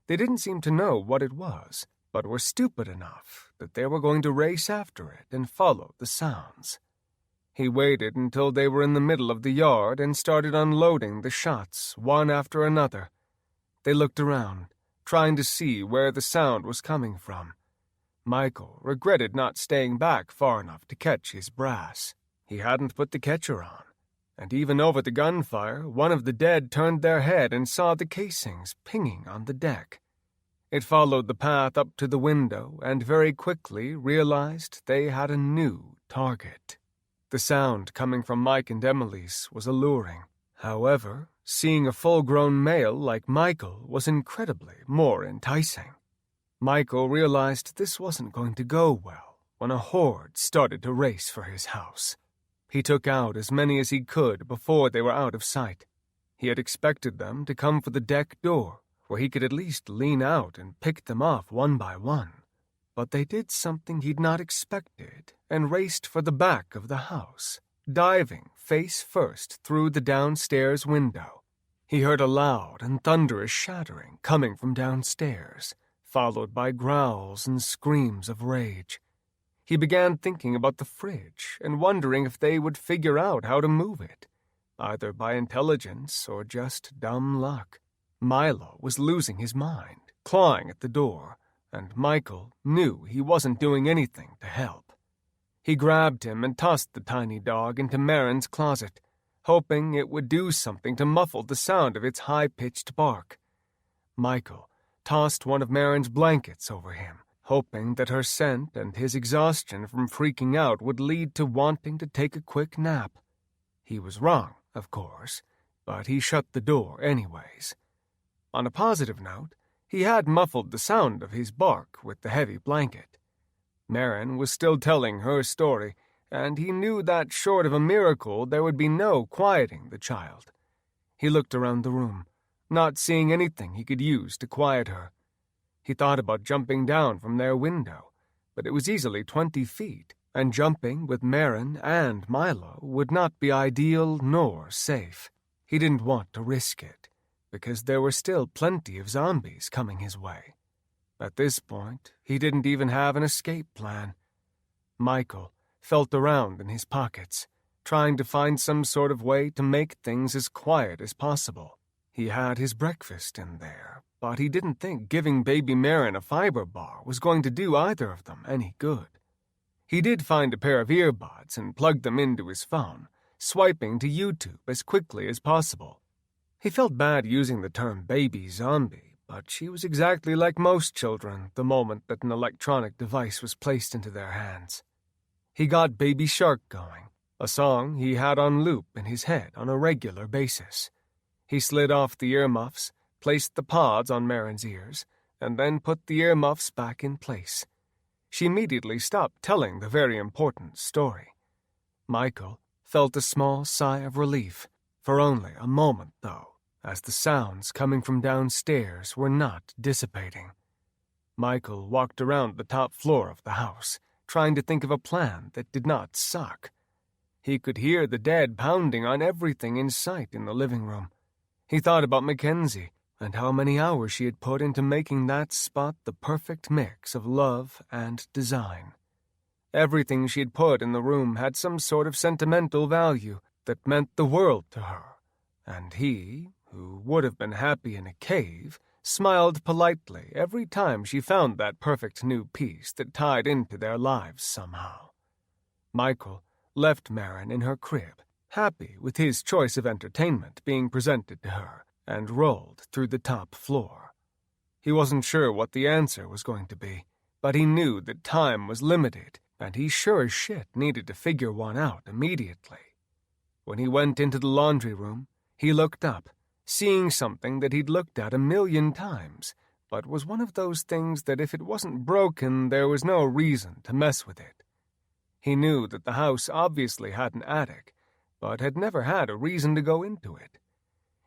They didn't seem to know what it was, but were stupid enough that they were going to race after it and follow the sounds. He waited until they were in the middle of the yard and started unloading the shots one after another. They looked around, trying to see where the sound was coming from. Michael regretted not staying back far enough to catch his brass. He hadn't put the catcher on, and even over the gunfire, one of the dead turned their head and saw the casings pinging on the deck. It followed the path up to the window and very quickly realized they had a new target. The sound coming from Mike and Emily's was alluring. However, seeing a full-grown male like Michael was incredibly more enticing. Michael realized this wasn't going to go well when a horde started to race for his house. He took out as many as he could before they were out of sight. He had expected them to come for the deck door, where he could at least lean out and pick them off one by one. But they did something he'd not expected and raced for the back of the house, diving face first through the downstairs window. He heard a loud and thunderous shattering coming from downstairs, followed by growls and screams of rage. He began thinking about the fridge and wondering if they would figure out how to move it, either by intelligence or just dumb luck. Milo was losing his mind, clawing at the door, and Michael knew he wasn't doing anything to help. He grabbed him and tossed the tiny dog into Marin's closet, hoping it would do something to muffle the sound of its high-pitched bark. Michael tossed one of Marin's blankets over him, hoping that her scent and his exhaustion from freaking out would lead to wanting to take a quick nap. He was wrong, of course, but he shut the door anyways. On a positive note, he had muffled the sound of his bark with the heavy blanket. Marin was still telling her story, and he knew that short of a miracle there would be no quieting the child. He looked around the room, not seeing anything he could use to quiet her. He thought about jumping down from their window, but it was easily 20 feet, and jumping with Marin and Milo would not be ideal nor safe. He didn't want to risk it, because there were still plenty of zombies coming his way. At this point, he didn't even have an escape plan. Michael felt around in his pockets, trying to find some sort of way to make things as quiet as possible. He had his breakfast in there, but he didn't think giving baby Marin a fiber bar was going to do either of them any good. He did find a pair of earbuds and plugged them into his phone, swiping to YouTube as quickly as possible. He felt bad using the term baby zombie, but she was exactly like most children the moment that an electronic device was placed into their hands. He got Baby Shark going, a song he had on loop in his head on a regular basis. He slid off the earmuffs, placed the pods on Marin's ears, and then put the earmuffs back in place. She immediately stopped telling the very important story. Michael felt a small sigh of relief, for only a moment, though, as the sounds coming from downstairs were not dissipating. Michael walked around the top floor of the house, trying to think of a plan that did not suck. He could hear the dead pounding on everything in sight in the living room. He thought about Mackenzie and how many hours she had put into making that spot the perfect mix of love and design. Everything she had put in the room had some sort of sentimental value that meant the world to her, and he, who would have been happy in a cave, smiled politely every time she found that perfect new piece that tied into their lives somehow. Michael left Marin in her crib, happy with his choice of entertainment being presented to her, and rolled through the top floor. He wasn't sure what the answer was going to be, but he knew that time was limited, and he sure as shit needed to figure one out immediately. When he went into the laundry room, he looked up, seeing something that he'd looked at 1,000,000 times, but was one of those things that if it wasn't broken, there was no reason to mess with it. He knew that the house obviously had an attic, but had never had a reason to go into it.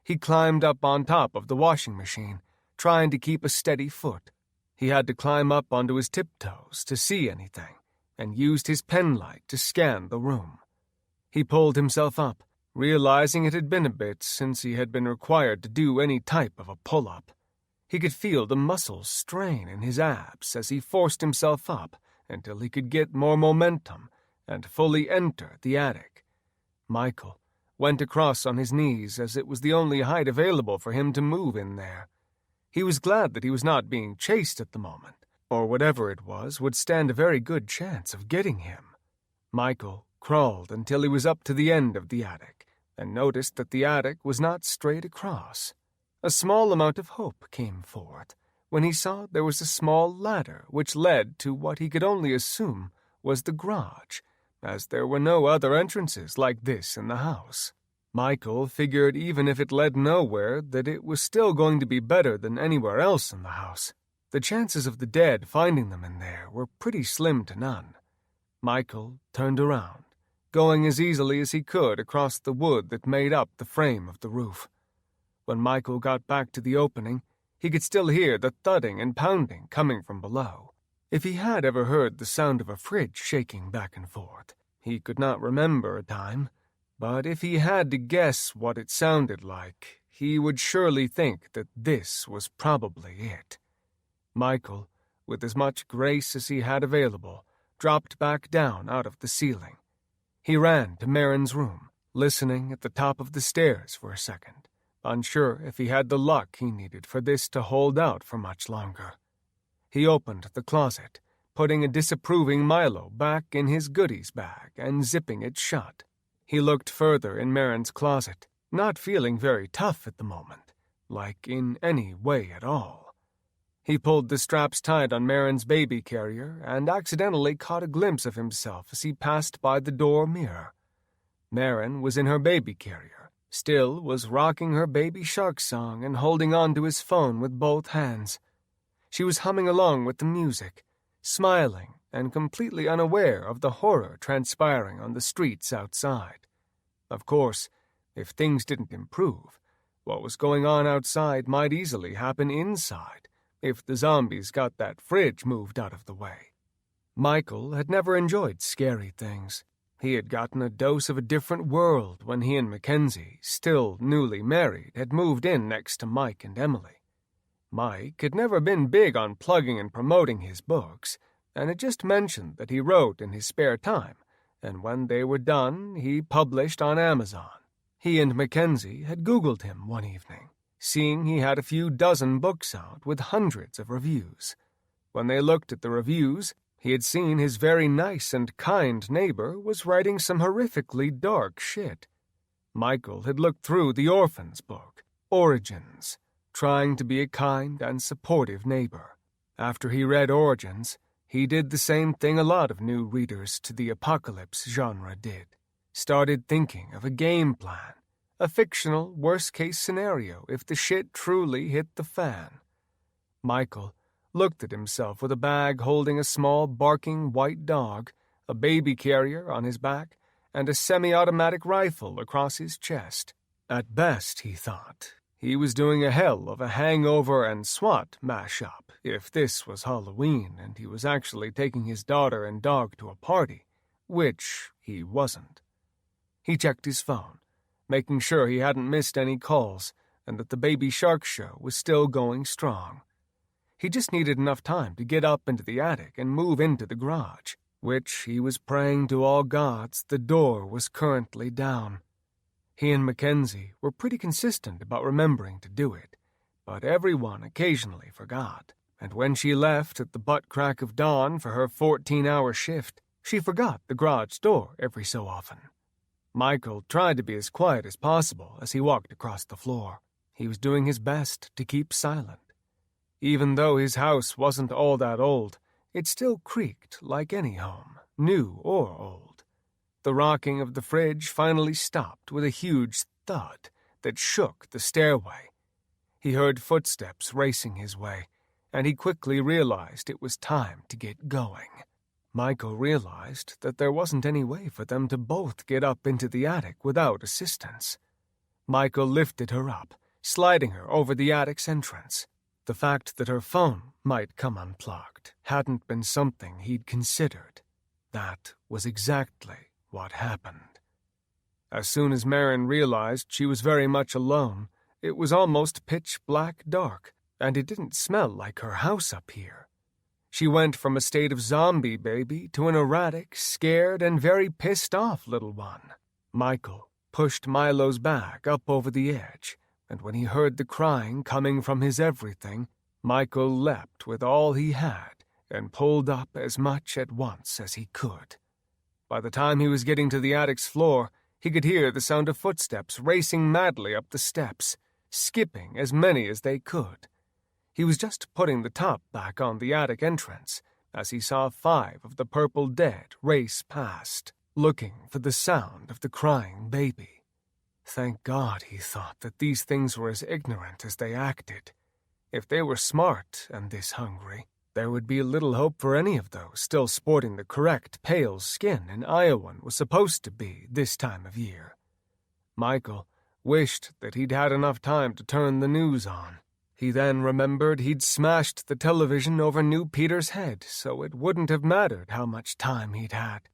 He climbed up on top of the washing machine, trying to keep a steady foot. He had to climb up onto his tiptoes to see anything, and used his pen light to scan the room. He pulled himself up, realizing it had been a bit since he had been required to do any type of a pull-up. He could feel the muscles strain in his abs as he forced himself up until he could get more momentum and fully enter the attic. Michael went across on his knees as it was the only height available for him to move in there. He was glad that he was not being chased at the moment, or whatever it was would stand a very good chance of getting him. Michael crawled until he was up to the end of the attic, and noticed that the attic was not straight across. A small amount of hope came forth when he saw there was a small ladder which led to what he could only assume was the garage, as there were no other entrances like this in the house. Michael figured even if it led nowhere that it was still going to be better than anywhere else in the house. The chances of the dead finding them in there were pretty slim to none. Michael turned around, going as easily as he could across the wood that made up the frame of the roof. When Michael got back to the opening, he could still hear the thudding and pounding coming from below. If he had ever heard the sound of a fridge shaking back and forth, he could not remember a time, but if he had to guess what it sounded like, he would surely think that this was probably it. Michael, with as much grace as he had available, dropped back down out of the ceiling. He ran to Marin's room, listening at the top of the stairs for a second, unsure if he had the luck he needed for this to hold out for much longer. He opened the closet, putting a disapproving Milo back in his goodies bag and zipping it shut. He looked further in Marin's closet, not feeling very tough at the moment, like in any way at all. He pulled the straps tied on Marin's baby carrier and accidentally caught a glimpse of himself as he passed by the door mirror. Marin was in her baby carrier, Still was rocking her baby shark song and holding on to his phone with both hands. She was humming along with the music, smiling and completely unaware of the horror transpiring on the streets outside. Of course, if things didn't improve, what was going on outside might easily happen inside if the zombies got that fridge moved out of the way. Michael had never enjoyed scary things. He had gotten a dose of a different world when he and Mackenzie, still newly married, had moved in next to Mike and Emily. Mike had never been big on plugging and promoting his books, and had just mentioned that he wrote in his spare time, and when they were done, he published on Amazon. He and Mackenzie had Googled him one evening, seeing he had a few dozen books out with hundreds of reviews. When they looked at the reviews, he had seen his very nice and kind neighbor was writing some horrifically dark shit. Michael had looked through the orphan's book, Origins, trying to be a kind and supportive neighbor. After he read Origins, he did the same thing a lot of new readers to the apocalypse genre did. Started thinking of a game plan, a fictional worst-case scenario if the shit truly hit the fan. Michael looked at himself with a bag holding a small barking white dog, a baby carrier on his back, and a semi-automatic rifle across his chest. At best, he thought, he was doing a hell of a Hangover and SWAT mashup if this was Halloween and he was actually taking his daughter and dog to a party, which he wasn't. He checked his phone, making sure he hadn't missed any calls and that the Baby Shark show was still going strong. He just needed enough time to get up into the attic and move into the garage, which he was praying to all gods the door was currently down. He and Mackenzie were pretty consistent about remembering to do it, but everyone occasionally forgot, and when she left at the butt crack of dawn for her 14-hour shift, she forgot the garage door every so often. Michael tried to be as quiet as possible as he walked across the floor. He was doing his best to keep silent. Even though his house wasn't all that old, it still creaked like any home, new or old. The rocking of the fridge finally stopped with a huge thud that shook the stairway. He heard footsteps racing his way, and he quickly realized it was time to get going. Michael realized that there wasn't any way for them to both get up into the attic without assistance. Michael lifted her up, sliding her over the attic's entrance. The fact that her phone might come unplugged hadn't been something he'd considered. That was exactly what happened. As soon as Marin realized she was very much alone, it was almost pitch-black dark, and it didn't smell like her house up here. She went from a state of zombie baby to an erratic, scared, and very pissed-off little one. Michael pushed Milo's bag up over the edge, and when he heard the crying coming from his everything, Michael leapt with all he had and pulled up as much at once as he could. By the time he was getting to the attic's floor, he could hear the sound of footsteps racing madly up the steps, skipping as many as they could. He was just putting the top back on the attic entrance as he saw 5 of the purple dead race past, looking for the sound of the crying baby. Thank God, he thought, that these things were as ignorant as they acted. If they were smart and this hungry, there would be little hope for any of those still sporting the correct pale skin an Iowan was supposed to be this time of year. Michael wished that he'd had enough time to turn the news on. He then remembered he'd smashed the television over New Peter's head, so it wouldn't have mattered how much time he'd had.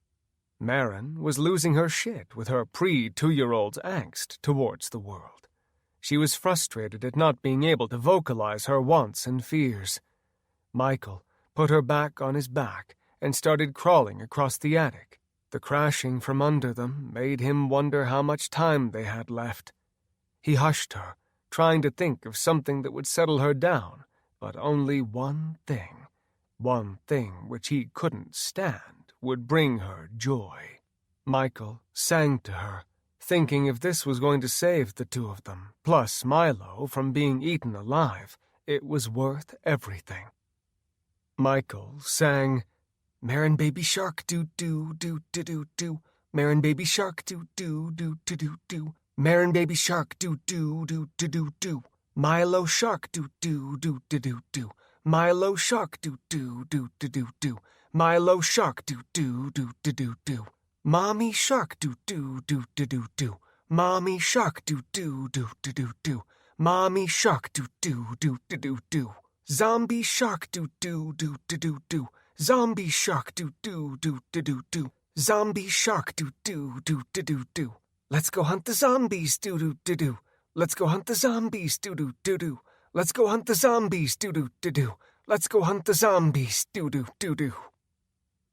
Marin was losing her shit with her pre-2-year-old's angst towards the world. She was frustrated at not being able to vocalize her wants and fears. Michael put her back on his back and started crawling across the attic. The crashing from under them made him wonder how much time they had left. He hushed her, trying to think of something that would settle her down, but only one thing which he couldn't stand, would bring her joy. Michael sang to her, thinking if this was going to save the two of them, plus Milo, from being eaten alive, it was worth everything. Michael sang, "Marin baby shark do do do do do do, Marin baby shark do do do do do do, Marin baby shark do-do-do-do-do-do. Milo shark do-do-do-do-do-do. Milo shark do-do-do-do-do-do. Milo shark do-do-do-do-do-do. Mommy shark do-do-do-do-do-do. Mommy shark do-do-do-do-do-do. Mommy shark do-do-do-do-do-do. Zombie shark do-do-do-do-do-do. Zombie shark do-do-do-do-do-do. Zombie shark do-do-do-do-do-do. Let's go hunt the zombies do-do-do-do. Let's go hunt the zombies do-do-do-do. Let's go hunt the zombies do-do-do-do. Let's go hunt the zombies do-do-do-do.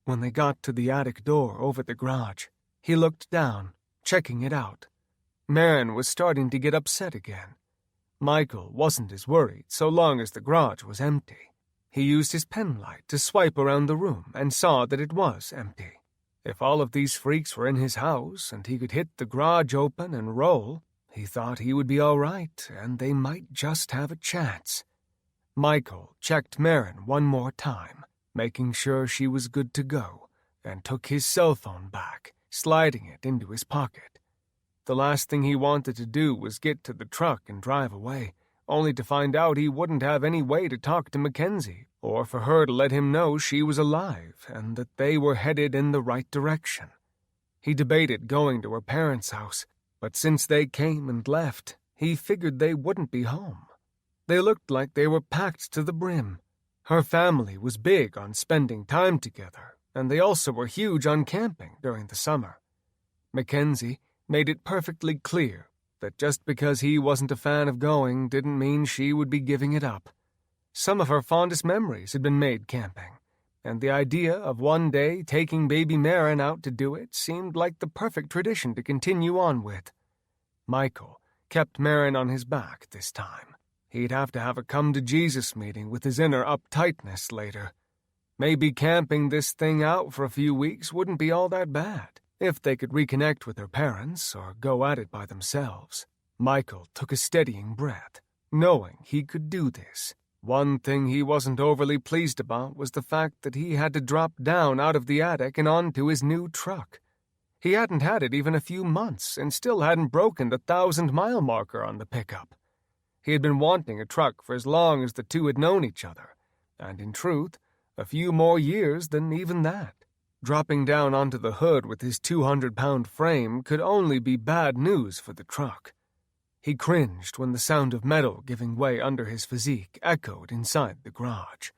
When they got to the attic door over the garage, he looked down, checking it out. Marin was starting to get upset again. Michael wasn't as worried so long as the garage was empty. He used his pen light to swipe around the room and saw that it was empty. If all of these freaks were in his house and he could hit the garage open and roll, he thought he would be all right and they might just have a chance. Michael checked Marin one more time, making sure she was good to go, and took his cell phone back, sliding it into his pocket. The last thing he wanted to do was get to the truck and drive away, only to find out he wouldn't have any way to talk to Mackenzie, or for her to let him know she was alive and that they were headed in the right direction. He debated going to her parents' house, but since they came and left, he figured they wouldn't be home. They looked like they were packed to the brim. Her family was big on spending time together, and they also were huge on camping during the summer. Mackenzie made it perfectly clear that just because he wasn't a fan of going didn't mean she would be giving it up. Some of her fondest memories had been made camping, and the idea of one day taking baby Marin out to do it seemed like the perfect tradition to continue on with. Michael kept Marin on his back this time. He'd have to have a come-to-Jesus meeting with his inner uptightness later. Maybe camping this thing out for a few weeks wouldn't be all that bad, if they could reconnect with their parents or go at it by themselves. Michael took a steadying breath, knowing he could do this. One thing he wasn't overly pleased about was the fact that he had to drop down out of the attic and onto his new truck. He hadn't had it even a few months and still hadn't broken the 1,000-mile marker on the pickup. He had been wanting a truck for as long as the two had known each other, and in truth, a few more years than even that. Dropping down onto the hood with his 200-pound frame could only be bad news for the truck. He cringed when the sound of metal giving way under his physique echoed inside the garage.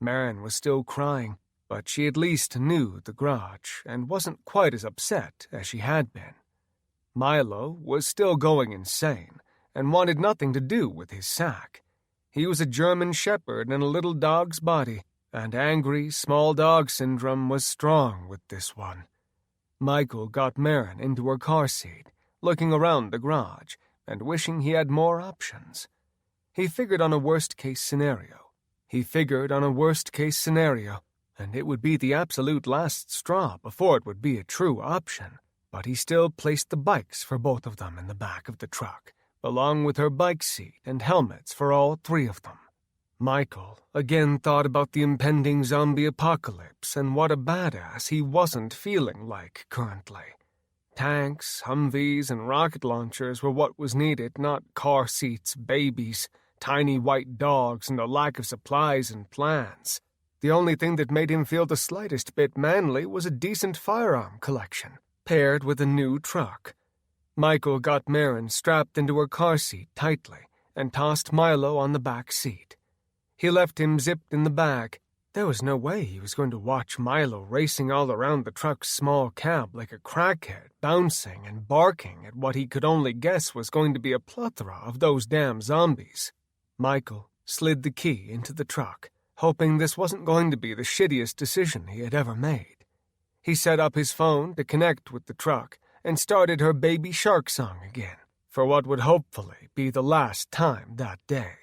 Marin was still crying, but she at least knew the garage and wasn't quite as upset as she had been. Milo was still going insane and wanted nothing to do with his sack. He was a German shepherd in a little dog's body, and angry, small dog syndrome was strong with this one. Michael got Marin into her car seat, looking around the garage and wishing he had more options. He figured on a worst-case scenario, and it would be the absolute last straw before it would be a true option, but he still placed the bikes for both of them in the back of the truck, along with her bike seat and helmets for all three of them. Michael again thought about the impending zombie apocalypse and what a badass he wasn't feeling like currently. Tanks, Humvees, and rocket launchers were what was needed, not car seats, babies, tiny white dogs, and a lack of supplies and plans. The only thing that made him feel the slightest bit manly was a decent firearm collection, paired with a new truck. Michael got Marin strapped into her car seat tightly and tossed Milo on the back seat. He left him zipped in the back. There was no way he was going to watch Milo racing all around the truck's small cab like a crackhead, bouncing and barking at what he could only guess was going to be a plethora of those damn zombies. Michael slid the key into the truck, hoping this wasn't going to be the shittiest decision he had ever made. He set up his phone to connect with the truck and started her Baby Shark song again, for what would hopefully be the last time that day.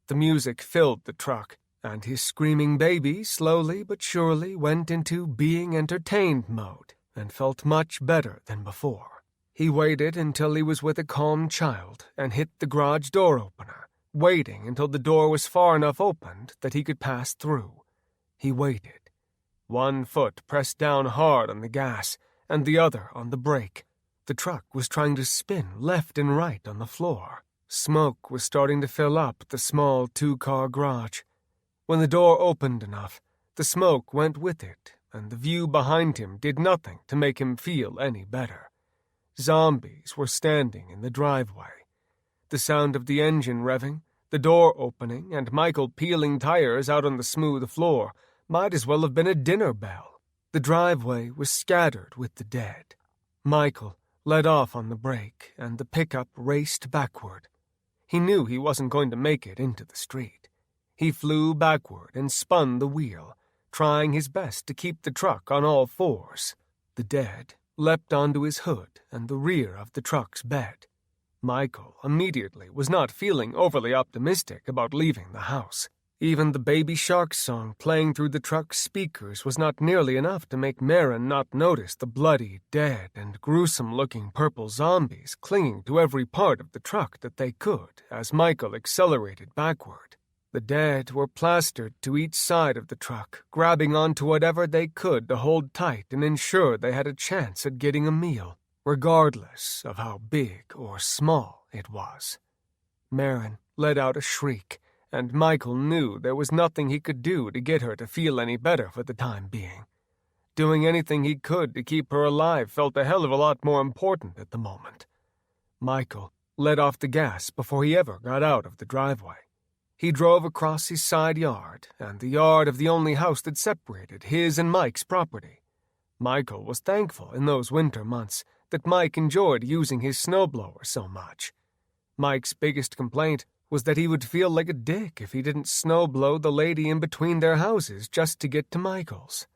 The music filled the truck, and his screaming baby slowly but surely went into being entertained mode and felt much better than before. He waited until he was with a calm child and hit the garage door opener, waiting until the door was far enough opened that he could pass through. He waited. One foot pressed down hard on the gas, and the other on the brake. The truck was trying to spin left and right on the floor. Smoke was starting to fill up the small 2-car garage. When the door opened enough, the smoke went with it, and the view behind him did nothing to make him feel any better. Zombies were standing in the driveway. The sound of the engine revving, the door opening, and Michael peeling tires out on the smooth floor might as well have been a dinner bell. The driveway was scattered with the dead. Michael let off on the brake, and the pickup raced backward. He knew he wasn't going to make it into the street. He flew backward and spun the wheel, trying his best to keep the truck on all fours. The dead leapt onto his hood and the rear of the truck's bed. Michael immediately was not feeling overly optimistic about leaving the house. Even the Baby Shark song playing through the truck's speakers was not nearly enough to make Marin not notice the bloody, dead, and gruesome-looking purple zombies clinging to every part of the truck that they could as Michael accelerated backward. The dead were plastered to each side of the truck, grabbing onto whatever they could to hold tight and ensure they had a chance at getting a meal, regardless of how big or small it was. Marin let out a shriek, and Michael knew there was nothing he could do to get her to feel any better for the time being. Doing anything he could to keep her alive felt a hell of a lot more important at the moment. Michael let off the gas before he ever got out of the driveway. He drove across his side yard and the yard of the only house that separated his and Mike's property. Michael was thankful in those winter months that Mike enjoyed using his snowblower so much. Mike's biggest complaint was that he would feel like a dick if he didn't snowblow the lady in between their houses just to get to Michael's.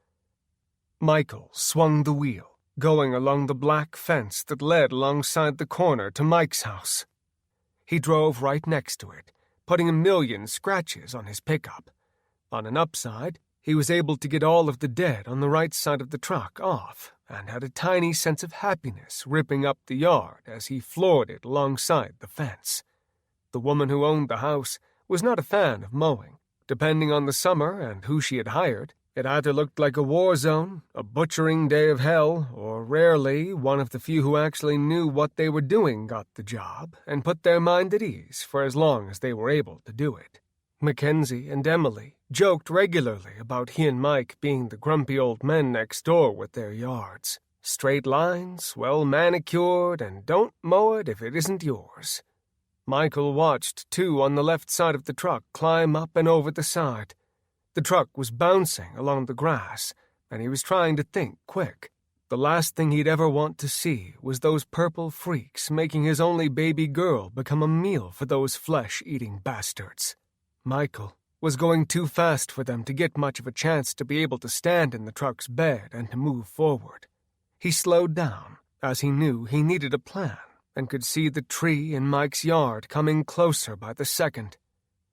Michael swung the wheel, going along the black fence that led alongside the corner to Mike's house. He drove right next to it, putting a million scratches on his pickup. On an upside, he was able to get all of the dead on the right side of the truck off and had a tiny sense of happiness ripping up the yard as he floored it alongside the fence. The woman who owned the house was not a fan of mowing. Depending on the summer and who she had hired, it either looked like a war zone, a butchering day of hell, or rarely one of the few who actually knew what they were doing got the job and put their mind at ease for as long as they were able to do it. Mackenzie and Emily joked regularly about he and Mike being the grumpy old men next door with their yards. Straight lines, well manicured, and don't mow it if it isn't yours. Michael watched two on the left side of the truck climb up and over the side. The truck was bouncing along the grass, and he was trying to think quick. The last thing he'd ever want to see was those purple freaks making his only baby girl become a meal for those flesh-eating bastards. Michael was going too fast for them to get much of a chance to be able to stand in the truck's bed and to move forward. He slowed down, as he knew he needed a plan, and could see the tree in Mike's yard coming closer by the second.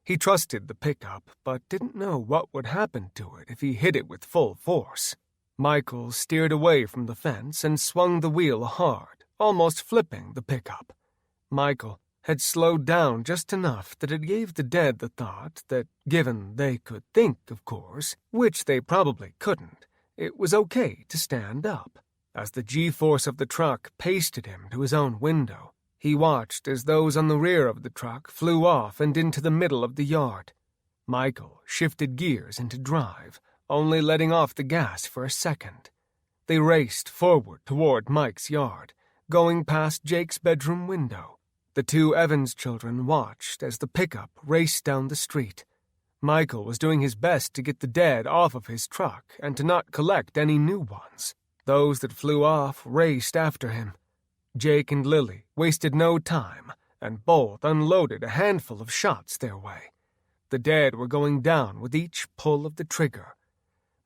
He trusted the pickup, but didn't know what would happen to it if he hit it with full force. Michael steered away from the fence and swung the wheel hard, almost flipping the pickup. Michael had slowed down just enough that it gave the dead the thought that, given they could think, of course, which they probably couldn't, it was okay to stand up. As the G-force of the truck pasted him to his own window, he watched as those on the rear of the truck flew off and into the middle of the yard. Michael shifted gears into drive, only letting off the gas for a second. They raced forward toward Mike's yard, going past Jake's bedroom window. The two Evans children watched as the pickup raced down the street. Michael was doing his best to get the dead off of his truck and to not collect any new ones. Those that flew off raced after him. Jake and Lily wasted no time, and both unloaded a handful of shots their way. The dead were going down with each pull of the trigger.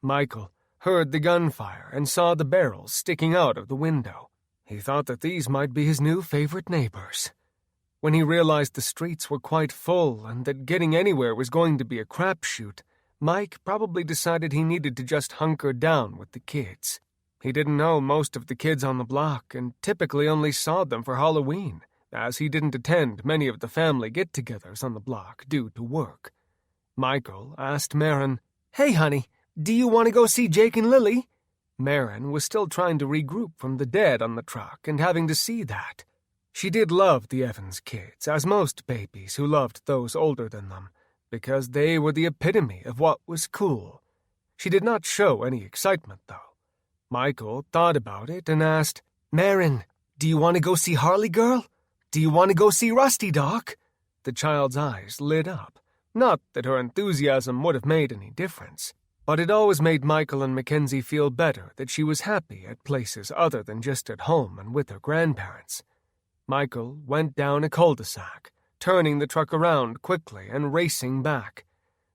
Michael heard the gunfire and saw the barrels sticking out of the window. He thought that these might be his new favorite neighbors. When he realized the streets were quite full and that getting anywhere was going to be a crapshoot, Mike probably decided he needed to just hunker down with the kids. He didn't know most of the kids on the block and typically only saw them for Halloween, as he didn't attend many of the family get-togethers on the block due to work. Michael asked Marin, "Hey, honey, do you want to go see Jake and Lily?" Marin was still trying to regroup from the dead on the truck and having to see that. She did love the Evans kids, as most babies who loved those older than them, because they were the epitome of what was cool. She did not show any excitement, though. Michael thought about it and asked, "Marin, do you want to go see Harley Girl? Do you want to go see Rusty, Doc?" The child's eyes lit up. Not that her enthusiasm would have made any difference, but it always made Michael and Mackenzie feel better that she was happy at places other than just at home and with her grandparents. Michael went down a cul-de-sac, turning the truck around quickly and racing back.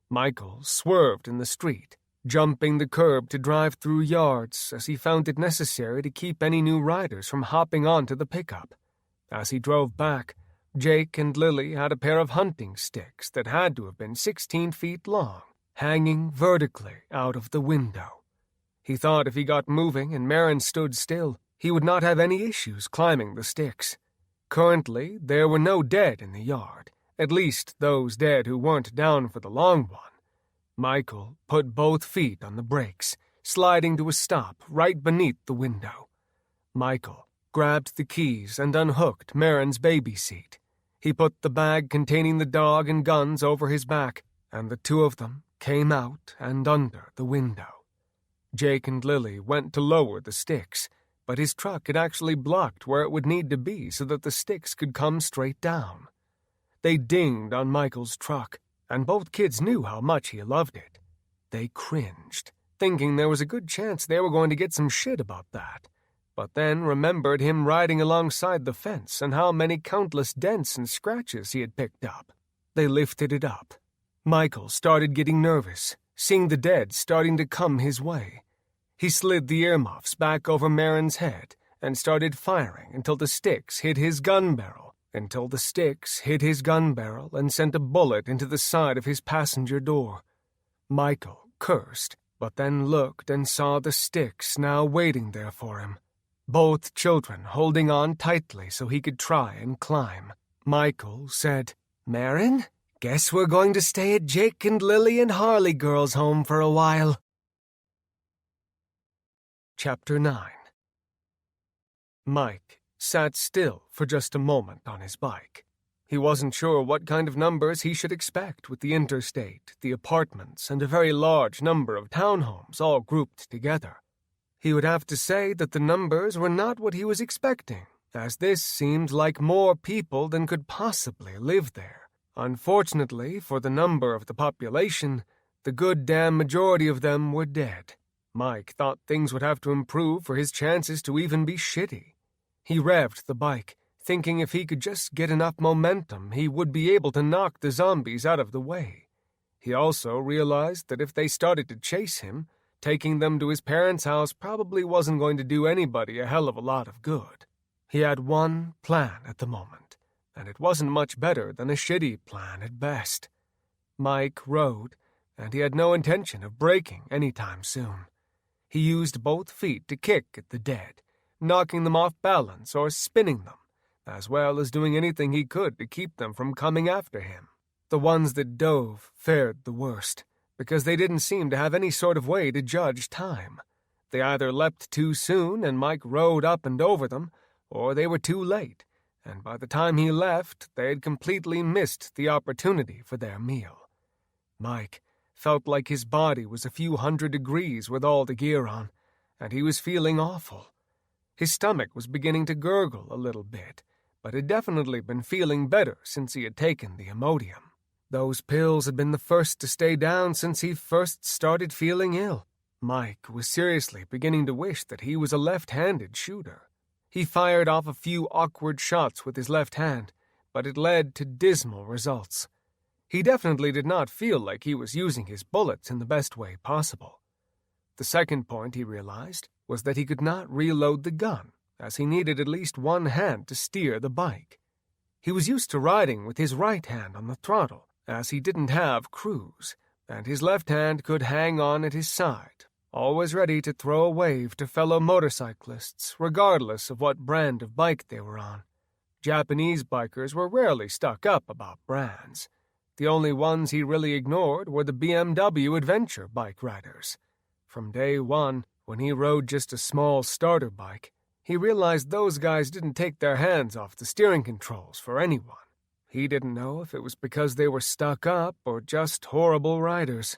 Michael swerved in the street, jumping the curb to drive through yards as he found it necessary to keep any new riders from hopping onto the pickup. As he drove back, Jake and Lily had a pair of hunting sticks that had to have been 16 feet long, hanging vertically out of the window. He thought if he got moving and Marin stood still, he would not have any issues climbing the sticks. Currently, there were no dead in the yard, at least those dead who weren't down for the long one. Michael put both feet on the brakes, sliding to a stop right beneath the window. Michael grabbed the keys and unhooked Marin's baby seat. He put the bag containing the dog and guns over his back, and the two of them came out and under the window. Jake and Lily went to lower the sticks, but his truck had actually blocked where it would need to be so that the sticks could come straight down. They dinged on Michael's truck, and both kids knew how much he loved it. They cringed, thinking there was a good chance they were going to get some shit about that, but then remembered him riding alongside the fence and how many countless dents and scratches he had picked up. They lifted it up. Michael started getting nervous, seeing the dead starting to come his way. He slid the earmuffs back over Marin's head and started firing until the sticks hit his gun barrel, and sent a bullet into the side of his passenger door. Michael cursed, but then looked and saw the sticks now waiting there for him, both children holding on tightly so he could try and climb. Michael said, "Marin, guess we're going to stay at Jake and Lily and Harley Girl's home for a while." Chapter 9. Mike sat still for just a moment on his bike. He wasn't sure what kind of numbers he should expect with the interstate, the apartments, and a very large number of townhomes all grouped together. He would have to say that the numbers were not what he was expecting, as this seemed like more people than could possibly live there. Unfortunately, for the number of the population, the good damn majority of them were dead. Mike thought things would have to improve for his chances to even be shitty. He revved the bike, thinking if he could just get enough momentum, he would be able to knock the zombies out of the way. He also realized that if they started to chase him, taking them to his parents' house probably wasn't going to do anybody a hell of a lot of good. He had one plan at the moment, and it wasn't much better than a shitty plan at best. Mike rode, and he had no intention of braking any time soon. He used both feet to kick at the dead, knocking them off balance or spinning them, as well as doing anything he could to keep them from coming after him. The ones that dove fared the worst, because they didn't seem to have any sort of way to judge time. They either leapt too soon and Mike rode up and over them, or they were too late, and by the time he left, they had completely missed the opportunity for their meal. Mike felt like his body was a few 100 degrees with all the gear on, and he was feeling awful. His stomach was beginning to gurgle a little bit, but had definitely been feeling better since he had taken the Imodium. Those pills had been the first to stay down since he first started feeling ill. Mike was seriously beginning to wish that he was a left-handed shooter. He fired off a few awkward shots with his left hand, but it led to dismal results. He definitely did not feel like he was using his bullets in the best way possible. The second point he realized was that he could not reload the gun, as he needed at least one hand to steer the bike. He was used to riding with his right hand on the throttle, as he didn't have cruise, and his left hand could hang on at his side, always ready to throw a wave to fellow motorcyclists, regardless of what brand of bike they were on. Japanese bikers were rarely stuck up about brands. The only ones he really ignored were the BMW adventure bike riders. From day one, When he rode just a small starter bike, he realized those guys didn't take their hands off the steering controls for anyone. He didn't know if it was because they were stuck up or just horrible riders.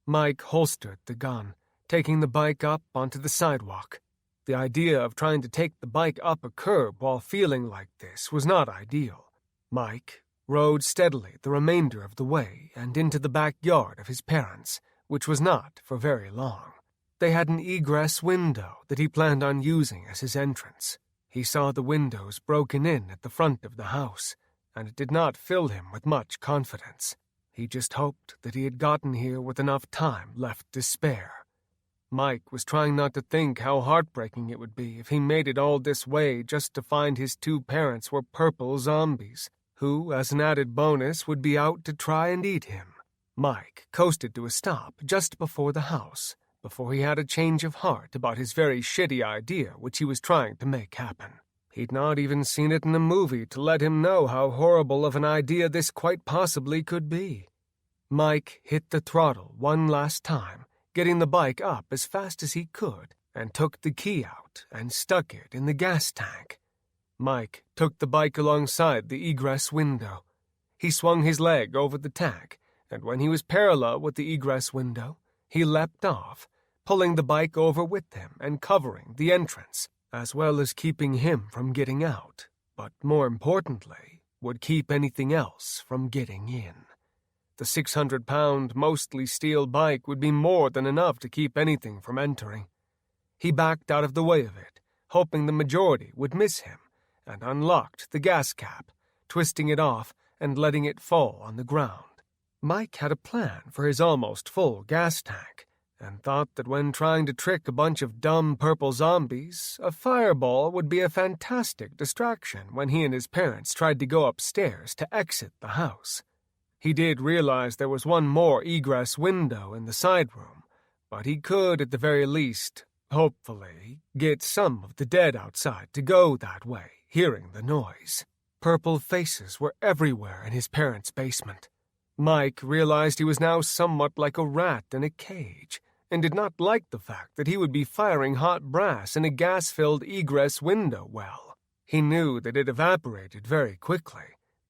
Mike holstered the gun, taking the bike up onto the sidewalk. The idea of trying to take the bike up a curb while feeling like this was not ideal. Mike rode steadily the remainder of the way and into the backyard of his parents, which was not for very long. They had an egress window that he planned on using as his entrance. He saw the windows broken in at the front of the house, and it did not fill him with much confidence. He just hoped that he had gotten here with enough time left to spare. Mike was trying not to think how heartbreaking it would be if he made it all this way just to find his two parents were purple zombies, who, as an added bonus, would be out to try and eat him. Mike coasted to a stop just before the house, before he had a change of heart about his very shitty idea which he was trying to make happen. He'd not even seen it in a movie to let him know how horrible of an idea this quite possibly could be. Mike hit the throttle one last time, getting the bike up as fast as he could, and took the key out and stuck it in the gas tank. Mike took the bike alongside the egress window. He swung his leg over the tank, and when he was parallel with the egress window, he leapt off, pulling the bike over with him and covering the entrance, as well as keeping him from getting out, but more importantly, would keep anything else from getting in. The 600-pound, mostly steel bike would be more than enough to keep anything from entering. He backed out of the way of it, hoping the majority would miss him, and unlocked the gas cap, twisting it off and letting it fall on the ground. Mike had a plan for his almost full gas tank, and thought that when trying to trick a bunch of dumb purple zombies, a fireball would be a fantastic distraction when he and his parents tried to go upstairs to exit the house. He did realize there was one more egress window in the side room, but he could, at the very least, hopefully, get some of the dead outside to go that way, hearing the noise. Purple faces were everywhere in his parents' basement. Mike realized he was now somewhat like a rat in a cage, and did not like the fact that he would be firing hot brass in a gas-filled egress window well. He knew that it evaporated very quickly,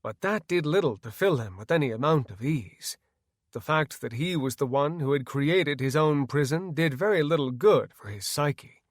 but that did little to fill him with any amount of ease. The fact that he was the one who had created his own prison did very little good for his psyche.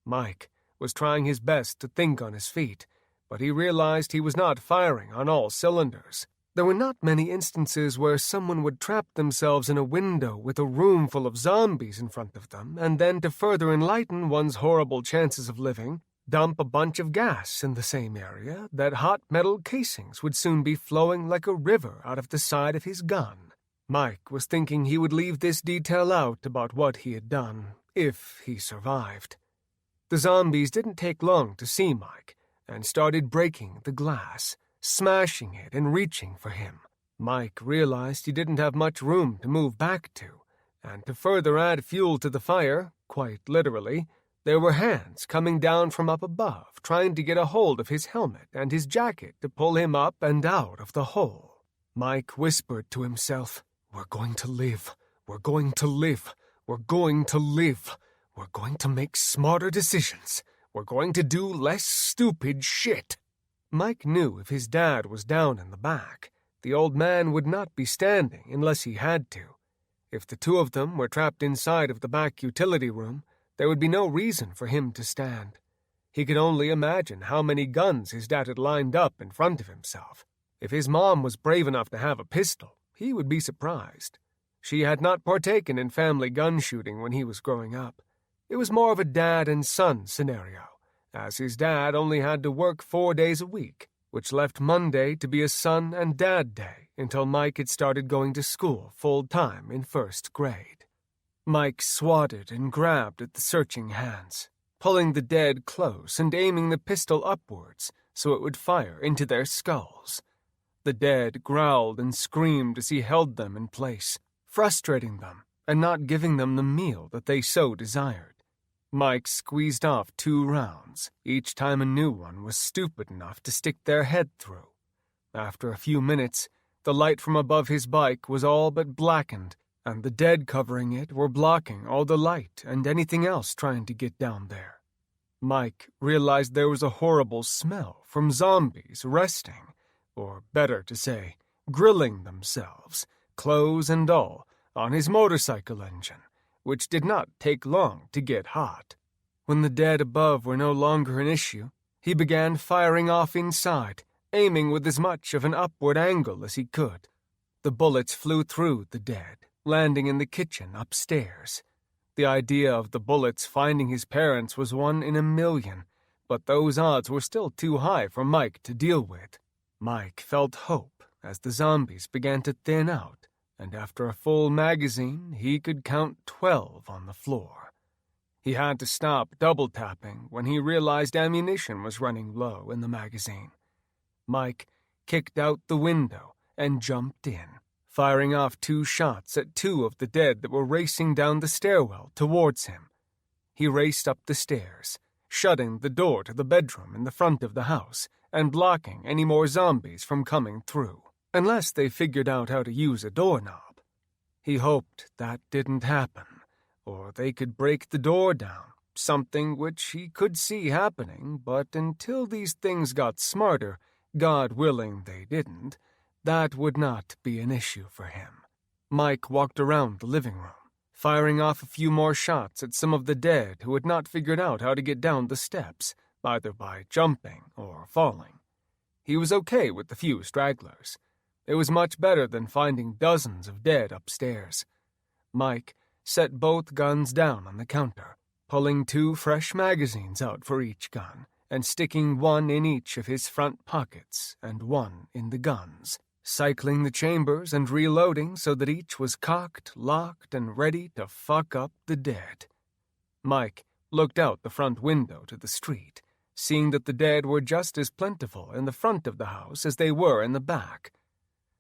Mike was trying his best to think on his feet, but he realized he was not firing on all cylinders. There were not many instances where someone would trap themselves in a window with a room full of zombies in front of them, and then, to further enlighten one's horrible chances of living, dump a bunch of gas in the same area that hot metal casings would soon be flowing like a river out of the side of his gun. Mike was thinking he would leave this detail out about what he had done, if he survived. The zombies didn't take long to see Mike, and started breaking the glass, smashing it and reaching for him. Mike realized he didn't have much room to move back to, and to further add fuel to the fire, quite literally, there were hands coming down from up above, trying to get a hold of his helmet and his jacket to pull him up and out of the hole. Mike whispered to himself, "We're going to live. We're going to live. We're going to live. We're going to make smarter decisions. We're going to do less stupid shit." Mike knew if his dad was down in the back, the old man would not be standing unless he had to. If the two of them were trapped inside of the back utility room, there would be no reason for him to stand. He could only imagine how many guns his dad had lined up in front of himself. If his mom was brave enough to have a pistol, he would be surprised. She had not partaken in family gun shooting when he was growing up. It was more of a dad and son scenario, as his dad only had to work 4 days a week, which left Monday to be a son and dad day until Mike had started going to school full-time in 1st grade. Mike swatted and grabbed at the searching hands, pulling the dead close and aiming the pistol upwards so it would fire into their skulls. The dead growled and screamed as he held them in place, frustrating them and not giving them the meal that they so desired. Mike squeezed off 2 rounds, each time a new one was stupid enough to stick their head through. After a few minutes, the light from above his bike was all but blackened, and the dead covering it were blocking all the light and anything else trying to get down there. Mike realized there was a horrible smell from zombies resting, or better to say, grilling themselves, clothes and all, on his motorcycle engine, which did not take long to get hot. When the dead above were no longer an issue, he began firing off inside, aiming with as much of an upward angle as he could. The bullets flew through the dead, landing in the kitchen upstairs. The idea of the bullets finding his parents was 1 in a million, but those odds were still too high for Mike to deal with. Mike felt hope as the zombies began to thin out, and after a full magazine, he could count 12 on the floor. He had to stop double-tapping when he realized ammunition was running low in the magazine. Mike kicked out the window and jumped in, firing off 2 shots at 2 of the dead that were racing down the stairwell towards him. He raced up the stairs, shutting the door to the bedroom in the front of the house and blocking any more zombies from coming through, unless they figured out how to use a doorknob. He hoped that didn't happen, or they could break the door down, something which he could see happening, but until these things got smarter, God willing they didn't, that would not be an issue for him. Mike walked around the living room, firing off a few more shots at some of the dead who had not figured out how to get down the steps, either by jumping or falling. He was okay with the few stragglers. It was much better than finding dozens of dead upstairs. Mike set both guns down on the counter, pulling 2 fresh magazines out for each gun, and sticking 1 in each of his front pockets and 1 in the guns, cycling the chambers and reloading so that each was cocked, locked, and ready to fuck up the dead. Mike looked out the front window to the street, seeing that the dead were just as plentiful in the front of the house as they were in the back.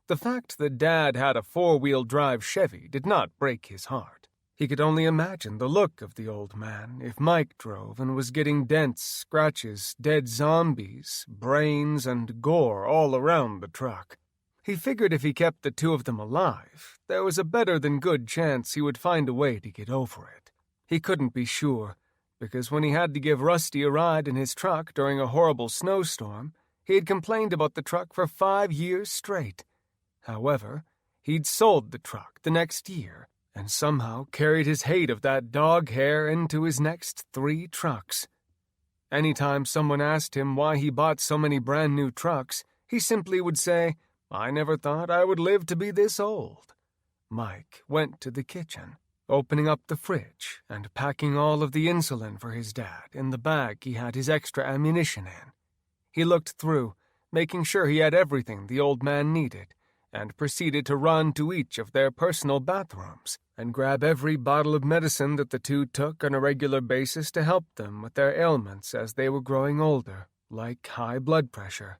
The fact that Dad had a 4-wheel drive Chevy did not break his heart. He could only imagine the look of the old man if Mike drove and was getting dents, scratches, dead zombies, brains, and gore all around the truck. He figured if he kept the 2 of them alive, there was a better-than-good chance he would find a way to get over it. He couldn't be sure, because when he had to give Rusty a ride in his truck during a horrible snowstorm, he had complained about the truck for 5 years straight. However, he'd sold the truck the next year, and somehow carried his hate of that dog hair into his next 3 trucks. Anytime someone asked him why he bought so many brand-new trucks, he simply would say, "I never thought I would live to be this old." Mike went to the kitchen, opening up the fridge and packing all of the insulin for his dad in the bag he had his extra ammunition in. He looked through, making sure he had everything the old man needed, and proceeded to run to each of their personal bathrooms and grab every bottle of medicine that the 2 took on a regular basis to help them with their ailments as they were growing older, like high blood pressure.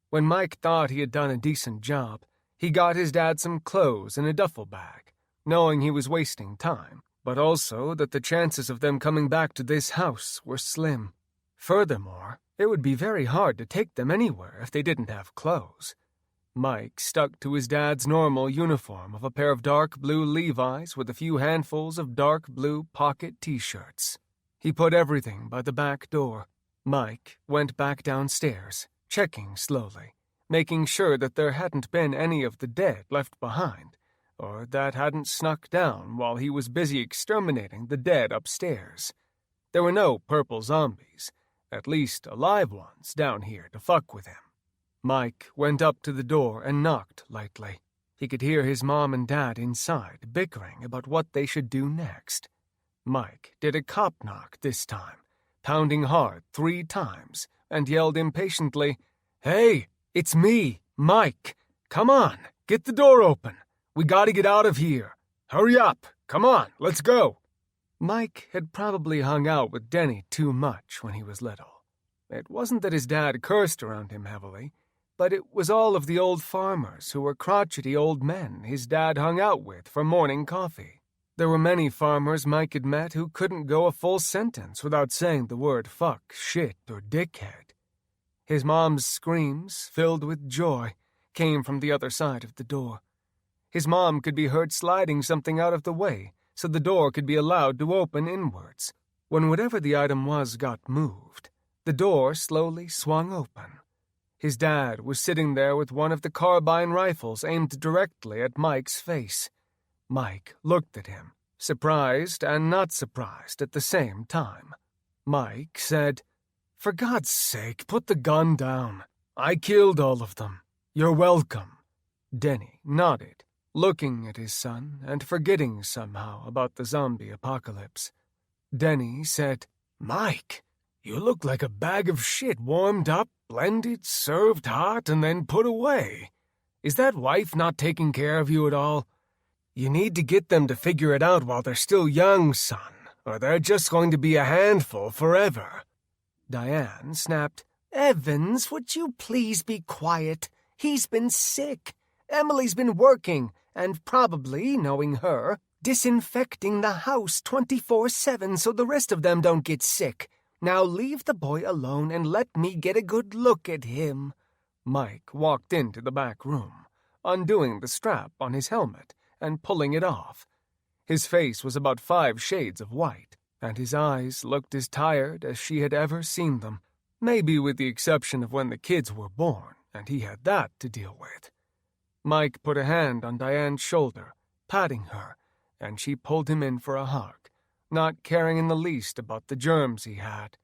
When Mike thought he had done a decent job, he got his dad some clothes in a duffel bag, knowing he was wasting time, but also that the chances of them coming back to this house were slim. Furthermore, it would be very hard to take them anywhere if they didn't have clothes. Mike stuck to his dad's normal uniform of a pair of dark blue Levi's with a few handfuls of dark blue pocket t-shirts. He put everything by the back door. Mike went back downstairs, checking slowly, making sure that there hadn't been any of the dead left behind, or that hadn't snuck down while he was busy exterminating the dead upstairs. There were no purple zombies, at least alive ones, down here to fuck with him. Mike went up to the door and knocked lightly. He could hear his mom and dad inside bickering about what they should do next. Mike did a cop knock this time, pounding hard 3 times, and yelled impatiently, "Hey, it's me, Mike. Come on, get the door open. We gotta get out of here. Hurry up. Come on, let's go." Mike had probably hung out with Denny too much when he was little. It wasn't that his dad cursed around him heavily, but it was all of the old farmers who were crotchety old men his dad hung out with for morning coffee. There were many farmers Mike had met who couldn't go a full sentence without saying the word fuck, shit, or dickhead. His mom's screams, filled with joy, came from the other side of the door. His mom could be heard sliding something out of the way so the door could be allowed to open inwards. When whatever the item was got moved, the door slowly swung open. His dad was sitting there with one of the carbine rifles aimed directly at Mike's face. Mike looked at him, surprised and not surprised at the same time. Mike said, "For God's sake, put the gun down. I killed all of them. You're welcome." Denny nodded, looking at his son and forgetting somehow about the zombie apocalypse. Denny said, "Mike, you look like a bag of shit warmed up, blended, served hot, and then put away. Is that wife not taking care of you at all? You need to get them to figure it out while they're still young, son, or they're just going to be a handful forever." Diane snapped, "Evans, would you please be quiet? He's been sick. Emily's been working, and probably, knowing her, disinfecting the house 24/7 so the rest of them don't get sick. Now leave the boy alone and let me get a good look at him." Mike walked into the back room, undoing the strap on his helmet and pulling it off. His face was about 5 shades of white, and his eyes looked as tired as she had ever seen them, maybe with the exception of when the kids were born, and he had that to deal with. Mike put a hand on Diane's shoulder, patting her, and she pulled him in for a hug, not caring in the least about the germs he had.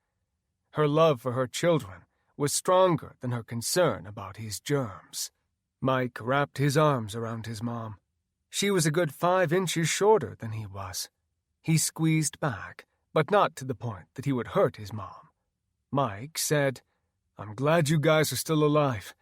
Her love for her children was stronger than her concern about his germs. Mike wrapped his arms around his mom. She was a good 5 inches shorter than he was. He squeezed back, but not to the point that he would hurt his mom. Mike said, "I'm glad you guys are still alive.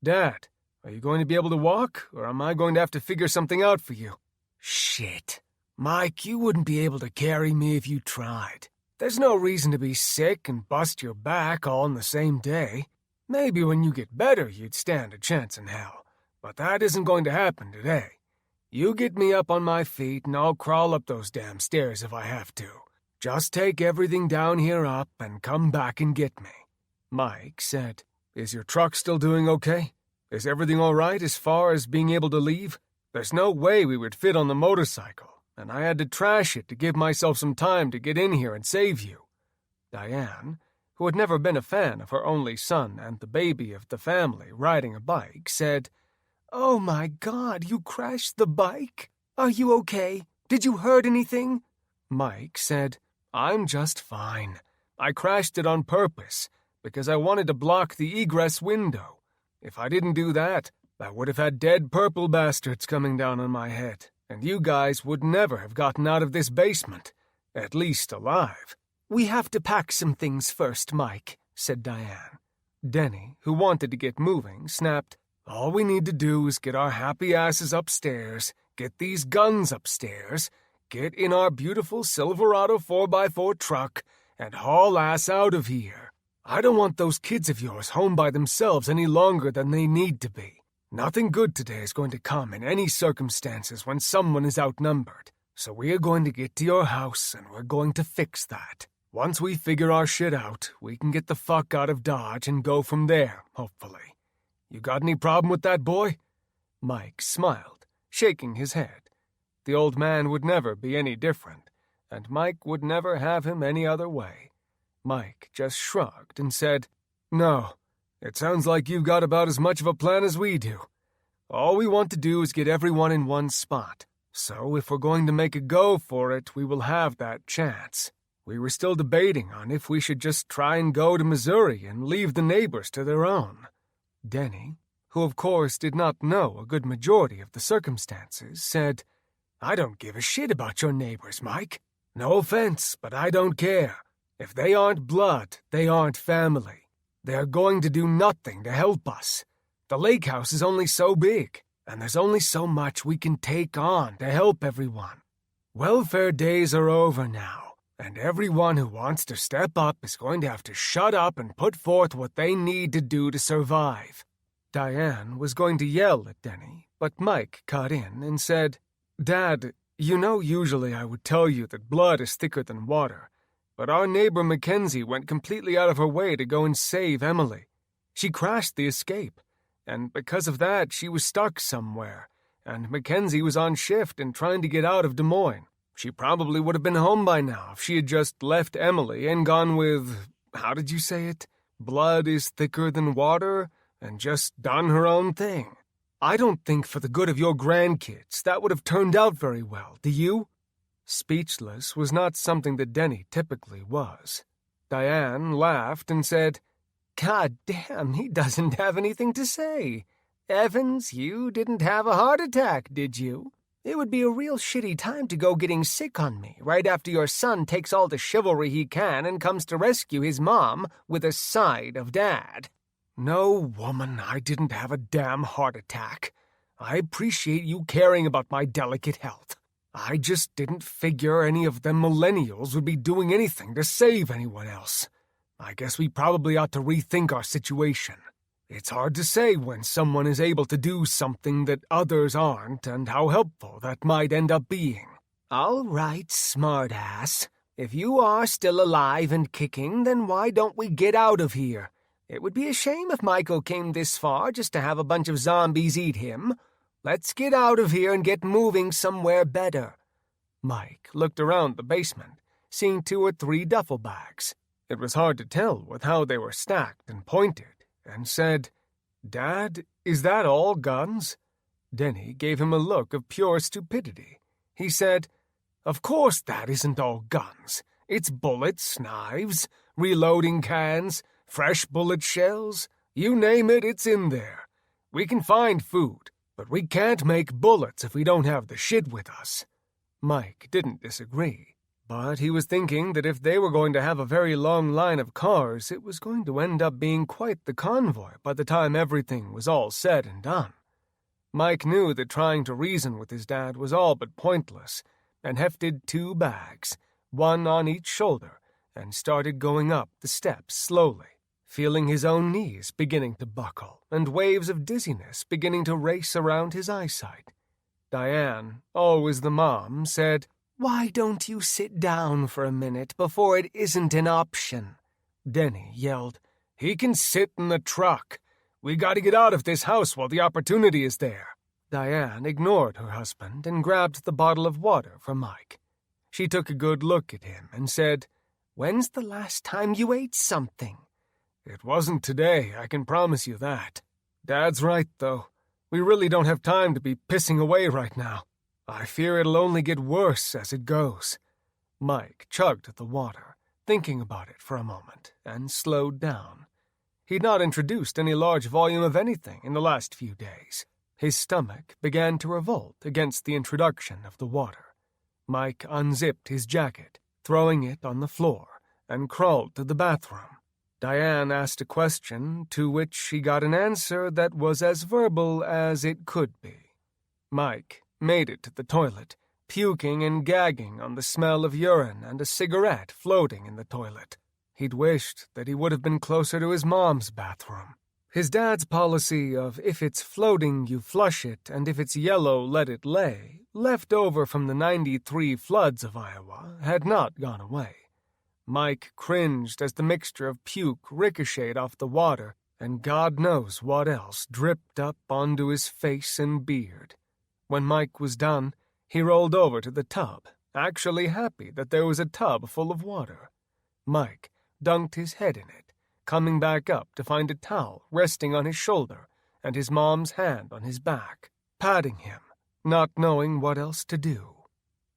Dad, are you going to be able to walk, or am I going to have to figure something out for you?" "Shit. Mike, you wouldn't be able to carry me if you tried. There's no reason to be sick and bust your back all in the same day. Maybe when you get better you'd stand a chance in hell, but that isn't going to happen today. You get me up on my feet and I'll crawl up those damn stairs if I have to. Just take everything down here up and come back and get me." Mike said, "Is your truck still doing okay? Is everything all right as far as being able to leave? There's no way we would fit on the motorcycle, and I had to trash it to give myself some time to get in here and save you." Diane, who had never been a fan of her only son and the baby of the family riding a bike, said, "Oh my God, you crashed the bike? Are you okay? Did you hurt anything?" Mike said, "I'm just fine. I crashed it on purpose because I wanted to block the egress window. If I didn't do that, I would have had dead purple bastards coming down on my head, and you guys would never have gotten out of this basement, at least alive." "We have to pack some things first, Mike," said Diane. Denny, who wanted to get moving, snapped, "All we need to do is get our happy asses upstairs, get these guns upstairs, get in our beautiful Silverado 4x4 truck, and haul ass out of here. I don't want those kids of yours home by themselves any longer than they need to be. Nothing good today is going to come in any circumstances when someone is outnumbered, so we are going to get to your house and we're going to fix that. Once we figure our shit out, we can get the fuck out of Dodge and go from there, hopefully. You got any problem with that, boy?" Mike smiled, shaking his head. The old man would never be any different, and Mike would never have him any other way. Mike just shrugged and said, "No, it sounds like you've got about as much of a plan as we do. All we want to do is get everyone in one spot, so if we're going to make a go for it, we will have that chance. We were still debating on if we should just try and go to Missouri and leave the neighbors to their own." Denny, who of course did not know a good majority of the circumstances, said, "I don't give a shit about your neighbors, Mike. No offense, but I don't care. If they aren't blood, they aren't family. They're going to do nothing to help us. The lake house is only so big, and there's only so much we can take on to help everyone. Welfare days are over now, and everyone who wants to step up is going to have to shut up and put forth what they need to do to survive." Diane was going to yell at Denny, but Mike cut in and said, "Dad, you know usually I would tell you that blood is thicker than water, but our neighbor Mackenzie went completely out of her way to go and save Emily. She crashed the escape, and because of that she was stuck somewhere, and Mackenzie was on shift and trying to get out of Des Moines. She probably would have been home by now if she had just left Emily and gone with, how did you say it? Blood is thicker than water, and just done her own thing. I don't think for the good of your grandkids that would have turned out very well, do you? Speechless was not something that Denny typically was. Diane laughed and said, God damn, he doesn't have anything to say. Evans, you didn't have a heart attack, did you? It would be a real shitty time to go getting sick on me right after your son takes all the chivalry he can and comes to rescue his mom with a side of dad. No, woman, I didn't have a damn heart attack. I appreciate you caring about my delicate health. I just didn't figure any of them millennials would be doing anything to save anyone else. I guess we probably ought to rethink our situation. It's hard to say when someone is able to do something that others aren't and how helpful that might end up being. All right, smartass. If you are still alive and kicking, then why don't we get out of here? It would be a shame if Michael came this far just to have a bunch of zombies eat him. Let's get out of here and get moving somewhere better. Mike looked around the basement, seeing 2 or 3 duffel bags. It was hard to tell with how they were stacked and pointed, and said, Dad, is that all guns? Denny gave him a look of pure stupidity. He said, Of course that isn't all guns. It's bullets, knives, reloading cans, fresh bullet shells. You name it, it's in there. We can find food, but we can't make bullets if we don't have the shit with us. Mike didn't disagree, but he was thinking that if they were going to have a very long line of cars, it was going to end up being quite the convoy by the time everything was all said and done. Mike knew that trying to reason with his dad was all but pointless, and hefted 2 bags, 1 on each shoulder, and started going up the steps slowly, feeling his own knees beginning to buckle and waves of dizziness beginning to race around his eyesight. Diane, always the mom, said, Why don't you sit down for a minute before it isn't an option? Denny yelled, He can sit in the truck. We gotta get out of this house while the opportunity is there. Diane ignored her husband and grabbed the bottle of water from Mike. She took a good look at him and said, When's the last time you ate something? It wasn't today, I can promise you that. Dad's right, though. We really don't have time to be pissing away right now. I fear it'll only get worse as it goes. Mike chugged the water, thinking about it for a moment, and slowed down. He'd not introduced any large volume of anything in the last few days. His stomach began to revolt against the introduction of the water. Mike unzipped his jacket, throwing it on the floor, and crawled to the bathroom. Diane asked a question to which he got an answer that was as verbal as it could be. Mike made it to the toilet, puking and gagging on the smell of urine and a cigarette floating in the toilet. He'd wished that he would have been closer to his mom's bathroom. His dad's policy of if it's floating, you flush it, and if it's yellow, let it lay, left over from the 93 floods of Iowa, had not gone away. Mike cringed as the mixture of puke ricocheted off the water, and God knows what else dripped up onto his face and beard. When Mike was done, he rolled over to the tub, actually happy that there was a tub full of water. Mike dunked his head in it, coming back up to find a towel resting on his shoulder and his mom's hand on his back, patting him, not knowing what else to do.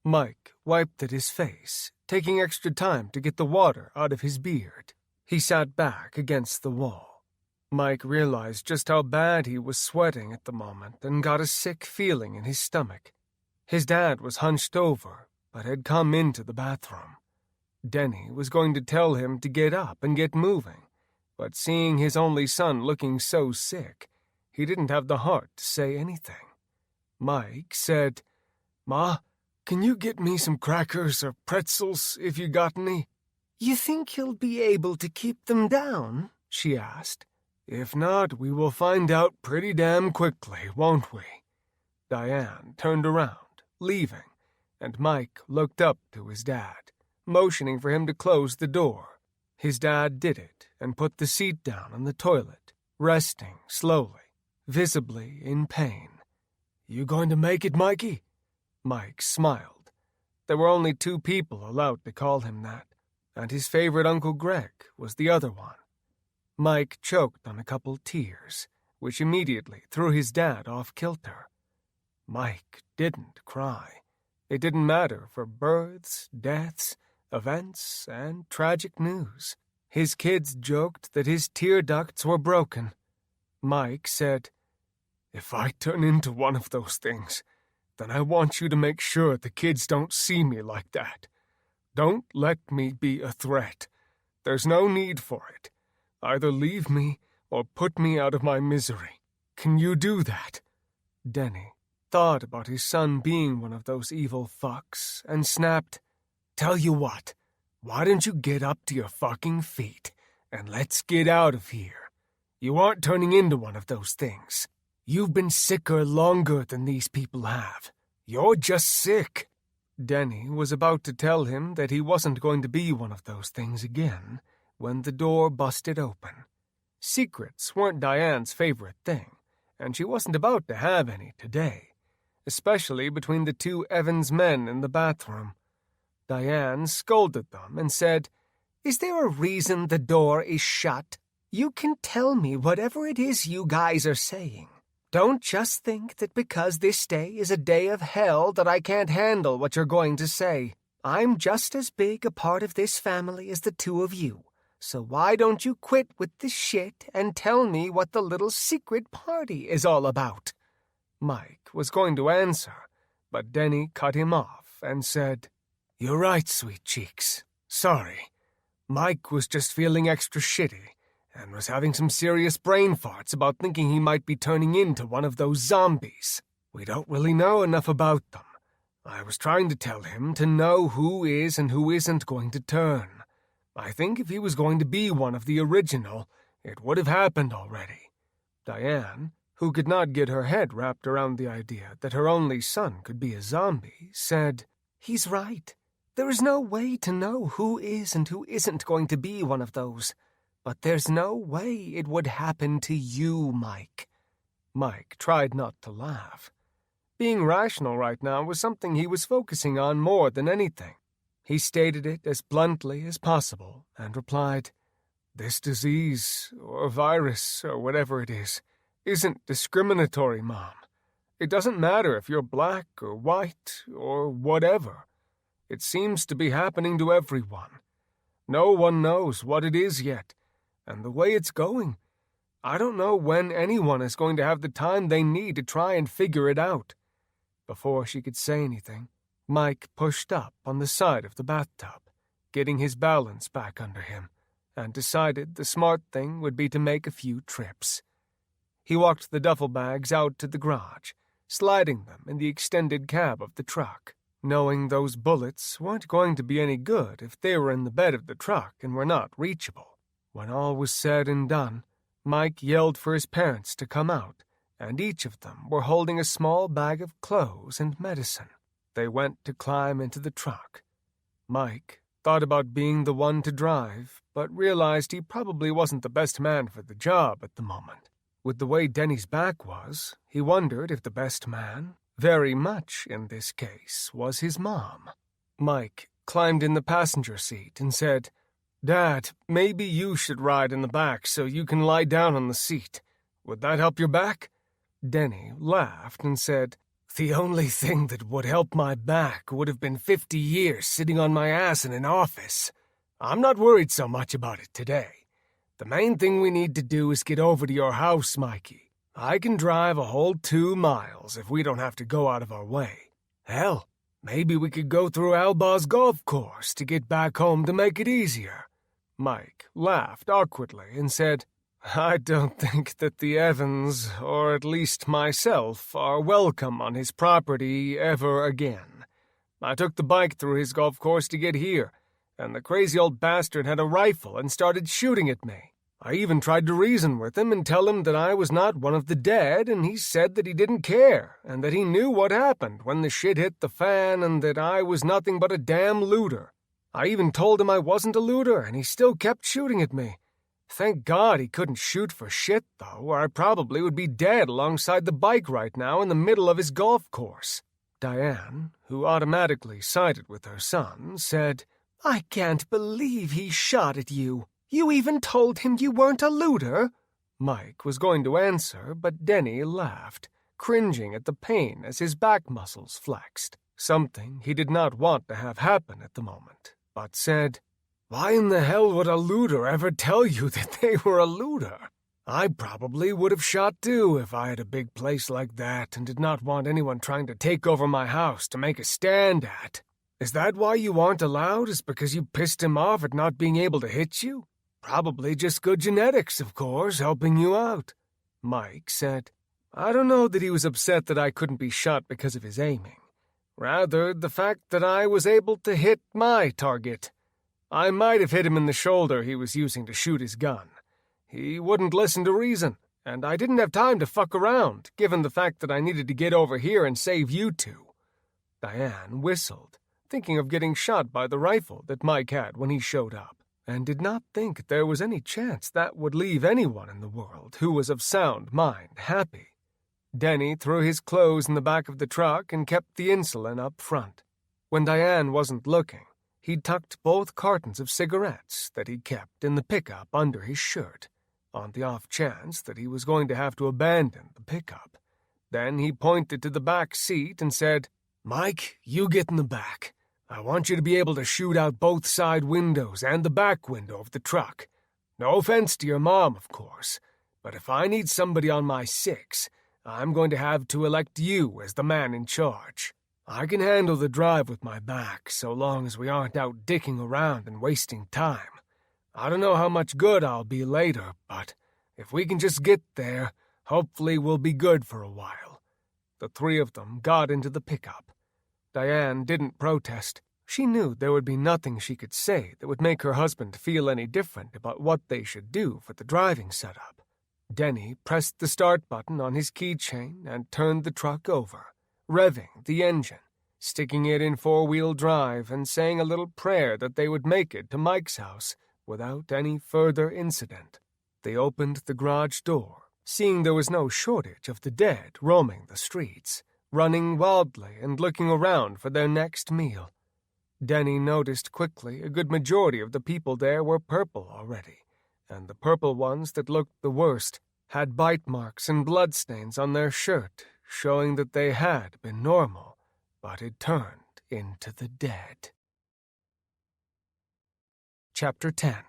Mike wiped at his face, taking extra time to get the water out of his beard. He sat back against the wall. Mike realized just how bad he was sweating at the moment and got a sick feeling in his stomach. His dad was hunched over, but had come into the bathroom. Denny was going to tell him to get up and get moving, but seeing his only son looking so sick, he didn't have the heart to say anything. Mike said, Ma, can you get me some crackers or pretzels if you got any? You think he'll be able to keep them down? She asked. If not, we will find out pretty damn quickly, won't we? Diane turned around, leaving, and Mike looked up to his dad, motioning for him to close the door. His dad did it and put the seat down on the toilet, resting slowly, visibly in pain. "You going to make it, Mikey?" Mike smiled. There were only 2 people allowed to call him that, and his favorite Uncle Greg was the other one. Mike choked on a couple tears, which immediately threw his dad off kilter. Mike didn't cry. It didn't matter for births, deaths, events, and tragic news. His kids joked that his tear ducts were broken. Mike said, "If I turn into one of those things, then I want you to make sure the kids don't see me like that. Don't let me be a threat. There's no need for it. Either leave me or put me out of my misery. Can you do that?" Denny thought about his son being one of those evil fucks and snapped, "Tell you what, why don't you get up to your fucking feet and let's get out of here? You aren't turning into one of those things. You've been sicker longer than these people have. You're just sick." Denny was about to tell him that he wasn't going to be one of those things again when the door busted open. Secrets weren't Diane's favorite thing, and she wasn't about to have any today, especially between the 2 Evans men in the bathroom. Diane scolded them and said, "Is there a reason the door is shut? You can tell me whatever it is you guys are saying. Don't just think that because this day is a day of hell that I can't handle what you're going to say. I'm just as big a part of this family as the 2 of you, so why don't you quit with this shit and tell me what the little secret party is all about?" Mike was going to answer, but Denny cut him off and said, "You're right, sweet cheeks. Sorry. Mike was just feeling extra shitty and was having some serious brain farts about thinking he might be turning into one of those zombies. We don't really know enough about them. I was trying to tell him to know who is and who isn't going to turn. I think if he was going to be one of the original, it would have happened already." Diane, who could not get her head wrapped around the idea that her only son could be a zombie, said, "He's right. There is no way to know who is and who isn't going to be one of those. But there's no way it would happen to you, Mike." Mike tried not to laugh. Being rational right now was something he was focusing on more than anything. He stated it as bluntly as possible and replied, "This disease, or virus, or whatever it is, isn't discriminatory, Mom. It doesn't matter if you're black or white or whatever. It seems to be happening to everyone. No one knows what it is yet, and the way it's going, I don't know when anyone is going to have the time they need to try and figure it out." Before she could say anything, Mike pushed up on the side of the bathtub, getting his balance back under him, and decided the smart thing would be to make a few trips. He walked the duffel bags out to the garage, sliding them in the extended cab of the truck, knowing those bullets weren't going to be any good if they were in the bed of the truck and were not reachable. When all was said and done, Mike yelled for his parents to come out, and each of them were holding a small bag of clothes and medicine. They went to climb into the truck. Mike thought about being the one to drive, but realized he probably wasn't the best man for the job at the moment. With the way Denny's back was, he wondered if the best man, very much in this case, was his mom. Mike climbed in the passenger seat and said, "Dad, maybe you should ride in the back so you can lie down on the seat. Would that help your back?" Denny laughed and said, "The only thing that would help my back would have been 50 years sitting on my ass in an office. I'm not worried so much about it today. The main thing we need to do is get over to your house, Mikey. I can drive a whole 2 miles if we don't have to go out of our way. Hell, maybe we could go through Albaugh's golf course to get back home to make it easier." Mike laughed awkwardly and said, "I don't think that the Evans, or at least myself, are welcome on his property ever again. I took the bike through his golf course to get here, and the crazy old bastard had a rifle and started shooting at me. I even tried to reason with him and tell him that I was not one of the dead, and he said that he didn't care, and that he knew what happened when the shit hit the fan, and that I was nothing but a damn looter. I even told him I wasn't a looter, and he still kept shooting at me. Thank God he couldn't shoot for shit, though, or I probably would be dead alongside the bike right now in the middle of his golf course. Diane, who automatically sided with her son, said, "I can't believe he shot at you. You even told him you weren't a looter?" Mike was going to answer, but Denny laughed, cringing at the pain as his back muscles flexed, something he did not want to have happen at the moment, but said, "Why in the hell would a looter ever tell you that they were a looter? I probably would have shot too if I had a big place like that and did not want anyone trying to take over my house to make a stand at. Is that why you aren't allowed? Is because you pissed him off at not being able to hit you? Probably just good genetics, of course, helping you out." Mike said, "I don't know that he was upset that I couldn't be shot because of his aiming. Rather, the fact that I was able to hit my target. I might have hit him in the shoulder he was using to shoot his gun. He wouldn't listen to reason, and I didn't have time to fuck around, given the fact that I needed to get over here and save you two." Diane whistled, thinking of getting shot by the rifle that Mike had when he showed up, and did not think there was any chance that would leave anyone in the world who was of sound mind happy. Denny threw his clothes in the back of the truck and kept the insulin up front. When Diane wasn't looking, he tucked both cartons of cigarettes that he kept in the pickup under his shirt, on the off chance that he was going to have to abandon the pickup. Then he pointed to the back seat and said, "Mike, you get in the back. I want you to be able to shoot out both side windows and the back window of the truck. No offense to your mom, of course, but if I need somebody on my six, I'm going to have to elect you as the man in charge. I can handle the drive with my back so long as we aren't out dicking around and wasting time. I don't know how much good I'll be later, but if we can just get there, hopefully we'll be good for a while." The three of them got into the pickup. Diane didn't protest. She knew there would be nothing she could say that would make her husband feel any different about what they should do for the driving setup. Denny pressed the start button on his keychain and turned the truck over, revving the engine, sticking it in four-wheel drive and saying a little prayer that they would make it to Mike's house without any further incident. They opened the garage door, seeing there was no shortage of the dead roaming the streets, running wildly and looking around for their next meal. Denny noticed quickly a good majority of the people there were purple already, and the purple ones that looked the worst had bite marks and bloodstains on their shirt, showing that they had been normal, but had turned into the dead. Chapter 10.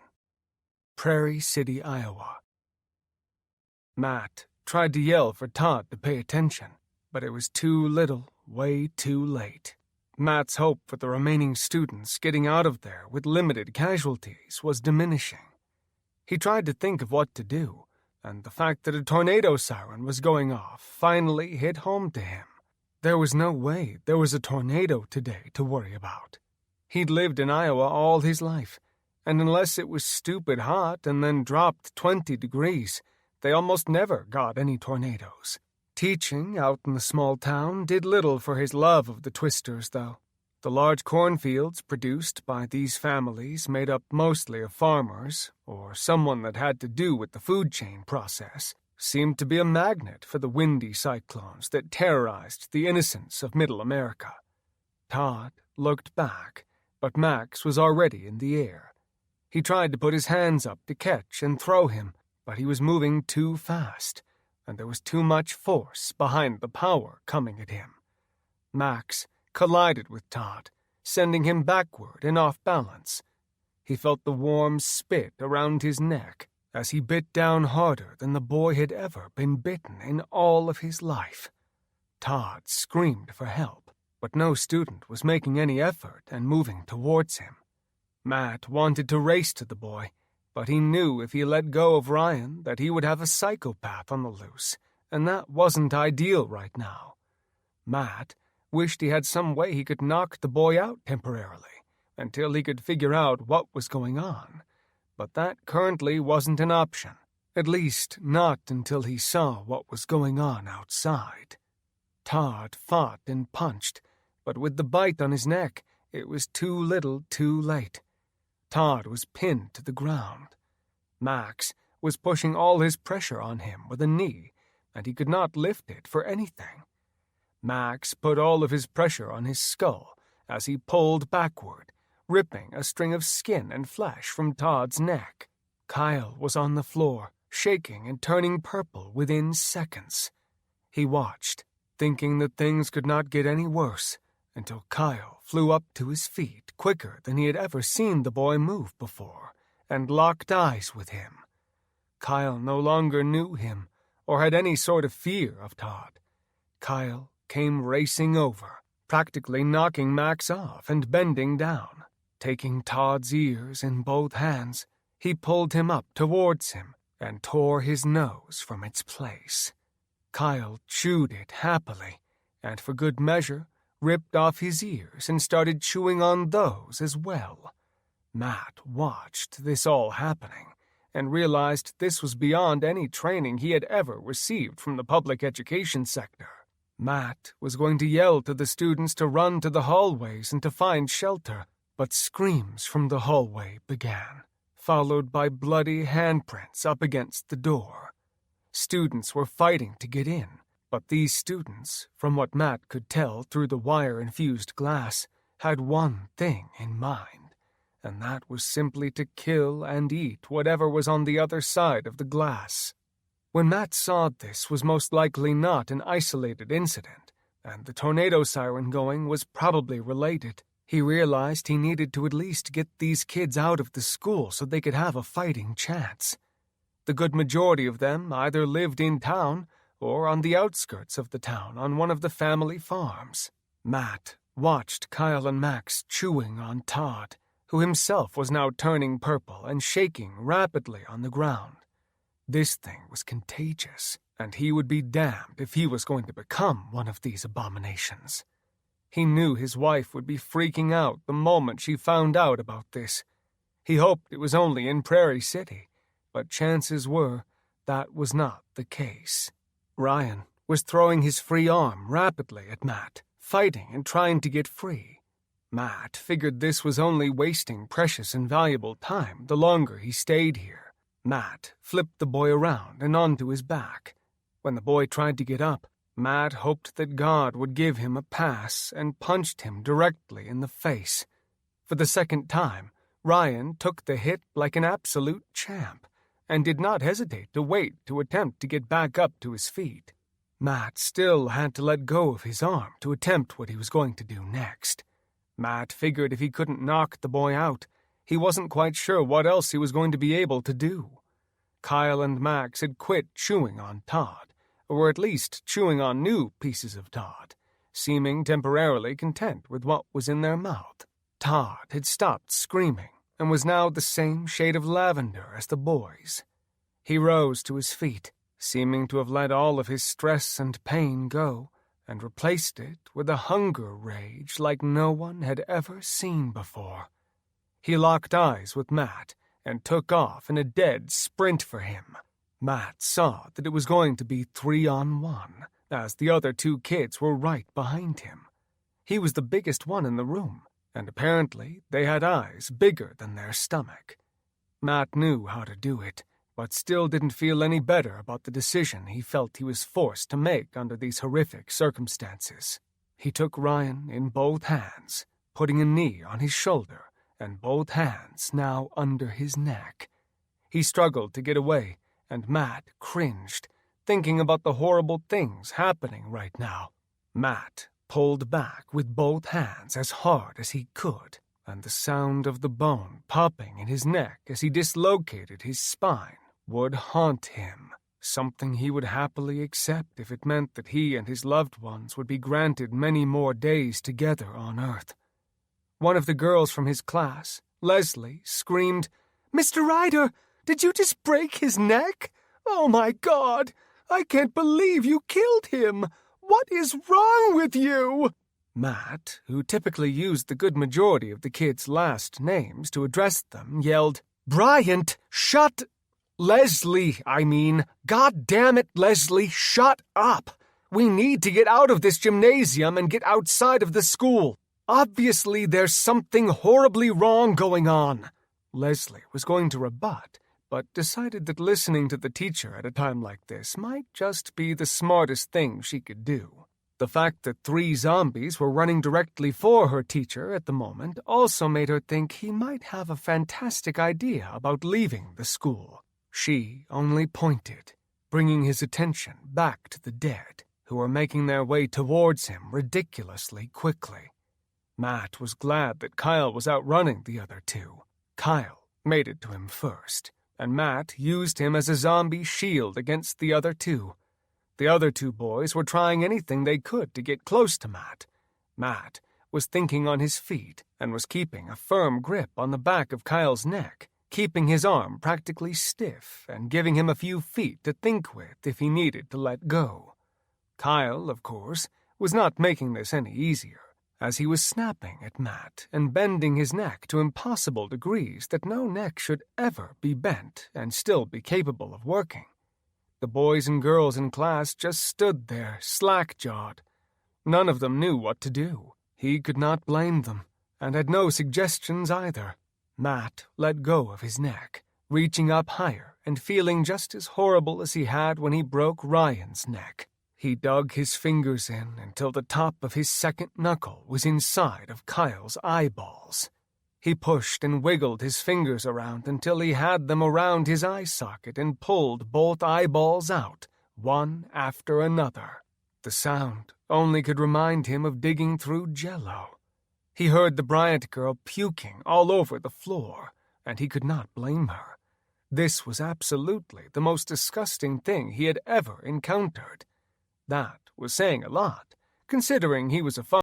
Prairie City, Iowa. Matt tried to yell for Todd to pay attention, but it was too little, way too late. Matt's hope for the remaining students getting out of there with limited casualties was diminishing. He tried to think of what to do, and the fact that a tornado siren was going off finally hit home to him. There was no way there was a tornado today to worry about. He'd lived in Iowa all his life, and unless it was stupid hot and then dropped 20 degrees, they almost never got any tornadoes. Teaching out in the small town did little for his love of the twisters, though. The large cornfields produced by these families, made up mostly of farmers, or someone that had to do with the food chain process, seemed to be a magnet for the windy cyclones that terrorized the innocents of Middle America. Todd looked back, but Max was already in the air. He tried to put his hands up to catch and throw him, but he was moving too fast, and there was too much force behind the power coming at him. Max collided with Todd, sending him backward and off balance. He felt the warm spit around his neck as he bit down harder than the boy had ever been bitten in all of his life. Todd screamed for help, but no student was making any effort and moving towards him. Matt wanted to race to the boy, but he knew if he let go of Ryan that he would have a psychopath on the loose, and that wasn't ideal right now. Matt wished he had some way he could knock the boy out temporarily, until he could figure out what was going on. But that currently wasn't an option, at least not until he saw what was going on outside. Todd fought and punched, but with the bite on his neck, it was too little too late. Todd was pinned to the ground. Max was pushing all his pressure on him with a knee, and he could not lift it for anything. Max put all of his pressure on his skull as he pulled backward, ripping a string of skin and flesh from Todd's neck. Kyle was on the floor, shaking and turning purple within seconds. He watched, thinking that things could not get any worse, until Kyle flew up to his feet quicker than he had ever seen the boy move before, and locked eyes with him. Kyle no longer knew him, or had any sort of fear of Todd. Kyle came racing over, practically knocking Max off and bending down. Taking Todd's ears in both hands, he pulled him up towards him and tore his nose from its place. Kyle chewed it happily, and for good measure, ripped off his ears and started chewing on those as well. Matt watched this all happening and realized this was beyond any training he had ever received from the public education sector. Matt was going to yell to the students to run to the hallways and to find shelter, but screams from the hallway began, followed by bloody handprints up against the door. Students were fighting to get in, but these students, from what Matt could tell through the wire-infused glass, had one thing in mind, and that was simply to kill and eat whatever was on the other side of the glass. When Matt saw this was most likely not an isolated incident, and the tornado siren going was probably related, he realized he needed to at least get these kids out of the school so they could have a fighting chance. The good majority of them either lived in town or on the outskirts of the town on one of the family farms. Matt watched Kyle and Max chewing on Todd, who himself was now turning purple and shaking rapidly on the ground. This thing was contagious, and he would be damned if he was going to become one of these abominations. He knew his wife would be freaking out the moment she found out about this. He hoped it was only in Prairie City, but chances were that was not the case. Ryan was throwing his free arm rapidly at Matt, fighting and trying to get free. Matt figured this was only wasting precious and valuable time the longer he stayed here. Matt flipped the boy around and onto his back. When the boy tried to get up, Matt hoped that God would give him a pass and punched him directly in the face. For the second time, Ryan took the hit like an absolute champ and did not hesitate to wait to attempt to get back up to his feet. Matt still had to let go of his arm to attempt what he was going to do next. Matt figured if he couldn't knock the boy out, he wasn't quite sure what else he was going to be able to do. Kyle and Max had quit chewing on Todd, or were at least chewing on new pieces of Todd, seeming temporarily content with what was in their mouth. Todd had stopped screaming and was now the same shade of lavender as the boys. He rose to his feet, seeming to have let all of his stress and pain go, and replaced it with a hunger rage like no one had ever seen before. He locked eyes with Matt and took off in a dead sprint for him. Matt saw that it was going to be 3-on-1, as the other two kids were right behind him. He was the biggest one in the room, and apparently they had eyes bigger than their stomach. Matt knew how to do it, but still didn't feel any better about the decision he felt he was forced to make under these horrific circumstances. He took Ryan in both hands, putting a knee on his shoulder, and both hands now under his neck. He struggled to get away, and Matt cringed, thinking about the horrible things happening right now. Matt pulled back with both hands as hard as he could, and the sound of the bone popping in his neck as he dislocated his spine would haunt him, something he would happily accept if it meant that he and his loved ones would be granted many more days together on Earth. One of the girls from his class, Leslie, screamed, "Mr. Ryder, did you just break his neck? Oh my God, I can't believe you killed him! What is wrong with you?" Matt, who typically used the good majority of the kids' last names to address them, yelled, "Bryant, shut... Leslie, I mean. God damn it, Leslie, shut up! We need to get out of this gymnasium and get outside of the school. Obviously, there's something horribly wrong going on." Leslie was going to rebut, but decided that listening to the teacher at a time like this might just be the smartest thing she could do. The fact that 3 zombies were running directly for her teacher at the moment also made her think he might have a fantastic idea about leaving the school. She only pointed, bringing his attention back to the dead, who were making their way towards him ridiculously quickly. Matt was glad that Kyle was outrunning the other 2. Kyle made it to him first, and Matt used him as a zombie shield against the other 2. The other 2 boys were trying anything they could to get close to Matt. Matt was thinking on his feet and was keeping a firm grip on the back of Kyle's neck, keeping his arm practically stiff and giving him a few feet to think with if he needed to let go. Kyle, of course, was not making this any easier, as he was snapping at Matt and bending his neck to impossible degrees that no neck should ever be bent and still be capable of working. The boys and girls in class just stood there, slack-jawed. None of them knew what to do. He could not blame them, and had no suggestions either. Matt let go of his neck, reaching up higher and feeling just as horrible as he had when he broke Ryan's neck. He dug his fingers in until the top of his second knuckle was inside of Kyle's eyeballs. He pushed and wiggled his fingers around until he had them around his eye socket and pulled both eyeballs out, one after another. The sound only could remind him of digging through Jell-O. He heard the Bryant girl puking all over the floor, and he could not blame her. This was absolutely the most disgusting thing he had ever encountered. That was saying a lot, considering he was a